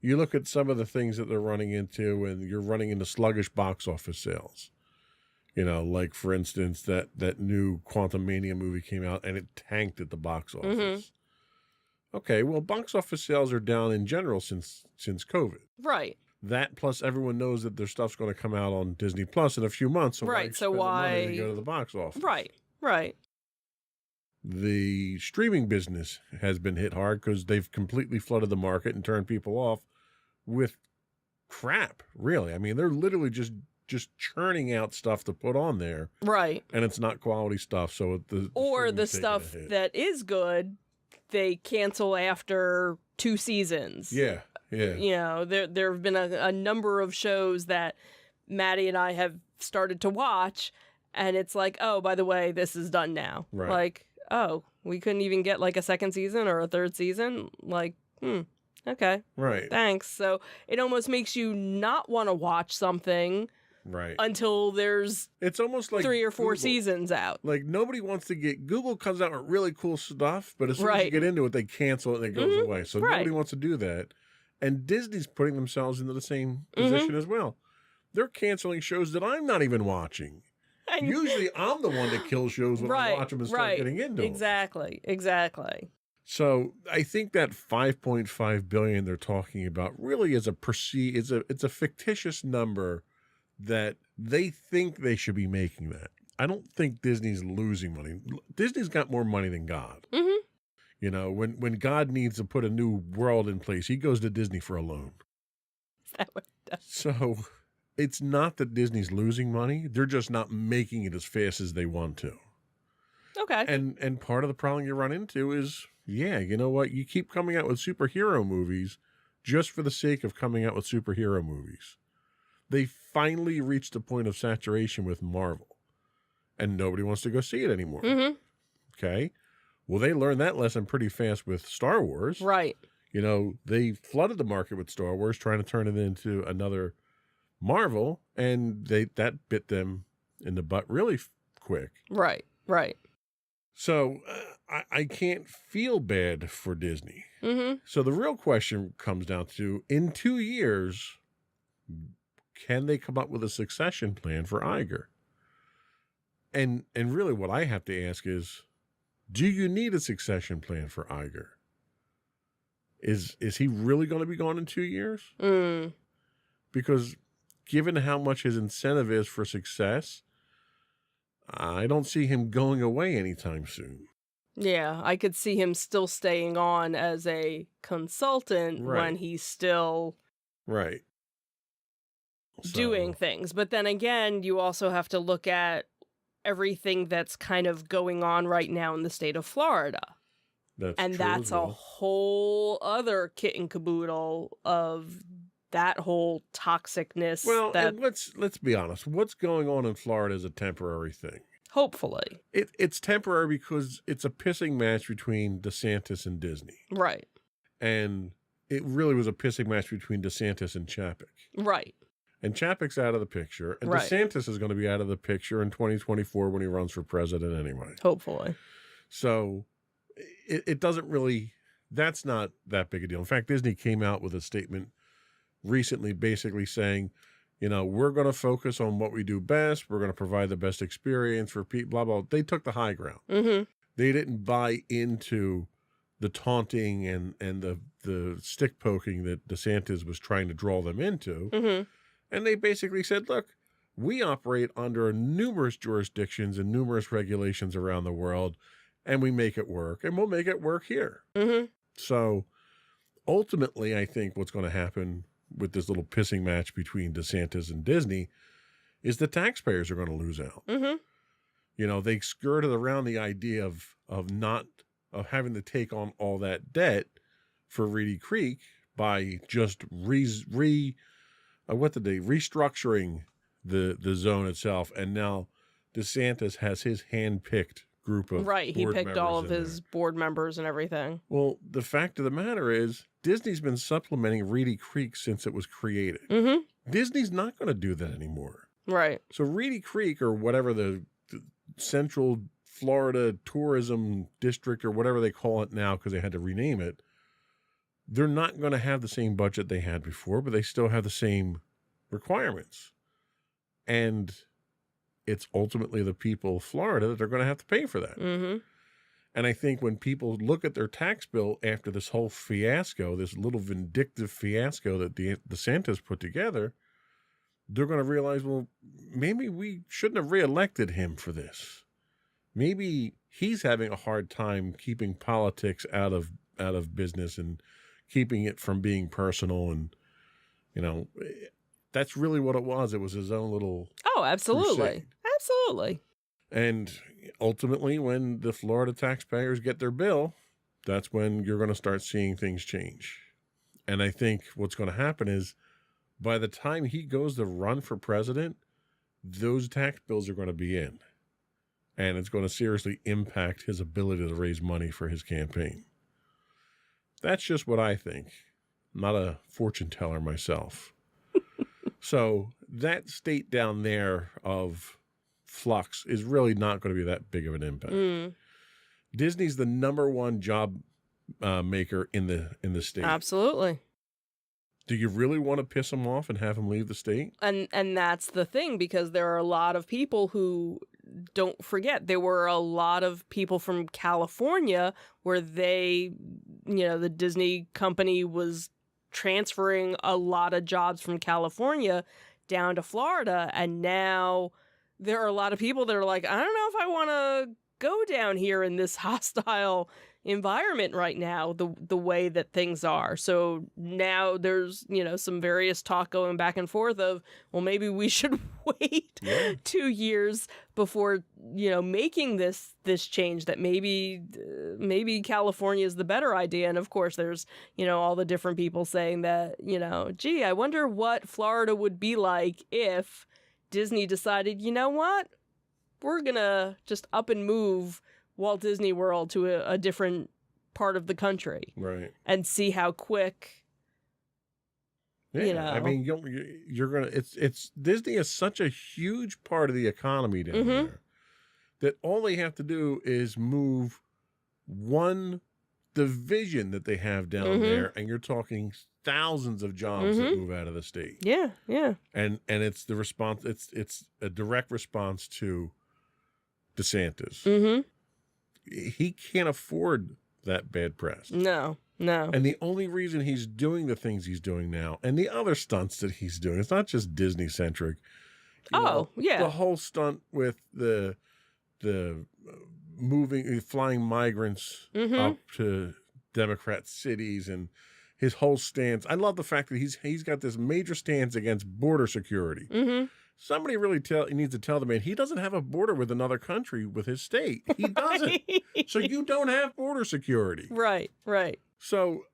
you look at some of the things that they're running into, and you're running into sluggish box office sales. You know, like, for instance, that new Quantum Mania movie came out and it tanked at the box office. Okay, well, box office sales are down in general since COVID. Right. That, plus everyone knows that their stuff's going to come out on Disney Plus in a few months. So Right, so spend the money to why- go to the box office? Right. The streaming business has been hit hard because they've completely flooded the market and turned people off with crap, really. I mean, they're literally just churning out stuff to put on there, Right. and it's not quality stuff. So Or the streaming's taking a stuff hit. that is good, they cancel after 2 seasons. Yeah. You know, there have been a number of shows that Maddie and I have started to watch, and it's like, oh, by the way, this is done now. Right. Like, oh, we couldn't even get like a second season or a third season. Like, okay, Right. thanks. So it almost makes you not want to watch something Right. until there's It's almost like 3 or 4 Google. seasons out. Like, nobody wants to get, Google comes out with really cool stuff, but as soon as you Right. get into it, they cancel it and it goes Mhm. away. So Right. nobody wants to do that. And Disney's putting themselves into the same Mm-hmm. position as well. They're canceling shows that I'm not even watching. And- Usually I'm the one that kills shows when I watch them and start getting into them. Exactly. So I think that $5.5 billion they're talking about really is it's a fictitious number that they think they should be making that. I don't think Disney's losing money. Disney's got more money than God. Mm-hmm. You know, when God needs to put a new world in place, he goes to Disney for a loan. Is that what it does? So it's not that Disney's losing money. They're just not making it as fast as they want to. Okay. And part of the problem you run into is, you know what? You keep coming out with superhero movies just for the sake of coming out with superhero movies. They finally reached a point of saturation with Marvel, and nobody wants to go see it anymore. Mm-hmm. Okay? Well, they learned that lesson pretty fast with Star Wars. Right. You know, they flooded the market with Star Wars, trying to turn it into another Marvel, and that bit them in the butt really quick. Right. So I can't feel bad for Disney. Mm-hmm. So the real question comes down to, in 2 years, can they come up with a succession plan for Iger? And really what I have to ask is, do you need a succession plan for Iger? Is he really going to be gone in 2 years? Mm. Because given how much his incentive is for success, I don't see him going away anytime soon. Yeah, I could see him still staying on as a consultant Right. when he's still Right. doing So, things. But then again, you also have to look at everything that's kind of going on right now in the state of Florida. that's And true that's as a well. whole other kit and caboodle of that whole toxicness Well, that and let's be honest. What's going on in Florida is a temporary thing. hopefully. It's temporary because it's a pissing match between DeSantis and Disney. Right. And it really was a pissing match between DeSantis and Chapek. Right. And Chapek's out of the picture. And Right. DeSantis is going to be out of the picture in 2024 when he runs for president anyway. Hopefully. So it doesn't really, that's not that big a deal. In fact, Disney came out with a statement recently basically saying, you know, we're going to focus on what we do best. We're going to provide the best experience for people, blah, blah. They took the high ground. Mm-hmm. They didn't buy into the taunting and the stick poking that DeSantis was trying to draw them into. Mm-hmm. And they basically said, look, we operate under numerous jurisdictions and numerous regulations around the world, and we make it work, and we'll make it work here. Mm-hmm. So ultimately, I think what's going to happen with this little pissing match between DeSantis and Disney is the taxpayers are going to lose out. Mm-hmm. You know, they skirted around the idea of having to take on all that debt for Reedy Creek by just restructuring the zone itself, and now DeSantis has his hand-picked group of Right. He board picked all of members in his there. board members and everything. Well, the fact of the matter is, Disney's been supplementing Reedy Creek since it was created. Mm-hmm. Disney's not going to do that anymore. Right. So Reedy Creek, or whatever the central Florida Tourism District or whatever they call it now because they had to rename it, they're not going to have the same budget they had before, but they still have the same requirements. And it's ultimately the people of Florida that are going to have to pay for that. Mm-hmm. And I think when people look at their tax bill after this whole fiasco, this little vindictive fiasco that the DeSantis put together, they're going to realize, well, maybe we shouldn't have reelected him for this. Maybe he's having a hard time keeping politics out of business and keeping it from being personal. And, you know, that's really what it was. It was his own little Oh, absolutely. crusade. Absolutely. And ultimately, when the Florida taxpayers get their bill, that's when you're going to start seeing things change. And I think what's going to happen is by the time he goes to run for president, those tax bills are going to be in. And it's going to seriously impact his ability to raise money for his campaign. That's just what I think. I'm not a fortune teller myself. So that state down there of flux is really not going to be that big of an impact. Mm, Disney's the number one job maker in the state. absolutely. Do you really want to piss him off and have him leave the state? And that's the thing, because there are a lot of people who, don't forget, there were a lot of people from California where they, you know, the Disney company was transferring a lot of jobs from California down to Florida. And now there are a lot of people that are like, I don't know if I want to go down here in this hostile environment right now, the way that things are. So now there's, you know, some various talk going back and forth of, well, maybe we should wait 2 years before, you know, making this change, that maybe California is the better idea. And of course there's, you know, all the different people saying that, you know, gee, I wonder what Florida would be like if Disney decided, you know what, we're gonna just up and move Walt Disney World to a different part of the country, Right. and see how quick. Yeah. You know. I mean, you're going to, it's Disney is such a huge part of the economy down there that all they have to do is move one division that they have down there. And you're talking thousands of jobs that move out of the state. Yeah, yeah. And it's the response. It's a direct response to DeSantis. Mm-hmm. He can't afford that bad press. No. And the only reason he's doing the things he's doing now, and the other stunts that he's doing, it's not just Disney centric. Yeah. The whole stunt with the flying migrants up to Democrat cities, and his whole stance. I love the fact that he's got this major stance against border security. Mm-hmm. Somebody really needs to tell the man he doesn't have a border with another country with his state. He doesn't. So you don't have border security. Right. So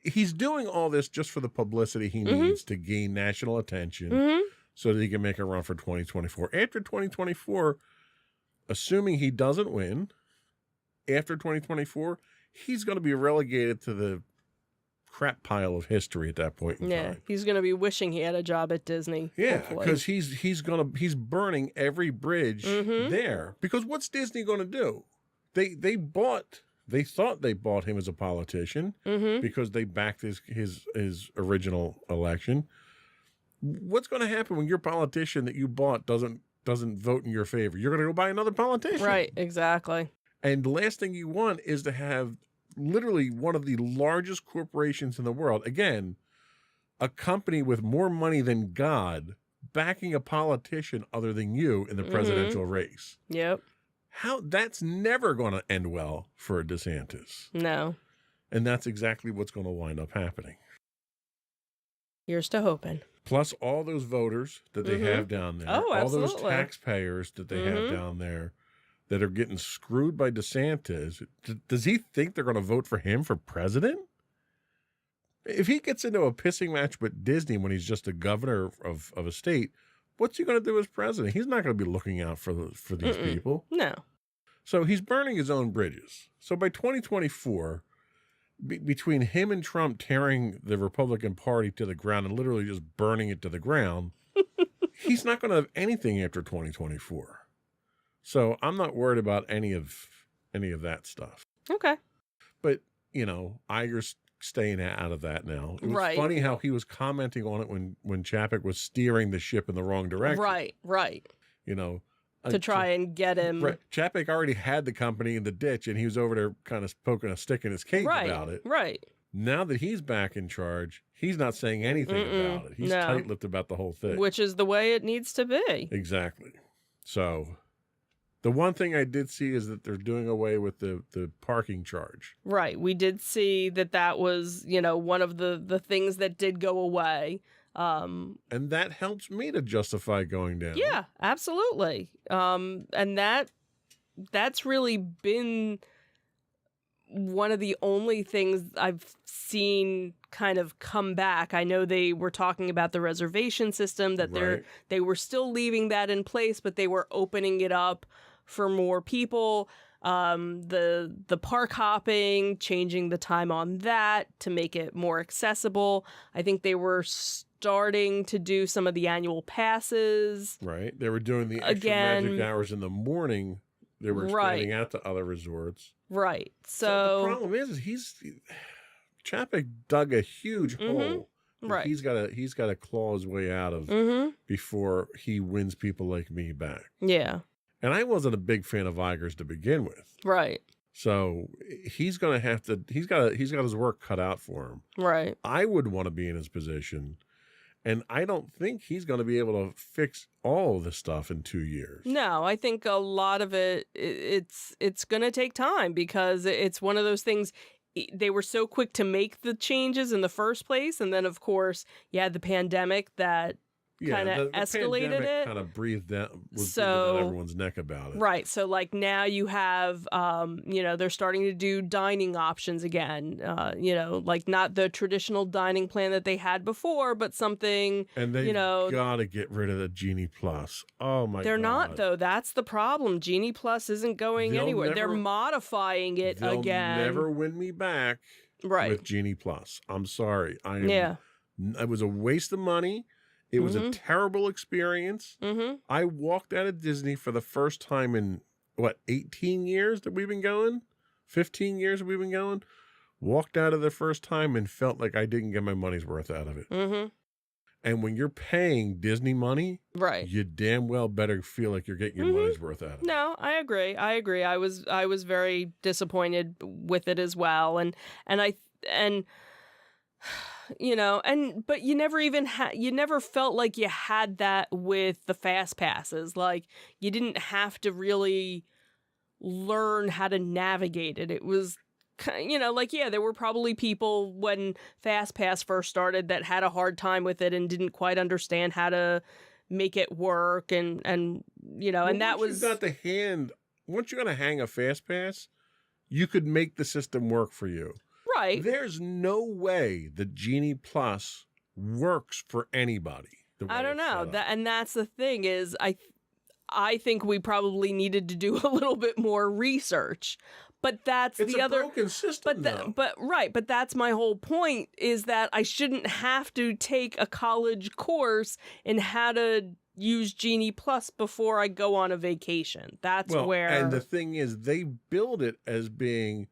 he's doing all this just for the publicity he needs to gain national attention so that he can make a run for 2024. After 2024, assuming he doesn't win, after 2024, he's going to be relegated to the crap pile of history at that point in time. He's gonna be wishing he had a job at Disney. Yeah, hopefully. because he's burning every bridge there. Because what's Disney going to do? They thought they bought him as a politician because they backed his original election. What's going to happen when your politician that you bought doesn't vote in your favor? You're going to go buy another politician, Right. Exactly. And the last thing you want is to have literally one of the largest corporations in the world, again, a company with more money than God, backing a politician other than you in the presidential race. Yep. That's never going to end well for DeSantis. No. And that's exactly what's going to wind up happening. Here's to hoping. Plus all those voters that they have down there, Oh, all those absolutely. taxpayers that they have down there that are getting screwed by DeSantis. Does he think they're going to vote for him for president? If he gets into a pissing match with Disney when he's just a governor of a state, what's he going to do as president? He's not going to be looking out for these people. No. So he's burning his own bridges. So by 2024, between him and Trump tearing the Republican Party to the ground and literally just burning it to the ground, he's not going to have anything after 2024. So I'm not worried about any of that stuff. Okay. But, Iger's staying out of that now. It was Right. funny how he was commenting on it when Chapek was steering the ship in the wrong direction. Right. To try and get him. Right. Chapek already had the company in the ditch, and he was over there kind of poking a stick in his cage about it. Right. Now that he's back in charge, he's not saying anything about it. He's no. tight-lipped about the whole thing. Which is the way it needs to be. Exactly. So the one thing I did see is that they're doing away with the parking charge. Right. We did see that was, one of the things that did go away. And that helps me to justify going down. Yeah, absolutely. And that's really been one of the only things I've seen kind of come back. I know they were talking about the reservation system, that they were still leaving that in place, but they were opening it up for more people. The park hopping, changing the time on that to make it more accessible. I think they were starting to do some of the annual passes. Right. They were doing the extra magic hours in the morning. They were expanding out to other resorts. Right. So the problem is Chapek dug a huge hole. Right. He's got to claw his way out of before he wins people like me back. Yeah. And I wasn't a big fan of Iger's to begin with. Right. So he's got his work cut out for him. Right. I would want to be in his position. And I don't think he's going to be able to fix all of this stuff in 2 years. No, I think a lot of it's going to take time, because it's one of those things. They were so quick to make the changes in the first place. And then, of course, you had the pandemic that kind of escalated it. Kind of breathed down everyone's neck about it. Right. So like now you have, they're starting to do dining options again. Like not the traditional dining plan that they had before, but something. And they got to get rid of the Genie Plus. Oh my God. They're not though. That's the problem. Genie Plus isn't going anywhere. They're modifying it again. They'll never win me back. Right. With Genie Plus. I'm sorry. It was a waste of money. It was a terrible experience. I walked out of Disney for the first time in, 18 years that we've been going? 15 years that we've been going? Walked out of the first time and felt like I didn't get my money's worth out of it. And when you're paying Disney money, you damn well better feel like you're getting your money's worth out of it. No, I agree. I was very disappointed with it as well. But you never even you never felt like you had that with the fast passes. Like you didn't have to really learn how to navigate it. It was, there were probably people when Fast Pass first started that had a hard time with it and didn't quite understand how to make it work. And that was. Once you're going to hang a Fast Pass, you could make the system work for you. Right. There's no way the Genie Plus works for anybody. I don't know. That's the thing is I think we probably needed to do a little bit more research. But that's it's a broken system, but that's my whole point, is that I shouldn't have to take a college course in how to use Genie Plus before I go on a vacation. And the thing is, they build it as being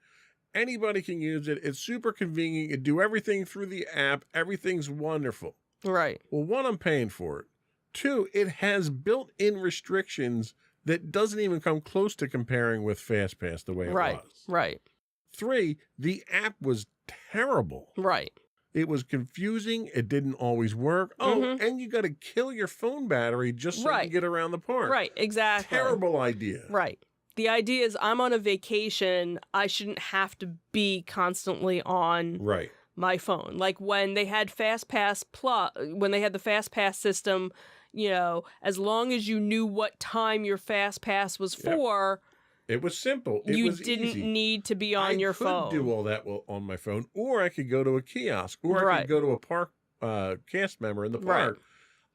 anybody can use it. It's super convenient. You do everything through the app. Everything's wonderful. Right. Well, one, I'm paying for it. Two, it has built-in restrictions that doesn't even come close to comparing with FastPass the way it was. Right. Three, the app was terrible. Right. It was confusing. It didn't always work. Oh, and you got to kill your phone battery just so you can get around the park. Right, exactly. Terrible idea. Right. The idea is I'm on a vacation. I shouldn't have to be constantly on my phone. Like when they had FastPass Plus, when they had the FastPass system, as long as you knew what time your FastPass was for, it was simple. You didn't need to be on your phone. I could do all that on my phone, or I could go to a kiosk, or I could go to a park cast member in the park.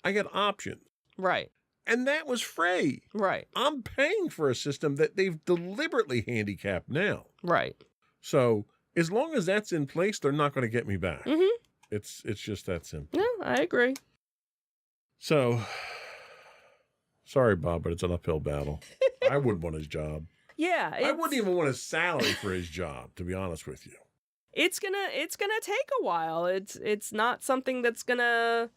I got options. Right. And that was free. Right. I'm paying for a system that they've deliberately handicapped now. Right. So as long as that's in place, they're not going to get me back. It's just that simple. No, I agree. So, sorry, Bob, but it's an uphill battle. I wouldn't want his job. Yeah. I wouldn't even want his salary for his job, to be honest with you. It's gonna take a while. It's not something that's gonna.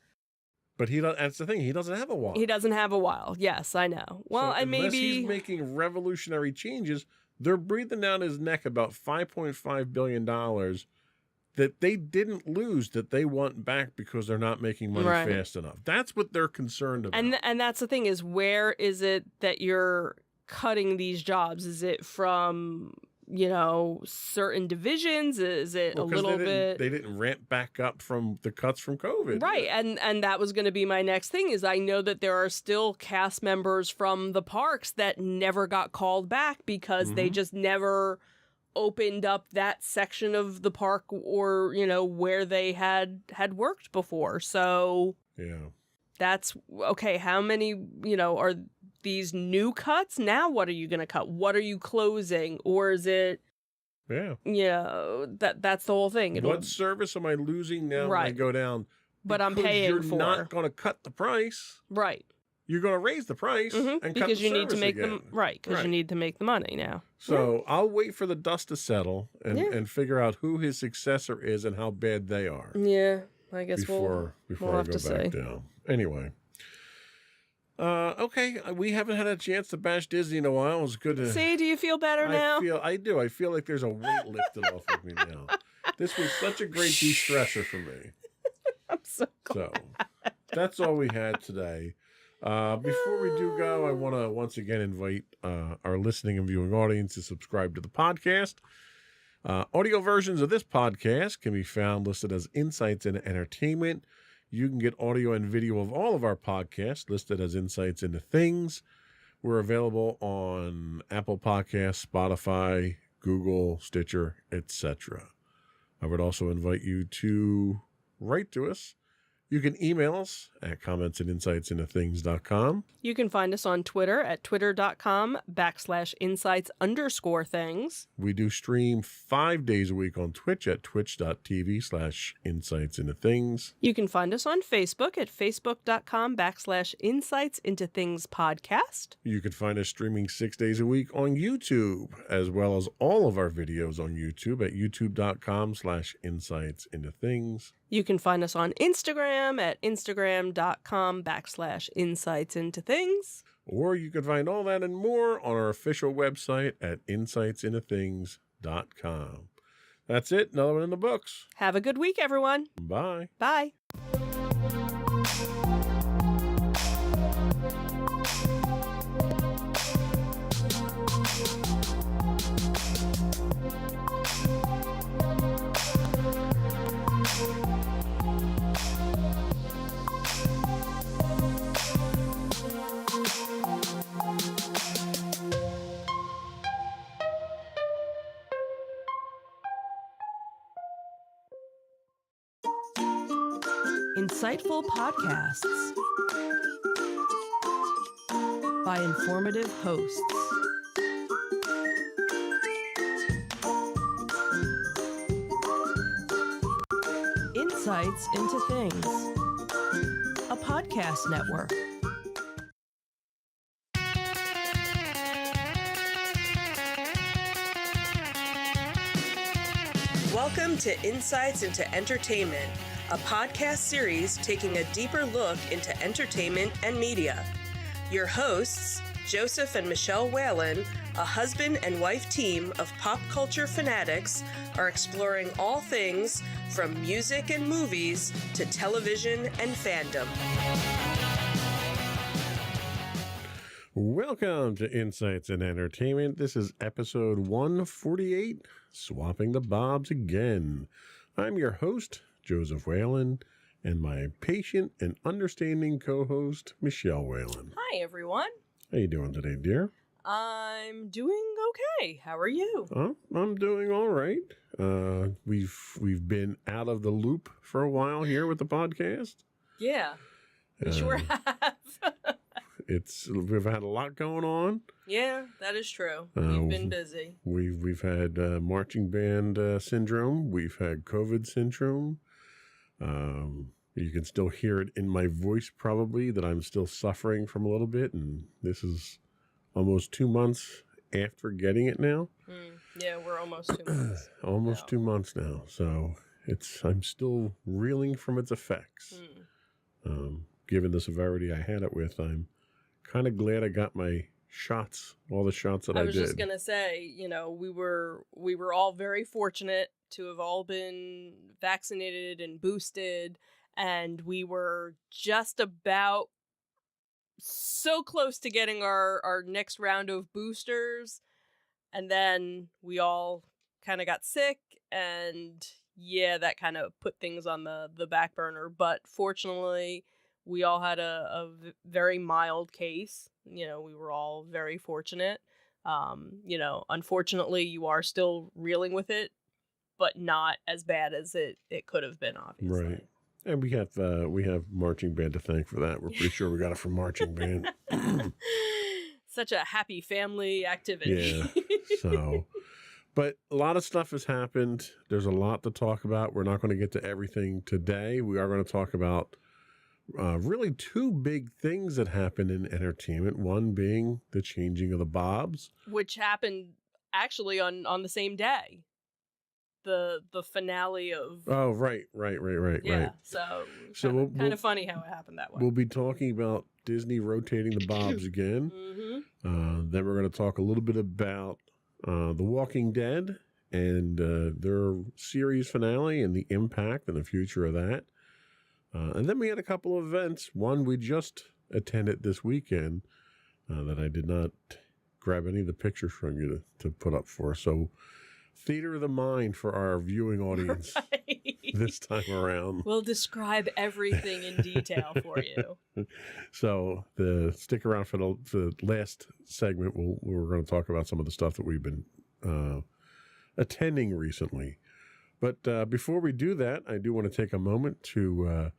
But that's the thing. He doesn't have a while. He doesn't have a while. Yes, I know. Well, so and unless maybe he's making revolutionary changes, they're breathing down his neck about $5.5 billion that they didn't lose, that they want back because they're not making money Right. fast enough. That's what they're concerned about. and that's the thing is, where is it that you're cutting these jobs? Is it from, certain divisions? Is it Well, a 'cause little they bit? didn't ramp back up from the cuts from COVID. Right, and that was going to be my next thing is I know that there are still cast members from the parks that never got called back because they just never opened up that section of the park or, where they had worked before. So Yeah. that's okay. How many, are these new cuts? Now what are you going to cut? What are you closing? Or is it, Yeah. that's the whole thing. What service am I losing now when I Right. go down? But I'm Because paying you're for. not going to cut the price. Right. You're going to raise the price and cut Because the you need to service make again. them right. Because you Right. need to make the money now. So I'll wait for the dust to settle and, Yeah. and figure out who his successor is and how bad they are Yeah, I guess before we'll I have go to back see. down. Anyway. Okay, we haven't had a chance to bash Disney in a while. It was good to See, do you feel better now? I do. I feel like there's a weight lifted off of me now. This was such a great de-stressor for me. I'm so So that's all we had today. Before we do go, I want to once again invite our listening and viewing audience to subscribe to the podcast. Audio versions of this podcast can be found listed as Insights into Entertainment. You can get audio and video of all of our podcasts listed as Insights into Things. We're available on Apple Podcasts, Spotify, Google, Stitcher, etc. I would also invite you to write to us. You can email us at comments@insightsintothings.com. You can find us on Twitter at twitter.com/insights_things. We do stream 5 days a week on Twitch at twitch.tv/insightsintothings. You can find us on Facebook at facebook.com/insightsintothingspodcast. You can find us streaming 6 days a week on YouTube, as well as all of our videos on YouTube at youtube.com/insightsintothings. You can find us on Instagram at instagram.com/insightsintothings. Or you can find all that and more on our official website at insightsintothings.com. That's it. Another one in the books. Have a good week, everyone. Bye. Bye. Insightful podcasts by informative hosts. Insights into Things, a podcast network. Welcome to Insights into Entertainment, a podcast series taking a deeper look into entertainment and media. Your hosts, Joseph and Michelle Whalen, a husband and wife team of pop culture fanatics, are exploring all things from music and movies to television and fandom. Welcome to Insights in Entertainment. This is episode 148, Swapping the Bobs Again. I'm your host, Joseph Whalen, and my patient and understanding co-host, Michelle Whalen. Hi, everyone. How you doing today, dear? I'm doing okay. How are you? I'm doing all right. We've been out of the loop for a while here with the podcast. Yeah, we sure have. We've had a lot going on. Yeah, that is true. We've been busy. We've had marching band syndrome. We've had COVID syndrome. You can still hear it in my voice probably that I'm still suffering from a little bit, and this is almost 2 months after getting it now. Yeah, we're almost 2 months. Almost Yeah. 2 months now. So I'm still reeling from its effects. Given the severity I had it with, I'm kind of glad I got my shots, all the shots that I did. I was just gonna say, you know, we were all very fortunate to have all been vaccinated and boosted, and we were just about so close to getting our next round of boosters, and then we all kind of got sick, and yeah, that kind of put things on the back burner. But fortunately, we all had a very mild case. You know, we were all very fortunate. You know, unfortunately, you are still reeling with it, but not as bad as it could have been, obviously. Right. And we have marching band to thank for that. We're pretty sure we got it from marching band. Such a happy family activity. Yeah. So, but a lot of stuff has happened. There's a lot to talk about. We're not going to get to everything today. We are going to talk about really two big things that happened in entertainment. One being the changing of the Bobs, Which happened actually on the same day. The finale of Oh, right. yeah. So So kind of funny how it happened that way. We'll be talking about Disney rotating the Bobs again. Then we're going to talk a little bit about The Walking Dead and their series finale and the impact and the future of that. And then we had a couple of events. One we just attended this weekend that I did not grab any of the pictures from you to put up for. So theater of the mind for our viewing audience this time around. We'll describe everything in detail for you. So stick around for the last segment. We're going to talk about some of the stuff that we've been attending recently. But before we do that, I do want to take a moment to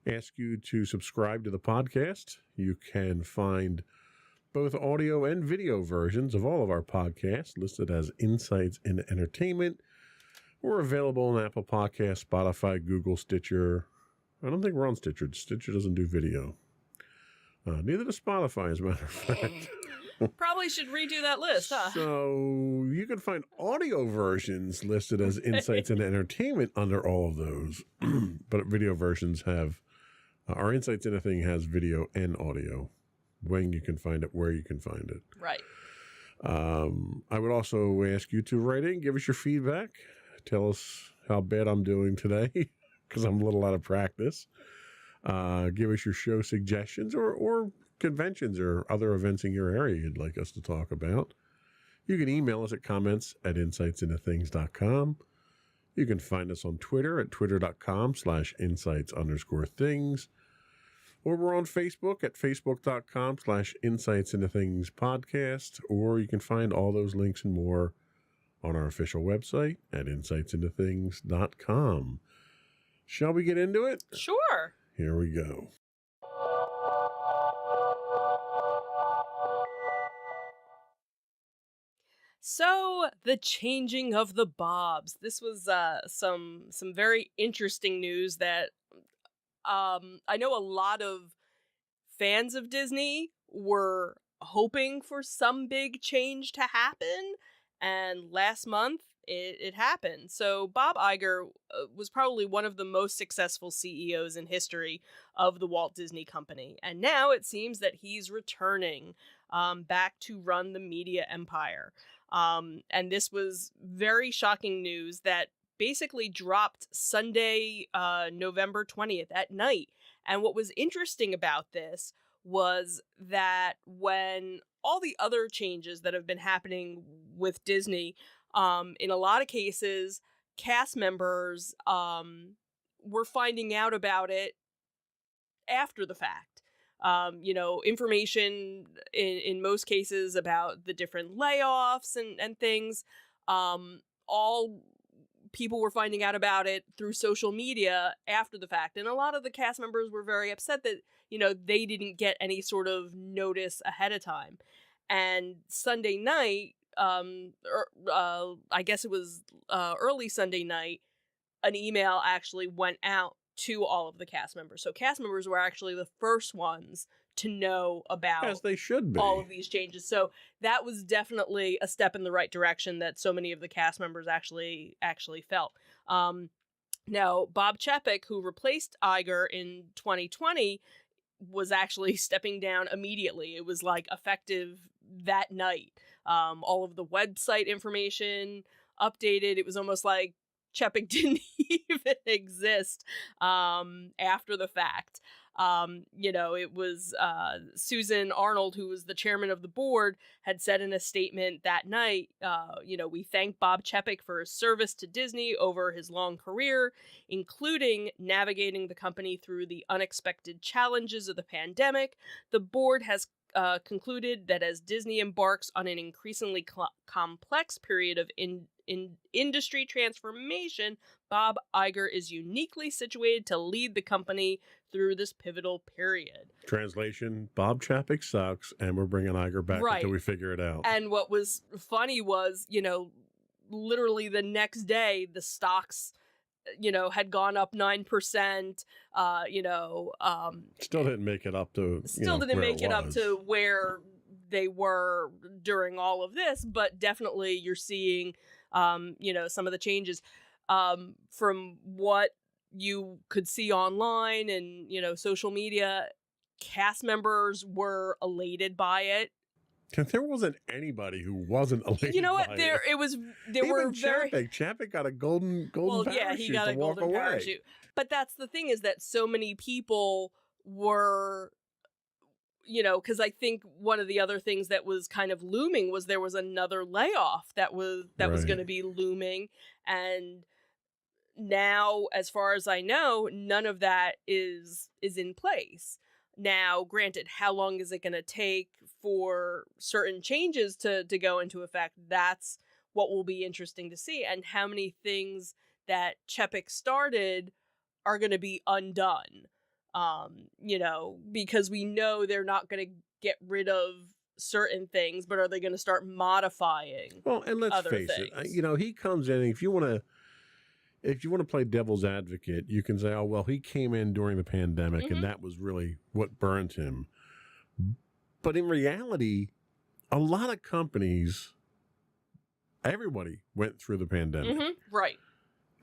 ask you to subscribe to the podcast. You can find both audio and video versions of all of our podcasts listed as Insights into Entertainment. We're available on Apple Podcasts, Spotify, Google, Stitcher. I don't think we're on Stitcher. Stitcher doesn't do video. Neither does Spotify, as a matter of fact. Probably should redo that list, huh? So you can find audio versions listed as Insights into Entertainment under all of those. But video versions have, our Insights into Thing has video and audio. When you can find it, where you can find it. Right. I would also ask you to write in, give us your feedback. Tell us how bad I'm doing today, because I'm a little out of practice. Give us your show suggestions or conventions or other events in your area you'd like us to talk about. You can email us at comments@insightsintothings.com. You can find us on Twitter at twitter.com/insights_things. Or we're on Facebook at facebook.com/insightsintothingspodcast. Or you can find all those links and more on our official website at insightsintothings.com. Shall we get into it? Sure. Here we go. So, the changing of the Bobs. This was some very interesting news that I know a lot of fans of Disney were hoping for some big change to happen, and last month it happened. So Bob Iger was probably one of the most successful CEOs in history of the Walt Disney Company, and now it seems that he's returning back to run the media empire. And this was very shocking news that basically dropped Sunday, November 20th at night. And what was interesting about this was that when all the other changes that have been happening with Disney, in a lot of cases, cast members were finding out about it after the fact. You know, information in most cases about the different layoffs and things, all people were finding out about it through social media after the fact. And a lot of the cast members were very upset that, you know, they didn't get any sort of notice ahead of time. And Sunday night, I guess it was early Sunday night, an email actually went out to all of the cast members. So cast members were actually the first ones to know about As they should be. all of these changes. So that was definitely a step in the right direction that so many of the cast members actually felt. Now, Bob Chapek, who replaced Iger in 2020, was actually stepping down immediately. It was like effective that night. All of the website information updated. It was almost like Chapek didn't even exist after the fact. It was Susan Arnold, who was the chairman of the board, had said in a statement that night, we thank Bob Chapek for his service to Disney over his long career, including navigating the company through the unexpected challenges of the pandemic. The board has concluded that as Disney embarks on an increasingly complex period of industry transformation, Bob Iger is uniquely situated to lead the company through this pivotal period. Translation, Bob Chapek sucks, and we're bringing Iger back Right. until we figure it out. And what was funny was, literally the next day, the stocks, had gone up 9%, Still didn't make it up to up to where they were during all of this, but definitely you're seeing, some of the changes from what you could see online and, social media. Cast members were elated by it. There wasn't anybody who wasn't elated. You know what? by There it. were Even very. Chapek got a golden parachute yeah, he got a to walk golden away. parachute. But that's the thing, is that so many people were, because I think one of the other things that was kind of looming was there was another layoff that was Right. going to be looming, and now, as far as I know, none of that is in place. Now, granted, how long is it going to take for certain changes to go into effect? That's what will be interesting to see, and how many things that Chapek started are going to be undone. Because we know they're not going to get rid of certain things, but are they going to start modifying? Well, and let's other face things? it, he comes in. If you want to play devil's advocate, you can say, "Oh, well, he came in during the pandemic, Mhm. and that was really what burned him." But in reality, a lot of companies, everybody went through the pandemic, Right.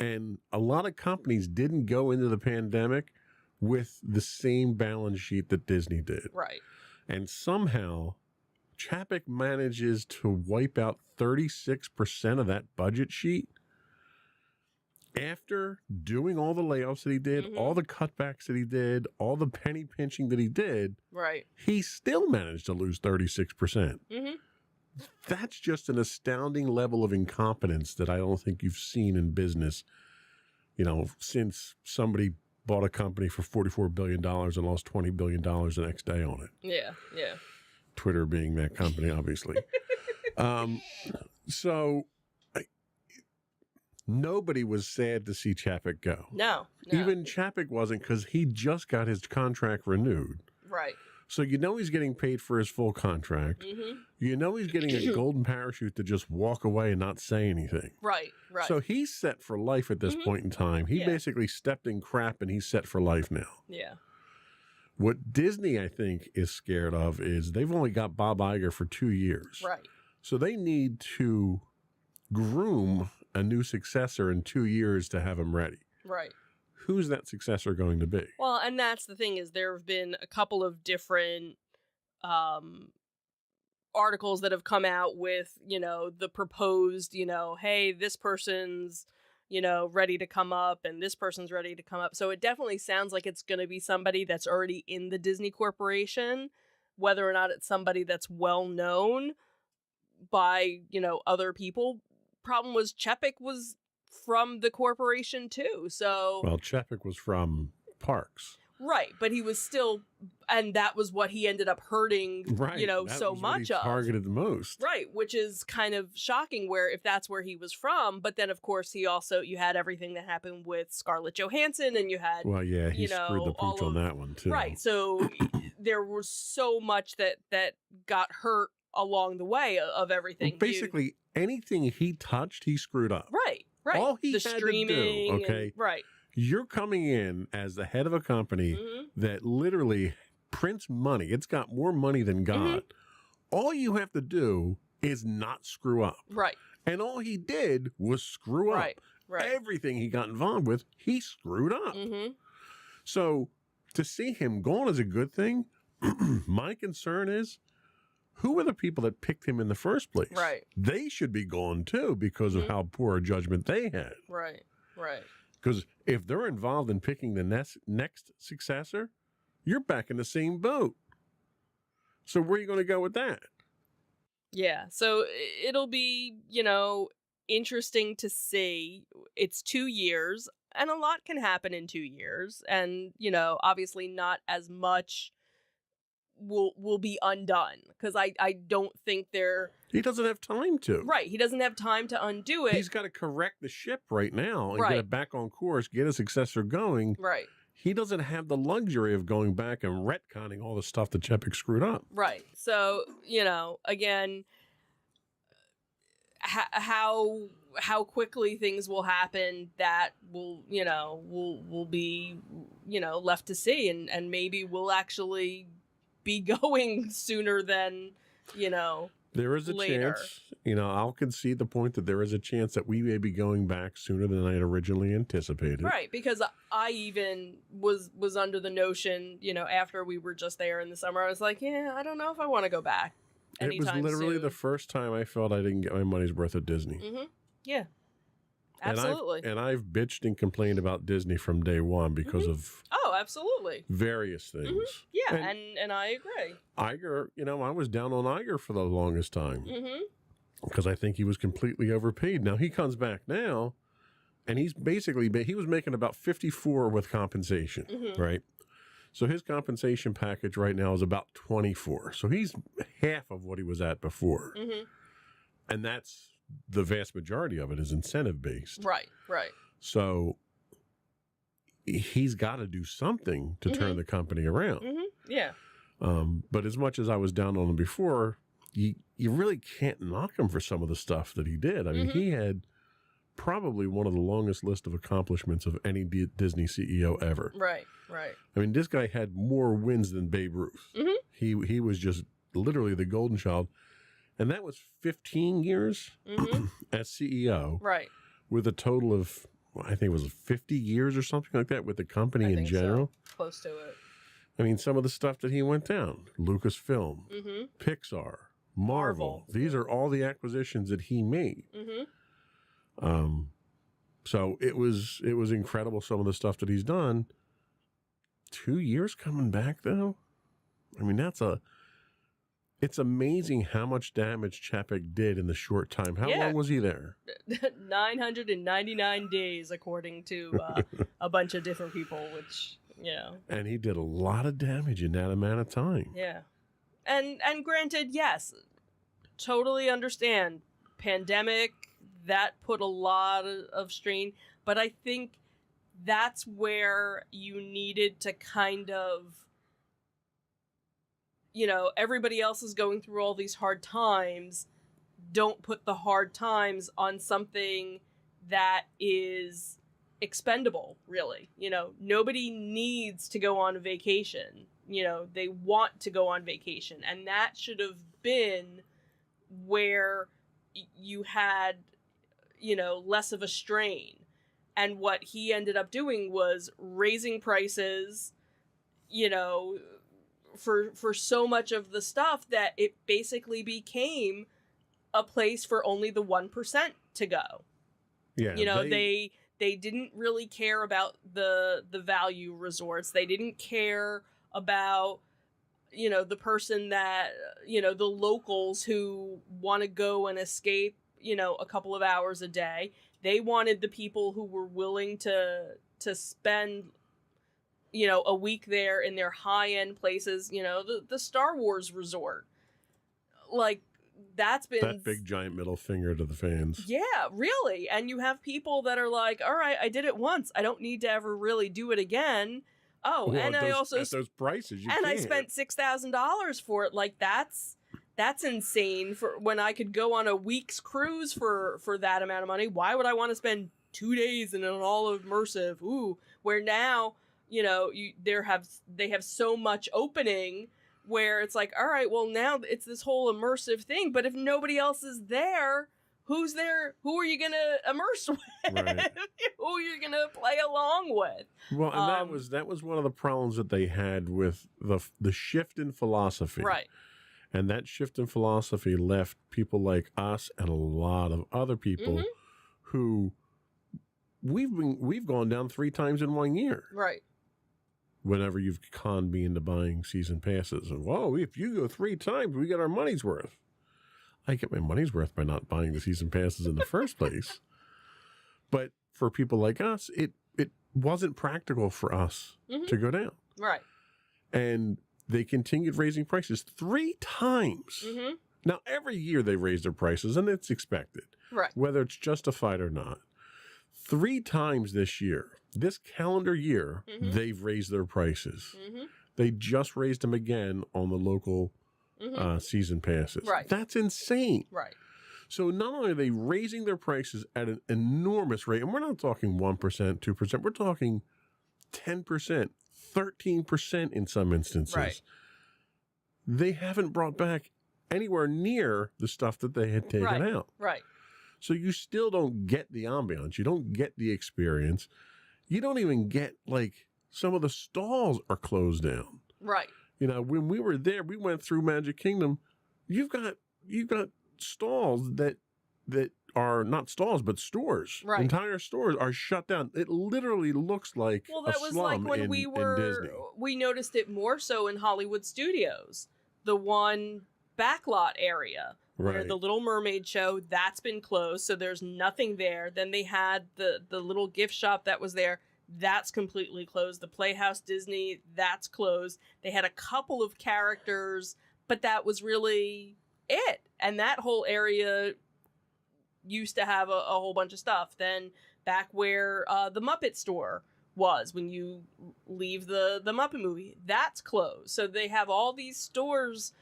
and a lot of companies didn't go into the pandemic with the same balance sheet that Disney did. Right. And somehow, Chapek manages to wipe out 36% of that budget sheet after doing all the layoffs that he did, Mhm. all the cutbacks that he did, all the penny pinching that he did. Right. He still managed to lose 36%. Mm-hmm. That's just an astounding level of incompetence that I don't think you've seen in business, since somebody bought a company for $44 billion and lost $20 billion the next day on it. Yeah. Yeah. Twitter being that company, obviously. Nobody was sad to see Chapek go. No. Even Chapek wasn't, because he just got his contract renewed. Right. So he's getting paid for his full contract. Mm-hmm. He's getting a golden parachute to just walk away and not say anything. Right. Right. So he's set for life at this Mhm. point in time. He Yeah. basically stepped in crap and he's set for life now. yeah. What Disney, I think, is scared of is they've only got Bob Iger for 2 years. Right. So they need to groom a new successor in 2 years to have him ready. Right. Who's that successor going to be? Well, and that's the thing, is there have been a couple of different articles that have come out with, the proposed, hey, this person's, ready to come up and this person's ready to come up. So it definitely sounds like it's going to be somebody that's already in the Disney Corporation, whether or not it's somebody that's well known by, other people. Problem was Chapek was from the corporation too. So Well, Chapek was from Parks. right, but he was still, and that was what he ended up hurting, Right. That so was what much he of. targeted the most. Right, which is kind of shocking where if that's where he was from, but then of course you had everything that happened with Scarlett Johansson, and you had Well, yeah, he screwed the all pooch on of- that one too. right, so there was so much that got hurt along the way of everything. Well, basically, anything he touched, he screwed up. right. all he the had to do, streaming, and- okay? right. You're coming in as the head of a company Mhm. that literally prints money. It's got more money than God. All you have to do is not screw up. Right. And all he did was screw up. Right. Everything he got involved with, he screwed up. So to see him gone is a good thing. My concern is, who are the people that picked him in the first place? Right. They should be gone too because of how poor a judgment they had. Right. Because if they're involved in picking the next successor, you're back in the same boat. So where are you going to go with that? Yeah. So it'll be, interesting to see. It's 2 years, and a lot can happen in 2 years. And, obviously not as much will be undone, because I don't think he doesn't have time to. Right. He doesn't have time to undo it. He's got to correct the ship right now and Right. get it back on course, get a successor going. Right. He doesn't have the luxury of going back and retconning all the stuff that Chepik screwed up. Right. So, again, how quickly things will happen, that will be, left to see, and maybe we'll actually be going sooner than, There is a later. chance, I'll concede the point that there is a chance that we may be going back sooner than I had originally anticipated. Right, because I even was under the notion, after we were just there in the summer, I was like, yeah, I don't know if I want to go back It was anytime literally soon. the first time I felt I didn't get my money's worth at Disney. Yeah, absolutely. And I've bitched and complained about Disney from day one because of Oh, absolutely. various things. Yeah, And- and I agree. Iger, I was down on Iger for the longest time because I think he was completely overpaid. Now he comes back now, and he was making about 54 with compensation, right? So his compensation package right now is about 24. So he's half of what he was at before, and that's the vast majority of it is incentive based. Right. So he's got to do something to turn the company around. Yeah. But as much as I was down on him before, you really can't knock him for some of the stuff that he did. I mean, he had probably one of the longest list of accomplishments of any Disney CEO ever. Right. I mean, this guy had more wins than Babe Ruth. He was just literally the golden child. And that was 15 years as CEO, Right. with a total of, I think it was 50 years or something like that with the company I in think general. so. Close to it. I mean, some of the stuff that he went down, Lucasfilm, Pixar, Marvel, these are all the acquisitions that he made. So it was incredible, some of the stuff that he's done. 2 years coming back, though? I mean, it's amazing how much damage Chapek did in the short time. How long was he there? 999 days, according to a bunch of different people, which, And he did a lot of damage in that amount of time. yeah. And granted, yes, totally understand. Pandemic, that put a lot of strain, but I think that's where you needed to kind of, everybody else is going through all these hard times. Don't put the hard times on something that is expendable, really. Nobody needs to go on a vacation. They want to go on vacation. And that should have been where you had, less of a strain. And what he ended up doing was raising prices, for so much of the stuff that it basically became a place for only the 1% to go. Yeah. They didn't really care about the value resorts. They didn't care about, the person that, the locals who want to go and escape, a couple of hours a day. They wanted the people who were willing to spend, a week there in their high-end places, the Star Wars resort. Like, that's been... That big giant middle finger to the fans. Yeah, really. And you have people that are like, all right, I did it once. I don't need to ever really do it again. Oh, Well, and at I those- also... at those prices, you and I can't. spent $6,000 for it. Like, that's insane for when I could go on a week's cruise for that amount of money. Why would I want to spend 2 days in an all immersive? Ooh, where now you know, they have so much opening where it's like, all right, well, now it's this whole immersive thing, but if nobody else is there, who's there? Who are you gonna immerse with? Right. Who are you gonna play along with? Well, and that was one of the problems that they had with the shift in philosophy. Right. And that shift in philosophy left people like us and a lot of other people who we've gone down 3 times in 1 year. Right. Whenever you've conned me into buying season passes. And, whoa, if you go 3 times, we get our money's worth. I get my money's worth by not buying the season passes in the first place. But for people like us, it wasn't practical for us to go down. Right. And they continued raising prices 3 times. Now, every year they raise their prices, and it's expected. Right. Whether it's justified or not. 3 times this year, this calendar year, they've raised their prices. They just raised them again on the local season passes. Right. That's insane. Right. So not only are they raising their prices at an enormous rate, and we're not talking 1%, 2%, we're talking 10%, 13% in some instances. Right. They haven't brought back anywhere near the stuff that they had taken out. Right. So you still don't get the ambiance. You don't get the experience. You don't even get, like, some of the stalls are closed down. Right. You know, when we were there, we went through Magic Kingdom. You've got stalls that are not stalls, but stores. Right. Entire stores are shut down. It literally looks like Well, a that was slum like when in Disney. we noticed it more so in Hollywood Studios, the one backlot area. Where Right. the Little Mermaid show, that's been closed, so there's nothing there. Then they had the little gift shop that was there, that's completely closed. The Playhouse Disney, that's closed. They had a couple of characters, but that was really it. And that whole area used to have a whole bunch of stuff. Then back where the Muppet store was, when you leave the Muppet movie, that's closed. So they have all these stores,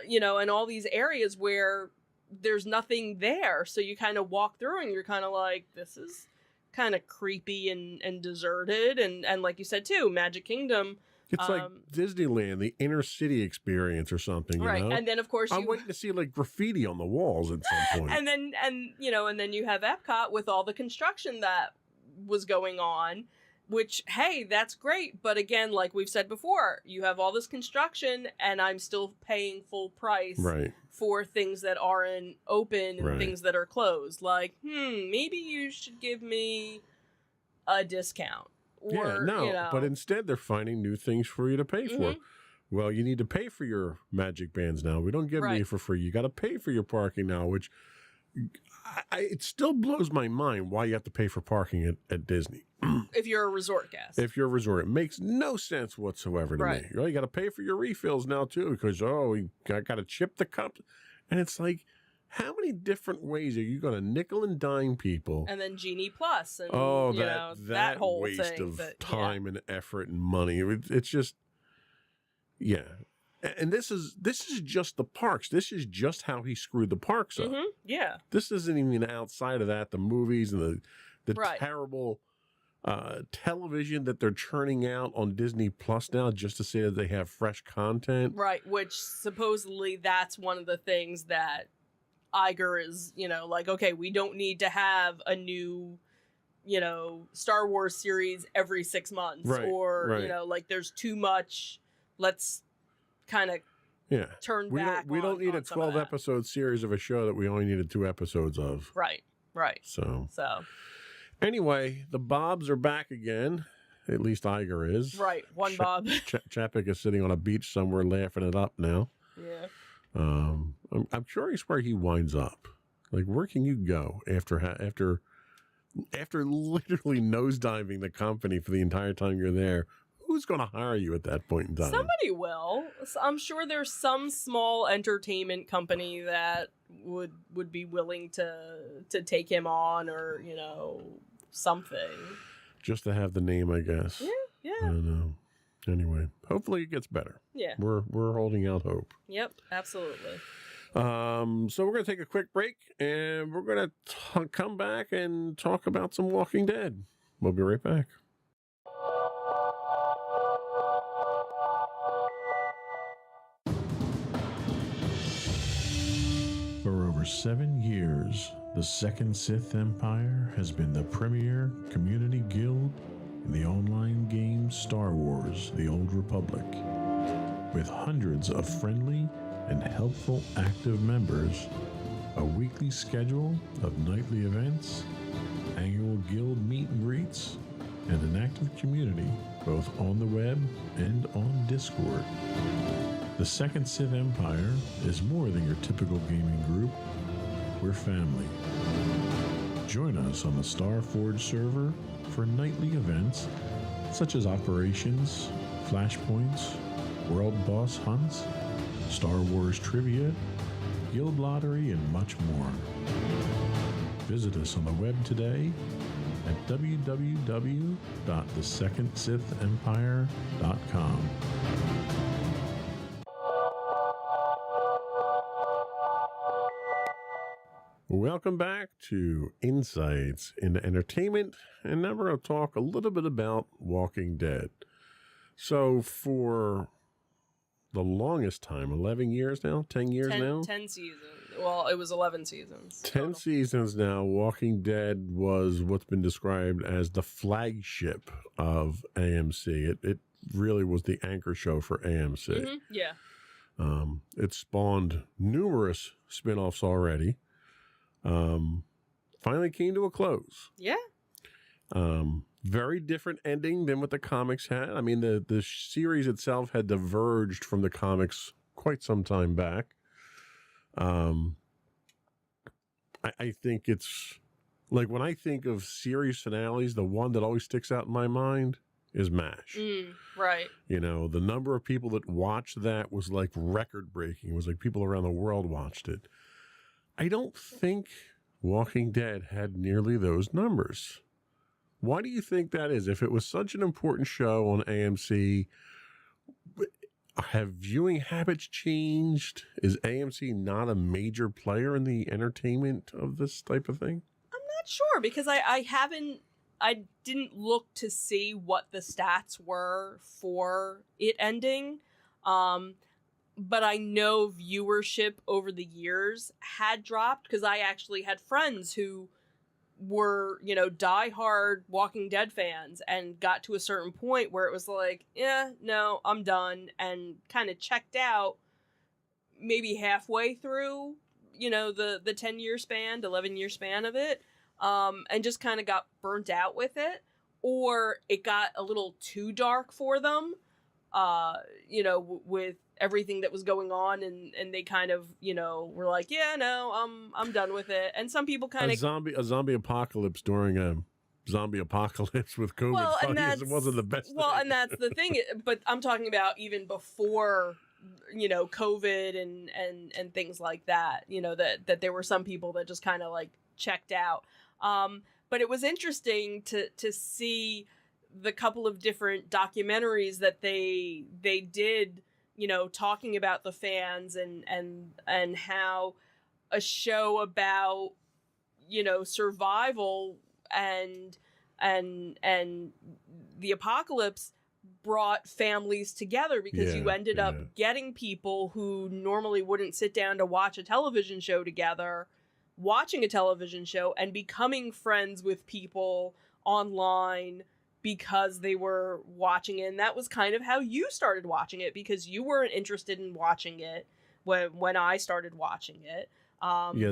you know, and all these areas where there's nothing there. So you kind of walk through and you're kind of like, this is kind of creepy and deserted. And like you said too, Magic Kingdom. It's like Disneyland, the inner city experience or something, you right. know? And then of course I'm waiting to see like graffiti on the walls at some point. and then you have Epcot with all the construction that was going on, which, hey, that's great. But again, like we've said before, you have all this construction and I'm still paying full price Right. for things that aren't open and Right. things that are closed. Like, maybe you should give me a discount. Or, but instead they're finding new things for you to pay for. Well, you need to pay for your magic bands now. We don't give them to you for free. You got to pay for your parking now, which it still blows my mind why you have to pay for parking at Disney. If you're a resort guest. If you're a resort, it makes no sense whatsoever to me. You got to pay for your refills now too, because we got to chip the cup, and it's like, how many different ways are you going to nickel and dime people? And then Genie Plus, and that whole waste thing of that, time and effort and money. It's just, and this is just the parks. This is just how he screwed the parks up. Yeah. This isn't even outside of that. The movies and the Right. terrible television that they're churning out on Disney Plus now, just to say that they have fresh content. Right, which supposedly that's one of the things that Iger is, like, okay, we don't need to have a new, Star Wars series every 6 months. Right, or, right. like there's too much. Let's kind of turn back. We don't need on a some of 12 that. episode series of a show that we only needed 2 episodes of. Right. So So, anyway, the Bobs are back again. At least Iger is. right. One Bob. Chapek is sitting on a beach somewhere laughing it up now. Yeah. I'm curious where he winds up. Like, where can you go after literally nosediving the company for the entire time you're there? Who's going to hire you at that point in time? Somebody will. I'm sure there's some small entertainment company that would be willing to take him on, or something. Just to have the name, I guess. Yeah. I don't know. Anyway, hopefully it gets better. Yeah. We're holding out hope. Yep. Absolutely. So we're going to take a quick break, and we're going to come back and talk about some Walking Dead. We'll be right back. 7 years, the Second Sith Empire has been the premier community guild in the online game Star Wars: The Old Republic. With hundreds of friendly and helpful active members, a weekly schedule of nightly events, annual guild meet and greets, and an active community both on the web and on Discord. The Second Sith Empire is more than your typical gaming group. We're family. Join us on the Starforge server for nightly events such as operations, flashpoints, world boss hunts, Star Wars trivia, guild lottery, and much more. Visit us on the web today at www.thesecondsithempire.com. Welcome back to Insights into Entertainment, and now we're going to talk a little bit about Walking Dead. So for the longest time, 11 years now, 10 years now? 10 seasons. Well, it was 11 seasons. 10 total. seasons now, Walking Dead was what's been described as the flagship of AMC. It really was the anchor show for AMC. Mm-hmm. Yeah. It spawned numerous spin-offs already. Finally came to a close. Yeah. Very different ending than what the comics had. I mean, the series itself had diverged from the comics quite some time back. I think it's like when I think of series finales, the one that always sticks out in my mind is MASH. Right. You know, the number of people that watched that was like record breaking. It was like people around the world watched it. I don't think Walking Dead had nearly those numbers. Why do you think that is? If it was such an important show on AMC, have viewing habits changed? Is AMC not a major player in the entertainment of this type of thing? I'm not sure because I didn't look to see what the stats were for it ending. But I know viewership over the years had dropped because I actually had friends who were, diehard Walking Dead fans and got to a certain point where it was like, yeah, no, I'm done, and kind of checked out maybe halfway through, the 10-year span, 11-year span of it, and just kind of got burnt out with it, or it got a little too dark for them, with everything that was going on, and they kind of, were like, yeah, no, I'm done with it. And some people kind of a zombie apocalypse during a zombie apocalypse with COVID it wasn't the best. Well, thing. and that's the thing. But I'm talking about even before, COVID and things like that. That there were some people that just kind of like checked out. But it was interesting to see the couple of different documentaries that they did, talking about the fans and how a show about, survival and the apocalypse brought families together because you ended up getting people who normally wouldn't sit down to watch a television show together, watching a television show and becoming friends with people online because they were watching it. And that was kind of how you started watching it, because you weren't interested in watching it when I started watching it.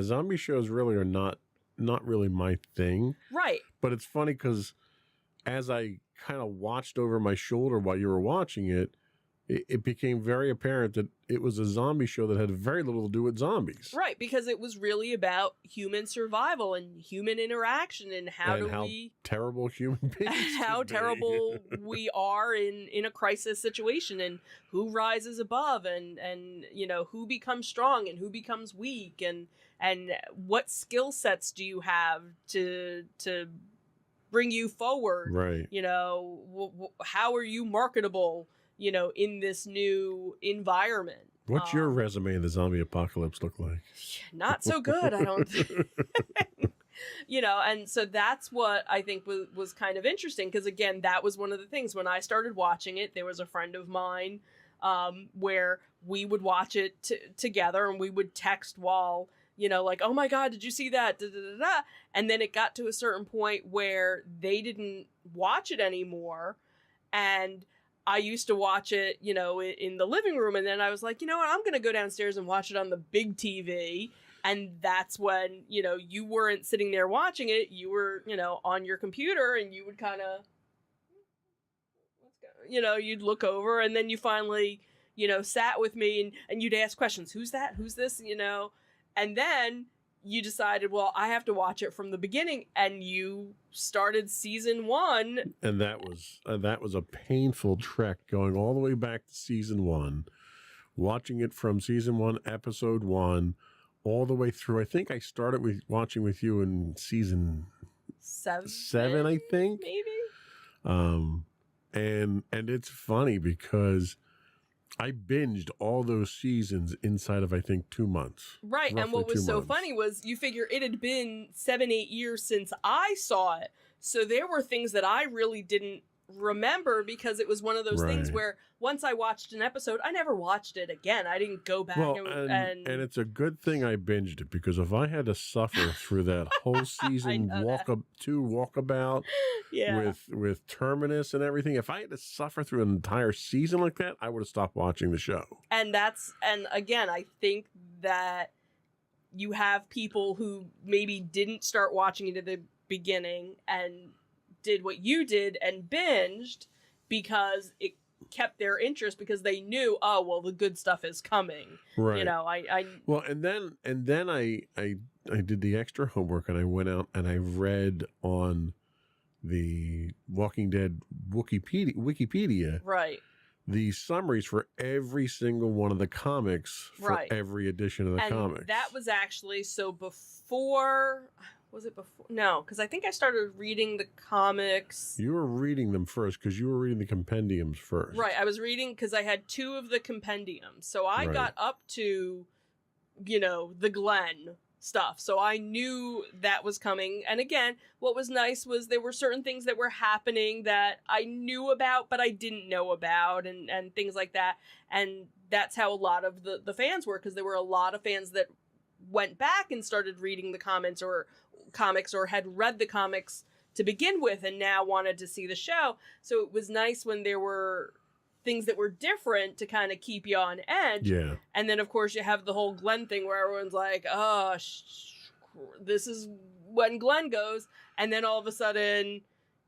Zombie shows really are not really my thing. Right. But it's funny because as I kind of watched over my shoulder while you were watching it, it became very apparent that it was a zombie show that had very little to do with zombies. Right, because it was really about human survival and human interaction and how terrible human beings how terrible we are in a crisis situation, and who rises above and who becomes strong and who becomes weak, and what skill sets do you have to bring you forward, right? How are you marketable, in this new environment? What's your resume in the zombie apocalypse look like? Not so good, I don't think. And so that's what I think was kind of interesting, because again, that was one of the things when I started watching it. There was a friend of mine where we would watch it together, and we would text while you know, like, oh my God, did you see that? Da, da, da, da. And then it got to a certain point where they didn't watch it anymore. And I used to watch it, you know, in the living room. And then I was like, you know what, I'm going to go downstairs and watch it on the big TV. And that's when, you know, you weren't sitting there watching it. You were, you know, on your computer, and you would kind of, you know, you'd look over, and then you finally, you know, sat with me and you'd ask questions. Who's that? Who's this? You know? And then you decided, well, I have to watch it from the beginning, and you started season 1. And that was a painful trek, going all the way back to season 1, watching it from season 1, episode 1, all the way through. I think I started watching with you in season 7, I think. Maybe. And it's funny because I binged all those seasons inside of, I think, 2 months. Right. And what was so funny was, you figure it had been 7-8 years since I saw it. So there were things that I really didn't remember, because it was one of those things where once I watched an episode, I never watched it again. I didn't go back and it's a good thing I binged it, because if I had to suffer through that whole season walkabout with Terminus and everything, if I had to suffer through an entire season like that, I would have stopped watching the show. And again, I think that you have people who maybe didn't start watching it at the beginning and did what you did and binged because it kept their interest, because they knew, oh, well, the good stuff is coming. Right. You know, well, and then I did the extra homework, and I went out and I read on the Walking Dead Wikipedia right, the summaries for every single one of the comics for every edition of the comics. That was actually, so before, was it before? No, because I think I started reading the comics. You were reading them first, because you were reading the compendiums first. Right, I was reading, because I had 2 of the compendiums. So I got up to, you know, the Glenn stuff. So I knew that was coming. And again, what was nice was there were certain things that were happening that I knew about, but I didn't know about, and things like that. And that's how a lot of the fans were, because there were a lot of fans that went back and started reading the comics or had read the comics to begin with and now wanted to see the show. So it was nice when there were things that were different to kind of keep you on edge. Yeah. And then, of course, you have the whole Glenn thing where everyone's like, oh, this is when Glenn goes. And then all of a sudden,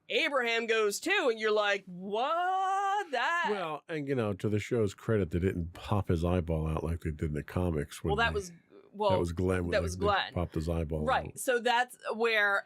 Abraham goes too. And you're like, what? That? Well, and, you know, to the show's credit, they didn't pop his eyeball out like they did in the comics. That was Glenn. That was Glenn. Popped his eyeball out. Right. So that's where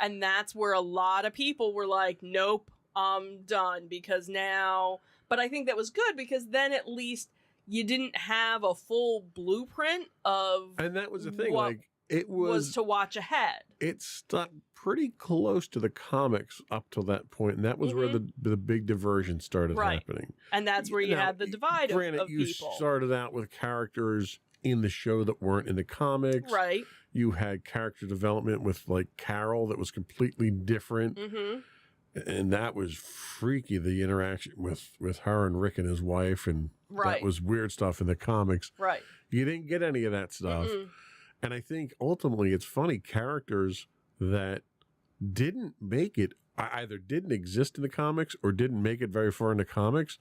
a lot of people were like, nope, I'm done, because now. But I think that was good, because then at least you didn't have a full blueprint of. And that was the thing. Like, it was to watch ahead. It stuck pretty close to the comics up till that point, and that was where the big diversion started happening. And that's where you had the divide of people. You started out with characters in the show that weren't in the comics. Right. You had character development with, like, Carol that was completely different. Mm-hmm. And that was freaky, the interaction with her and Rick and his wife. And that was weird stuff in the comics. Right. You didn't get any of that stuff. Mm-mm. And I think ultimately it's funny, characters that didn't make it, either didn't exist in the comics or didn't make it very far in the comics,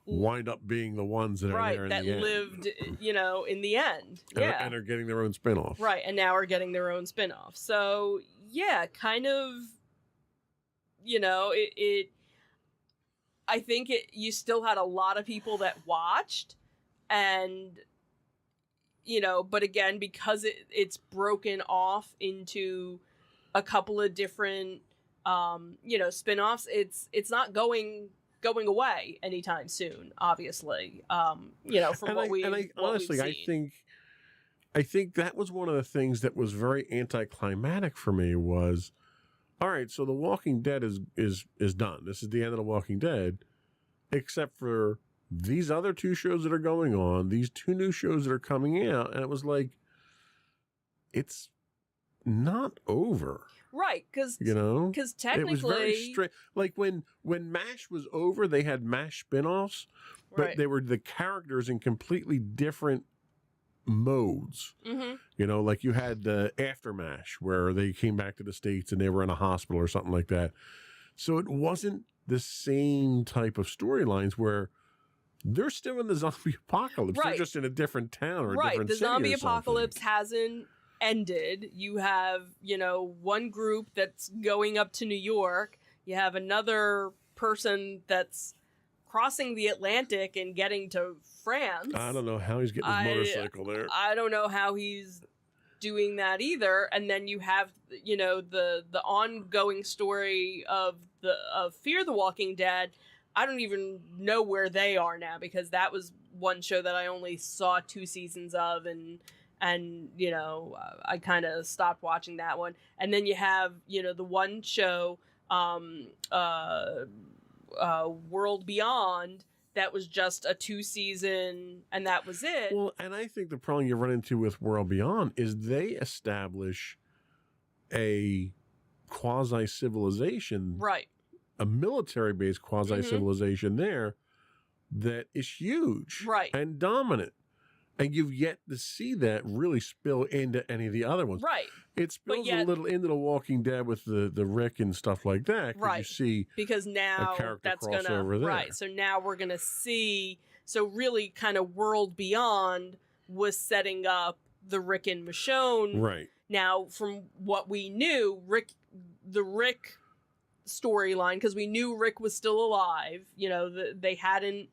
wind up being the ones that are there in the end. That lived, you know, in the it. Yeah. And are getting their own spinoff. Right. And now are getting their own spinoff. So, yeah, kind of, you know, I think you still had a lot of people that watched, and, you know, but again, because it's broken off into a couple of different, you know, spinoffs, it's not going away anytime soon, obviously. You know, from we've seen. I think that was one of the things that was very anticlimactic for me was, all right, so The Walking Dead is done. This is the end of The Walking Dead, except for these other 2 shows that are going on, these 2 new shows that are coming out, and it was like, it's not over. Right, because technically, it was very straight. Like when MASH was over, they had MASH spinoffs, but they were the characters in completely different modes. Mm-hmm. You know, like you had the Aftermath where they came back to the States and they were in a hospital or something like that. So it wasn't the same type of storylines where they're still in the zombie apocalypse. Right. They're just in a different town or a Right. different The city zombie or something. apocalypse hasn't ended. You have, one group that's going up to New York. You have another person that's crossing the Atlantic and getting to France. I don't know how he's getting his motorcycle there. I don't know how he's doing that either. And then you have, the ongoing story of Fear the Walking Dead. I don't even know where they are now because that was one show that I only saw 2 seasons of, and I kind of stopped watching that one. And then you have the one show, World Beyond, that was just a 2-season, and that was it. Well, and I think the problem you run into with World Beyond is they establish a quasi-civilization, Right. a military-based quasi-civilization there that is huge, Right. and dominant. And you've yet to see that really spill into any of the other ones. Right. It spills yet- a little into The Walking Dead with the Rick and stuff like that. 'Cause Right. You see Because now character that's crossover there. right. So now we're gonna see. So really, kind of World Beyond was setting up the Rick and Michonne. right. Now, from what we knew, the Rick storyline, because we knew Rick was still alive. They hadn't.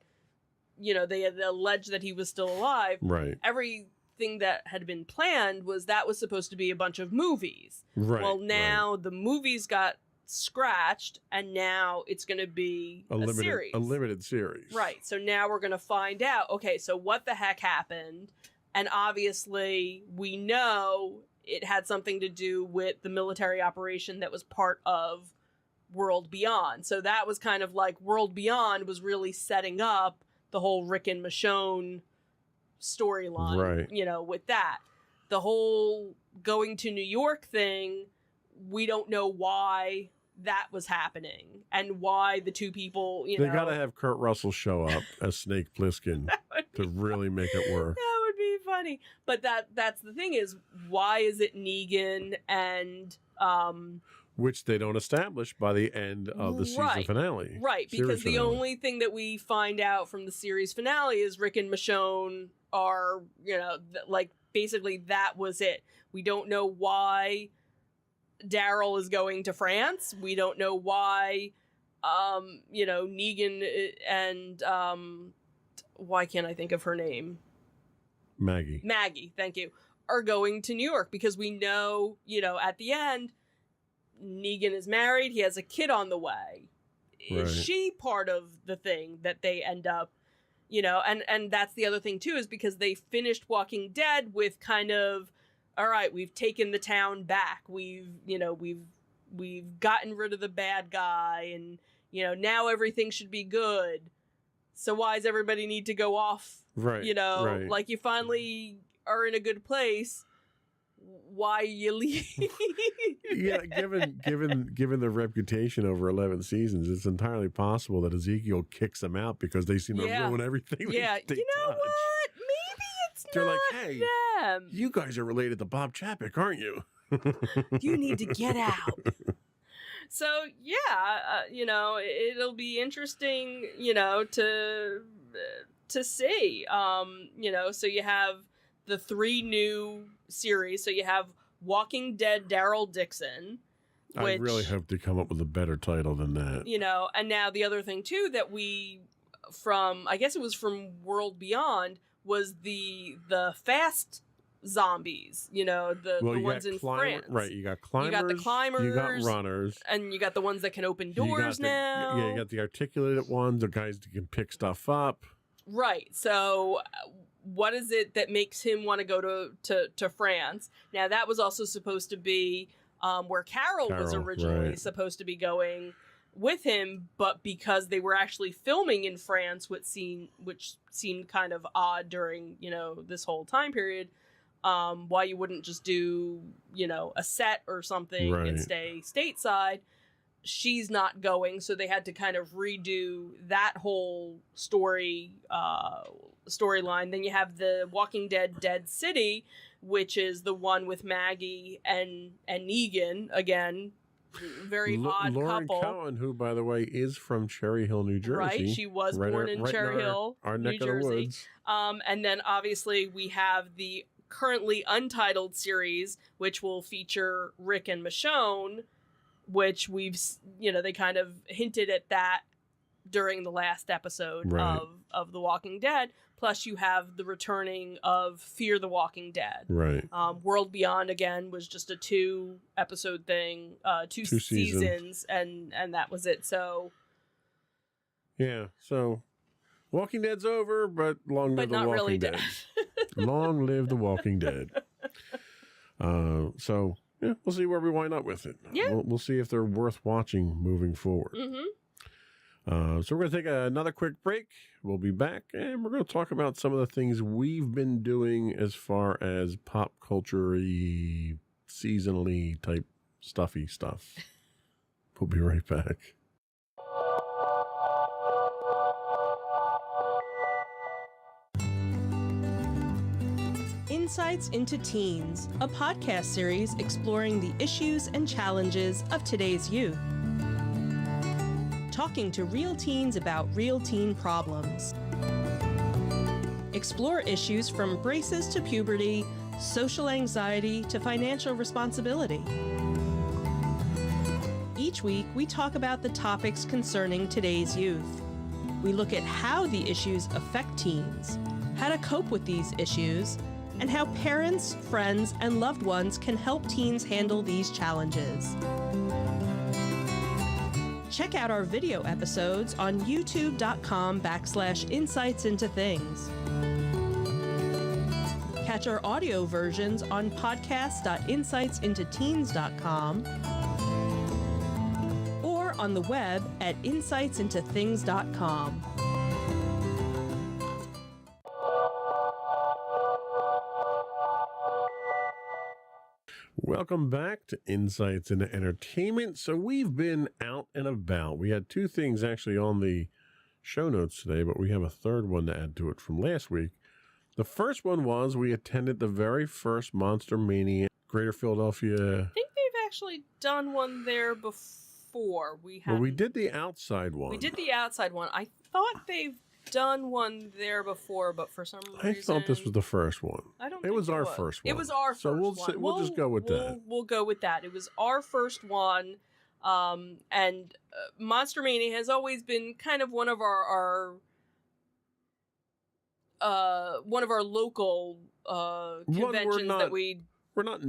They had alleged that he was still alive. Right. Everything that had been planned was supposed to be a bunch of movies. Right. Well, now the movies got scratched, and now it's going to be a series. A limited series. Right. So now we're going to find out, okay, so what the heck happened? And obviously, we know it had something to do with the military operation that was part of World Beyond. So that was kind of like World Beyond was really setting up the whole Rick and Michonne storyline, Right. With that. The whole going to New York thing, we don't know why that was happening and why the two people, They got to have Kurt Russell show up as Snake Plissken to really make it work. That would be funny. But that's the thing is, why is it Negan and Which they don't establish by the end of the season finale. Right, because Series the finale. only thing that we find out from the series finale is Rick and Michonne are, basically that was it. We don't know why Daryl is going to France. We don't know why, Negan and, why can't I think of her name? Maggie, thank you, are going to New York because we know, at the end, Negan is married. He has a kid on the way. Is Right. she part of the thing that they end up, and that's the other thing too, is because they finished Walking Dead with kind of, all right, we've taken the town back. We've gotten rid of the bad guy, and, now everything should be good. So why does everybody need to go off? Right. Right. Like you finally are in a good place. Why you leave? Yeah, given the reputation over 11 seasons, it's entirely possible that Ezekiel kicks them out because they seem to ruin everything. Yeah, they you know touch. what? Maybe it's They're not like, hey, them. you guys are related to Bob Chapek, aren't you? You need to get out. So yeah, it'll be interesting, to see. So you have the 3 new series. So you have Walking Dead Daryl Dixon. I really hope to come up with a better title than that. And now the other thing too that I guess it was from World Beyond, was the fast zombies, the ones in France. Right, you got climbers. You got the climbers. You got runners. And you got the ones that can open doors now. Yeah, you got the articulated ones, the guys that can pick stuff up. Right. So what is it that makes him want to go to France? Now, that was also supposed to be where Carol was originally supposed to be going with him, but because they were actually filming in France, which seemed kind of odd during, this whole time period, why you wouldn't just do, a set or something and stay stateside. she's not going, so they had to kind of redo that whole storyline. Then you have the Walking Dead Dead City, which is the one with Maggie and Negan again. Very odd Lauren couple. Cowan, who, by the way, is from Cherry Hill, New Jersey. Right, she was born in Cherry Hill, our New neck Jersey. of the woods. And then obviously we have the currently untitled series, which will feature Rick and Michonne, which they kind of hinted at that during the last episode Right. of The Walking Dead. Plus, you have the returning of Fear the Walking Dead. Right. World Beyond, again, was just a 2-episode thing, two seasons, and that was it. So, yeah. So, Walking Dead's over, but long live the not Walking really Dead. Long live the Walking Dead. So, yeah, we'll see where we wind up with it. Yeah. We'll see if they're worth watching moving forward. Mm-hmm. So we're going to take another quick break. We'll be back, and we're going to talk about some of the things we've been doing as far as pop culture-y, seasonally type stuffy stuff. We'll be right back. Insights into Teens, a podcast series exploring the issues and challenges of today's youth. Talking to real teens about real teen problems. Explore issues from braces to puberty, social anxiety to financial responsibility. Each week, we talk about the topics concerning today's youth. We look at how the issues affect teens, how to cope with these issues, and how parents, friends, and loved ones can help teens handle these challenges. Check out our video episodes on youtube.com/insightsintothings. Catch our audio versions on podcast.insightsintoteens.com or on the web at insightsintothings.com. Welcome back to Insights into Entertainment. So we've been out and about. We had two things actually on the show notes today, but we have a third one to add to it from last week. The first one was we attended the very first Monster Mania Greater Philadelphia. I think they've actually done one there before. We did the outside one. We did the outside one. I thought they've done one there before, but for some reason I thought this was the first one. I don't. It was our first one. It was our first one. So we'll just go with that. We'll go with that. It was our first one, and Monster Mania has always been kind of one of our local conventions that we. We're not